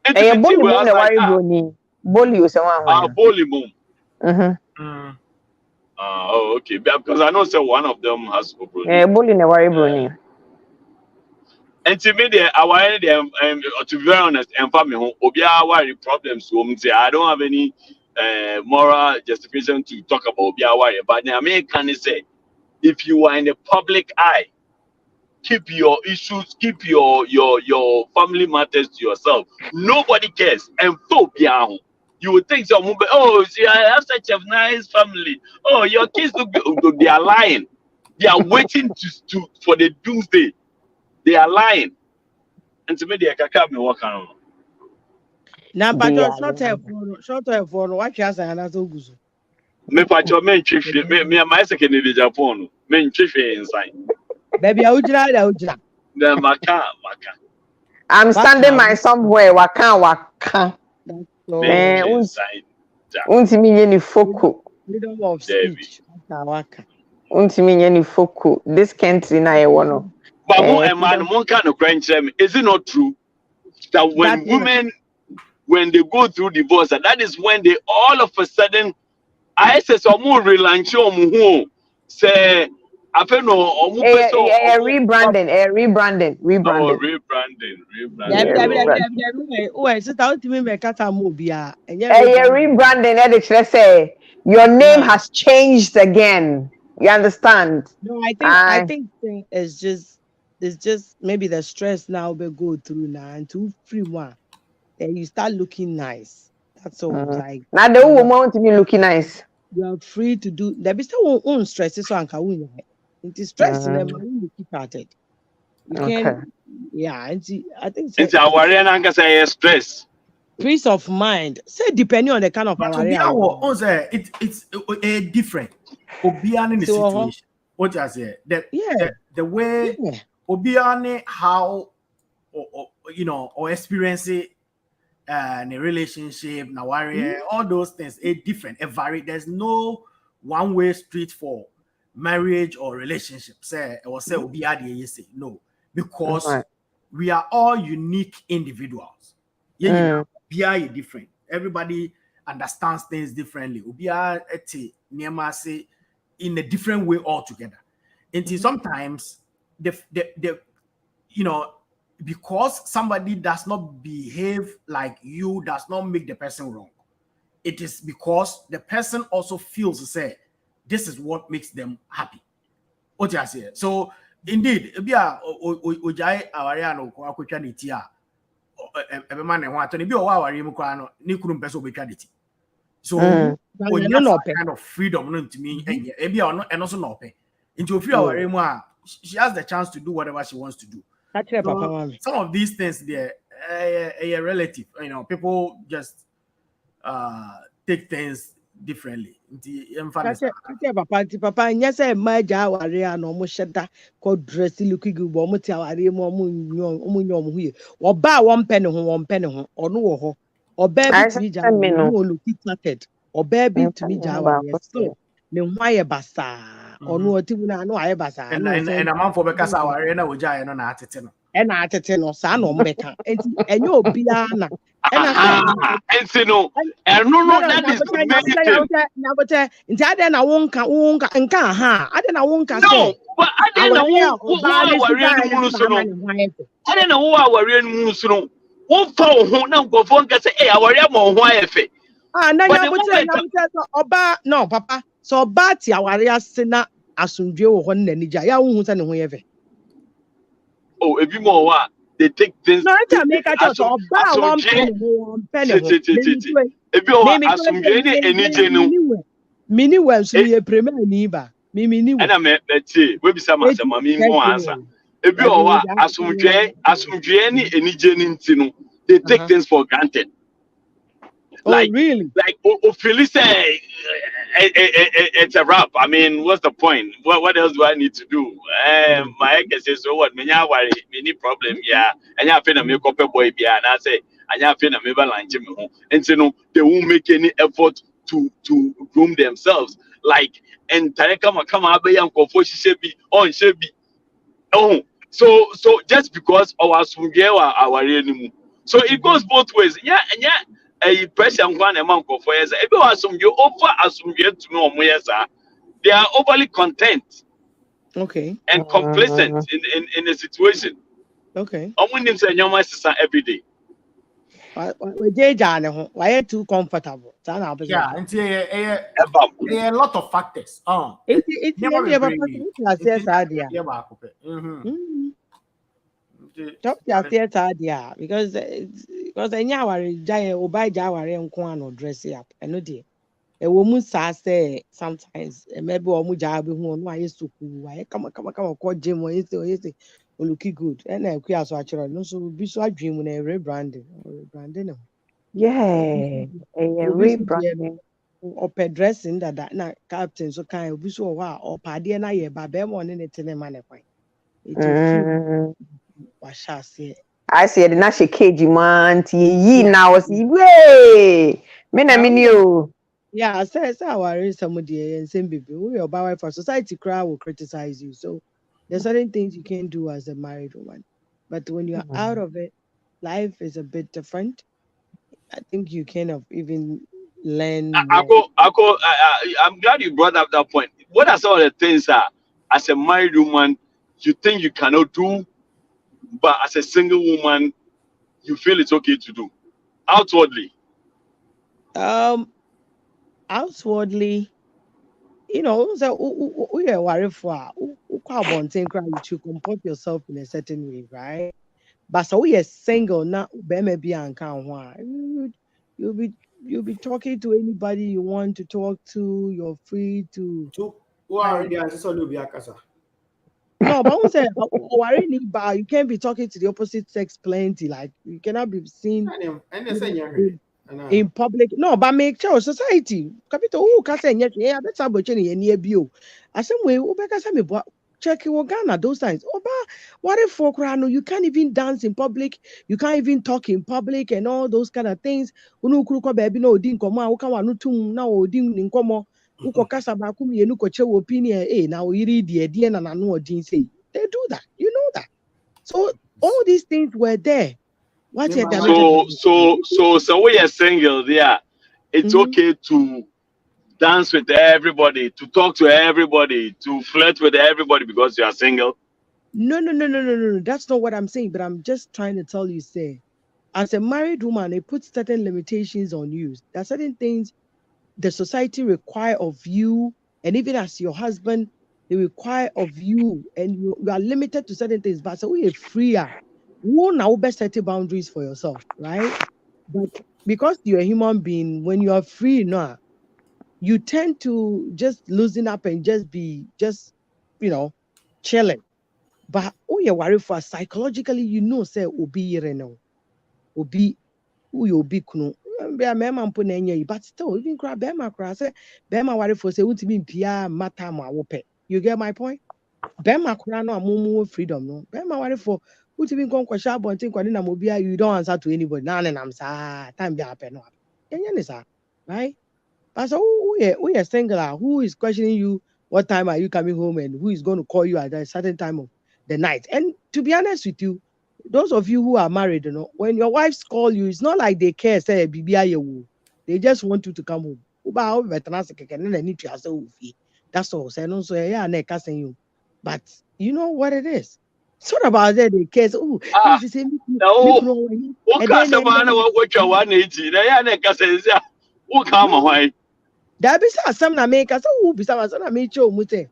S8: Brony
S1: Boli o se wan
S8: Boli mom oh okay because I know say one of them has Brony
S1: Boli ne worry Brony.
S8: And to me, to be very honest, and for me, Obia worry problems. So I don't have any moral justification to talk about Obia worry. But the American say, if you are in the public eye, keep your issues, keep your family matters to yourself. Nobody cares. And phobia, you would think so. Oh, see, I have such a nice family. Oh, your kids look good. They are lying. They are waiting for the doomsday. They are lying. And to me, they are me work on.
S12: Now, but short hair for what you have another guzu.
S8: Me pacho men chief me my second in Japan. Men chief inside.
S12: Baby, Ujra.
S8: The maka.
S1: I'm standing my somewhere. Waka. Untimi ni foku.
S12: Freedom of speech.
S1: Untimi ni foku. This country na e wono.
S8: But man kind of crunch them. Is it not true that when women when they go through divorce, and that is when they all of a sudden I say some more relaunch say I feel no
S1: rebranding.
S8: Oh,
S1: rebranding. Say your name has changed again. You understand?
S12: No, I think it's just maybe the stress now we go through now and to free one. Then you start looking nice. That's all. Like
S1: now the woman want to be looking nice.
S12: You are free to do. There be still own stress. So anka win. It is stress in them. You keep at it. You can Yeah, and I think
S8: Nti aware na nka say stress.
S12: peace of mind. Say depending on the kind of
S6: But
S12: our
S6: Obia on say it's a different. Obia in the
S12: so
S6: situation. What I say
S12: yeah,
S6: the way
S12: yeah.
S6: Obia ne how or experience it in a relationship, now warrior, all those things are different. It vary. There's no one way street for marriage or relationship. Say or say Obia the you say no, because we are all unique individuals. Yeah, Obia is different. Everybody understands things differently. Obia eti niema say in a different way altogether. Until sometimes the because somebody does not behave like you does not make the person wrong. It is because the person also feels say this is what makes them happy. What you say? So indeed, be a ojai aware no akotwa ne ti a ebe ma ne ho ato ne bi o wa aware mu kwa no ne kunu mpese obetwa de ti. So onya
S12: no
S6: kind of freedom no ntimi enye e bi a no eno so no ope. Nti ofiri aware mu a she has the chance to do whatever she wants to do. So, some of these things they're relative. People just take things differently.
S12: Papa, yes, a major warrior no mushada called dressy looking good woman tell or buy 1 penny or no or baby to me no look it or baby to me so no why basa or no no I basa
S6: and a man for because our arena would giant on at it.
S12: And I tell no son or meka and you'll be Anna. And
S8: no, that is the
S12: main thing. I won't nka ha. I don't won't say.
S8: No, but I didn't know who I didn't know who our musuno. Who found who now go for say, hey, our yamo wife.
S12: Ah, oba no, papa. So bati aware sena asundwe wo hon nanija. Ya wo hu se ne ho ye fe.
S8: Oh, if you more what they take things.
S12: No, I make a just oba 1 penny.
S8: If you are asumgeni any genu.
S12: Mini well so ye premier ni ba. Mini
S8: And I met we be some mami mo answer. If you are asumgeni any genu tinu, they take things for granted.
S12: Like really?
S8: Like Phyllis say it's a wrap. I mean, what's the point? What else do I need to do? My ex says, so what? Me need problem, yeah. And I feel a make up a boy, yeah. And I say, I feel a maybe line to me. And so no, they won't make any effort to groom themselves. Like and Tareka come out by uncle for she should be on should be. Oh, so just because our sungewa our anymore. So it goes both ways. Yeah, and yeah. A pressure one among of years. Everyone assume you offer assume you to know more. They are overly content.
S12: Okay.
S8: And complacent in a situation.
S12: Okay.
S8: I'm winning say your sister every day.
S12: Why too comfortable?
S6: Yeah, and a lot of factors.
S12: It's Top theater there because I know our giant or buy Jawari and Kwan or dress up. I know dear. A woman say sometimes maybe or Mujabi who I used to why come call Jim or you looking good. And I queer so actually no so be so I dream when I rebranding or rebranding.
S1: Yeah, rebranding.
S12: Or pet dressing that na captain so kind of be so wow or paddy and I but them one in it in a manner. It will feel
S1: I said, "Na she keji man, ye now was way. Mena minio."
S12: Yeah, say our somebody and same baby. We are by for society crowd will criticize you. So there's certain things you can do as a married woman. But when you're out of it, life is a bit different. I think you kind of even learn.
S8: I'm glad you brought up that point. What are some of the things that as a married woman you think you cannot do, but as a single woman you feel it's okay to do outwardly?
S12: Outwardly, so we are worried for to comport yourself in a certain way, right? But so we are single now, maybe you'll be talking to anybody you want to talk to. You're free to.
S6: Who are the answers on Lubiakasa?
S12: No, but I say, you can't be talking to the opposite sex plenty. Like you cannot be seen in public. No, but make sure society. Kapito who can say yeah, that's about any near bio. I say we ubeka say me check Ghana those times. Oba, what if for crano you can't even dance in public, you can't even talk in public and all those kind of things. Unu kruko baby no din komo uka wanu tum na odin ninkomo uko kasa ba kumi enu ko che opinion na iri die na no odin say. They do that. You know that. So all these things were there. What's your damage?
S8: So we are single, yeah. It's okay to dance with everybody, to talk to everybody, to flirt with everybody because you are single.
S12: No. That's not what I'm saying. But I'm just trying to tell you, say, as a married woman, it puts certain limitations on you. There are certain things the society require of you, and even as your husband, they require of you, and you are limited to certain things. But so we are freer. You now best set boundaries for yourself, right? But because you're a human being, when you are free now, you tend to just loosen up and just be chilling. But oh, you worry for psychologically, say obi reno, obi who obi kuno. Be a mema mpo na enye, but still even cry bema cry say bema worry for say ultimate pia matter ma wope. You get my point? Bema cry no amumu freedom no. Bema worry for ultimate kon kwasha bontin kwani na mobia you don't answer to anybody. Na am sa time be happen no. Enye ni sa, right? But so who is single? Who is questioning you? What time are you coming home? And who is going to call you at a certain time of the night? And to be honest with you, those of you who are married, when your wives call you, it's not like they care. Say, they just want you to come home. That's all. Say no, so yeah, you. But you know what it is. It's not about that they care. Oh,
S8: No. What customer what you 180? They are not customer. Who come away?
S12: That be some na make us who be some na make you mute.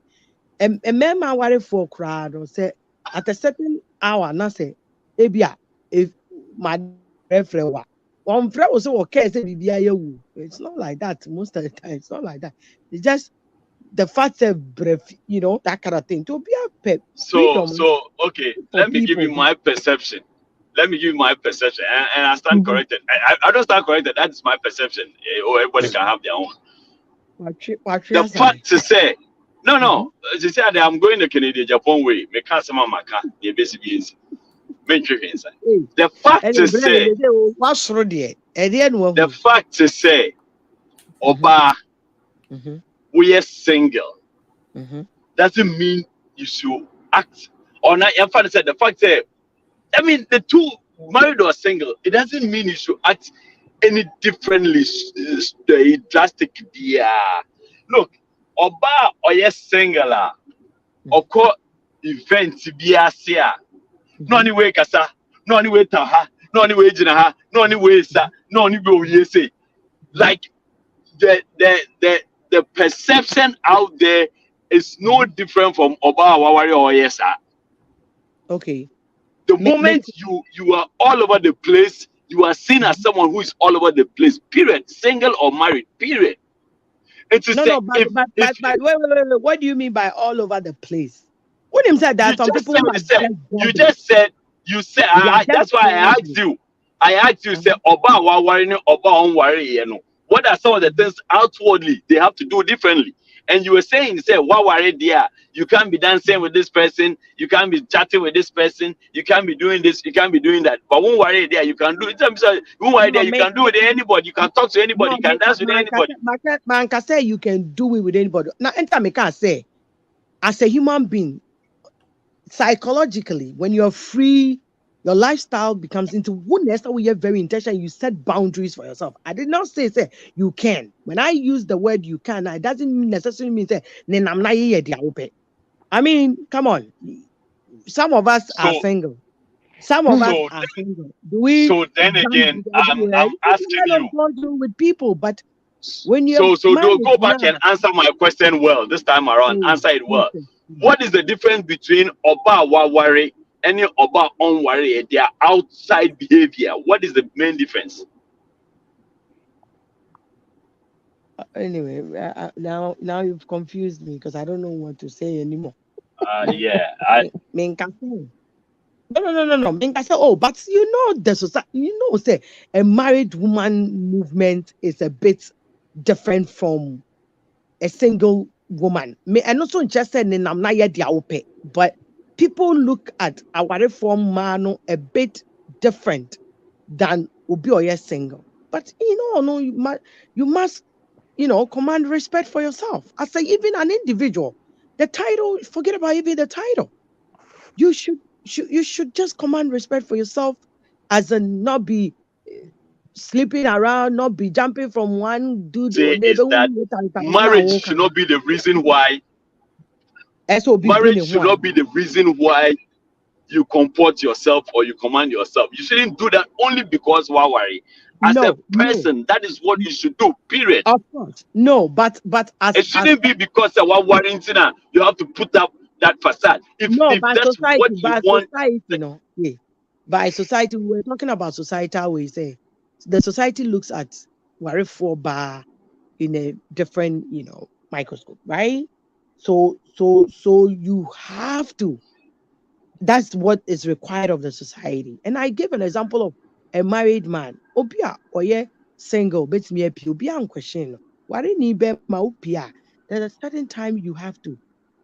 S12: A man worry for crowd or say at a certain hour, na say, ebia if my referee one friend also okay say you. It's not like that most of the time. It's not like that. It's just the fact of breath, that kind of thing. To be a pet freedom.
S8: So okay, let me give you my perception. Let me give you my perception, and I stand corrected. I don't stand corrected. That is my perception. Or everybody can have their own. The fact to say, no. They say that I'm going to Canada, Japan way. Me can't say my car. The fact to say, the fact to say, Oba, we are single. Doesn't mean you should act or not. In fact, said the fact that I mean the two married or single, it doesn't mean you should act any differently drastic. Yeah, look, Oba or yes single, of course, event be a sia. No anyway, kasa, no anyway, taha, no anyway, jinaha, no anyway, sa, no anyway, you say, like the perception out there is no different from Oba Wawari or yes, sir.
S12: Okay.
S8: The moment you are all over the place, you are seen as someone who is all over the place. Period. Single or married. Period.
S12: But wait. What do you mean by all over the place? What him said that some people
S8: you said that's why I asked you. Say Oba Wawari Oba Onwari, what are some of the things outwardly they have to do differently? And you were saying, say, Wawari there, you can't be dancing with this person, you can't be chatting with this person, you can't be doing this, you can't be doing that. But when worry there, you can do it. You can do it with anybody, you can talk to anybody, you can dance with anybody.
S12: Man can say you can do it with anybody. Now, enter me can say, as a human being, psychologically, when you're free, your lifestyle becomes into goodness that we are very intentional. You set boundaries for yourself. I did not say you can. When I use the word you can, it doesn't necessarily mean say I mean, come on. Some of us are single. Some of us are single. Do we?
S8: So then again, I'm asking you
S12: with people, but when you
S8: so go back and answer my question well this time around. Answer it well. What is the difference between Oba Wawari and Oba Onwari? Their outside behavior. What is the main difference?
S12: Anyway, now you've confused me because I don't know what to say anymore.
S8: Yeah.
S12: No. Minka say, oh, but you know the society, say a married woman movement is a bit different from a single woman. Me, and also just saying in I'm not yet but people look at our reform man a bit different than Obi or yes single. But no, you must, command respect for yourself. I say, even an individual, the title, forget about even the title. You should just command respect for yourself, as a not be sleeping around, not be jumping from one dude or
S8: Say is that marriage should not be the reason why. Marriage should not be the reason why you comport yourself or you command yourself. You shouldn't do that only because why worry. As a person, that is what you should do. Period.
S12: Of course, no, but as
S8: it shouldn't be because of what worrying. You have to put up that facade. If
S12: by
S8: that's
S12: society,
S8: what you want,
S12: by society, we're talking about societal way. Say the society looks at worry for bar in a different, microscope, right? So you have to. That's what is required of the society. And I give an example of a married man. Obia or single, but me a obia question. Why didn't be ma upia? There's a certain time you have to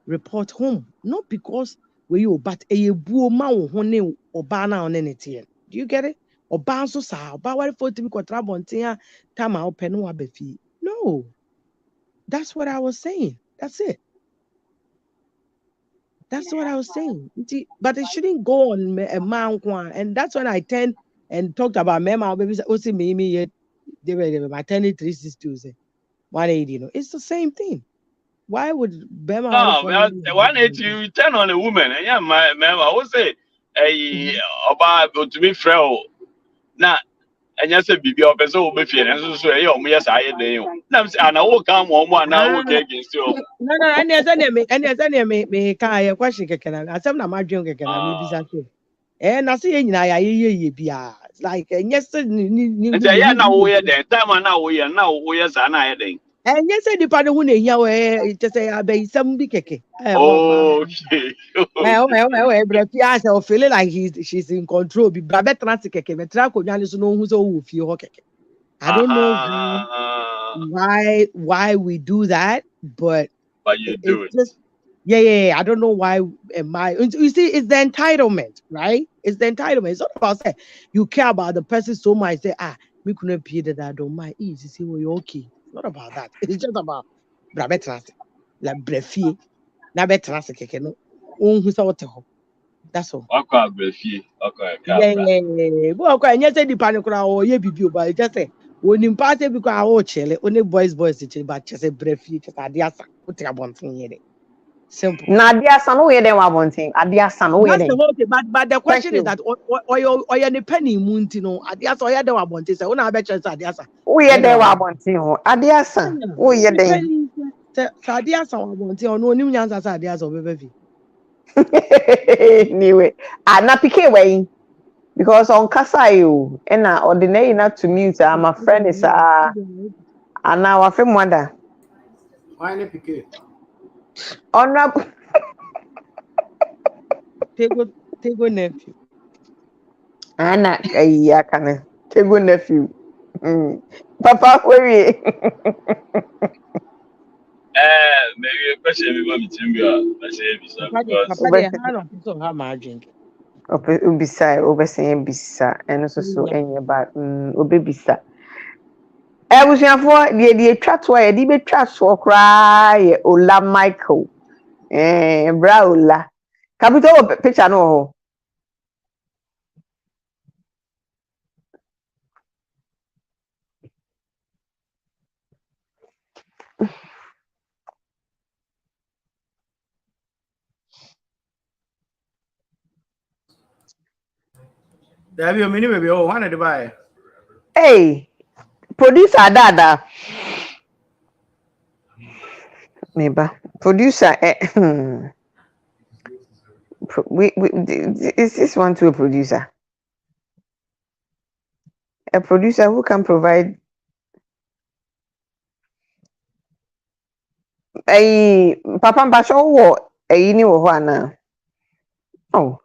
S12: report home. Not because we you, but a buo ma hone or bana on anything. Do you get it? Or ban so sa, ba wari for to be quatrabontia, tama open no abefi. No, that's what I was saying. That's it. That's what I was saying. But it shouldn't go on a man, and that's when I turned and talked about Mema baby. Also, me yet they were my 360 180. It's the same thing. Why would Bema?
S8: no, well, the 180 you turn on a woman, and yeah, my man, I would say, hey, about to be frail. Now, and yes, a baby of us over fear, and so, yes, I did. And I will come one now against you.
S12: No, and there's any me kai question can I some my drink can I maybe say. And I see ye bia like yes
S8: and say, yeah, now we are there. Time and now we are saying.
S12: And yes, I depend on who just say I be some big keke.
S8: Okay.
S12: Well, feeling like she's in control. Be brabe transit keke, but track on so no who's all feel keke. I don't know why we do that, but
S8: you do it.
S12: Just yeah. I don't know why you see it's the entitlement, right? It's the entitlement. It's not about say you care about the person so much. Say we couldn't pay that I don't mind. Easy, see you're okay. It's not about that. It's just about brabe transit, like brefie, na be transit keke no. Who's out that's all.
S8: Okay.
S12: Yeah. Go okay. And you say the panic or ye be but just say when in party because I watch it, only boys, but just a brefie, just a diasa, put a one thing here. Simple.
S1: Nadia San, we then one thing. Adia San, we
S12: That's
S1: then.
S12: the whole thing. But the question is that or you penny muntino. Adias or you don't want to say, oh, I bet you Adiasa.
S1: We then one thing. Adia San, we then.
S12: Sadias or want to no new answers Adias or baby.
S1: Anyway, na pike way because on kasa you and ordinary not to mute. My friend is and our friend mother.
S6: Why not pike?
S1: Honorable.
S12: Tego nephew.
S1: Anna, yeah, can Tego nephew. Papa, where
S8: maybe a question we want to be
S1: Ubisa, obesaying bisa, and also any about Obebisa. I was here for the chat where the chat for cry Ola Michael. Braula. Capital picture no.
S6: There be a mini baby. Oh, one at the buy.
S1: Hey, producer Dada. Maybe producer. We is this one to a producer? A producer who can provide a Papa Basho ni wo ho ana. Oh.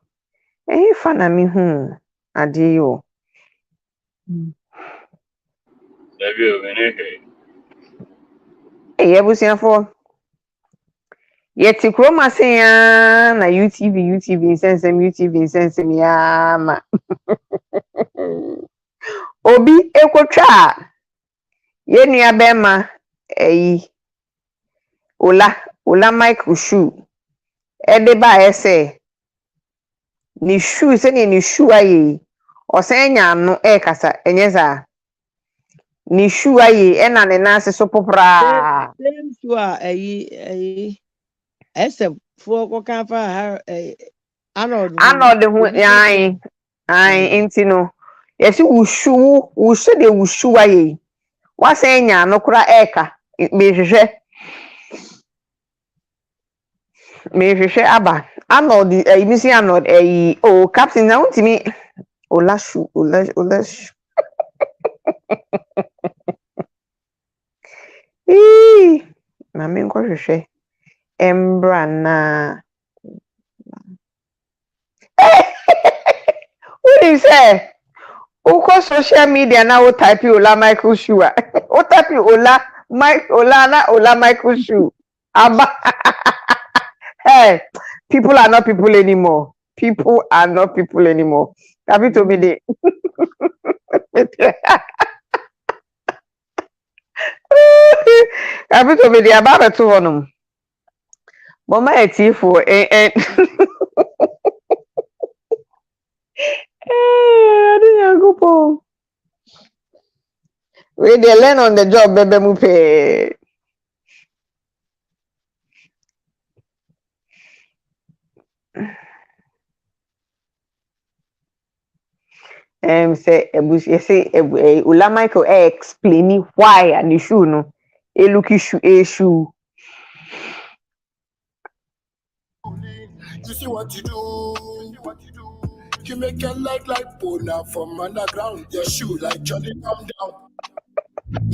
S1: Fa na me hu ade yo. Ebusiafo. Yeti kroma se ya na YouTube sensem ya ma. Obi ekotwa ye nua bema Ola Michael shoe ede ba ese ni shoe se ni shoe ayi osenya no kasa enyeza ni shoe ayi ena ne na so popra
S12: same shoe ese for ko kan fa
S1: Arnold hu ai intino yesi wushu de wushu ayi wasenya no kura eka mehwehwe aba Arnold misi Arnold captain na untimi Ola Shoes na me nkohwehwe embra na what is say uko social media na wo type Ola Michael Shoe wo type Ola Michael Shoe aba hey, people are not people anymore. People are not people anymore. Happy to be there. Happy to be there. About two on them. Mama eti for I didn't go po. We dey learn on the job, baby mu pay. Say Ola Michael explaining why and the shoe no look shoe shoe.
S13: You see what you do. You make your light like Bona from underground. Your shoe like Johnny come down.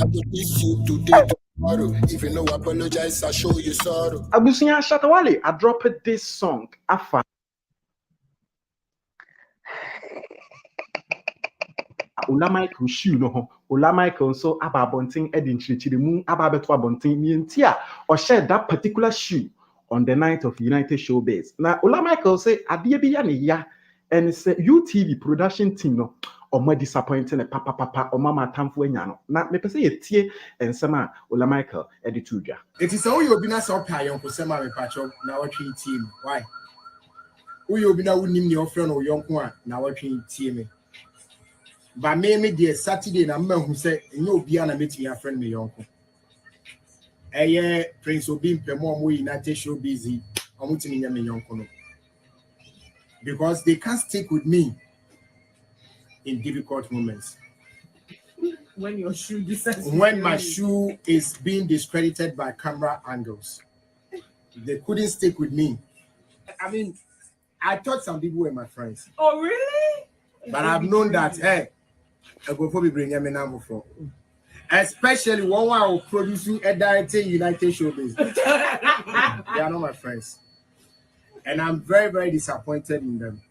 S13: I will miss you today, tomorrow. If you know apologize, I show you sorrow.
S6: Abusinya Shatawale, I dropped this song. Afa. Ola Michael shoe no Ola Michael so aba bonting edin chirichiri mu aba beto abonting mientia or share that particular shoe on the night of United Showbiz. Now Ola Michael say adie bi ya ne ya and say UTV production team no omo disappointing papa o mama tamfo anya no na me pese ye tie ensema Ola Michael editudwa.
S5: It is all you be na so pa yon ko sema me pacho na watwe team. Why? Who you be na wunim ne ofre no yonko a na watwe team. But me dear Saturday na who say no be na meeting your friend me yonko. Prince Obi Mpemo mo United Showbiz omutimi nya me yonko no. Because they can't stick with me in difficult moments.
S14: When your shoe decides
S5: when my shoe is being discredited by camera angles. They couldn't stick with me. I mean, I thought some people were my friends.
S14: Oh really?
S5: But I've known that I go for bring me number for. Especially one who producing a directing United Showbiz. They are not my friends. And I'm very, very disappointed in them.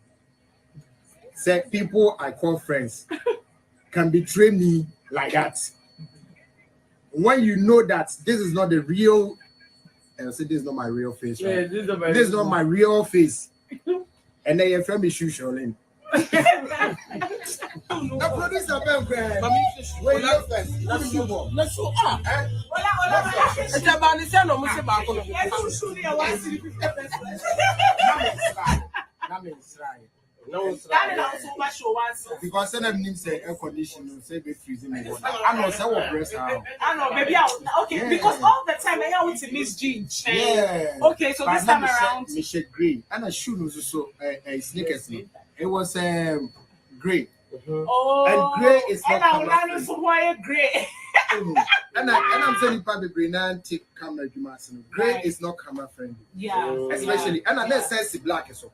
S5: Say people I call friends can betray me like that. When you know that this is not the real, and say this is not my real face. Right? Yeah, this is not my real face. And then your friend be shoe showing. The producer Ben Graham. Wait, let's show.
S14: It's about the same no must back on.
S5: No, because then I'm say air conditioning, say be freezing me. I know say what breast now.
S14: I know, maybe okay, yeah. Because all the time I want to miss jeans.
S5: Yeah.
S14: Okay, so this time around,
S5: Michelle green and a shoe was also sneakers. It was gray.
S14: Oh,
S5: and gray is not.
S14: And I know so why gray.
S5: And I'm saying probably green and take camera. Gray is not camera friendly.
S14: Yeah.
S5: Especially and let's say black is so.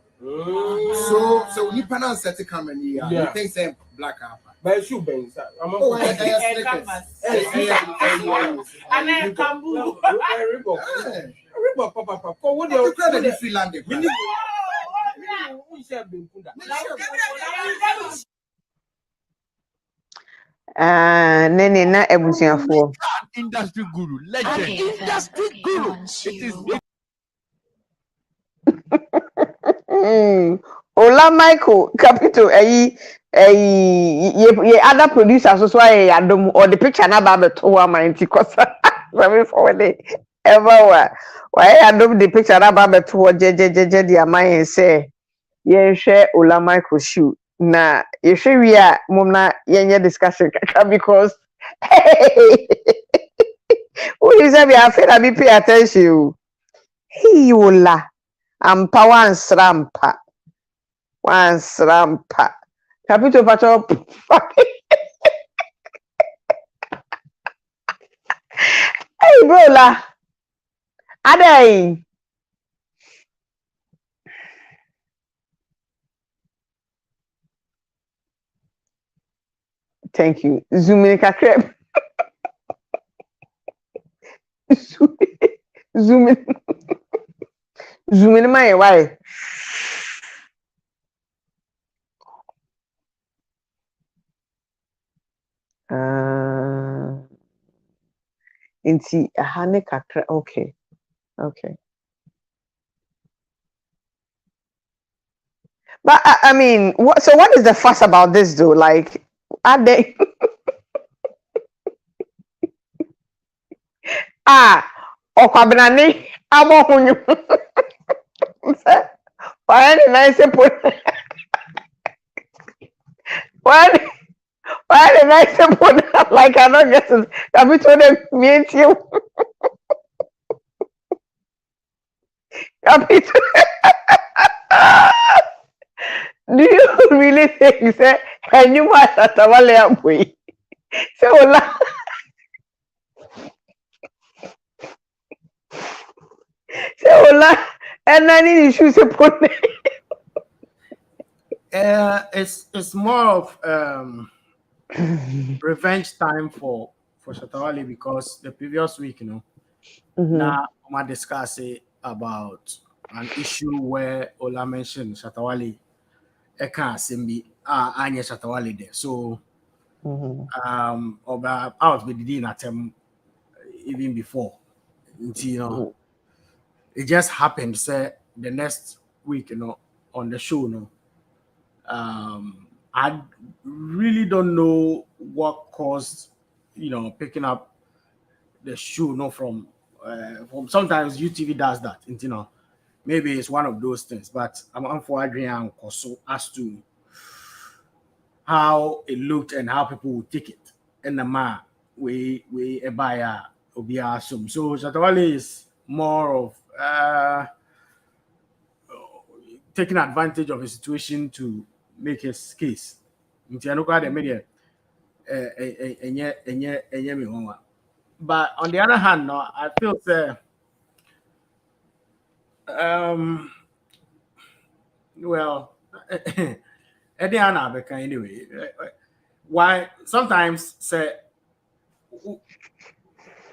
S5: So you pronounce that camera here. You think say black half.
S11: But shoe bangs.
S14: And then Kambu.
S6: What do you feel like?
S1: Nene na ebusiafo.
S4: Industry guru, legend.
S10: Industry guru.
S4: It is
S1: Ola Michael Capital ye other producers so why adom or the picture na ba beto wa man ti kosa. Let me forward it. Ever why adom the picture na ba beto je the aman say ye hwe Ola Michael shoe na ye hwe wi a mom na ye discussion kaka because who is that be afraid I be pay attention. Hey Ola ampa one srampa Capital pacho hey bro la adai thank you zoom in kakre zoom in my why inti ahane kakra okay but I mean what is the fuss about this though, like are they okwabnani abohunyu why the nice put why the nice put like I don't get it Capital them meet you Capital do you really think say and you must atawale abui say Ola and I need issues put
S6: It's more of revenge time for Shatawale because the previous week, now I discuss about an issue where Ola mentioned Shatawale Eka Simbi Anya Shatawale there. So out with the attempt even before. It just happened say the next week, on the show, I really don't know what caused, picking up the shoe, from sometimes UTV does that, maybe it's one of those things, but I'm for Adrian also as to how it looked and how people would take it. And the man, we a buyer will be assumed. So Shatawale is more of taking advantage of a situation to make his case. But on the other hand, no, I feel well, anyway, why sometimes say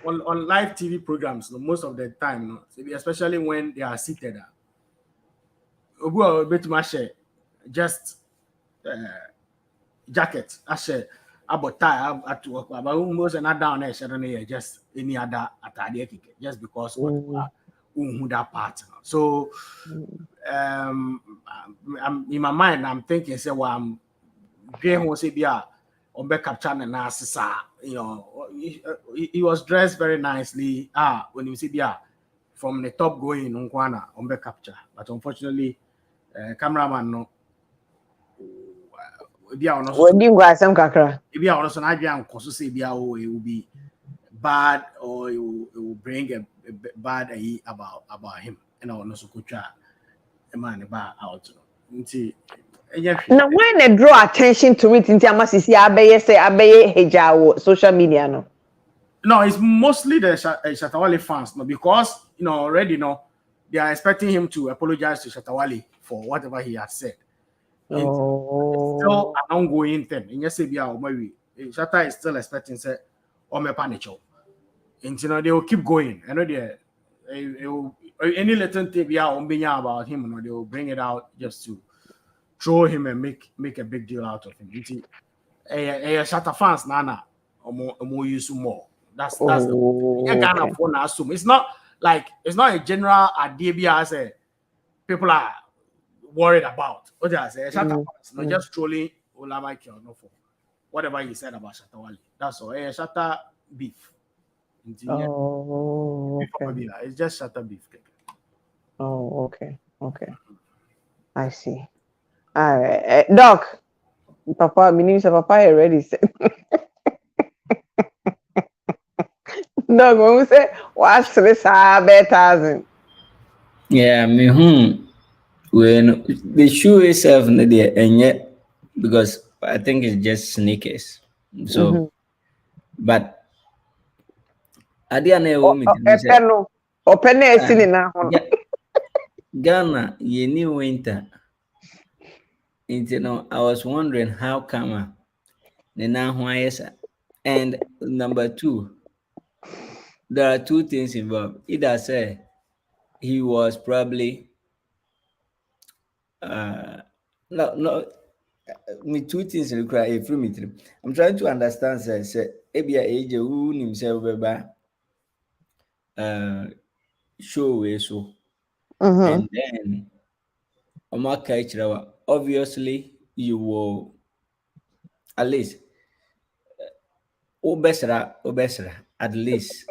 S6: on live TV programs, most of the time, especially when they are seated, just jacket, about tie at work, but almost not down there, just any other just because who that part. So I'm in my mind, I'm thinking, say, well, I'm going to be on back capture and he was dressed very nicely. When you see from the top going on back capture, but unfortunately, cameraman no. If you are also not say it will be bad or it will bring a bad about him, and I also could try a man about out.
S1: Now, when they draw attention to it, into Amasisi Abeye say Abeye Hejawo social media no.
S6: No, it's mostly the Shatawale fans, no, because already they are expecting him to apologize to Shatawale for whatever he has said. It's still an ongoing thing. In yes, Shatta is still expecting say Ome Panicho. And they will keep going. I know any little tip about him, they will bring it out just to throw him and make a big deal out of him. Shatter fans nana or use more. That's the Ghana
S1: okay.
S6: phone assume. It's not a general idea as a people are worried about. What did I say? Shatter fans, not just trolling Ola Michael, no for whatever he said about Shatter Wale. That's all. Shatter beef.
S1: Okay.
S6: It's just Shatter beef.
S1: Oh, okay. I see. All right, Doc. Papa, meaning Papa already said. Doc, when we say what's this 100,000?
S7: Yeah, when the shoe itself, and yet because I think it's just sneakers. So, but I didn't know Ghana, you knew winter. I was wondering how come and number two, there are two things involved. Either say he was probably no me two things require a free. I'm trying to understand say maybe age who himself show so and then obviously you will at least obesra at least.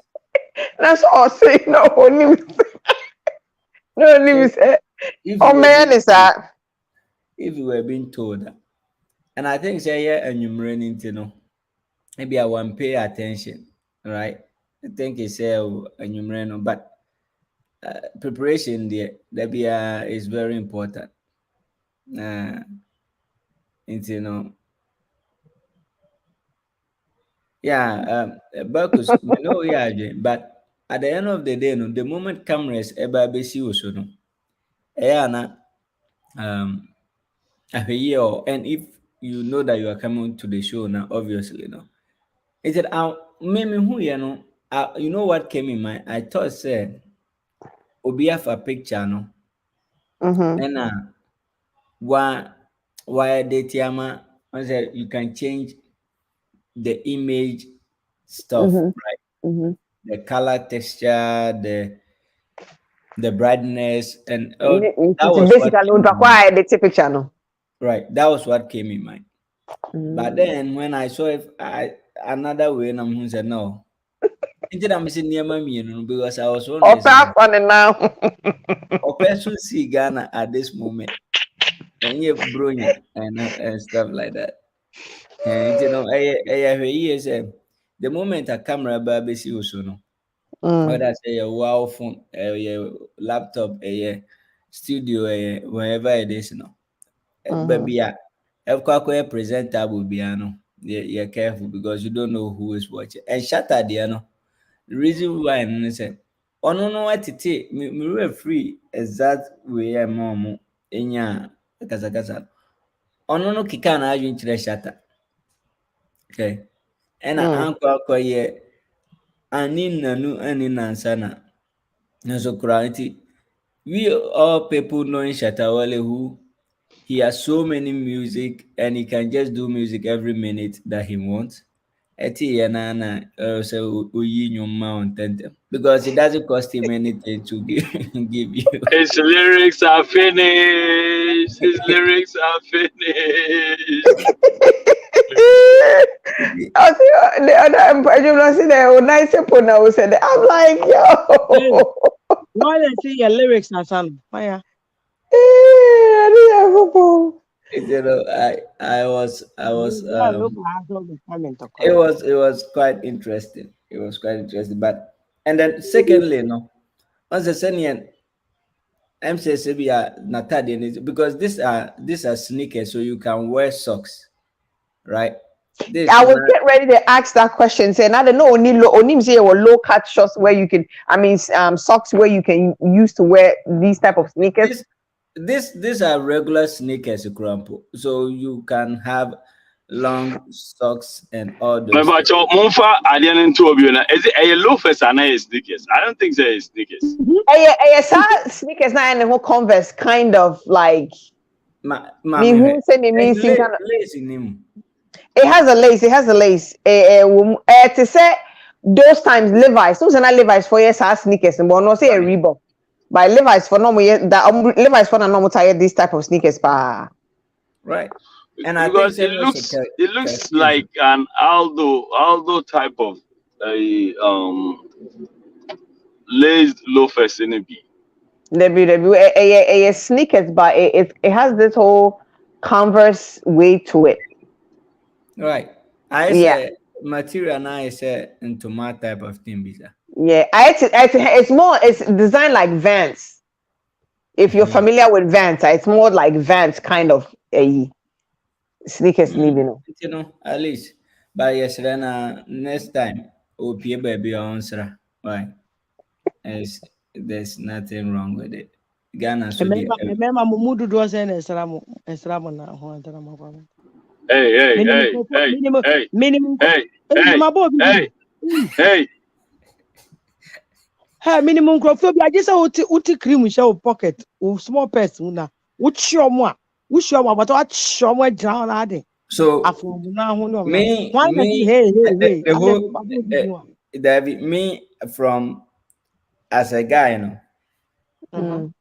S1: That's all saying no news. No news.
S7: If you were being told that. And I think say yeah, and you're running to maybe I won't pay attention, right? I think it's and you're but preparation there is very important. Because but at the end of the day, the moment cameras ever be see also no, and if you know that you are coming to the show now, obviously no. Is it maybe who you know what came in mind? I thought say Obi have a picture no. And why the tiama I said you can change the image stuff, right? The color texture, the brightness, and that was
S1: basically the channel.
S7: Right, that was what came in mind. But then when I saw another way, and I'm saying no. Instead, I'm saying near my because I was
S1: wondering now.
S7: Or person see Ghana at this moment, and you brilliant and stuff like that. And the moment a camera baby see also no. Whether say a wow phone, a laptop, a studio, wherever it is, no. But yeah, presentable, you're careful because you don't know who is watching. And shatter the reason why I say, oh no, what it is, me free exact way I'm mom in ya kasa. Oh no, kika na you into shatter. Okay, and I uncle ye ani nanu ani nansana. So quality. We all people knowing Shatta Wale who he has so many music and he can just do music every minute that he wants. Because it doesn't cost him anything to give you.
S8: His lyrics are finished. His lyrics are finished.
S1: I see the other impression. See the nice people now said. I'm like, yo.
S12: Why they say your lyrics are some? Why?
S7: I was it was quite interesting. It was quite interesting. But and then secondly, once the senior MCSB Natadian because these are sneakers, so you can wear socks, right?
S1: I was getting ready to ask that question. Saying I don't know only say or low cut shorts where you can socks where you can use to wear these type of sneakers.
S7: These are regular sneakers, Grandpa. So you can have long socks and all those.
S8: But your monfa alien to Obiona. Is it a loafers and a sneakers? I don't think it's sneakers.
S1: Sneakers now and the whole Converse kind of like
S7: Lace in him.
S1: It has a lace. It has a lace. To say those times Levi's. Those are not Levi's for yes sneakers. But no say a Reebok. But Levi's for normal. That Levi's for normal tire this type of sneakers.
S7: Right. And
S8: because it looks like an Aldo type of lace loafers in a B.
S1: A sneakers, but it has this whole Converse way to it.
S7: Right. I say material now is into my type of thing, bisa.
S1: Yeah, it's designed like Vans. If you're familiar with Vans, it's more like Vans kind of a sneakers, you
S7: know. At least, but yes, then next time, we'll be baby answer. Right? There's nothing wrong with it. Ghana.
S12: Remember, Mumudu was in Esramo now. Hey, minimum crop. I just uti cream show pocket small person now. Which your but what show more drown adding.
S7: So me David, me from as a guy, you know.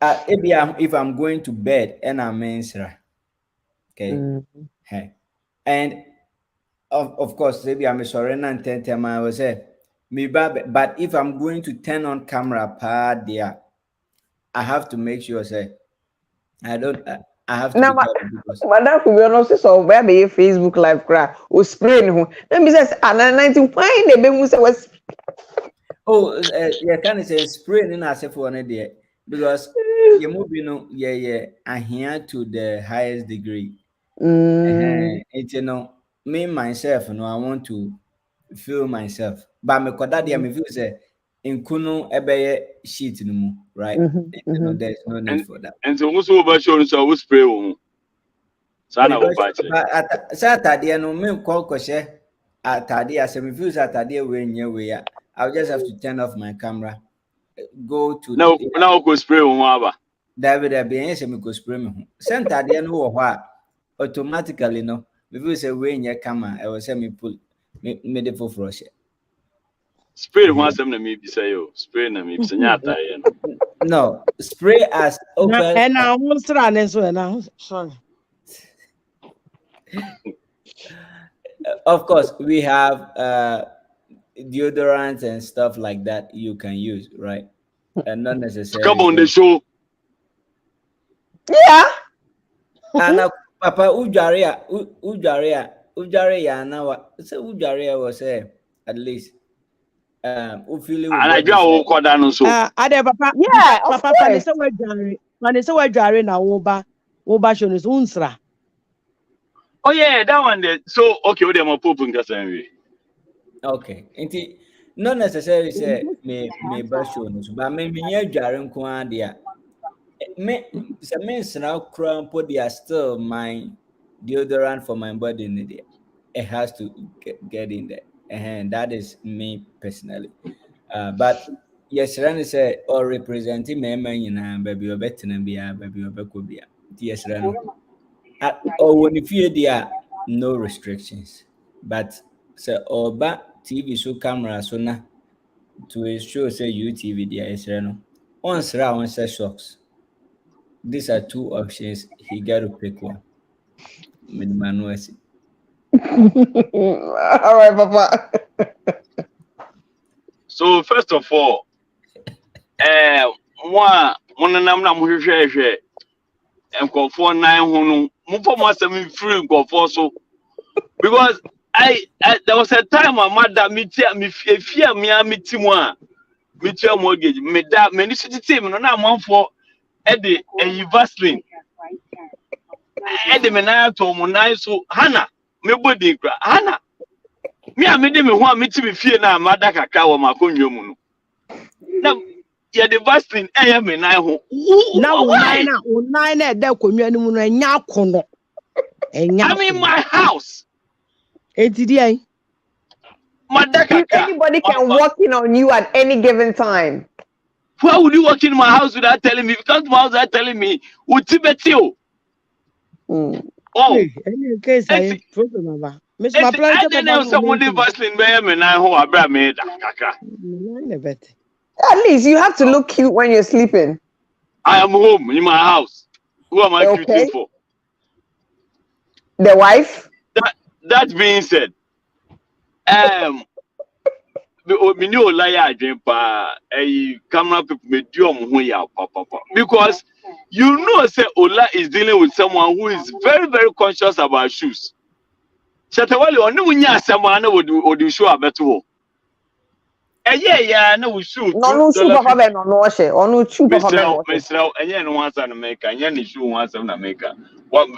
S7: If I'm going to bed and I'm answer, okay, hey, and of course maybe I'm sorry and 10 I was say me but if I'm going to turn on camera there, I have to make sure say I have to
S1: now, madam, to be honest, so where be Facebook live cry or spray no. Let me say, and 19 fine the baby was.
S7: Oh, yeah, can I say spray in as if one day because you move, you know, I hear to the highest degree. It's you know, me myself, you know, I want to feel myself, but me koda dia me feel say in kuno ebeye sheet no mu, right? You know, there's no need for that.
S8: And so also over show so spray on. Sana wo patch.
S7: Saturday no me call koshe atade as me feel Saturday we nye we ya. I'll just have to turn off my camera. Go to
S8: now go spray on aba.
S7: David be say me go spray me. Saturday no wo automatically no. Me feel say we nye camera. I will say me pull me the for rush.
S8: Spray one some na me be say yo. Spray na me be say nyata ye
S7: no. Spray as open.
S12: And I won't run as well now. Sorry.
S7: Of course, we have deodorants and stuff like that you can use, right? And not necessarily.
S8: Come on the show.
S1: Yeah.
S7: And Papa Ujaria now. So Ujaria was say at least.
S8: And I go Kodano so.
S12: Papa. Yeah, Papa. Vanessa Jari now Oba shows unsra.
S8: Oh yeah, that one there. So okay, what am I popping that anyway?
S7: Okay, indeed, not necessarily say me bashonos, but me Jaren Kwan there. Me now crown put there still my deodorant for my body in there. It has to get in there, and that is me personally. But yes, Rani said or representing me, baby, you're better than be baby, you're better be. Yes, Rani. Or when if you there no restrictions, but so oba TV so camera so na to show say UTV there is no once round say shocks. These are two options. He got to pick one. With Manuel.
S1: All right, Papa.
S8: So first of all, one na mo hwehwe and call for 9 hunu mufo mo asem free go for so because I there was a time my mother me fear me timu a me tia mortgage me da me ni team no na amanfo e de Vaseline e de me na to mo nine so hana me body kra hana me de me ho a me ti me fie na mother kaka wo makonwa mu no na yeah, the Vaseline, I me na ho.
S12: Now, nine, that community, nya kono.
S8: I'm in my house.
S1: Anybody can walk in on you at any given time.
S8: Why would you walk in my house without telling me? If you come to my house without telling me, would Tibet you?
S12: Oh,
S8: I
S12: don't
S8: know somebody Vaseline by me now who are me.
S1: At least you have to look cute when you're sleeping.
S8: I am home in my house. Who am I shooting for?
S1: The wife?
S8: That being said, me no lie camera people me do because you know say Ola is dealing with someone who is very very conscious about shoes. Shatawali oni munya asema na wodi shoe abeto. Yeah, no shoe.
S1: No shoe papa be no no she. Onu shoe papa be no.
S8: Mesra enye no wansa na make, enye ni shoe wansa na make.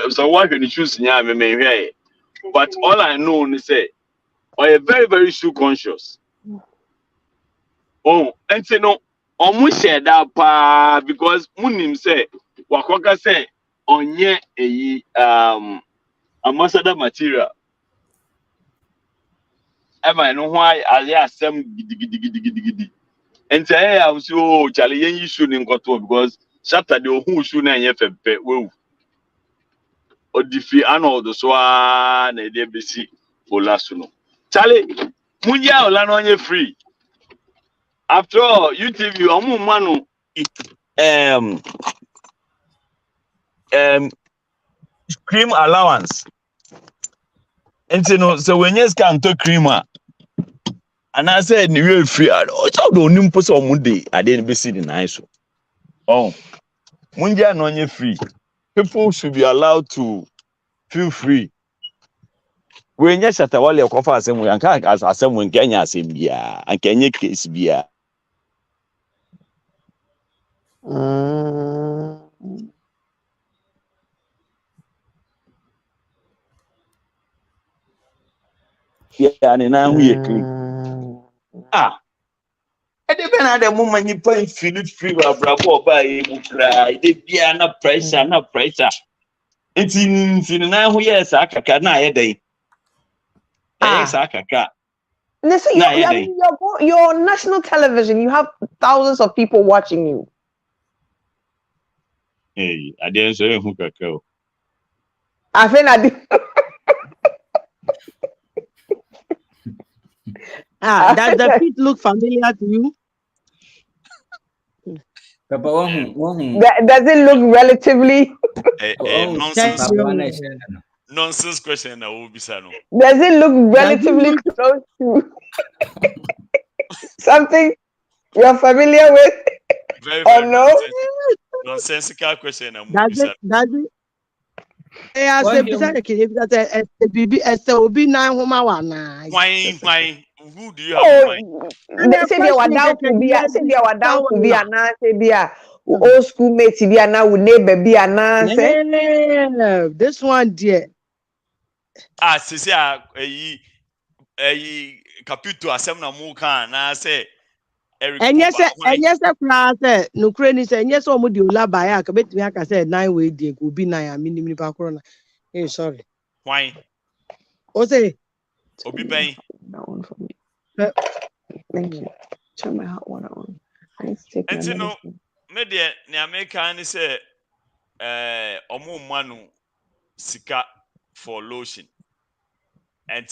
S8: So what when the shoes nya me hwe. But all I know is say I am very very shoe conscious. Oh, and say no, share that pa because munim say wakwaka say onye ambassador material. Ever know why ali asem gidi. And say I was so Charlie yen shoe in koto because Saturday who shoe na yen fepe we odifi ano do so na dey besi Ola suno. Charlie munya Ola no onye free. After all, UTV, manu cream allowance. And so when you scan to creamer, and I said, "You free." Oh, so don't you put some Monday? I didn't be sitting nice. Oh, Monday no you free. People should be allowed to feel free. When you shut away your coffee, as we as someone Kenya Simbia and Kenya case beer. Yeah, and now we clean. At the end of the moment, you pay feel free, bravo, by you cry. They be no pressure, no pressure. It's in now, yes, Akaka, na a day. Yes, Akaka.
S1: Listen, your national television, you have thousands of people watching you.
S8: Hey, I didn't say who could go.
S1: I think I did.
S12: Does the feet look familiar to you?
S1: Does it look relatively?
S8: Nonsense question. I will be saying.
S1: Does it look relatively close to something you're familiar with?
S8: Very,
S1: or no?
S8: Nonsensical question.
S12: Does it? Yeah, I said,
S8: why? Who do you have in mind?
S1: They say they were down to be. Say they were down to be. And say be a old schoolmates be. And now we neighbor be. And now say
S12: this one, dear.
S8: Sisi Caputo asemna muka na say.
S12: And yes, class, no crannies, and yes, or would you love by a bit me? I said 9 way, dear, would be 9 minimum corona. Hey, sorry.
S8: Why?
S12: O say,
S8: Obi Bay.
S1: That one for me. Thank you. Turn my hot water on. I need to take my medicine.
S8: Media, ni America ni say, omu manu sika for lotion. And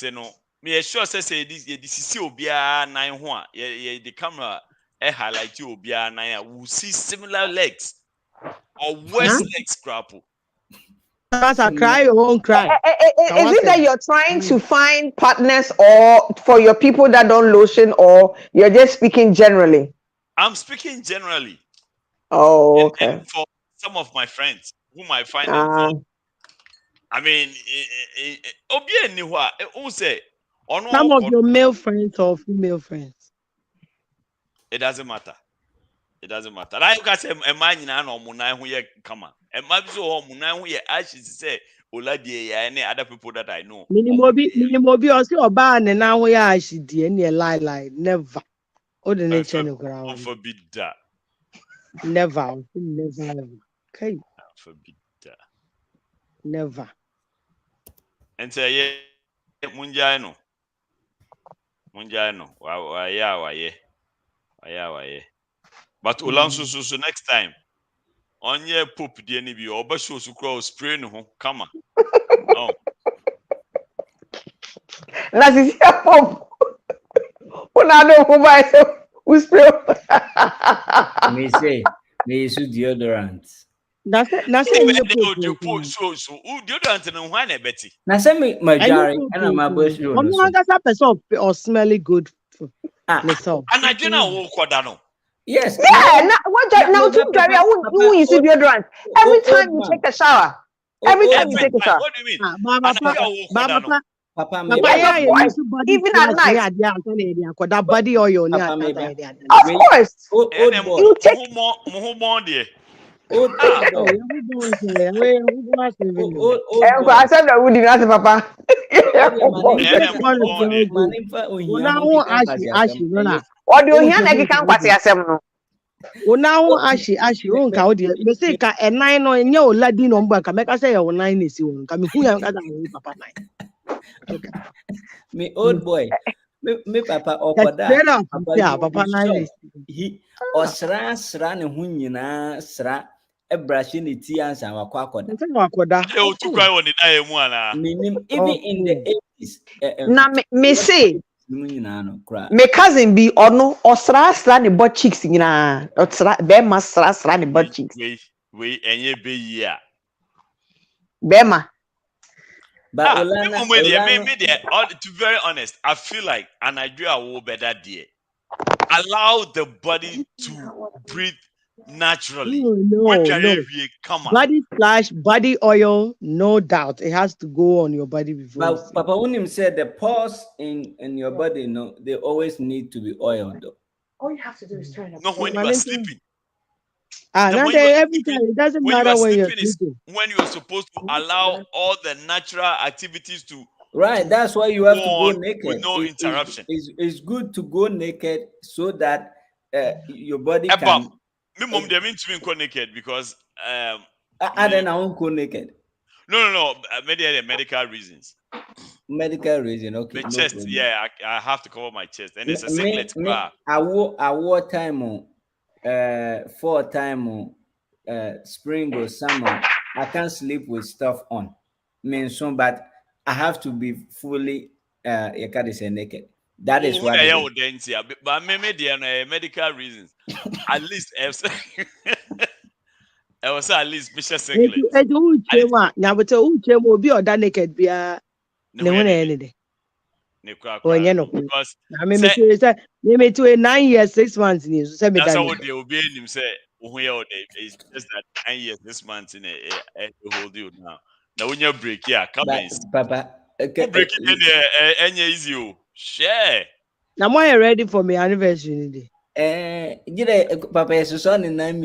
S8: me sure say this is obia 9 ho the camera highlight you obia 9 we see similar legs or worse legs grapple.
S12: That's a cry or won't cry.
S1: Is it that you're trying to find partners or for your people that don't lotion, or you're just speaking generally?
S8: I'm speaking generally.
S1: Oh, okay.
S8: And for some of my friends whom I find involved. I mean, obia ni wa say
S12: some of your male friends or female friends.
S8: It doesn't matter. It doesn't matter. Like I say, a man in an omunai who ye come on. A mabso omunai who ye ashes say, Ola de any other people that I know.
S12: Minimobi also a ban and now we are she de any lie never. Oh, the nature of ground.
S8: Forbid that.
S12: Never. Okay.
S8: Forbid that.
S12: Never.
S15: And say yeah, munjano. Munjano. Why. But Ulansu so next time. On your poop the any or basho so crow spray no come on. Oh.
S1: Na sisi hapo. Una do kubai se uspray.
S7: May say they use deodorant.
S12: Na se nye popo.
S15: So deodorant no why na Betty.
S7: Na say me majari and I'm a bush.
S12: Omo hanga person or smelly good for myself.
S15: And I don't know what no.
S7: Yes.
S1: Yeah, now to Jerry, who you see deodorant every time you take a shower. Every time you take a shower.
S15: What do you mean?
S7: Papa,
S1: even at night.
S12: That body oil.
S1: Of course.
S15: You take more there.
S1: I said that we did not, Papa. What do you hear? I can't pass yourself.
S12: Now, Ashi, won't count the mistake. And 9 on your lady number can make us say, oh, 9 is you. Come here, Papa.
S7: Me old boy. Me papa okoda.
S12: Papa 9
S7: he or sra ne hu nyina sra e brushing the tea and some akoda.
S15: You to cry on the day mu ana.
S7: Even in the 80s.
S1: Na me say my cousin be ono osra ne butt cheeks nyina. Osra be ma sra ne butt cheeks.
S15: We enye be ya.
S1: Be ma.
S7: But
S15: to be very honest, I feel like an Nigeria will better there. Allow the body to breathe naturally.
S12: No.
S15: Come on.
S12: Body splash, body oil, no doubt. It has to go on your body before.
S7: But Papa Unim said the pores in your body, no, they always need to be oiled though.
S1: All you have to do is turn up.
S15: No, when you are sleeping.
S12: Every time it doesn't matter when you're sleeping.
S15: When you are supposed to allow all the natural activities to
S7: right. That's why you have to go naked
S15: with no interruption.
S7: It's good to go naked so that your body can.
S15: Me mom they mean to be naked because
S7: I don't go naked.
S15: No. Medical reasons.
S7: Medical reason, okay.
S15: My chest, yeah, I have to cover my chest, and it's a singlet.
S7: I wore time 4 time spring or summer. I can't sleep with stuff on. But I have to be fully naked. That is what
S15: but maybe medical reasons. At least I was at least special singlet. Because
S12: maybe to 9 years 6 months news.
S15: That's how they will be in him say it's just that 9 years this month in a hold you now. Now when you break come in.
S7: Papa
S15: break it any easy. Share.
S12: Now why are you ready for my anniversary day?
S7: Papa is son in 9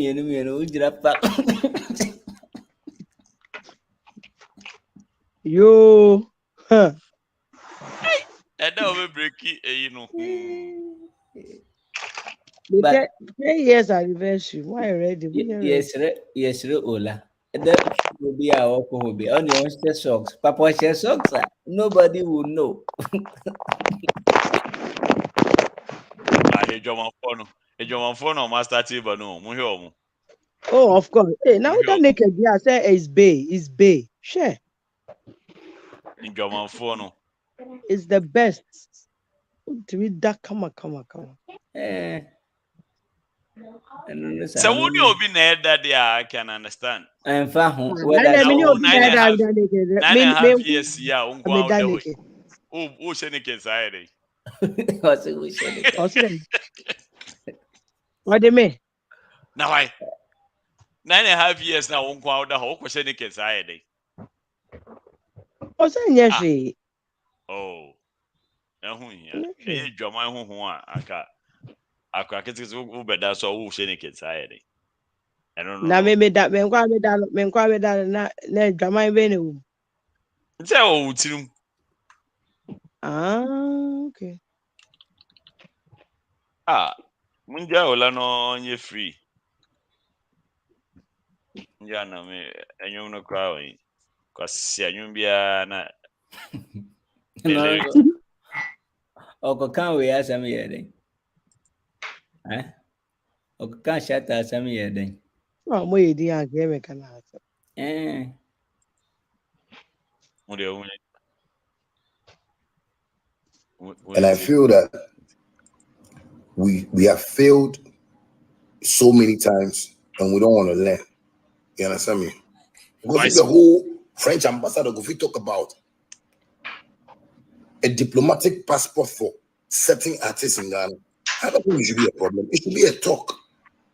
S12: Yo, huh?
S15: And now we break it,
S12: But 10 years anniversary. Why ready?
S7: Yes, Ola. That will be our hobby. On your socks. Papa shares socks. Nobody will know.
S15: A phone master table no.
S12: Oh, of course. Hey, now that naked, I say it's bay. Share.
S15: In German phone.
S12: It's the best. To read that, come on.
S15: So when you be near that, I can understand.
S7: I'm fine.
S15: Yes, yeah. Oh, naked side.
S12: What do you mean?
S15: Now 9.5 years now. Won't go out the whole question naked side.
S12: Oh, yes.
S15: Oh, that's all naked side. I don't know.
S12: Now maybe that okay.
S15: Munja Ola no you free. Jana me enyo no crowd. Cause anyum bia na
S7: No, Uncle can't we ask me then? Eh? Uncle can't shut us some here then.
S12: Oh, mo yedi agye me kana asa.
S7: Eh.
S16: And I feel that we have failed so many times and we don't want to learn. You understand me? Because if the whole French ambassador, if we talk about a diplomatic passport for certain artists in Ghana, I don't think it should be a problem. It should be a talk.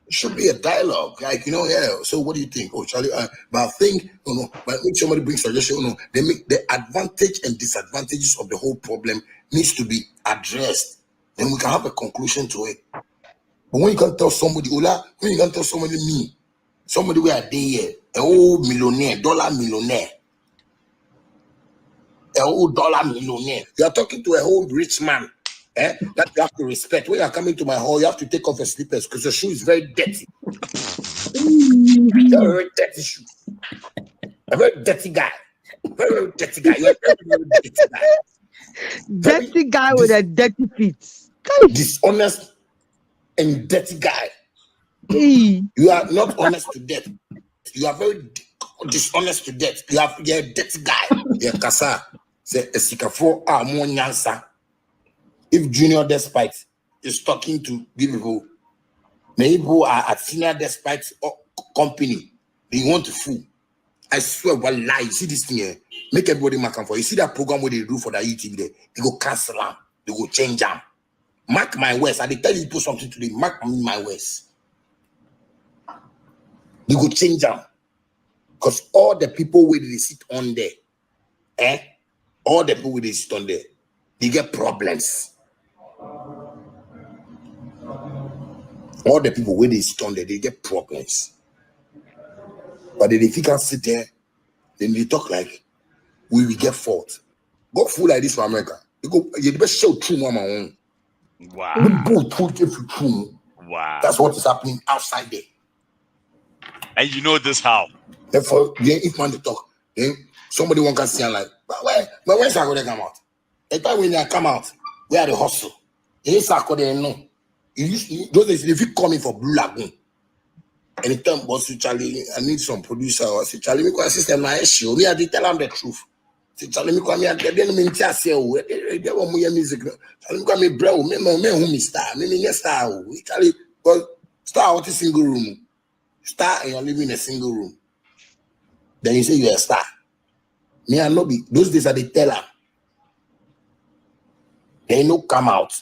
S16: It should be a dialogue. Like, you know, yeah. So what do you think? Oh, Charlie, but I think, but if somebody brings suggestion, they make the advantage and disadvantages of the whole problem needs to be addressed. Then we can have a conclusion to it. But when you can tell somebody, Ola, when you can tell somebody me, somebody where are there, a old millionaire, dollar millionaire, a whole dollar millionaire. You are talking to a whole rich man, that you have to respect. When you are coming to my hall, you have to take off your slippers because your shoe is very dirty. You're a very dirty shoe. A very dirty guy. Very dirty guy. You're a very dirty guy.
S12: Dirty guy with a dirty feet.
S16: Dishonest and dirty guy.
S12: Hey.
S16: You are not honest to death. You are very dishonest to death. You're a dirty guy. You're kasa. Say a sikafo more nyansa. If Junior Despite is talking to people, maybe who are at Senior Despite company, they want to fool. I swear, wallah, you see this thing here, make everybody mark for. You see that program where they do for the YouTube there, they go cancel them, they go change them. Mark my words. I tell you, put something today. Mark my words. They go change them. Because all the people where they sit on there, all the people where they sit on there, they get problems. All the people where they sit on there, they get problems. But then if you can sit there, then they talk like we will get fault. Go fool like this for America. You go, you best show true mama own.
S15: Wow.
S16: Wow. That's what is happening outside there.
S15: And you know this how?
S16: Therefore, if man to talk, then somebody won't can see like, but when's I gonna come out? The time when they come out, we are the hustle. It's not gonna know. Those days, if you come in for Blue Lagoon, anytime boss to Charlie, I need some producer or say Charlie, me go assist my issue. Me I did tell them the truth. Say Charlie, me come here, they don't mean to say oh, they want me music. Charlie, me come me bro, me who me star, me star. Charlie, because star what is single room, star and you're living in a single room. Then you say you're a star. Me I not be. Those days are the teller. They no come out.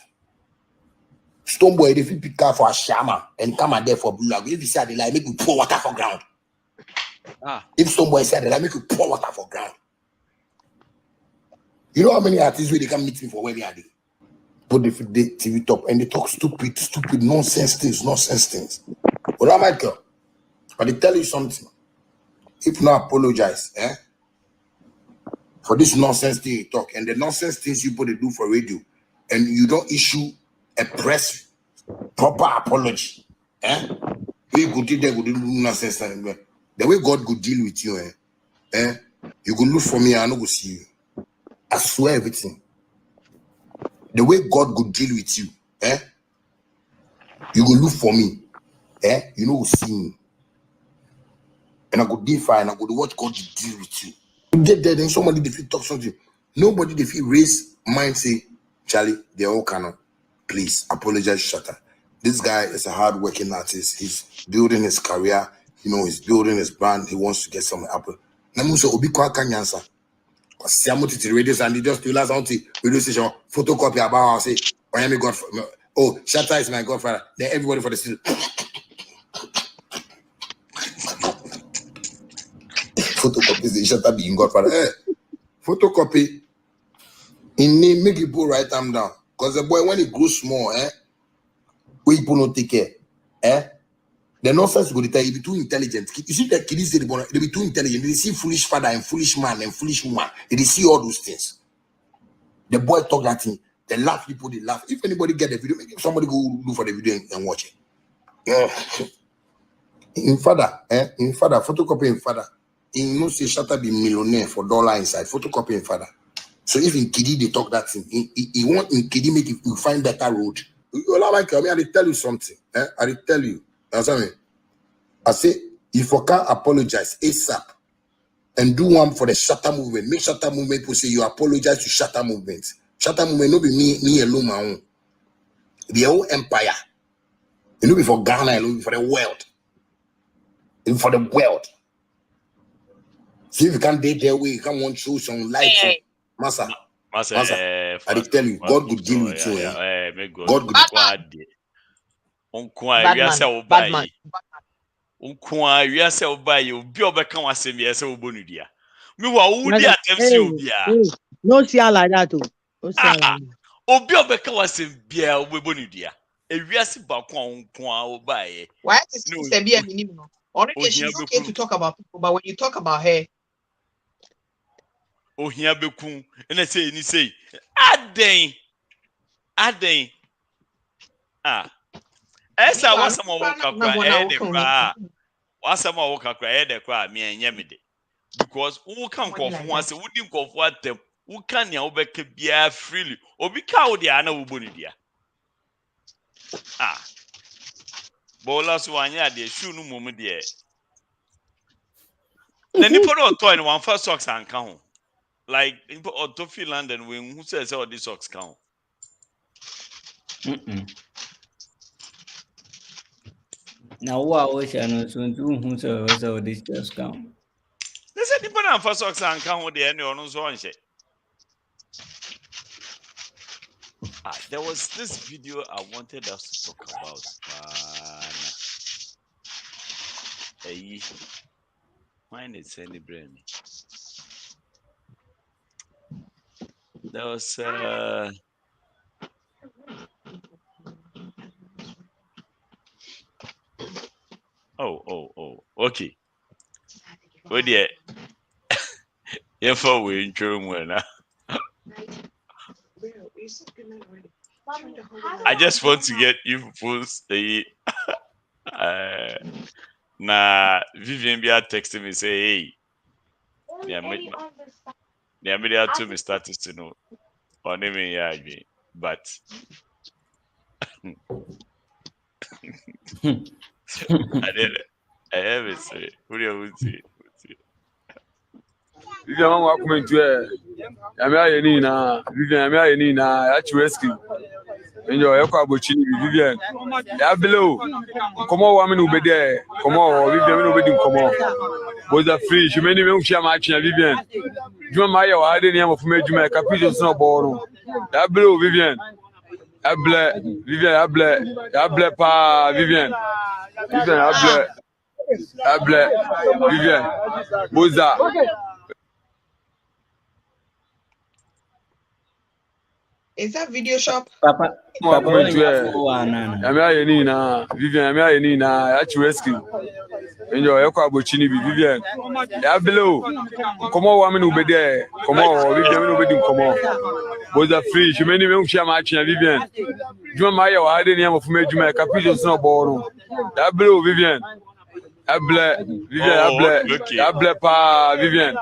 S16: Stoneboy, if you pick up for a shaman and come out there for Blue Lagoon, if you say they like, make you pour water for ground. If Stoneboy said they like, make you pour water for ground. You know how many artists they come meet me for where they are? Put the TV top and they talk stupid, nonsense things. Well, I might go. But they tell you something. If not apologize, for this nonsense thing you talk and the nonsense things you put to do for radio, and you don't issue a press proper apology, we go do nonsense. The way God could deal with you, you go look for me, I no go see you. I swear everything. The way God could deal with you, you go look for me, you know see me. And I go defy and I go to watch God deal with you. You get there, then somebody defeat talk something. Nobody defeat raise mind say, Charlie, they're all cannot. Please apologize, Shatter. This guy is a hard-working artist. He's building his career. You know, he's building his brand. He wants to get some apple. Namuso obi kwa kanyansa. Siamo to radio and they just do last on radio station photocopy about say, I am a godfather. Oh, Shatter is my godfather. Then everybody for the studio. Photocopy the Shatter being godfather. Photocopy in name make people write them down. Because the boy when he grows small, we people not take care. The nonsense go tell you be too intelligent. You see that kids they be too intelligent. They see foolish father and foolish man and foolish woman. They see all those things. The boy talk that thing. They laugh, people they laugh. If anybody get the video, maybe somebody go look for the video and watch it. Yeah. In father, photocopy in father. In no say Shatter be millionaire for dollar inside. Photocopy in father. So if in Kidi they talk that thing, he want in Kidi make you find better road. Ola Michael, I tell you something. I tell you. Understand me? I say if you can't apologize ASAP and do one for the Shatter movement, make Shatter movement people say you apologize to Shatter movement. Shatter movement no be me alone my own. The whole empire. It no be for Ghana, it no be for the world. It be for the world. See if you can't date their way, you can't want to show some light. Massa. I tell you, God could deal with you. God could
S1: Badman.
S15: Unkwa we say obaye obi obeka wasem ye say obonudia. Me wa wudi atemsi obia.
S12: No see her like that too. No see her like that.
S15: Obi obeka wasem bia obonudia. Ewiase ba kwa unkwa obaye.
S1: Why is sister be a minimum? Already she's okay to talk about people, but when you talk about her,
S15: ohia beku na say ni say aden esa wasama wokakra de kwa wasama wokakra de kwa me enyemede because who can confirm ase wudi nkofo atem who can ya obeka bia freely obi ka wo dia na wo bonidia bola so anya de shoe no mom de na nipo no toy no one first socks anka ho like nipo to Finland and when who says all these socks count.
S7: Now what was I not soon to who so this just count?
S15: They said nipo na first socks anka ho de any ono so onse. There was this video I wanted us to talk about. Mine is celebrating. There was okay. Oh dear. If we in German. I just want to get you folks na Vivian Bia texted me say hey. The media to me status to know on me but I have it say what do you say?
S17: Vivian wa come to Vivian at rescue. Enjoy your kabochi Vivian. Ya below. Come on, woman will be there. Come on, Vivian will be come on. Was a free, she many will share my Vivian. You my I didn't have of me to make a pigeon snowball. Ya below Vivian. Vivian, pa Vivian. Vivian. Boza.
S1: Is that video shop?
S7: Papa,
S17: Vivian, at rescue. Enjoy your kabochi Vivian. Ya below. Come on, woman will be there. Come on, Vivian will be come on. Was a free, she many will share my Vivian. You my I didn't have of me to make a pigeon snowball. Ya below Vivian. Vivian, pa Vivian.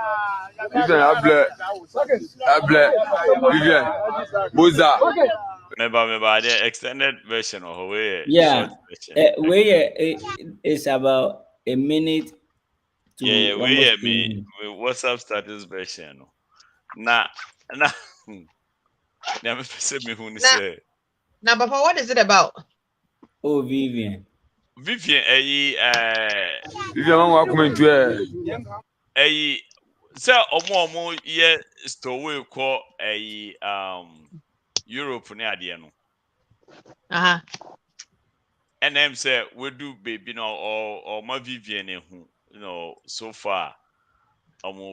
S17: Vivian, Boza.
S15: Remember the extended version or way.
S7: Yeah, it's about a minute.
S15: Yeah, me WhatsApp status version. Nah. Never said me who say.
S1: Now, Papa, what is it about?
S7: Oh, Vivian,
S17: Vivian, welcome to
S15: say omo ye store call Europe ne ade no. And them say we do baby no or my Vivian so far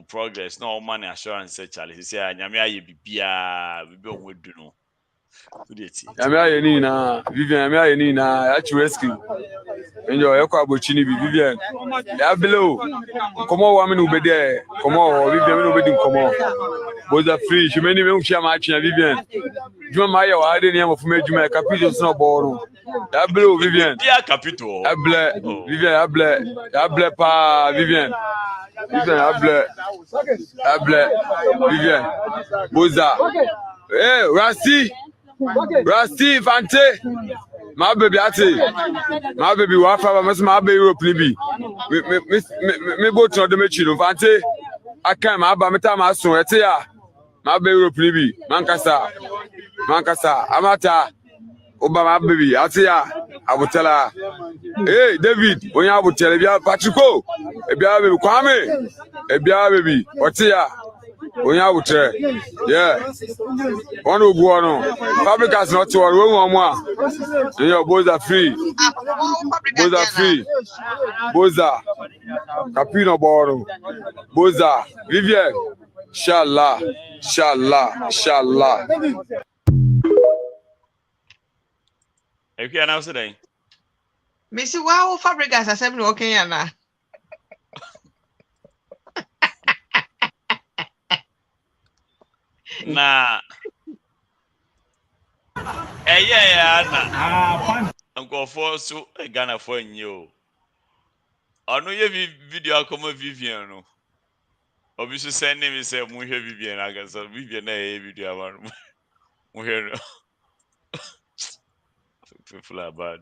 S15: progress no man assurance say Charlie say anyame aye bibia we be on we do no.
S17: Vivian, at rescue. Enjoy your kabochi Vivian. Ya below. Come on, woman will be there. Come on, Vivian will be come on. Was a free, she many will share my Vivian. You my I didn't have of me to make a pigeon snowball. Ya below Vivian.
S15: Yeah, capital.
S17: Vivian, pa Vivian. Vivian, Able, Vivian, Boza. Hey, Rusty, Fante. My baby, my baby, Wafa, my baby, Europe, Libby. Me both to the machine, Fante. I can't, my Bamata, my son, my baby, Europe, Libby, Mancasa, Amata, Obama, baby, Atia, I will tell her. Hey, David, when you will tell you, Patrico, a baby, Kwame, a baby, what's here? When you will tell, yeah, one will go on. Fabricas not to one more. Your boys are free. Boys are free. Boza, Capino Boro, Boza, Vivian, Shallah, Shallah.
S15: If you announce today.
S18: Missy, wow, Fabricas are 7 okay, Anna.
S15: Nah. Yeah. I'm going for so a Ghana for you. I know you video come Vivian. No. Obviously, send me say we have Vivian. I guess Vivian a video about we hear. People are bad.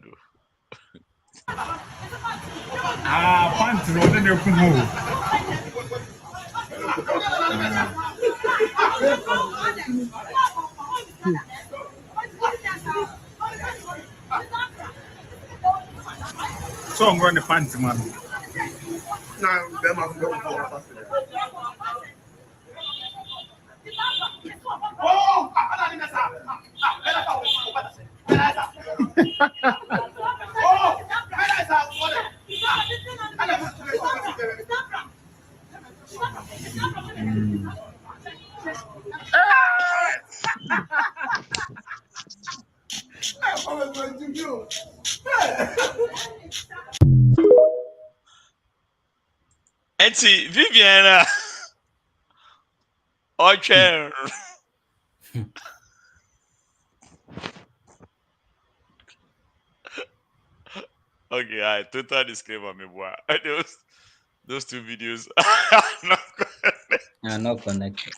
S19: Pants no then you could move. So I'm going to pants, man. Now, them I'm going for.
S15: And see, Vivian, okay. Okay, I total disclaimer, me boy. Those two videos
S7: are not connected.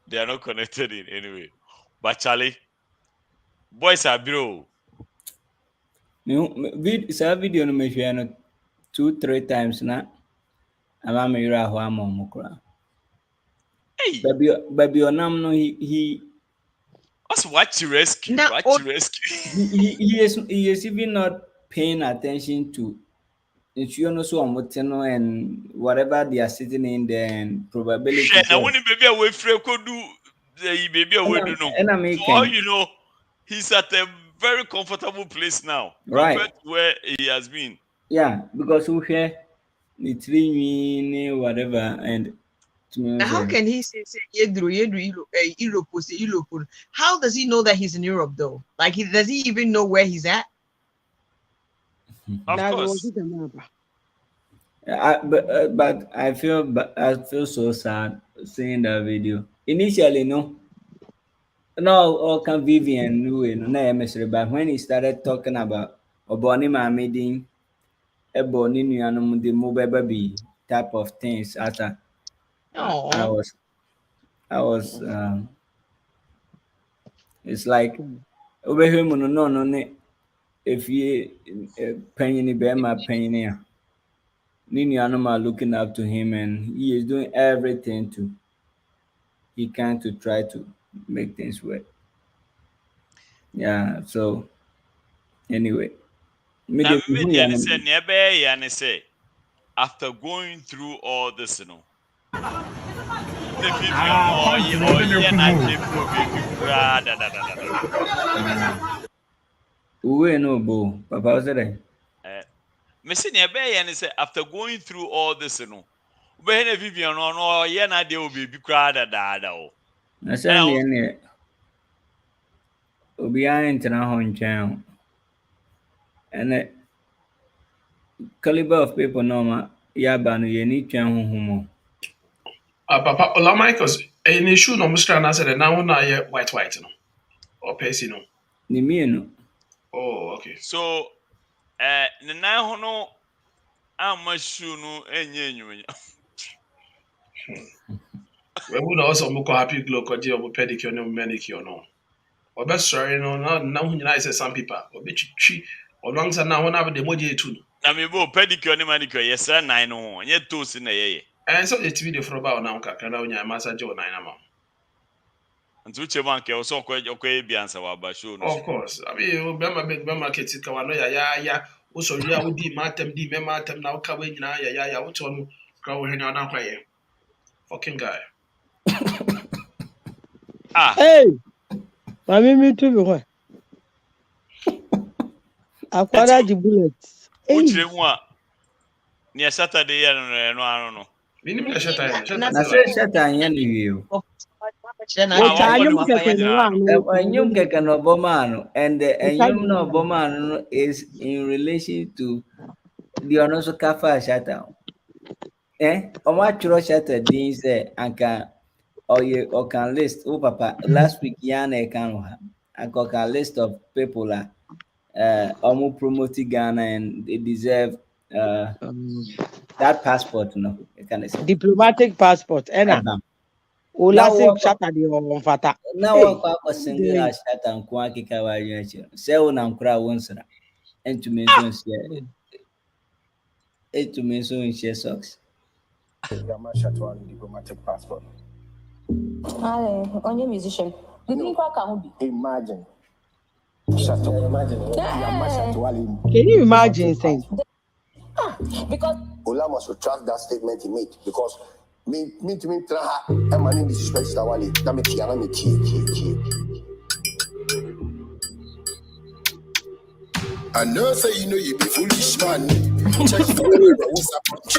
S15: They are not connected in any way. But Charlie, boys are bro.
S7: Sa video no me hwɛ no 2-3 times na ama me yira ho ama mo kra.
S15: Hey,
S7: baby onam no he
S15: what's what to rescue?
S7: He is even not paying attention to and whatever they are sitting in there and probability.
S15: I want baby away free could do the baby away do no. For all you know, he's at a very comfortable place now,
S7: right,
S15: compared to where he has been.
S7: Yeah, because we hear the 3 whatever and
S18: how can he say Europe? How does he know that he's in Europe though? Like, does he even know where he's at?
S15: Of course.
S7: But I feel so sad seeing that video. Initially, no, all can Vivian no, but when he started talking about Oboni Mamidin, Ebony Nuanum, the mobile baby type of things, after I was it's like over him no if you penny bema penny Nini Anoma looking up to him and he is doing everything he can to try to make things work. Yeah, so anyway.
S15: After going through all this, you know.
S7: We no bo, Papa was there.
S15: After going through all this, you know, when a Vivian or Yana de will be cried at that.
S7: I said, Obian internal and a caliber of people, no, Yabano, you need to humo.
S20: Papa, Ola Michaels, an issue no Mr. Answer, now not white, no, or Pessino.
S7: Nimino.
S20: Oh, okay.
S15: So, the now hono amashu no enye nyunya.
S20: We would also make happy glow because you have pedicure no manicure no. Or best sorry no now when I say some people or be chi or long now one have the emoji too.
S15: Na me bo pedicure ni manicure yes na nine no nye toes na ye.
S20: And so it's video for about now kakra na onya massage o nine amount.
S15: Nti uche banke o so okwe bi answer wa ba show no.
S20: Of course. I mean, be market ka wano ya wo so ria wo di matem na wo ka we nyina ya wo to no ka wo henya na kwaye. Fucking guy.
S12: Hey, mami me too be one. Akwara the bullets.
S15: Uche mu a ne Saturday ya no.
S20: Minim na shata ya.
S7: Na shata ya ni wiyo. Enyum keke no bomano and the enyum no bomano is in relation to the onoso kafa shata. Oma churo shata din say anka or can list papa last week yana kan ha. Anka can list of people omo promoting Ghana and they deserve that passport no. Can say
S12: diplomatic passport Ola shata di fata.
S7: Na wa single shata nko akika wa yunchi. Se una nkura wonsra. Entumi so share socks.
S16: Gama shata diplomatic passport.
S10: On your musician.
S16: Imagine. Imagine.
S12: Can you imagine saying?
S10: Because
S16: Ola must retract that statement he made because me traha and man disrespect Stawali. That me tiana me tie. I know say you know you be foolish man. Check for the what's up punch.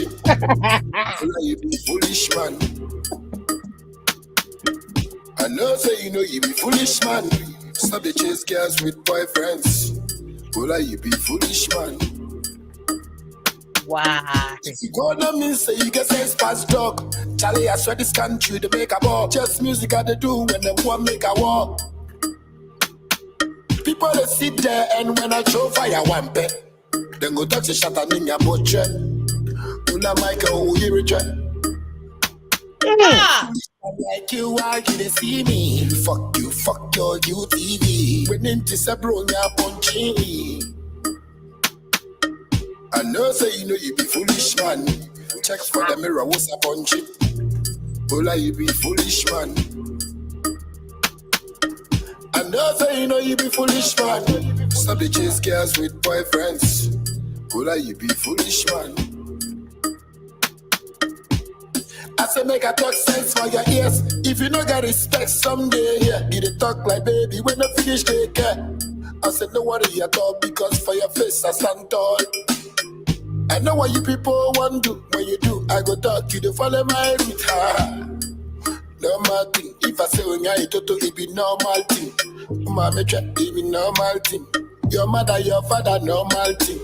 S16: You be foolish man. I know say you know you be foolish man. Stop the chase girls with boyfriends. Ola you be foolish man.
S18: Wow.
S16: If you gonna mean say you get sense past dog. Charlie, I swear this country to make a ball. Just music I they do when they want make a walk. People they sit there and when I show fire one pet, then go touch the shot and in your boat. Una Michael who you reject. Like you are you they see me. Fuck you, fuck your UTV. When into Sabronia punchy. I know say you know you be foolish man. Check for the mirror, what's up on chip? Ola you be foolish man. I know say you know you be foolish man. Stop the chase girls with boyfriends. Ola you be foolish man. I say make a talk sense for your ears. If you no get respect someday, yeah, you dey talk like baby when I finish take care. I said no worry at all because for your face I stand tall. I know what you people want to do. When you do, I go talk you to follow my route. Normal thing. If I say when you toto, it be normal thing. Mama try, it be normal thing. Your mother, your father, normal thing.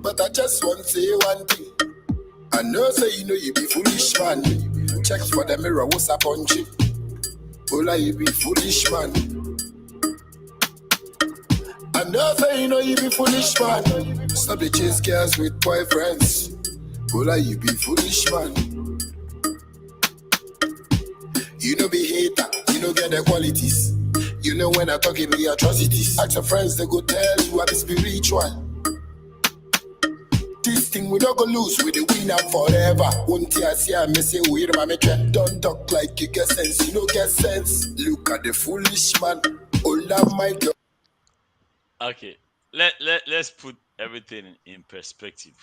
S16: But I just want to say one thing. I know say you know you be foolish man. Check for the mirror, what's up on chip? Ola you be foolish man. I know say you know you be foolish man. Stop the chase girls with boyfriends. Ola you be foolish man. You know be hater, you know get the qualities. You know when I talk it be atrocities. Ask your friends, they go tell you I be spiritual. This thing we don't go lose, we the win up forever. Won't you see I miss you with my metric? Don't talk like you get sense, you don't get sense. Look at the foolish man. Ola my God.
S15: Okay, let's put everything in perspective.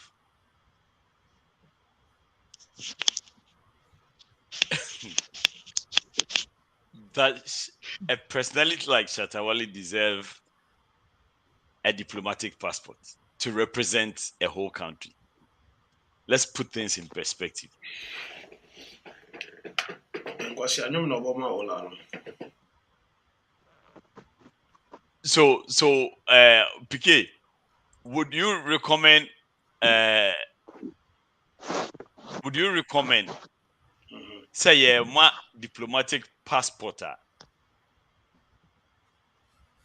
S15: That a personality like Shatawale deserve a diplomatic passport to represent a whole country. Let's put things in perspective. So, PK, would you recommend? Say my diplomatic passport?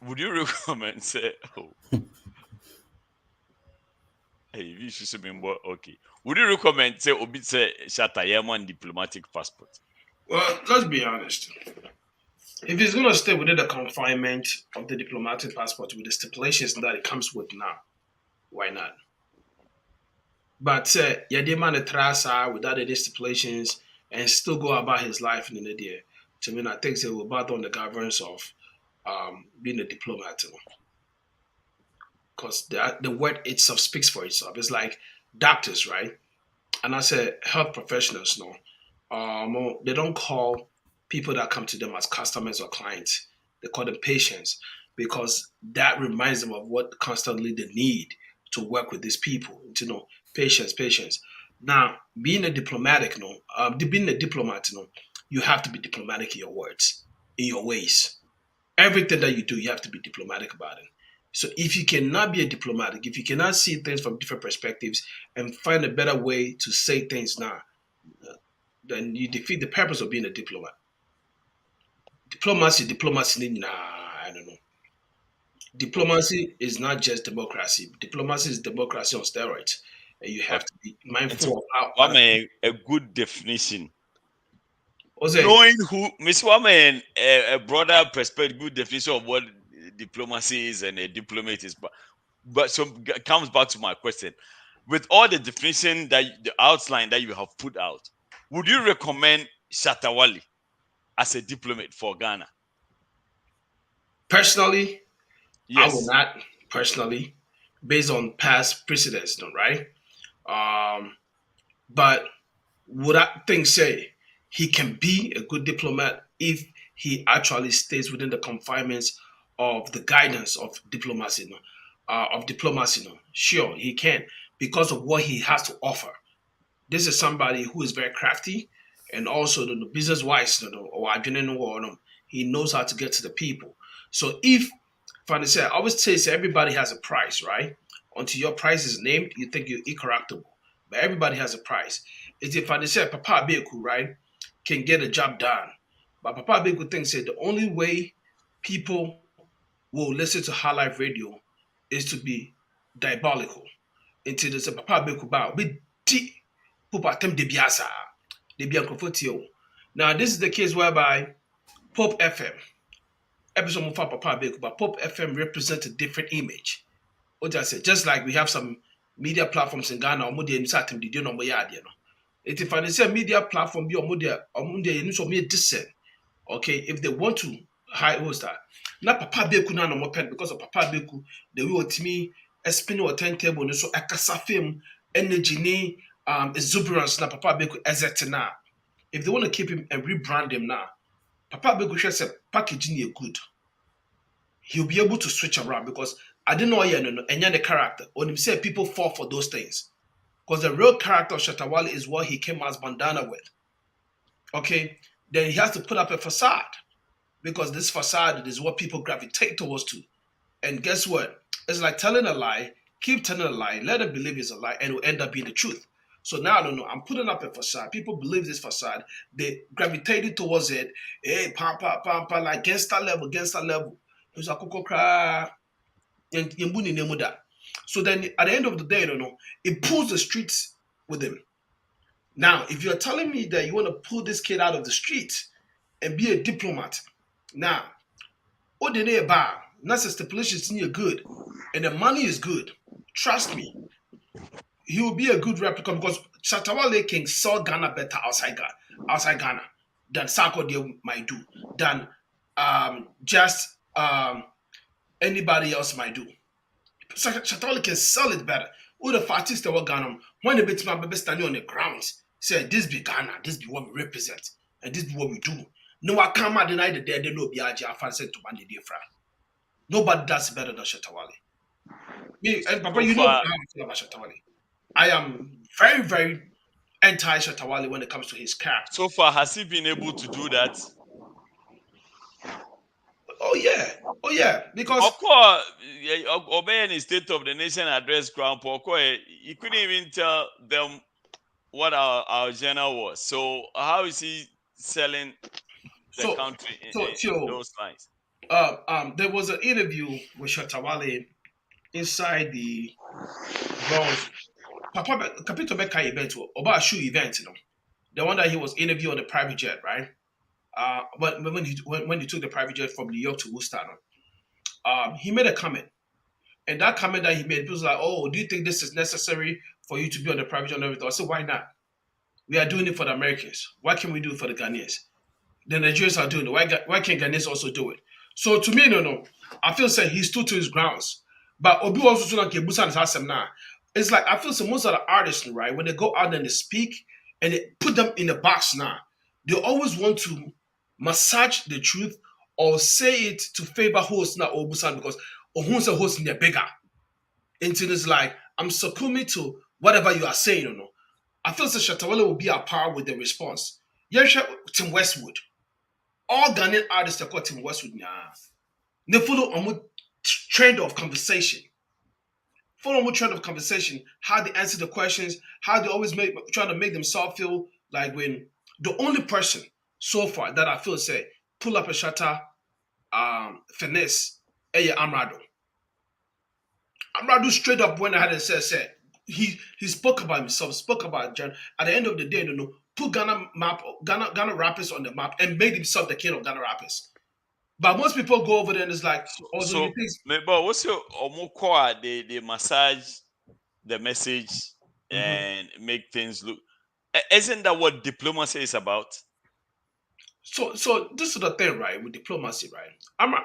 S15: Would you recommend? Say, Hey, we should be more okay. Would you recommend say Obi say Shatta Yemen diplomatic passport?
S20: Well, let's be honest. If he's going to stay within the confinement of the diplomatic passport with the stipulations that it comes with now, why not? But yeah, the man trasa without any stipulations and still go about his life in the day. To me, I think they will battle on the governance of being a diplomat. Because the word itself speaks for itself. It's like doctors, right? And I say health professionals, no. They don't call people that come to them as customers or clients. They call them patients because that reminds them of what constantly they need to work with these people. Patients. Now, being a diplomatic, being a diplomat, you have to be diplomatic in your words, in your ways. Everything that you do, you have to be diplomatic about it. So if you cannot be a diplomatic, if you cannot see things from different perspectives and find a better way to say things now, then you defeat the purpose of being a diplomat. Diplomacy, nah, I don't know. Diplomacy is not just democracy. Diplomacy is democracy on steroids. And you have to be mindful of how
S15: What a good definition.
S20: Jose,
S15: Knowing who Miss Woman a broader perspective, good definition of what diplomacy is and a diplomat is, but so comes back to my question. With all the definition the outline that you have put out, would you recommend Shatawali as a diplomat for Ghana?
S20: Personally,
S15: yes.
S20: I will not personally, based on past precedents, right? But would I think say he can be a good diplomat if he actually stays within the confinements of the guidance of diplomacy? Sure, he can because of what he has to offer. This is somebody who is very crafty and also the business wise, he knows how to get to the people. So if I say, I always say everybody has a price, right? Until your price is named, you think you're incorruptible. But everybody has a price. It's if I say Papa Beku, right, can get a job done. But Papa Beku thinks that the only way people will listen to high life radio is to be diabolical. Until there's a Papa Beku bow. Now, this is the case whereby Pope FM, episode of Papa Beku, but Pope FM represents a different image. What I say, just like we have some media platforms in Ghana, if I say media platform be decent, okay, if they want to high host that. Now Papa Beku na no pen because of Papa Beku, the way to me a spinning or turntable so a kasa film energy ni exuberance na Papa Beku ezetina. If they want to keep him and rebrand him now, Papa Beku says packaging is good. He'll be able to switch around because I didn't know and the character. When you say people fall for those things. Because the real character of Shatawale is what he came as bandana with. Okay? Then he has to put up a facade. Because this facade is what people gravitate towards to. And guess what? It's like telling a lie, keep telling a lie, let them believe it's a lie, and it will end up being the truth. So now I don't know. I'm putting up a facade. People believe this facade. They gravitated towards it. Hey, pampa, like gangster level. It was a cocoa cry. So then at the end of the day, it pulls the streets with him. Now, if you're telling me that you want to pull this kid out of the streets and be a diplomat, now, what they know about, not the stipulations are good, and the money is good. Trust me, he will be a good replica because Shatawale can sell Ghana better outside Ghana than Sarkodie might do, than just anybody else might do. Shatawale can sell it better. All the artists that were Ghana, when they bet my baby standing on the ground, say this be Ghana, this be what we represent, and this be what we do. No, I can't deny the dead, no Biaji, I fancy to Bandi Defra. Nobody does better than Shatawale. Me and Papa, you know how I feel about Shatawale. I am very, very anti-Shatawale when it comes to his character.
S15: So far, has he been able to do that?
S20: Oh yeah, because
S15: of course, obeying the State of the Nation address, Crown Poko, he couldn't even tell them what our agenda was. So how is he selling the country in those lines?
S20: There was an interview with Shatawale inside the grounds. Papa Capito Becca event, Oba Shoe event, the one that he was interviewed on the private jet, right? But when he took the private jet from New York to Worcester, he made a comment. And that comment that he made was like, "Oh, do you think this is necessary for you to be on the private jet and everything?" I said, "Why not? We are doing it for the Americans. Why can't we do it for the Ghanaians? The Nigerians are doing it. Why can't Ghanaians also do it?" So to me, no. I feel say he stood to his grounds. But Obi also like Busan has now. It's like I feel so most of the artists, right, when they go out and they speak and they put them in a box now, they always want to massage the truth or say it to favor host now or Busan because who's a host in the bigger. Until it's like I'm succumbing to whatever you are saying or no. I feel so Shatawale will be a power with the response. Yeah, Tim Westwood. All Ghanaian artists are called Tim Westwood now. They follow on trend of conversation. Follow on trend of conversation. How they answer the questions. How they always trying to make themselves feel like when the only person so far that I feel say pull up a shutter, finesse, Amrado. Amrado straight up when I had said he spoke about himself, spoke about Jan. At the end of the day, put Ghana rappers on the map and made himself the king of Ghana rappers. But most people go over there and it's like,
S15: but what's your omukwa? They massage the message and make things look. Isn't that what diplomacy is about?
S20: So this is the thing, right? With diplomacy, right?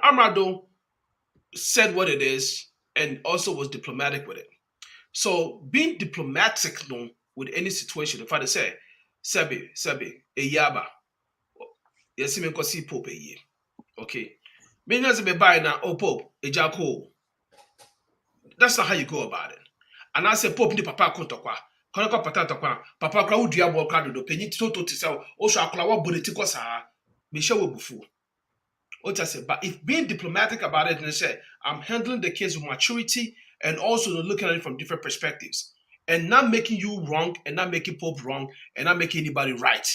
S20: Amrado said what it is and also was diplomatic with it. So being diplomatic with any situation, if I say, Sebi, Eyaba, yes, me see Pope ye. Okay. Meaning as a buy now, oh Pope, a Jaco. That's not how you go about it. And I say Pope ni papa kontokwa. Konoko patatokwa. Papa kwa udia bo kwa do penyi toto to say o sha akla wa bonetiko sa. Me she we bufu. But if being diplomatic about it and say, I'm handling the case with maturity and also looking at it from different perspectives and not making you wrong and not making Pope wrong and not making anybody right,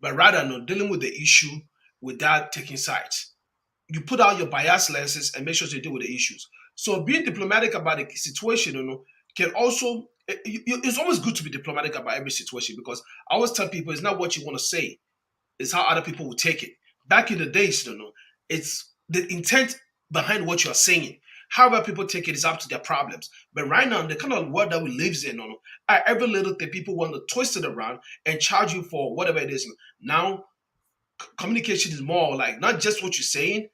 S20: but rather dealing with the issue without taking sides. You put out your bias lenses and make sure you deal with the issues. So being diplomatic about the situation, can also, it's always good to be diplomatic about every situation because I always tell people it's not what you want to say, it's how other people will take it. Back in the days, it's the intent behind what you're saying. However people take it is up to their problems. But right now, the kind of world that we live in, every little thing people want to twist it around and charge you for whatever it is. Now, communication is more like not just what you're saying,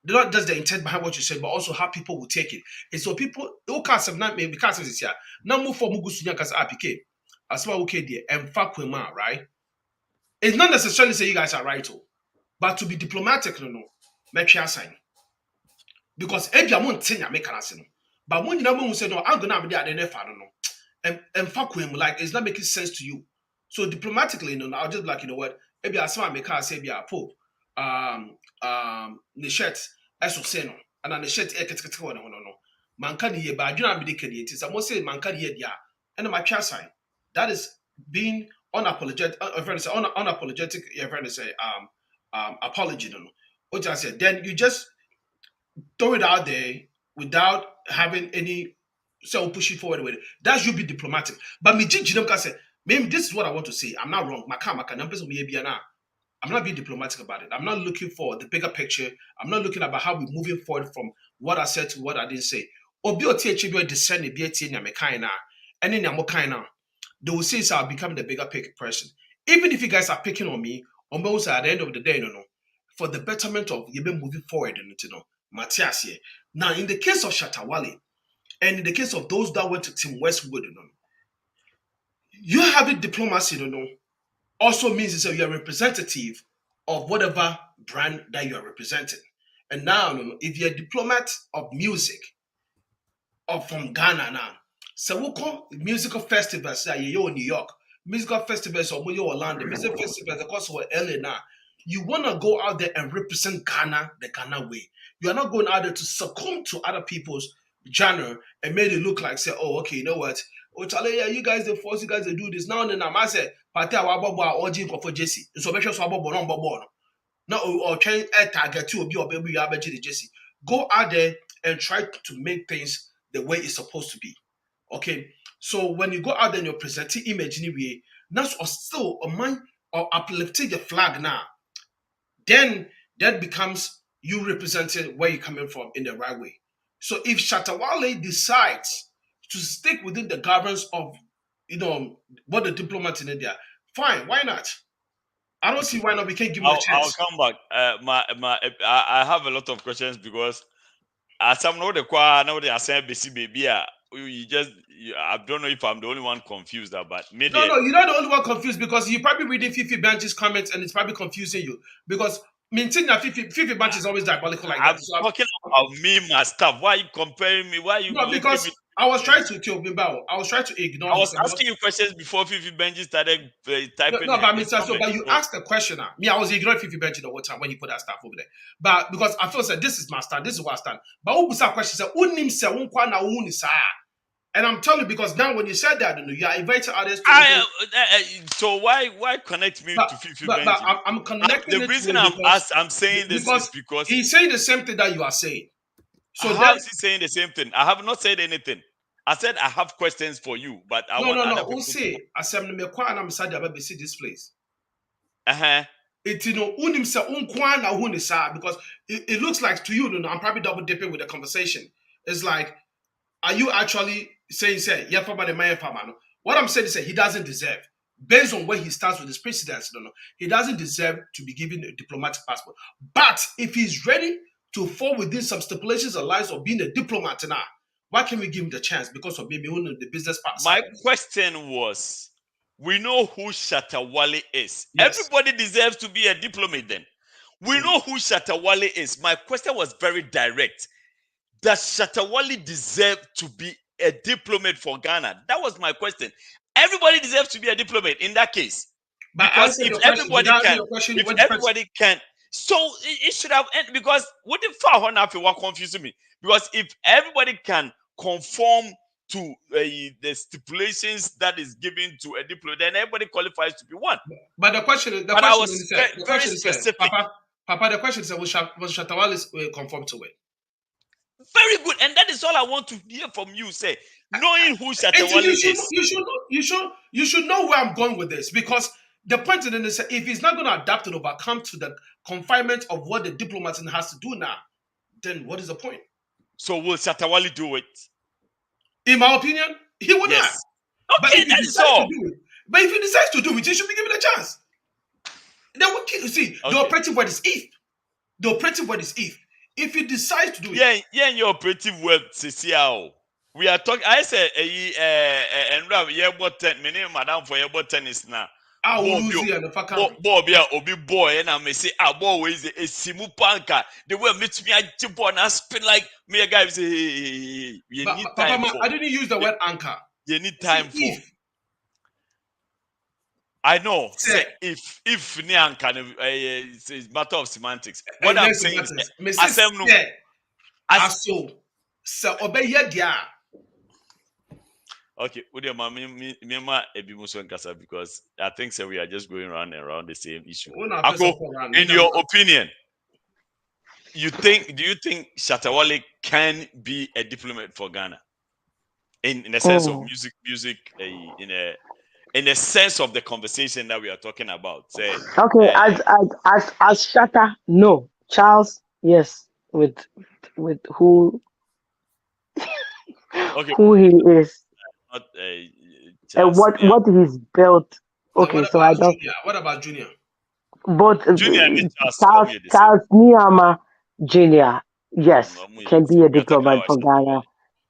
S20: not just the intent behind what you said, but also how people will take it. And so people, because of not maybe because of this here, now move for Mugusunya because APK. As well, okay, dear, and fuck with man, right? It's not necessarily say you guys are right, but to be diplomatic, make sure sign. Because if you want to make an answer, but when you know say no, I'm gonna be there and fuck with him, like it's not making sense to you. So diplomatically, I'll just be like, you know what? Maybe I saw make say be a Pope. The shirt as of say no, and the shirt no. Man can hear, but I do not be the it is. I must say man can hear yeah, and my chair sign. That is being unapologetic. Unapologetic. Your friend say apology. What I said. Then you just throw it out there without having any so push it forward with it. That should be diplomatic. But me can say maybe this is what I want to say. I'm not wrong. I'm not being diplomatic about it. I'm not looking for the bigger picture. I'm not looking about how we're moving forward from what I said to what I didn't say. They will say I'll become the bigger person. Even if you guys are picking on me, almost at the end of the day, for the betterment of you been moving forward, Matthias here. Now, in the case of Shatawale, and in the case of those that went to Tim Westwood, you having diplomacy, also means that you're a representative of whatever brand that you are representing. And now, if you're a diplomat of music, or from Ghana now, so we call musical festivals, you're in New York, musical festivals, or you're Orlando, music festivals, of course, we're LA now. You want to go out there and represent Ghana the Ghana way. You are not going out there to succumb to other people's genre and make it look like, say, oh, okay, you know what? Oh, Charlie, yeah, you guys, they force you guys to do this. Now and then, I say, Pate Wababa or Jim for Jesse. So make sure Swabo on Bobo. No, or trying to target you or baby Jesse. Go out there and try to make things the way it's supposed to be. Okay, so when you go out there and you're presenting image anyway, that's still a man or uplifting the flag now, then that becomes you representing where you're coming from in the right way. So if Shatawale decides to stick within the governance of, what the diplomat in India, fine, why not? I don't see why not. We can't give him a chance.
S15: I'll come back. I have a lot of questions because as some know the choir, now they are saying baby. I don't know if I'm the only one confused about maybe.
S20: No, you're not the only one confused because you're probably reading Fifi Bench's comments and it's probably confusing you because maintaining that Fifi Bench is always diabolical like
S15: I'm
S20: that. So
S15: talking about me, my stuff. Why are you comparing me? Why are you?
S20: No, because I was trying to kill Bimbao. I was trying to ignore.
S15: I was asking you questions before Fifi Benji started typing.
S20: No, but Mr. So, but you asked a question. Me, I was ignoring Fifi Benji the whole time when he put that stuff over there. But because I felt said this is my stand, this is what I stand. But who that question said, "Unim se unkwa na unisa." And I'm telling you because now when you said that, you are inviting others to.
S15: So why connect me to Fifi Benji?
S20: But I'm connecting.
S15: The reason I'm saying this is because
S20: he's saying the same thing that you are saying.
S15: So how is he saying the same thing? I have not said anything. I said I have questions for you, but I want other people.
S20: Who say I'm sad about see this place. It's because it looks like to you, I'm probably double dipping with the conversation. It's like, are you actually saying what I'm saying is that he doesn't deserve, based on where he starts with his precedents, he doesn't deserve to be given a diplomatic passport. But if he's ready to fall within some stipulations and lies of being a diplomat now, why can't we give him the chance? Because of maybe one of the business partners.
S15: My question was, we know who Shatawale is. Yes. Everybody deserves to be a diplomat then. We know who Shatawale is. My question was very direct. Does Shatawale deserve to be a diplomat for Ghana? That was my question. Everybody deserves to be a diplomat in that case. But because if everybody can, so it should have ended because what the far what confusing me? Because if everybody can conform to the stipulations that is given to a diplomat, then everybody qualifies to be one.
S20: But the question is, very specific. Papa, the question is, was Shatawale conform to it?
S15: Very good, and that is all I want to hear from you. Say, knowing who Shatawale is,
S20: you should know where I'm going with this because the point is, if he's not going to adapt and overcome to the confinement of what the diplomat has to do now, then what is the point?
S15: So will Shatawale do it?
S20: In my opinion, he would not.
S15: Okay, that is all.
S20: But if he decides to do it, he should be given a chance. Then what you see? Okay. The operative word is if. The operative word is if. If he decides to do it.
S15: Yeah, your operative word CCAO. We are talking. I say, and yeah, what 10 minutes, madam, for your tennis now.
S20: I will lose here the fuck
S15: Obi boy, and I may say, boy is a simu panka. The way meet me, I jump on and spin like me. A guy say, you need time.
S20: Papa, I didn't use the word anchor.
S15: You need time for. I know. Say if Nyanka, it's a matter of semantics. What I'm saying is,
S20: so obey dia.
S15: Okay, because I think we are just going around and around the same issue. In your opinion, do you think Shatawale can be a diplomat for Ghana? In a sense of music, in a sense of the conversation that we are talking about. Say,
S12: okay, as Shatta, no. Charles, yes, with who who he is. Not, what he's built. Okay, so I don't.
S20: Junior? What about Junior?
S12: Both Charles Niyama Jr. Yes, can be a diplomat for Ghana,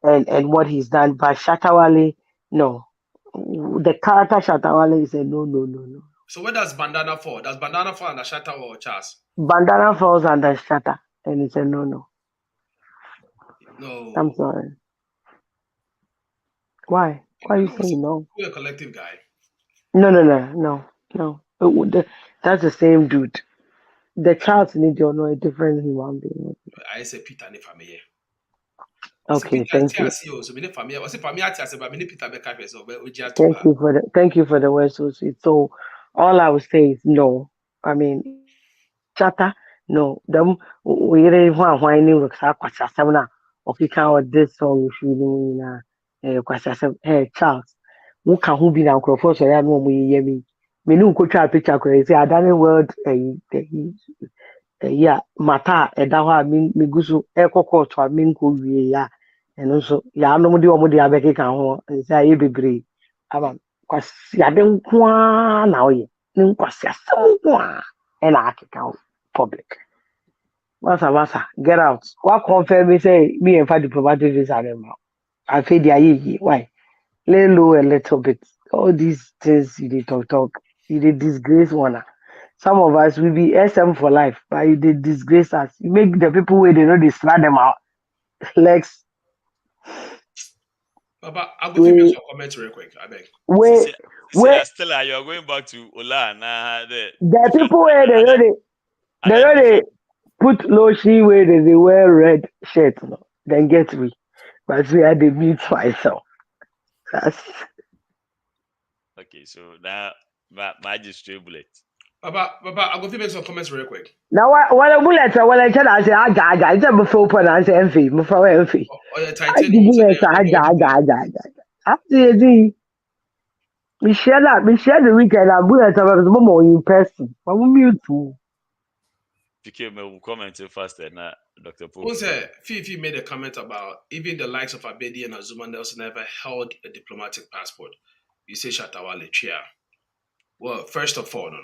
S12: and what he's done. But Shatawale, no. The character Shatawale is a no.
S20: So what does Bandana fall? Does Bandana fall under Shatta or Charles?
S12: Bandana falls under Shatta, and it's a no.
S20: No.
S12: I'm sorry. Why? Why are you saying no?
S20: You're a collective guy.
S12: No. That's the same dude. The Charles need to know a different human being.
S20: I say Peter Nefamiye.
S12: Okay, thank you. Thank you for the word so sweet. So all I would say is no. I mean, Shatta, no. Them we really want whining with Sakwasa. okay, count this song if you know because I said, hey Charles, who can who be now for so I know me me. Me no go try picture crazy. I don't world yeah mata ɛda hɔ a me gu so ɛkɔ court a me nkɔ wie ya ɛno nso ya no de ɔmo de abɛkeka ho sɛ ayɛ bebree aba kwasi ade nko a na ɔyɛ ne nkwasi asɛm nko a ɛna akeka ho public wasa get out wa confirm me say me and for diplomatic visa them I feel the aye why lay low a little bit all these things you dey talk you dey disgrace one. Some of us will be SM for life, but you did disgrace us. You make the people where they know they slap them out. Legs.
S20: Baba, I'll go give some comments real quick. I beg.
S15: Wait. Stella, you are going back to Ola. Nah,
S12: the people where they know they put lotion where they wear red shirt, no, then get me. But we had the mute myself.
S15: Okay, so now my just bullet.
S20: Baba, I'll go make some comments real quick.
S12: Now, what a bullet, when I said, I say, I said before, when I say, Envy, before Envy.
S20: Oh, yeah, titanium.
S12: After we share the weekend, I bullet about the moment in person. But we mute too.
S15: PK will comment faster now, Dr. Pope.
S20: Fifi made a comment about even the likes of Abedi and Azuma Nelson never held a diplomatic passport. You say Shatawale chair. Well, first of all, no.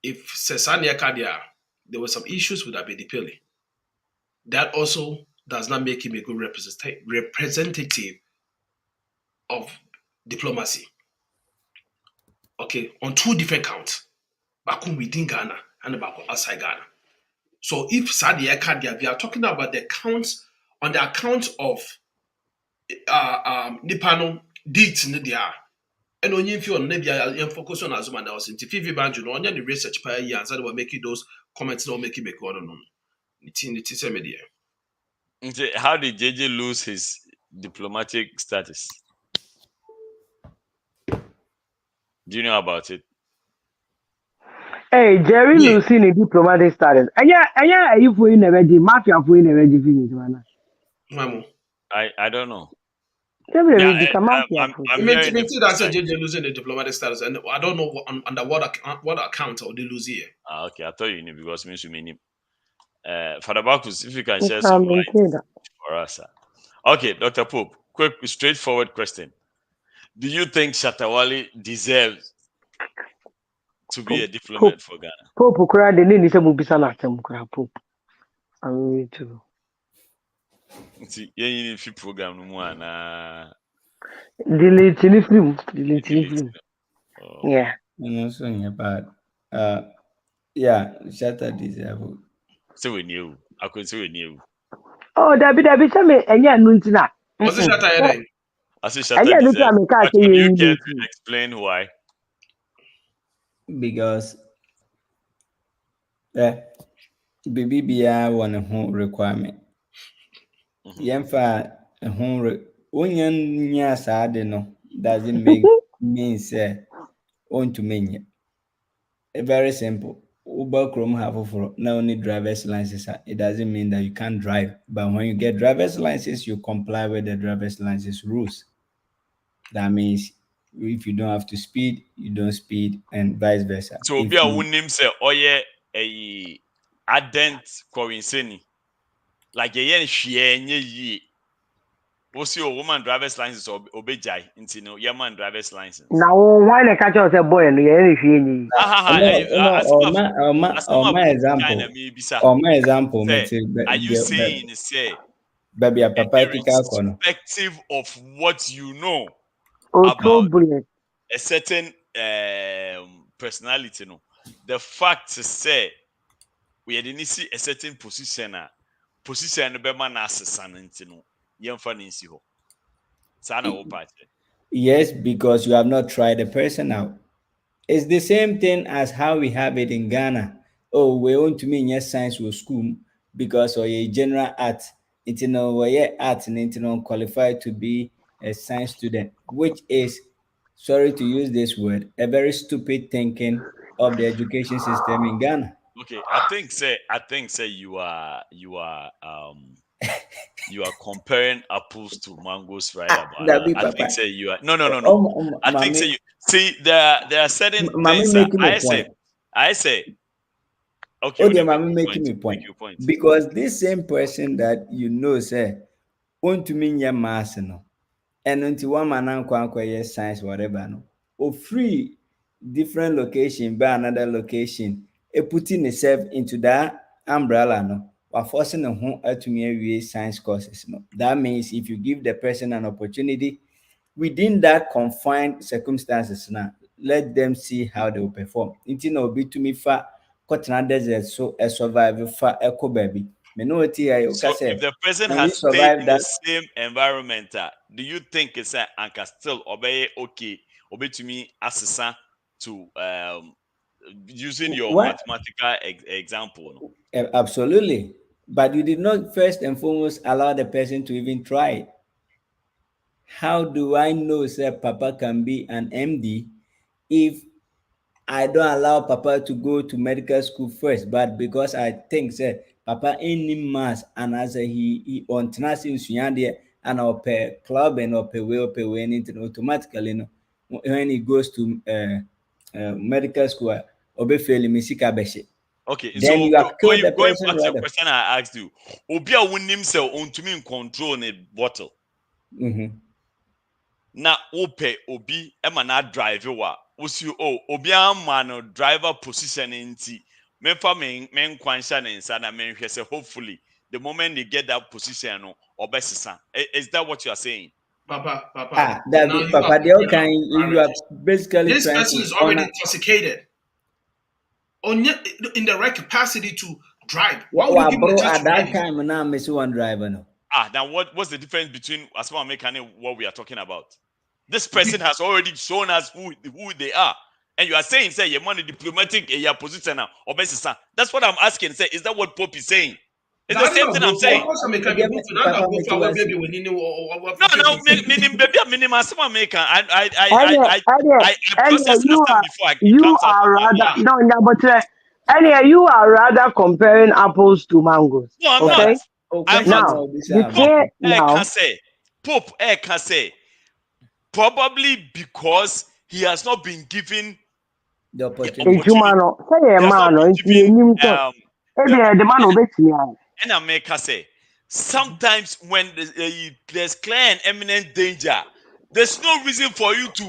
S20: If Sesania Kadia, there were some issues with Abedi Pele. That also does not make him a good representative of diplomacy. Okay, on two different counts. Bakum within Ghana and Bakum outside Ghana. So if Sadia Kadia, we are talking about the counts on the account of Nipano deeds in the and only if you're maybe focus on Azuma Nelson, if you banjo, on the research per year, and so we're making those comments, not making me go on. It's a media.
S15: How did JJ lose his diplomatic status? Do you know about it?
S12: Hey, Jerry losing a diplomatic status. And yeah, if we never did, mafia for never did finish, man.
S15: I don't know.
S20: I'm that's a JJ losing the diplomatic status, and I don't know under what account or they lose here.
S15: Okay, I thought you knew because means you mean Father Bacchus, if you can share some light for us. Okay, Dr. Pope, quick, straightforward question. Do you think Shatawale deserves to be a diplomat for Ghana?
S12: Pope, the name is a Mubisana Pope. I'm ready to.
S15: See, you need program no more
S12: delete film. Yeah.
S7: No, but yeah, Shatta deserve.
S15: So we knew. I could say we knew.
S12: Oh, David, tell me, and yeah, Nuntina.
S20: What's the Shatta?
S15: I say Shatta deserve. But you can explain why?
S7: Because BBBI want a home requirement. Yemfa a home onion no doesn't make mean say on to many. Very simple. Uber Chrome have for not only driver's license, it doesn't mean that you can't drive. But when you get driver's license, you comply with the driver's license rules. That means if you don't have to speed, you don't speed, and vice versa.
S15: So be a name say oye a ardent coinseni. Like a yen ye. What's your woman driver's license or obejai into no man driver's license?
S12: Now why the catch us a boy and you
S7: my example,
S15: are you saying say
S7: baby a
S15: irrespective of what you know
S12: about
S15: a certain personality, no? The fact to say we didn't see a certain position be man assassin, no.
S7: Yes, because you have not tried the person out. It's the same thing as how we have it in Ghana. Oh, we want to mean yes science will school because or a general art. It's art and qualified to be a science student, which is, sorry to use this word, a very stupid thinking of the education system in Ghana.
S15: Okay, I think say you are You are comparing apples to mangoes right about
S7: That
S15: now.
S7: be
S15: I
S7: papa.
S15: think say you are no. I think
S7: Mommy,
S15: say you see there are certain
S7: mommy
S15: things that
S7: making me point.
S15: I say okay.
S7: Oh, dear, mommy making me
S15: Make
S7: point.
S15: your point.
S7: Because this same person that you know say, want to mean your mass no, and until one man and science whatever no, or free different location by another location, putting itself into that umbrella no, or forcing a home to me science courses no. That means if you give the person an opportunity within that confined circumstances now, let them see how they will perform. It will be to me far cotton desert so a survive far echo baby. Me know what I
S15: So
S7: say.
S15: if the person
S7: Can you
S15: has stayed
S7: survive
S15: in the
S7: that?
S15: same environment, do you think it's a anka still obey okay obey to me assessor to using your
S7: What?
S15: mathematical example? No?
S7: Absolutely. But you did not first and foremost allow the person to even try it. How do I know, sir, Papa can be an MD if I don't allow Papa to go to medical school first? But because I think, sir, Papa any mass and as he on tenacity in and I'll pay club and I'll pay anything automatically, no. When he goes to medical school, obe fail me
S15: Okay,
S7: then
S15: so
S7: you have killed the
S15: going
S7: person
S15: back to the
S7: rather.
S15: question I asked you, Obia win himself on to me in control in a bottle.
S7: Mm-hmm.
S15: Na ope obi ema na drive wa osi obi ama no driver position nti mefa men kwansha ne nsa na menhwe say hopefully the moment they get that position no obesisa. Is that what you are saying?
S20: Papa,
S7: Ah,
S20: so
S7: that
S20: now
S7: be
S20: you are
S7: Papa. The
S20: comparing
S7: kind you are
S20: priorities.
S7: basically
S20: This
S7: trying
S20: person
S7: to
S20: is already
S7: honor.
S20: intoxicated, in the right capacity to drive. Why would you give him a
S7: Bro,
S20: chance
S7: at
S20: to drive
S7: that
S20: it?
S7: time now, Messi one driver no.
S15: Now what's the difference between Asma American and what we are talking about? This person has already shown us who they are. And you are saying, say, your money diplomatic your position now. Obesisa. That's what I'm asking. Say, is that what Pope is saying? It's the
S20: Now,
S15: same thing I'm saying.
S7: Papa Messi was
S15: No, minimum Asma American.
S1: Earlier,
S15: I
S1: earlier,
S15: process
S1: you
S15: master
S1: are
S15: before it
S1: you
S15: comes out
S1: are
S15: of my
S1: rather
S15: mouth.
S1: no, no, but earlier you are rather comparing apples to mangoes.
S15: No, I'm not.
S1: Okay,
S15: I'm not.
S1: now the
S15: Pope
S1: thing
S15: can
S1: now.
S15: say. Pope can say. Probably because he has not been given
S7: the
S15: the
S7: opportunity.
S1: Ejuma
S15: opportunity.
S1: no, say a
S15: He has not
S1: man no,
S15: been
S1: nti
S15: given
S1: enim so.
S15: the
S1: The man obetimi ay.
S15: and America say sometimes when there's clear and imminent danger, there's no reason for you to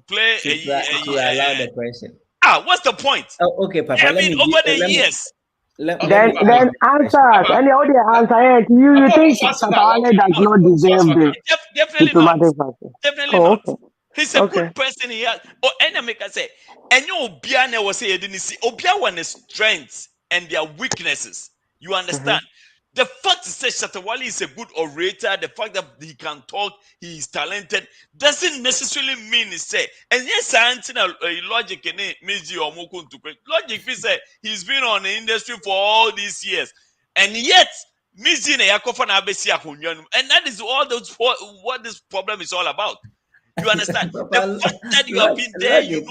S15: play
S7: To allow the person.
S15: what's the point?
S7: Oh, okay, Papa.
S15: I mean, over the years.
S7: Let
S1: Then
S7: me ask the
S1: answer
S7: question.
S1: us. And all the answer is you think Tatawale does not deserve this
S15: Definitely not.
S1: diplomatic person.
S15: Definitely
S1: Oh,
S15: not.
S1: okay.
S15: He's a
S1: Okay.
S15: good person. He has. Oh, and America say, and you Obia never say he didn't see Obia one strengths and their weaknesses. You understand? The fact is that Shatawale is a good orator, the fact that he can talk, he is talented, doesn't necessarily mean he say. And yes, logic in it means you are logic. He say he's been on the industry for all these years, and yet. And that is all those what this problem is all about. You understand? The
S7: Papa,
S15: fact that you have been there,
S7: logic,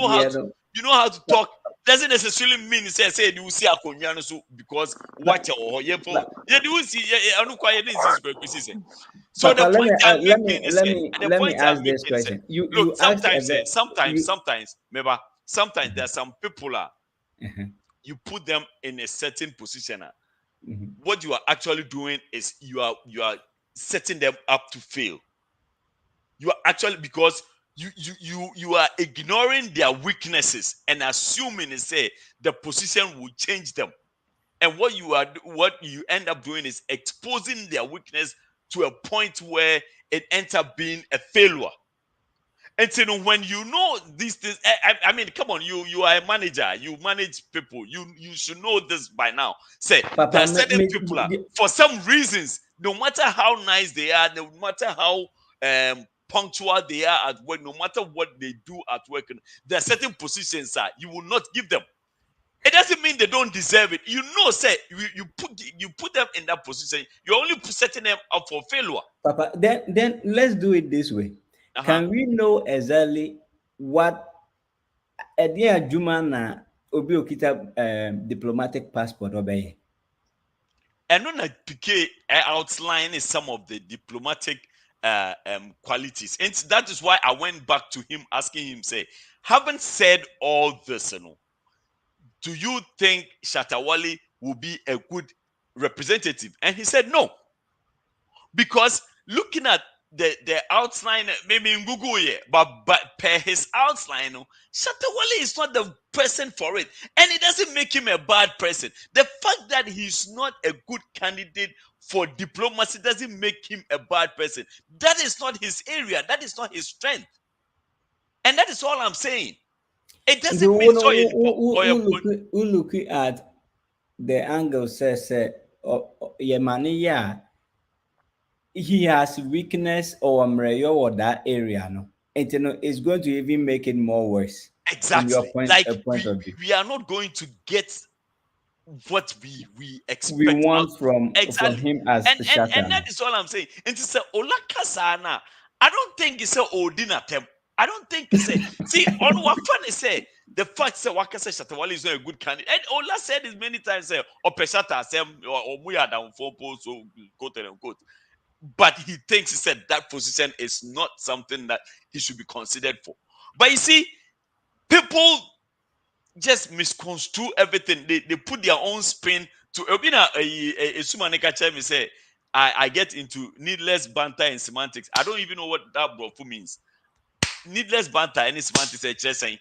S15: you know how to talk, doesn't necessarily mean say you see a so because watch or you do see so
S7: Papa,
S15: the point I'm making is
S7: let me ask this question.
S15: look,
S7: You asked a
S15: sometimes
S7: you.
S15: remember, sometimes there are some people you put them in a certain position. What you are actually doing is you are setting them up to fail. You are actually because you are ignoring their weaknesses and assuming say the position will change them. And what you end up doing is exposing their weakness to a point where it ends up being a failure. And so when you know these things, I mean, come on, you are a manager, you manage people, you should know this by now. Say
S7: Papa,
S15: there are certain people for some reasons, no matter how nice they are, no matter how punctual they are at work, no matter what they do at work, there are certain positions you will not give them. It doesn't mean they don't deserve it. You know, say you put them in that position, you're only setting them up for failure.
S7: Papa, then let's do it this way. Can we know exactly what Juma na obi okita diplomatic passport obey?
S15: and when I PK outline some of the diplomatic qualities, and that is why I went back to him asking him, say, having said all this, do you think Shatawale will be a good representative? And he said no, because looking at the outline, maybe in Google, yeah, but per his outline, Shatawale is not the person for it, and it doesn't make him a bad person. The fact that he's not a good candidate for diplomacy doesn't make him a bad person. That is not his area. That is not his strength, and that is all I'm saying. It doesn't mean so.
S7: Who look at the angle says, yeah, he has weakness or or that area, no, and it's going to even make it more worse.
S15: Exactly.
S7: Point of view.
S15: We are not going to get what we expect.
S7: We want from him as
S15: and that is all I'm saying. And to say Ola Kasana, I don't think it's a Odinatem. I don't think it's a see on what fun say the fact that Wakasa Shatawale is not a good candidate. And Ola said it many times, say Opeshata or Muya down 4 polls, so quote and unquote. But he thinks, he said, that position is not something that he should be considered for. But you see, people just misconstrue everything. They put their own spin to a Sumanika Chemi say, I get into needless banter and semantics. I don't even know what that brofu means. Needless banter and semantics are just saying.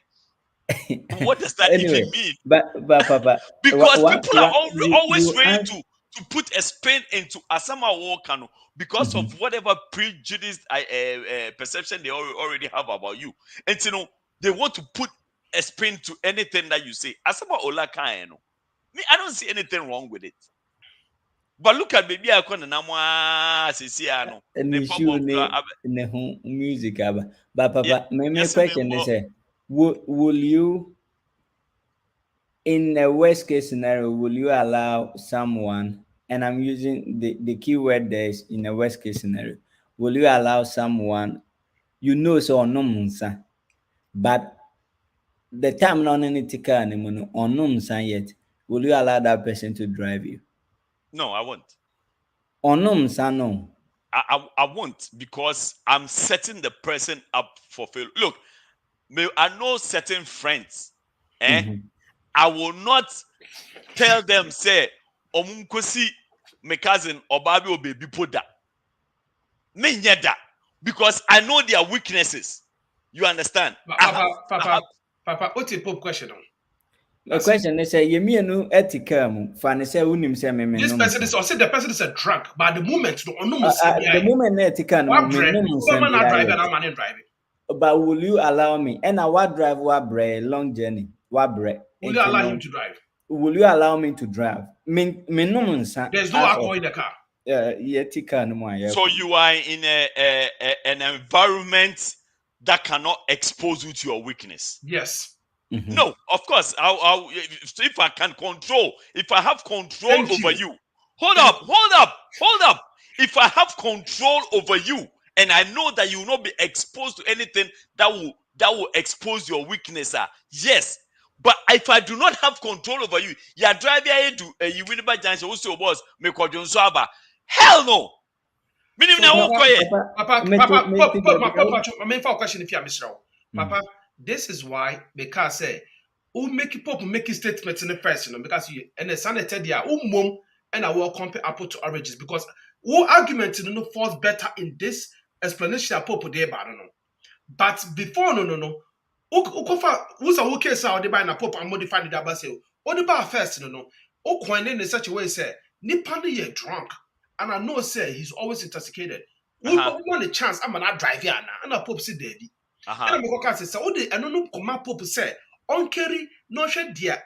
S15: What does that even mean?
S7: But Papa,
S15: because people are always ready to put a spin into Asama Wakano because of whatever prejudice perception they already have about you. And they want to put a spin to anything that you say. Asama Olaka, me, I don't see anything wrong with it. But look at baby, I can't namwa sisiano.
S7: Music, but Papa, my question is, will you, in a worst case scenario, will you allow someone, and I'm using the keyword there is in a worst case scenario, will you allow someone, so no, but the time not any tika anymore or no yet, will you allow that person to drive you?
S15: No, I won't.
S7: Or no.
S15: I won't, because I'm setting the person up for failure. Look, I know certain friends, I will not tell them, say, Omunkosi, my cousin, or Babi or baby Poda. Me nyeda, because I know their weaknesses. You understand?
S20: Papa, what's the Pope question on?
S7: The question is, you mean no ethical? Fan say,
S20: this person is, or say the person is a drunk, but the moment,
S7: the moment ethical,
S20: driving.
S7: But will you allow me? And I will drive long journey.
S20: Will you allow him to drive?
S7: Will you allow me to drive?
S20: There's no alcohol in the car.
S15: So you are in an environment that cannot expose you to your weakness.
S20: Yes.
S15: No, of course. If I can control, if I have control over you. Hold up. If I have control over you, and I know that you will not be exposed to anything that will expose your weakness, yes. But if I do not have control over you, you are driving into you win by chance. Also, boss, me call John Swaba. Hell no.
S20: Papa, my question if you are Mr. Papa, this is why because say who make statements in the first, because you and the son said yeah, mom and I will compare apple to oranges because who argument falls better in this explanation Pope there, but before no. Who's a okay so they buy na Pope and modify the dabase. What about first o coin in such a way say nipa no ye drunk and I know say he's always intoxicated. We want a chance I'm not drive here and a Pope see daddy. And I'm say so the no come Pope say on carry no share there.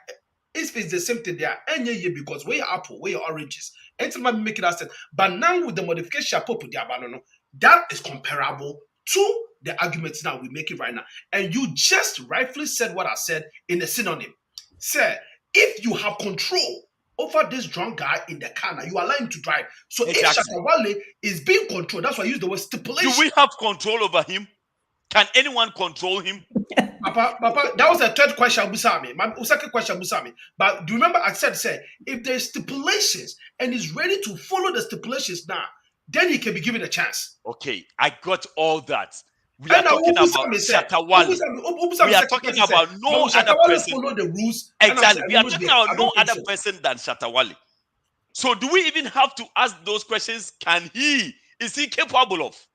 S20: If it's the same thing there, any because we are apple, we are oranges. And somebody make it as but now with the modification Pope there, that is comparable to the arguments now we make it right now. And you just rightfully said what I said in a synonym. Sir, if you have control over this drunk guy in the car now, you allow him to drive. So if Shatawale is being controlled, that's why I use the word stipulation.
S15: Do we have control over him? Can anyone control him?
S20: Papa, that was the third question, Busami. My second question, Busami. But do you remember I said, if there's stipulations and he's ready to follow the stipulations now, then he can be given a chance.
S15: Okay, I got all that. We are talking about Shatawale. We are talking about no other person.
S20: Follow the rules.
S15: Exactly. We are talking about no other person than Shatawale. So do we even have to ask those questions? Is he capable of?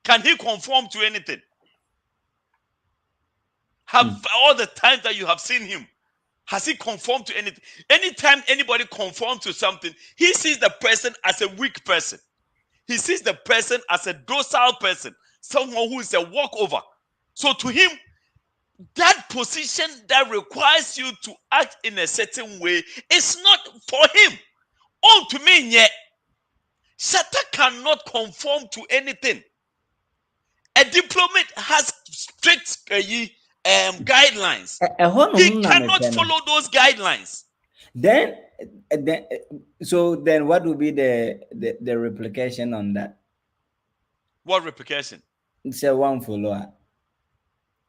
S15: Can he conform to anything? Have all the time that you have seen him, has he conformed to anything? Anytime anybody conforms to something, he sees the person as a weak person. He sees the person as a docile person, someone who is a walkover. So to him, that position that requires you to act in a certain way is not for him. On to me, yet Shatta cannot conform to anything. A diplomat has strict guidelines. He cannot follow those guidelines.
S7: Then what will be the replication on that?
S15: What replication?
S7: It's a one follower.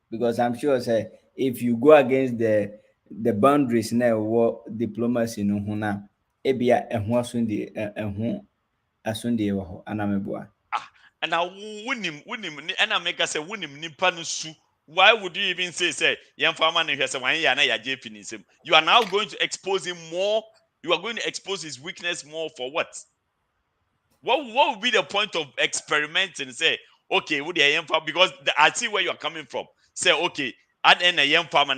S7: Because I'm sure if you go against the boundaries now what diplomacy no huna ebia ehho asundi ewo anameboa.
S15: And I wunim and I make us say wunim nipa no su. Why would you even say young farmer you are now going to expose him more? You are going to expose his weakness more for what? What would be the point of experimenting? Say, okay, would the young farmer, because I see where you are coming from. Say, okay, at end a young farmer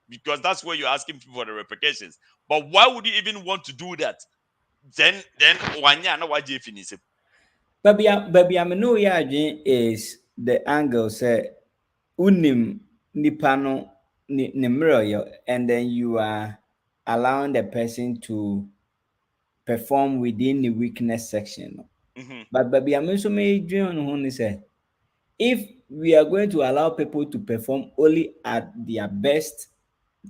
S15: because that's where you're asking for the repercussions. But why would you even want to do that? Then one year no finish.
S7: Baby, I know is the angle say unim nipano ni mirror, and then you are allowing the person to perform within the weakness section. But baby, I'm also made on say if we are going to allow people to perform only at their best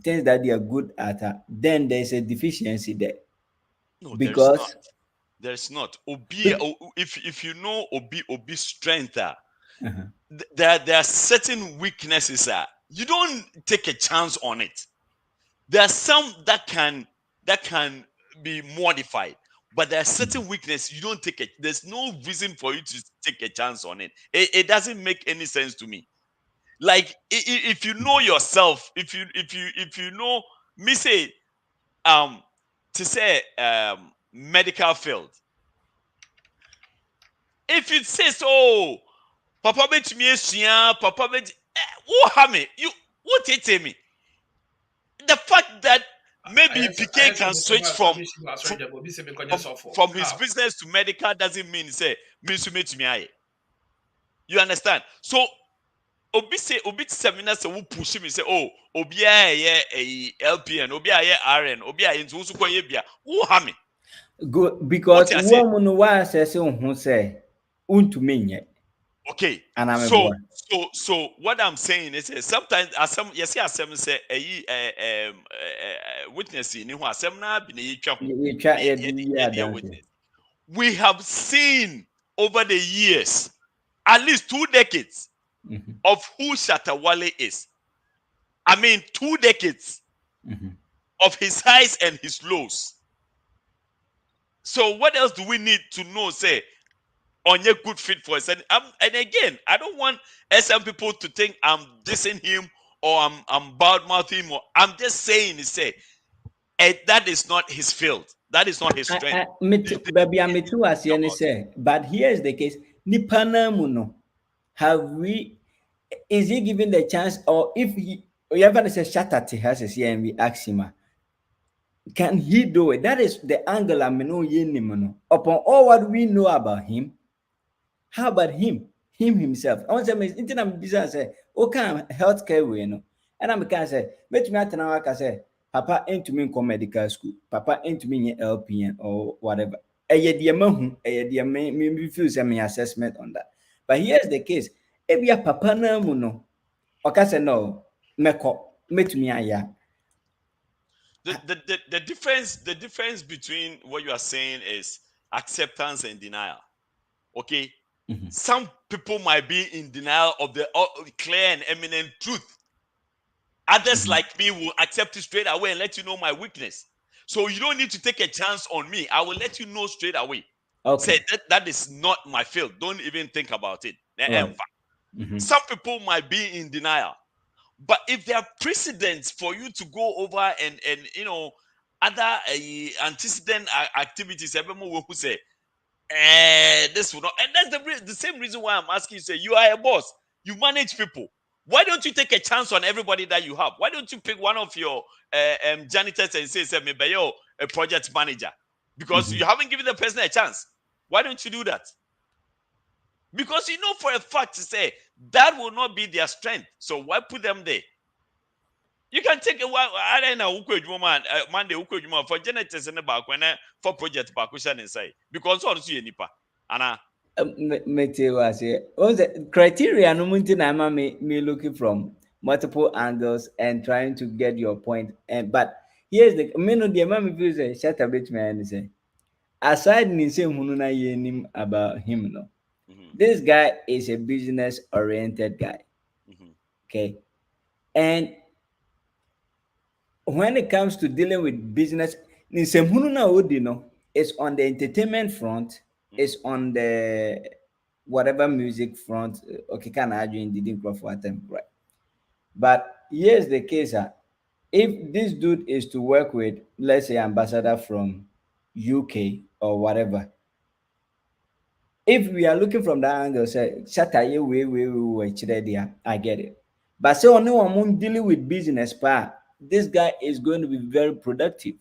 S7: things that they are good at, then there's a deficiency there.
S15: No,
S7: because
S15: there's not. If you know Obi strength, there are certain weaknesses. You don't take a chance on it. There are some that can be modified, but there are certain weaknesses you don't take it. There's no reason for you to take a chance on it. It doesn't make any sense to me. Like if you know yourself, if you know me say to say medical field. If it says, oh, Papa bet me Papa bet you what it tell me? The fact that maybe PK can switch from his business to medical doesn't mean say me. You understand? So obi seminar say who push me say oh obi a LPN obi a RN obi a into so koye bia who ha me.
S7: Good, because woman who says who say untumenye.
S15: Okay. So what I'm saying is sometimes as some say witness in who asem na bi na witness. We have seen over the years at least 2 decades of who Shatawale is. I mean 2 decades of his highs and his lows. So what else do we need to know? Say on your good fit for us. And again, I don't want SM people to think I'm dissing him or I'm bad mouthing him. I'm just saying that is not his field. That is not his strength.
S7: Baby, I'm too as you say. But here's the case. Nipana muno. Have we? Is he given the chance, or if he ever says Shatati has a CMV Axima? Can he do it? That is the angle I'm no. Upon all what we know about him, how about him himself? I want to say, internet business say, okay, healthcare we know, and I'm can say, let me at say, Papa ain't to me medical school, Papa ain't to me LPN or whatever. Me refuse any assessment on that. But here's the case: if you Papa na muno, okay, say no, met me aya.
S15: The difference between what you are saying is acceptance and denial. Okay, Some people might be in denial of the clear and eminent truth. Others like me will accept it straight away and let you know my weakness. So you don't need to take a chance on me. I will let you know straight away.
S7: Okay.
S15: Say that is not my field. Don't even think about it.
S7: Right.
S15: Some people might be in denial. But if there are precedents for you to go over and other antecedent activities, everyone will say, this will not, and that's the same reason why I'm asking you. Say you are a boss, you manage people. Why don't you take a chance on everybody that you have? Why don't you pick one of your janitors and say maybe you're a project manager, because you haven't given the person a chance? Why don't you do that? Because you know for a fact to say that will not be their strength. So why put them there? You can take a while. I don't know Monday for janitors in the back when for project back say because also you nipa Anna.
S7: The criteria no me looking from multiple angles and trying to get your point. And but here's the the mama feels a shut a bit man say aside ni say hununa yenim about him no. This guy is a business oriented guy. Okay. And when it comes to dealing with business, it's on the entertainment front, it's on the whatever music front. Okay, can I didn't crop for them, right? But here's the case: if this dude is to work with, let's say, ambassador from UK or whatever, if we are looking from that angle, say, I get it. But say only one dealing with business part, this guy is going to be very productive.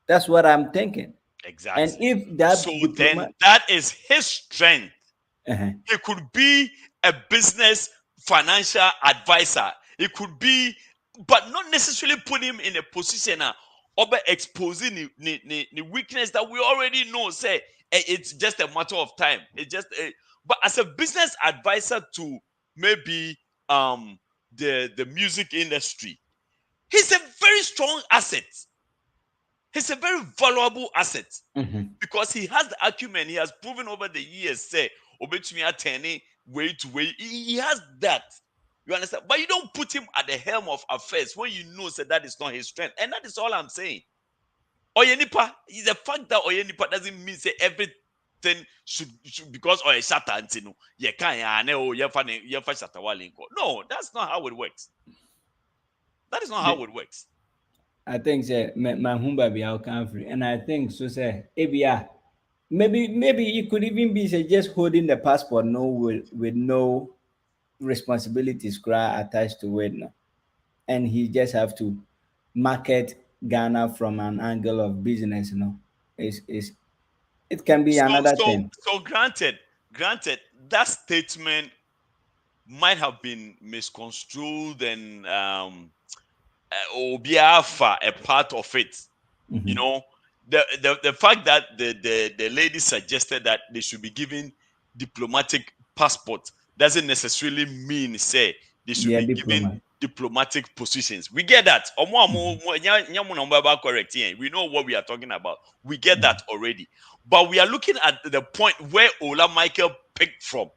S7: That's what I'm thinking.
S15: Exactly.
S7: And if that
S15: so then that is his strength. He could be a business financial advisor. It could be, but not necessarily put him in a position of exposing the weakness that we already know. Say it's just a matter of time. It's just but as a business advisor to maybe the music industry, he's a very strong asset. He's a very valuable asset because he has the acumen. He has proven over the years, say, obetumi attorney, way to way. He has that. You understand? But you don't put him at the helm of affairs when you know that is not his strength. And that is all I'm saying. Oyenipa, the fact that Oyenipa doesn't mean say everything should because or a shatter antino. You can't No, that's not how it works. That is not how it works.
S7: I think say my humba be out country, and I think so say maybe it could even be say just holding the passport with no responsibilities attached to it no. And he just have to market Ghana from an angle of business, it can be another thing.
S15: So granted, that statement might have been misconstrued and Obiafa a part of it. You know, the fact that the lady suggested that they should be given diplomatic passport doesn't necessarily mean say they should be given diplomatic positions. We get that. Correct. We know what we are talking about. We get that already. But we are looking at the point where Ola Michael picked from.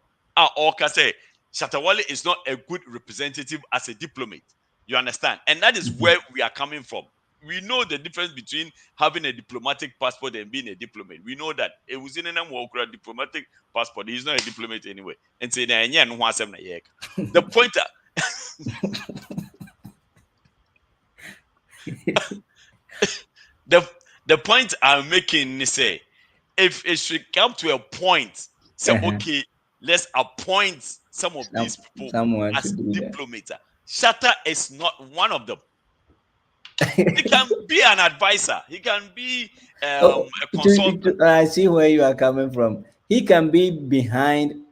S15: Orca say Shatawale is not a good representative as a diplomat. You understand? And that is where we are coming from. We know the difference between having a diplomatic passport and being a diplomat. We know that it was in a diplomatic passport. He's not a diplomat anyway. And say the pointer. the point I'm making is say if it should come to a point, say okay, let's appoint some of these people as diplomats. Shatta is not one of them. He can be an advisor. He can be a consultant.
S7: I see where you are coming from. He can be behind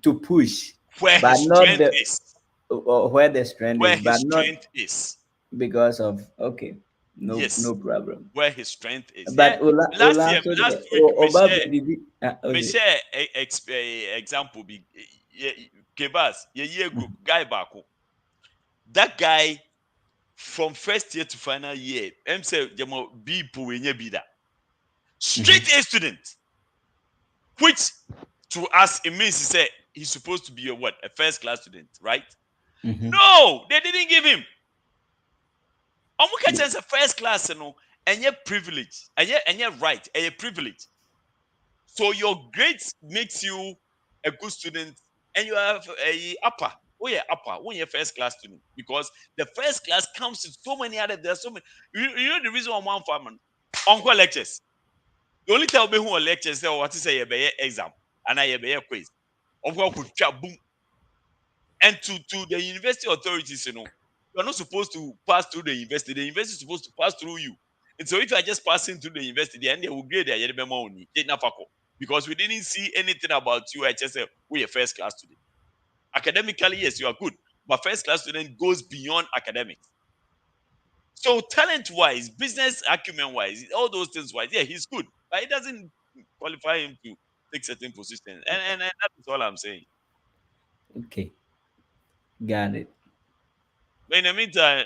S7: to push
S15: where his strength is.
S7: Where the strength
S15: where
S7: is,
S15: his
S7: but
S15: strength
S7: not
S15: is.
S7: Because of no problem.
S15: Where his strength is.
S7: But
S15: last week, we share example. Kebas, group guy back. That guy from first year to final year, straight A student, which to us, it means he said he's supposed to be a first class student, right?
S7: Mm-hmm.
S15: No, they didn't give him. Omuka chance a first class, and your privilege, and your right, and your privilege. So your grades makes you a good student, and you have a upper. Oh yeah, upper. When you're first class student, because the first class comes with so many other. There's so many. You know the reason why one farmer uncle lectures. The only tell me who lectures say what is a exam and I be a quiz. Of course, could boom. And to the university authorities, you're not supposed to pass through the university. The university is supposed to pass through you. And so if you are just passing through the university, then they will grade their money. Because we didn't see anything about you. I just said we're a first class student. Academically, yes, you are good, but first class student goes beyond academics. So talent-wise, business acumen-wise, all those things-wise, yeah, he's good, but it doesn't qualify him to take certain positions. And that is all I'm saying.
S7: Okay, got it.
S15: But in the meantime,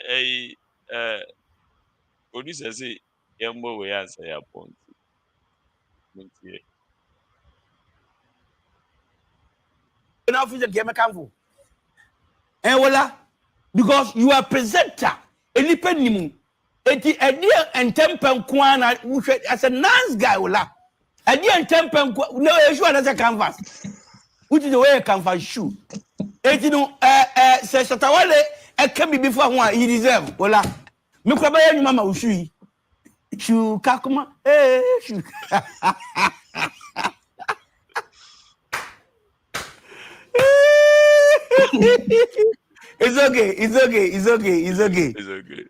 S15: producer say, "Yambo we answer your point."
S6: Now, future game campo. And voila, because you are presenter, any penny. Eti idea and temper kwana as a nice guy voila. Idea and temper no issue as a canvas. Which is the way a canvas shoe. Eti no says Shatawale can be before one he deserve voila. Mikrobaya ni mama ushui. Shoe kakuma shoe. It's okay.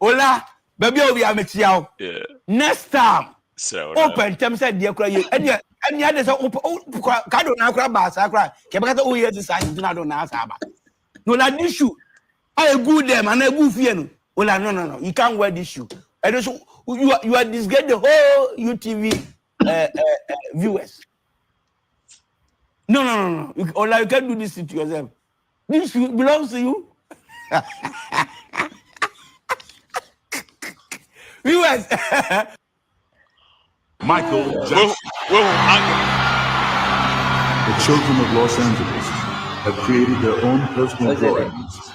S6: Ola, baby, we are met you.
S15: Yeah.
S6: Next time,
S15: so,
S6: open terms said dear cry. And yet, there's a card on our bass. I cry. Cabata, oh, yes, I do not know. No, like this shoe. I good them and I go fear. Ola, no. You can't wear this shoe. I don't so you are disgracing the whole UTV viewers. No. Ola, you can't do this to yourself. This shoe belongs to you. Viewers.
S21: Michael Jackson. The children of Los Angeles have created their own personal drawings.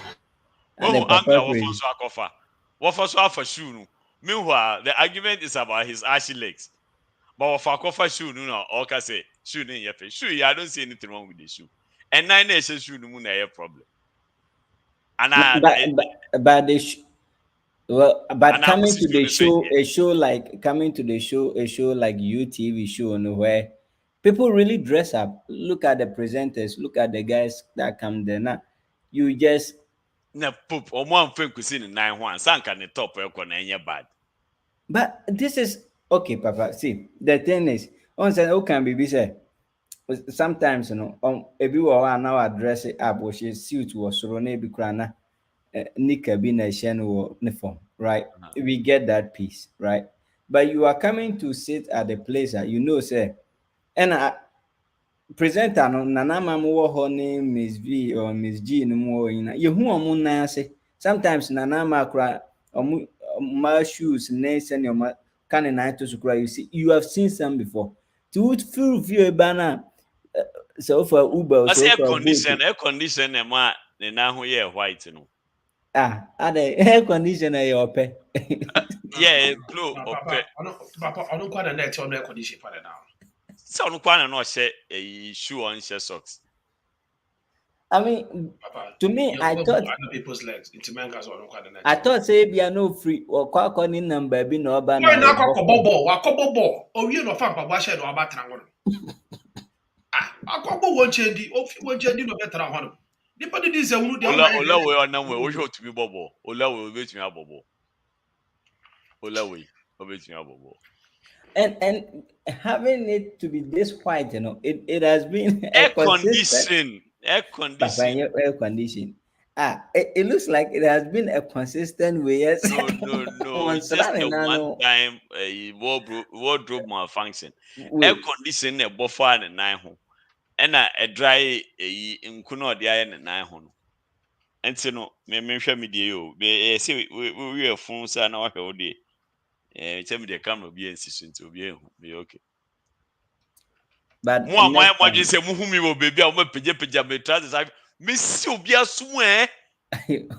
S15: Meanwhile, the argument is about his ashy legs. But for Kofa shoe, no, or can say shoe in your face. Shoe, I don't see anything wrong with the shoe. And 9 nations shoe, no problem. And
S7: but coming to the show, a show like UTV show, where people really dress up. Look at the presenters. Look at the guys that come there. Now, you just
S15: poop or one thing could see in 9-1. Sank on the top bad.
S7: But this is okay, Papa. See, the thing is, on say, "Oh, can be said." Sometimes, if you are now address it up, or she suit was Rone Bikrana, Nika Bina Shen uniform, right? We get that piece, right? But you are coming to sit at the place that say, and presenter no Nanama mo name Miss V or Miss G no more in you who am say sometimes Nanama cry my shoes nice and your can and to cry. You see, you have seen some before. To feel view banner. So for Uber,
S15: so air condition, and ma the now white,
S7: the air conditioner your pay.
S15: Yeah, blue.
S20: Papa, I don't quite a net on air condition for now.
S15: So no one not say a shoe on share socks.
S7: I mean, Papa, to me, I thought
S20: people's legs into mangas or
S7: I thought say be no free or quack on in number be no ban.
S20: Why not bobo? Oh, you know, fan Papa shed or about I can't one change one change no better one. Depending this Ola
S15: way or no way, we should to be bobo. Ola will wait me a bobo. Ola way, wait me a bobo.
S7: And having it to be this white, it has been
S15: air condition. Air
S7: condition. It looks like it has been a consistent way. Yes.
S15: No. It's just a one-time wardrobe malfunction. Air condition a buffer and 9 home, and a dry in Kuno the iron and 9 home. And so no, me share me deal. Say we are phones and our whole day. Tell me the camera be insistent to be okay.
S7: But
S15: Mo am
S7: next
S15: mo
S7: time,
S15: say mo hu mi wo baby a mo peje me trousers I me si obi asu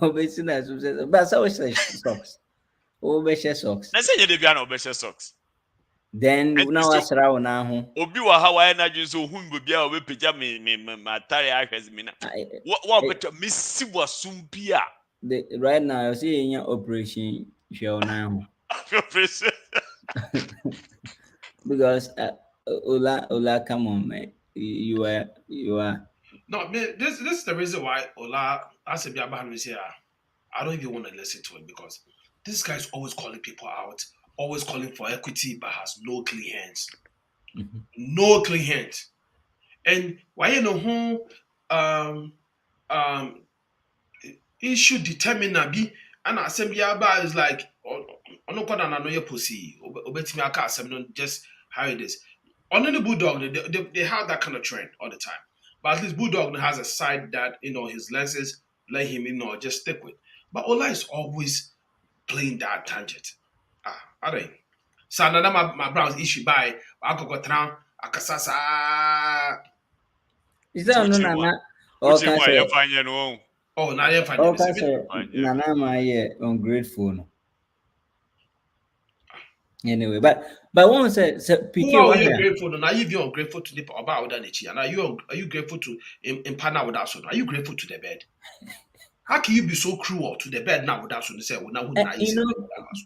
S7: obviously, but so socks. Obeshe socks.
S15: Na say ye de bia na obeshe socks.
S7: Then now asra na ho.
S15: Obi wa ha wa na dwun so hu mi baby a we peja me atare ahwezi mi na. What better me si wasum bia.
S7: Right now you see in operation show now.
S15: Operation.
S7: Because Ola, come on, man. You are.
S20: No, man, this is the reason why Ola as a Biaban is here. I don't even want to listen to it because this guy is always calling people out, always calling for equity, but has no clean hands.
S7: Mm-hmm.
S20: No clean hands. And why you know who he should determine na be and assembly aba is like ono kwada na no ye pussy obetimi aka assembly just how it is. On the Bulldog, they have that kind of trend all the time. But at least Bulldog has a side that, his lenses let him, just stick with. But Ola is always playing that tangent. I don't. So now my browse issue by I go down, akasasa.
S7: Is that no nana?
S20: Oh, now you're fine.
S7: Okay, nana my ungrateful. Anyway, but one said
S20: who are you grateful to? Now you ungrateful to the about that and are you grateful to in partner with that son? Are you grateful to the bed? How can you be so cruel to the bed now without son? Say, well, now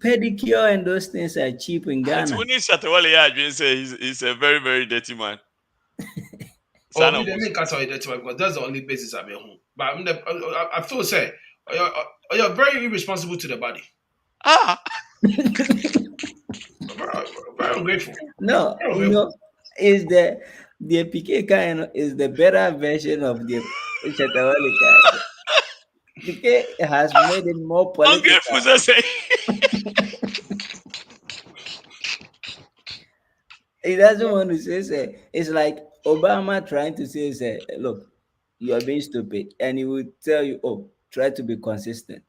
S7: pedicure and those things are cheap in Ghana.
S15: He's a very, very dirty man.
S20: Oh, we didn't because that's the only basis I'm at home. But I feel say you're very irresponsible to the body. Very ungrateful.
S7: No, is the PK kind is the better version of the Lollicash. PK has made it more political. He doesn't want to say. It's like Obama trying to say, look, you are being stupid, and he will tell you, oh, try to be consistent.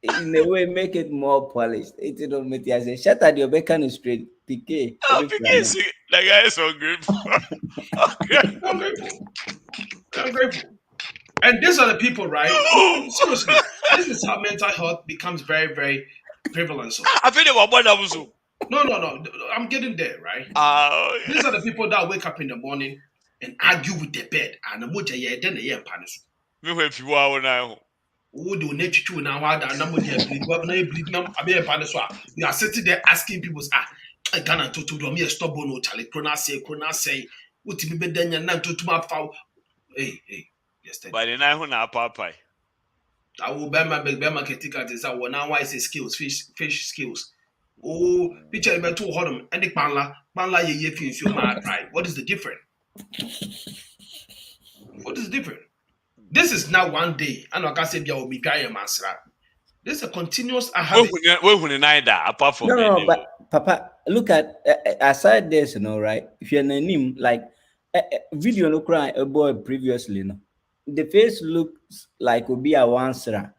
S7: In a way, make it more polished. It don't make you say, shut at your bacon straight, PK.
S15: PK, that guy is so grateful.
S20: I'm grateful. And these are the people, right? Seriously, this is how mental health becomes very, very prevalent. So.
S15: I feel they
S20: No. I'm getting there, right? These are the people that wake up in the morning and argue with their bed. And the moja ye then the panic.
S15: If you are now.
S20: Who do nature now? You are sitting there asking people, I can't do me a stubborn no Charlie. Crona say, what to be then and not to my foul. Hey, yes,
S15: by the night when I papa.
S20: I will buy my big market ticket. Is that one now? Why say skills, fish skills? Oh, picture about 2 hodum and the panla ye fins your mad right. What is the difference? What is different? This is now one day. I know I can say will be guy mansra. This is a continuous
S15: apart from
S7: no, but Papa, look at aside this, right? If you're name like video no cry a boy previously, the face looks like will be a wansra.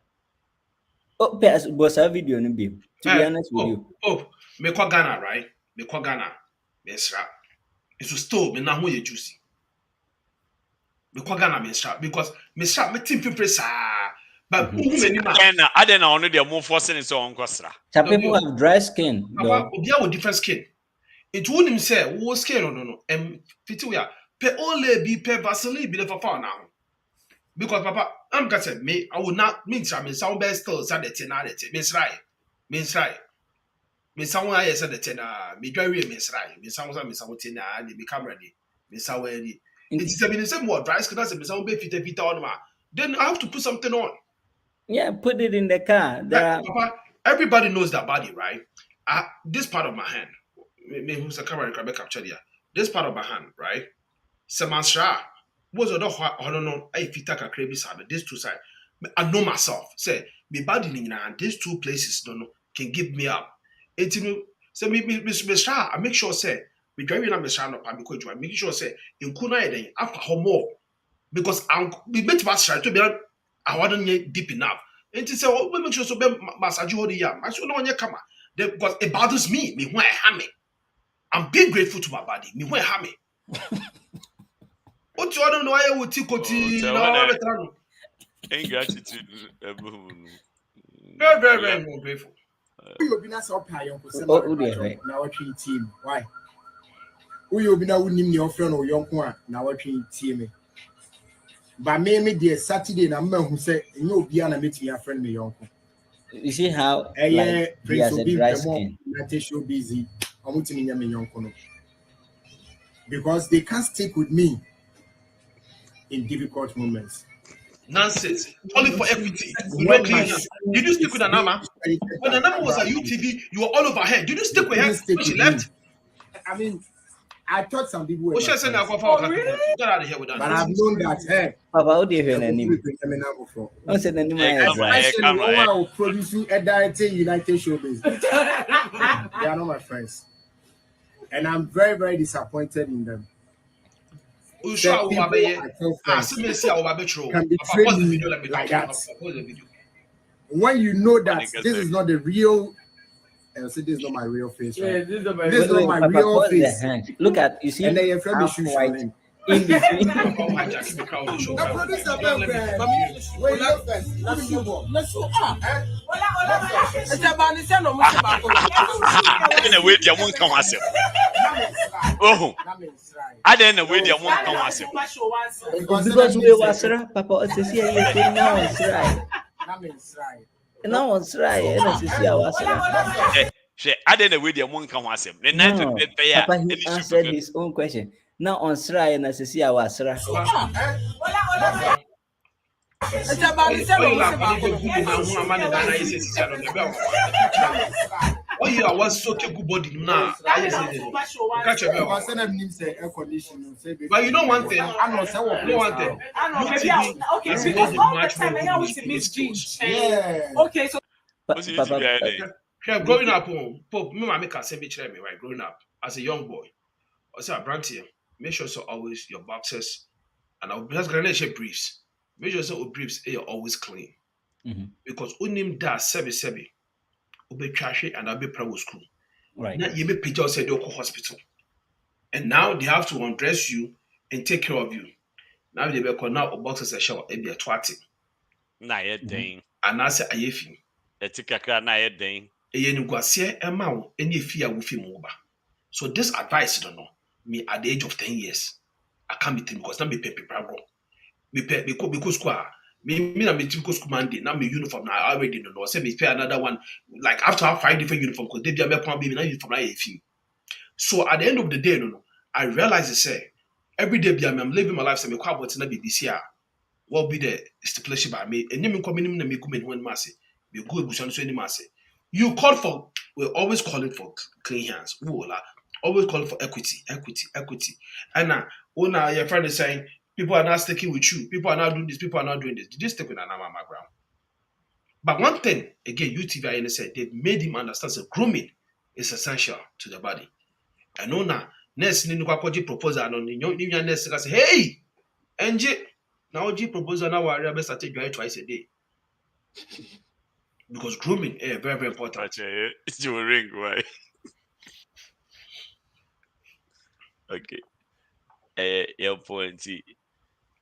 S7: Oh, was a video no be. To be honest with you.
S20: Oh, me kwa Ghana, right? Me kwa Ghana. Me sra. It was still me na who you juicy. Me kwa Ghana me sra because me sra me team people but
S15: I don't know only they are more forcing it on kwasra.
S7: Some people have dry skin.
S20: Obi have different skin. It wouldn't him say wo skin no. Fiti we are pe ole be pe Vaseline be the for now. Because Papa, I'm gonna say me, I will not mean some sound best still said the ten Miss Rai. Miss someone I said the ten me very Miss Rai. Miss someone Miss Sautina and they become ready. Miss Saweni. It's a minute more dry skin as a Miss Sauber Peter on ma. Then I have to put something on.
S7: Yeah, put it in the car.
S20: Papa, everybody knows that body, right? This part of my hand. Me who's a camera can capture here. This part of my hand, right? Samansha. Was a dog I don't know if you take a crazy side, these two sides. I know myself. Say me body and these two places can give me up. It's say me I make sure say we driving on Mr. No because I make sure say in Kuna then after how more because I'm we met master to be I wasn't deep enough. And to say we make sure so be massage you the yam. I should know come because it bothers me when I hammy. I'm being grateful to my body. Me when I hammy. What you don't know why you tikoti now better.
S15: Ingratitude.
S20: Very grateful.
S5: You be not so pay on now watching team. Why? Who you be now winning your friend or young one now watching team. But maybe the Saturday number who say no be an meet me a friend me young.
S7: You see how
S5: like
S7: he has a dry skin.
S5: Show busy. I'm putting in young because they can't stick with me in difficult moments.
S20: Nonsense. Only for equity. You know, clean hands. Did you stick with Anama? When Anama was at UTV, you were all over her. Did you stick with her when she left?
S5: I mean, I thought some people were.
S20: Get out of here with that.
S5: But I've known that. Hey,
S7: Papa, how do you hear the name? I said the name.
S5: Especially when I was producing a directing United Showbiz. They are not my friends, and I'm very, very disappointed in them. Can betray me like that. When you know that this is not the real, and say this is not my real face. Right? This is not my real face.
S7: Look at you see,
S5: and then your friend be shooting
S7: in between.
S15: Oh, I didn't wait. You won't come once.
S7: Because we was Papa. Says here you say now it's right. Now it's right. And says here was right.
S15: I didn't wait. You won't come once. The night to bed pay.
S7: Papa he answered his own question. Now on Sry and says here was right.
S20: Oh, yeah, I was so good body now. Catch your bell. But you know one thing. I know one thing.
S14: Okay, so
S20: growing up, Pope, me make a semi chair me right. Growing up as a young boy, I say, Branty, make sure so always your boxes and I'll just granate briefs. Make sure so briefs are always clean because unim da sebi. Ube trash it and I'll be private school.
S7: Right.
S20: Now you may picture said you hospital. And now they have to undress you and take care of you. Now they be called now a boxes a shower and be a twatting.
S15: Na ye ding.
S20: And I say ayefi.
S15: Etika na ye ding.
S20: Eyenugwase emao any fear with him over. So this advice don't know me at the age of 10 years. I can't be him because now me pay paper. Me because square. Me na me typical school Monday. Now me uniform now I already know. Say me pay another one. Like after I have 5 different uniforms because they be a me point be na uniform na ayefi. So at the end of the day, I realize say every day I'm living my life. Say me kwa bot na BBC what be the stipulation by me? And you come in na me come when mass. We go ebusan so any mass. You call for we always call it for clean hands. Ola always call for equity. And now your friend is saying people are not sticking with you. People are not doing this. People are not doing this. Did you stick with Anama background? But one thing again, UTV said they've made him understand that grooming is essential to the body. And now next ni proposal on the next say hey NJ now G proposal now we are started dry twice a day because grooming is very very important.
S15: It's your ring, right? Okay. Your point.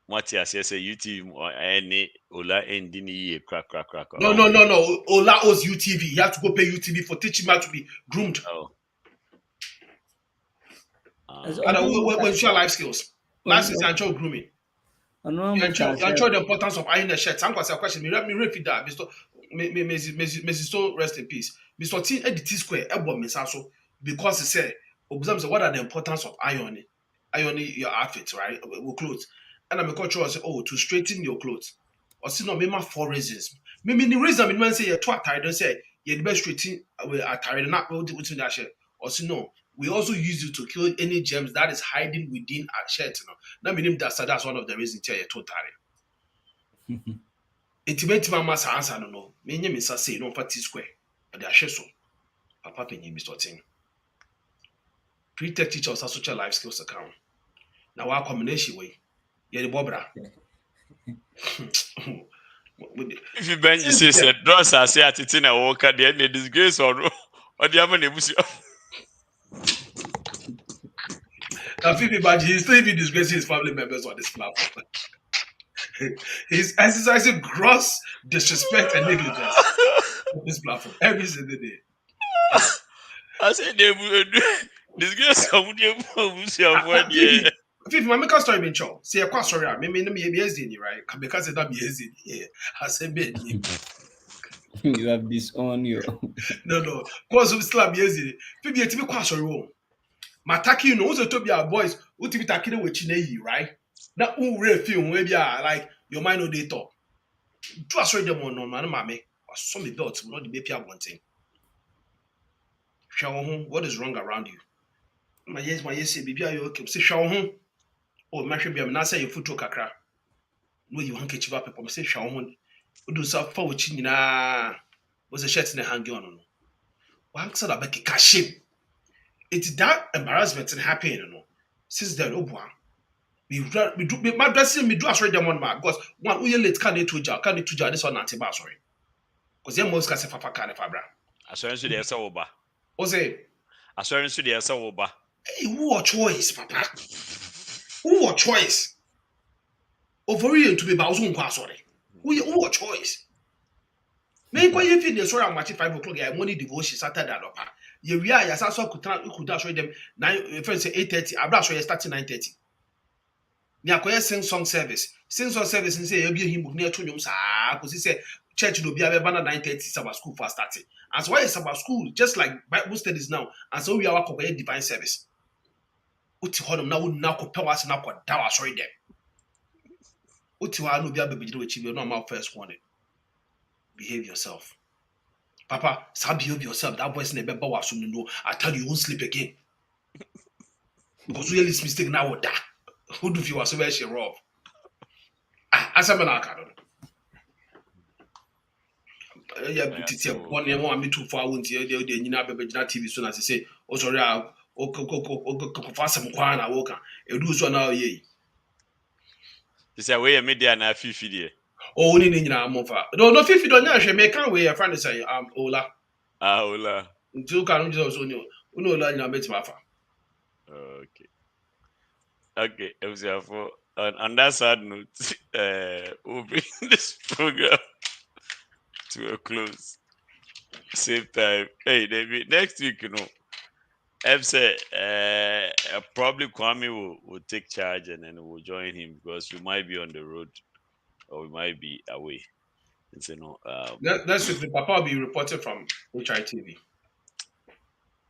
S15: What you say UTV or any Ola ending ye crack.
S20: No. Ola owes UTV. You have to go pay UTV for teaching him how to be groomed.
S15: Oh.
S20: And what's your life skills? Life skills and grooming. Enjoy the importance of ironing a shirt. Some question. Me repeat that. Mr. Rest in peace. Mr. T edit square because he said, observe what are the importance of ironing your outfit, right? With clothes. And I'm a say, to straighten your clothes. Or see, no, maybe 4 reasons. Maybe the reason I say you're too tired, don't say you're the best straighten tired, not within that shirt. Or see, no, we also use it to kill any germs that is hiding within our shirt. Now, meaning that's one of the reasons you're too tired. Intimate mama's answer, no. Many Mr. say, no, for T square, but they are so. Papa penny, Mr. Ting. Pre-tech teachers are social life skills account. Now, our combination way. Yeah, the Bobra.
S15: If you bench, you say, dross, I say, at it in a walk at the end, the disgrace or the other neighbors.
S20: Fifi Baji, he's still even disgracing his family members on this platform. He's exercising gross disrespect and negligence on this platform every single day.
S15: I said they would disgrace somebody for the
S20: Fifi, my make a story been show. See, I quite sorry. Me right? Because it not be easy. Yeah, I said be.
S7: You have disowned your.
S20: No. Cause we still be easy. Fifi, it's me quite sorry. My taki, you know, also to be our boys. Who to be taking with Chinese, right? Now, who real feel maybe like your mind no they talk. Do a sorry them on no man, mammy. Or some adults will not be happy one thing. Show home. What is wrong around you? My yes, baby, are you okay? Say show home. Oh, my should be a man. Say your foot to kakra. No, you handkerchief up. I'm say show home. Do so for which was a shirt in the hang on. One sort of a cash. It's that embarrassment and happy, you know. Since then, oh boy. My dressing me do as ready one man because one we late can it to jar this one anti sorry. Because them most can say fafa can fabra.
S15: Assurance to the Esa Oba.
S20: Ose.
S15: Assurance to the Esa Oba.
S20: Hey, who a choice, papa? Who a choice? Over here to be Bauzun sorry. Who a choice? May quite you feel the sorry I'm watching 5 o'clock. I money devotion Saturday and up. You realize I saw could show them 9 first 8:30. I brush starting 9:30. Ni akoye sing song service and say ebi him book near to nyum sa cuz he say church no bia be na 9:30 Sabbath school for starting. And so why is Sabbath school just like Bible studies now, and so we are akoye divine service. Uti hodom na won na ko pewas na ko dawa sorry dem. Uti wa no bia be bigire we chibi no ma first warning. Behave yourself. Papa, behave yourself. That voice never be was no. I tell you won't sleep again. Because we this mistake now would die. Who do you so she rob? As I'm an academy. Yeah, it's one year more. Me too far. Won't you? They TV soon as I say. Oh sorry, fast some kwana woka. You do so now ye.
S15: This is where media na Fifi there.
S20: Oh, ni nyina amofa. No Fifi don't know. She make can we a friend say Ola.
S15: Ola.
S20: Until can you also know. Uno Ola nyina bet mafa.
S15: Okay, it was for on that sad note, we'll bring this program to a close. Same time. Hey, David, next week, you know, I've said probably Kwame will take charge and then we'll join him because we might be on the road or we might be away. And so,
S20: next week, Papa will be reporting from HITV.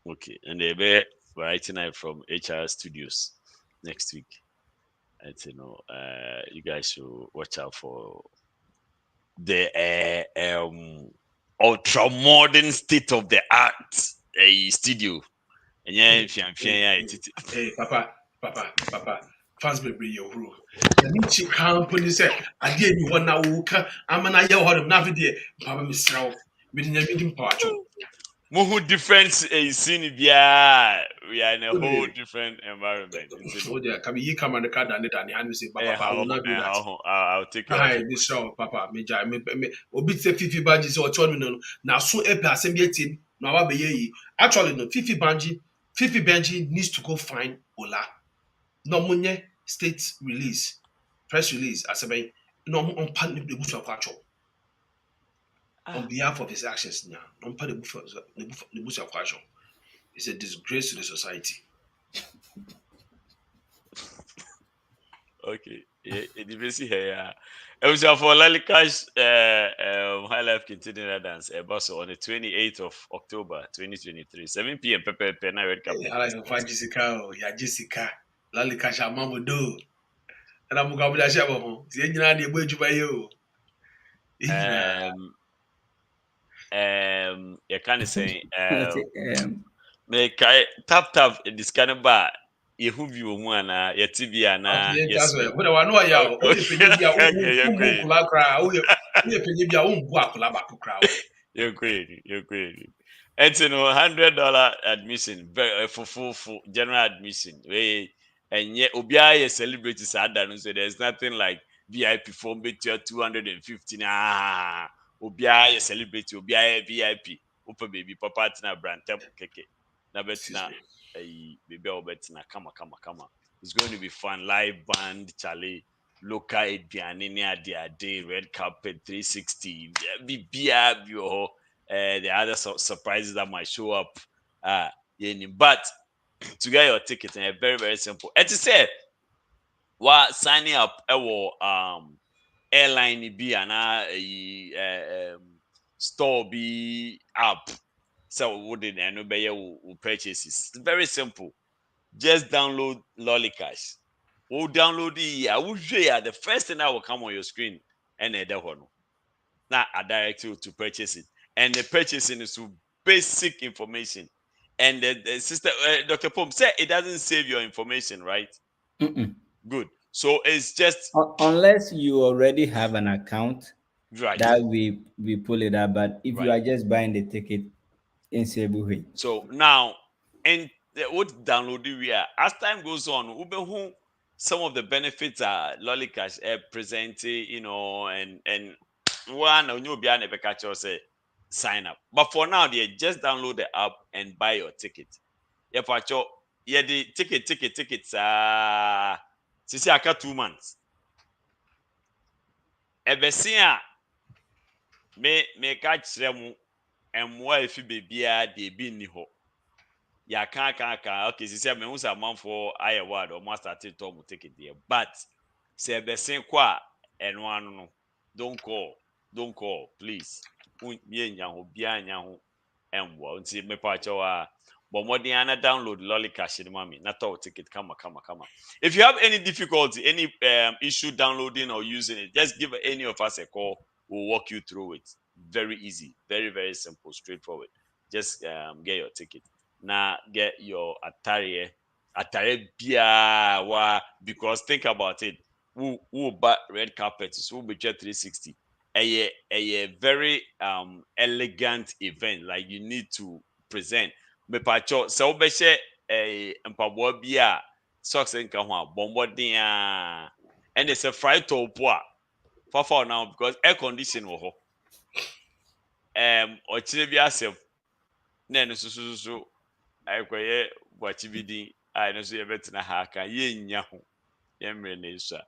S15: Okay, and they'll be writing out from HR Studios next week. And you guys should watch out for the ultra modern state of the art studio. And
S20: hey, Papa, fans be bring your rule. The new company said, I gave you 1 hour. I'm an idea of Navide, Papa Mr. With the meeting part.
S15: More difference is seen via we are in a whole different environment.
S20: So there can be come on the card and the hand say, Papa, I will not do that.
S15: I'll take care.
S20: Hi, this show, Papa, me obi say Fifi Banji so autonomy now so epe assembly team now be actually no Fifi Banji needs to go find Ola. No money state release, press release as a no on partner the bush of actual. On behalf of his actions now, don't pay the bush of question. It's a disgrace to the society.
S15: Okay, it is here. It was for Lollicash High Life Continuing Dance, a bus on the 28th of October 2023, 7 p.m. Pepe na red carpet.
S20: I like find Jessica, Lollicash Amamo do. And I'm going to share with the engineer the way to buy you.
S15: You can't say make tap this kind of bar. You who view one your TV and
S20: yes. But I know ya.
S15: You're great. And $100 admission for full general admission. And yet Obia celebrates Saturday, so there's nothing like VIP form between 250. Obia celebrate Obia VIP. Opa baby papa tina brand temple keke. Na betina baby obetina come. It's going to be fun. Live band, Charlie, local Edianini day, red carpet 360. The other surprises that might show up. But to get your ticket, very, very simple. And to say, while signing up, airline be an store be app. So wouldn't and will purchases. It's very simple. Just download Lollicash. We'll download it. I will show you the first thing that will come on your screen and the one. Now I direct you to purchase it. And the purchasing is basic information. And the sister, Dr. Pom said it doesn't save your information, right? Good. So it's just
S7: unless you already have an account,
S15: right?
S7: That we pull it up. But if you are just buying the ticket, in Cebu.
S15: So now, and what downloading we are as time goes on, who some of the benefits are Lollicash presenting, and one or new behind the catch say sign up. But for now, they just download the app and buy your ticket. If I show the tickets since I got 2 months. Ebesia me catch them and why if you be they be ni ho. Ya can't okay, she said me who's a month for I award or must started to take it there. But say the same qua and one no. Don't call, please. And what see me part but more than download Lollicash in mommy, not all ticket, come on. If you have any difficulty, any issue downloading or using it, just give any of us a call. We'll walk you through it. Very easy, very, very simple, straightforward. Just get your ticket. Now get your attire bia because think about it. Who buy red carpets, who be 360. A very elegant event, like you need to present. Me pacho so be she mpaboa bia socks nka ho bombodin and it's a fried top for now because air condition wo ho o chire bi asem na no so aikoye wachi bidin ai no so ye betina ha kan ye nya ho ye mre na isu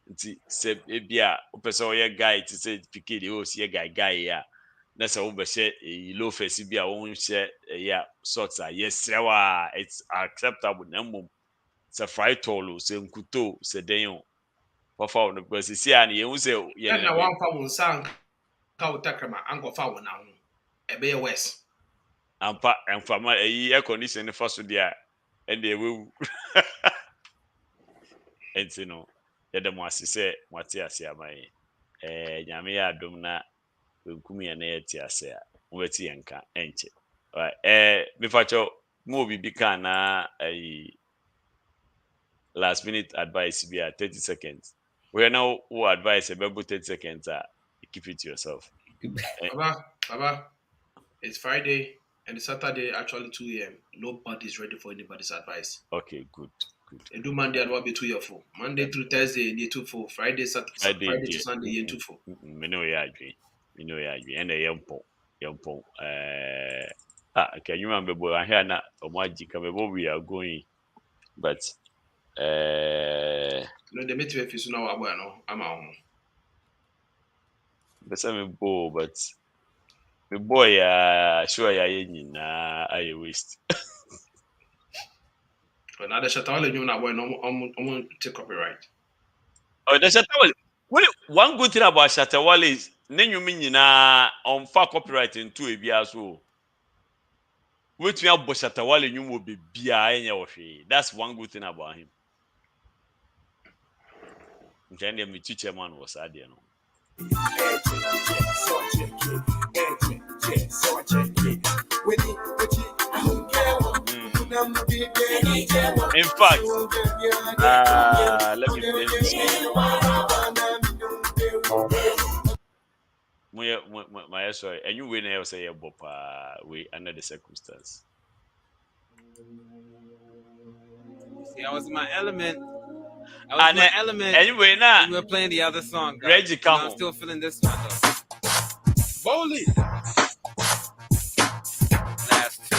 S15: nti se bia opese o ye guy ti say pikiri o si ye guy ya na se wo be she low face bia wo she ya socks yes rewa it's acceptable na mum se fry tolo se nkuto se den for no because see an ye say ye
S20: na one fa won sang ka utakrama ango fa won na e be west
S15: ampa enfama air condition for so dia and they will and you know ye dem asise mwati ase amai nyame ya adom na wenkumi ya na yeti ase a wobeti yenka enche right mefacho mo bibi kan na last minute advice be 30 seconds we now who advice about 30 seconds keep it to yourself.
S20: Baba, it's Friday and Saturday actually 2 a.m. Nobody's ready for anybody's advice.
S15: Okay, good.
S20: And do Monday and what be 2 year full. Monday through Thursday you too full. Friday to Sunday you too full.
S15: Me know you agree. And a young can you remember boy I hear na omaji kamebo we are going but
S20: no the meet if you know about no am on.
S15: But the boy sure ya yin na I waste.
S20: Another Shatawale you na boy no take copyright.
S15: Oh the Shatawale. One good thing about Shatawale is nenyumi nyina on fa copyright into e bia so. Wetin ya bo Shatawale nyumo be bia enye wo hwe. That's one good thing about him. Then the teacher man was sad you know. In fact, let me play this. My sorry, and you win else say about we under the circumstance.
S2: See, I was in my element.
S15: Anyway, now
S2: we were playing the other song.
S15: Reggie, come on.
S2: I'm still feeling this one though. Bowley. Last two.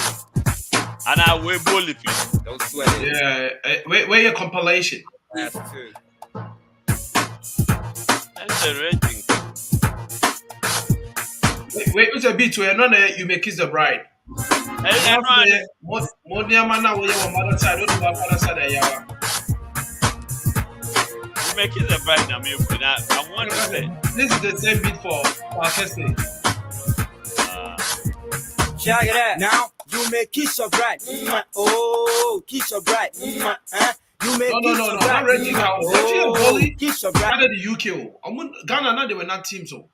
S15: And I wear bully people.
S2: Don't sweat it.
S20: Yeah, where your compilation?
S2: That's two.
S15: That's a rating.
S20: Wait, what's a beat where none you make kiss the bride? More dear man now, we have mother side, don't have father side.
S15: You make it the bride now, me. I want to say
S20: this is the same beat for Pakistan.
S3: Check it out. Now you make kiss your bride. Oh, kiss your bride. You make
S20: No, not Reggie now. Reggie and Bolly. Kiss your bride. How did the UK? Ghana now they were not teams so.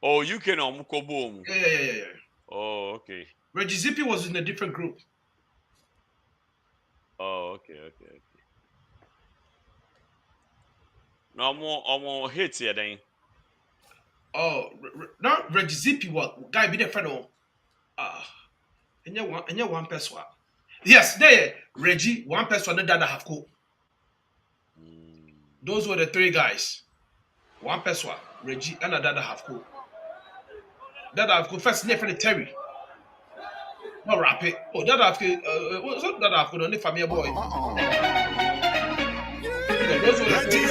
S15: Oh, UK no Mukobo.
S20: Yeah.
S15: Oh, okay.
S20: Reggie Zippy was in a different group.
S15: Oh, okay. No more hits here then.
S20: Oh, now Reggie Zippy what guy be the friend of and you one person. Yes, there Reggie, one person and Dada have co. Those were the three guys. One person, Reggie, and Dada have co. Dada have co first name for Terry. No rap it. Oh, Dada have what's up? Dada have co only family boy. Those were the three.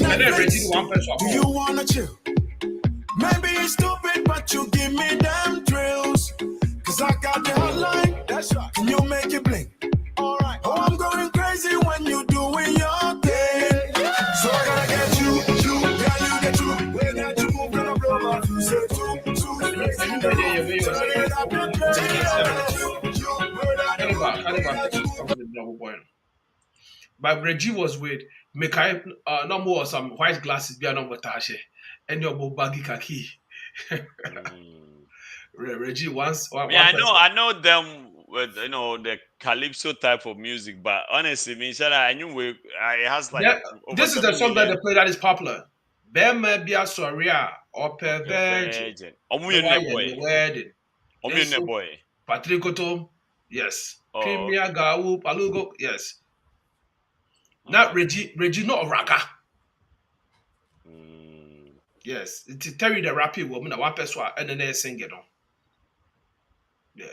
S20: And then Reggie, one person.
S13: Do you wanna chill? Maybe it's stupid, but you give me them thrills. Cause I got the hotline, that's right. Can you make it blink? Alright. Oh, I'm going crazy when you doing your thing. So I gotta get you, yeah, you get you. When that you move, gonna blow my fuse. Say
S20: But Reggie was with Mekai, no more some white glasses, be no Tashe, and your baggy kaki. Reggie once.
S15: I know them with the calypso type of music, but honestly, I knew it has like.
S20: Yeah, this is the song that they play that is popular. Bem be a sorry or per virgin.
S15: Wedding. Boy.
S20: Patrick Otom, yes. Premier Gawu Palugo, yes. Now Reggie not a raga. Yes, it's Terry the rapping woman, one person, and then they sing it on. Yeah.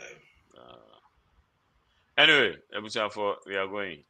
S15: Anyway, we are going.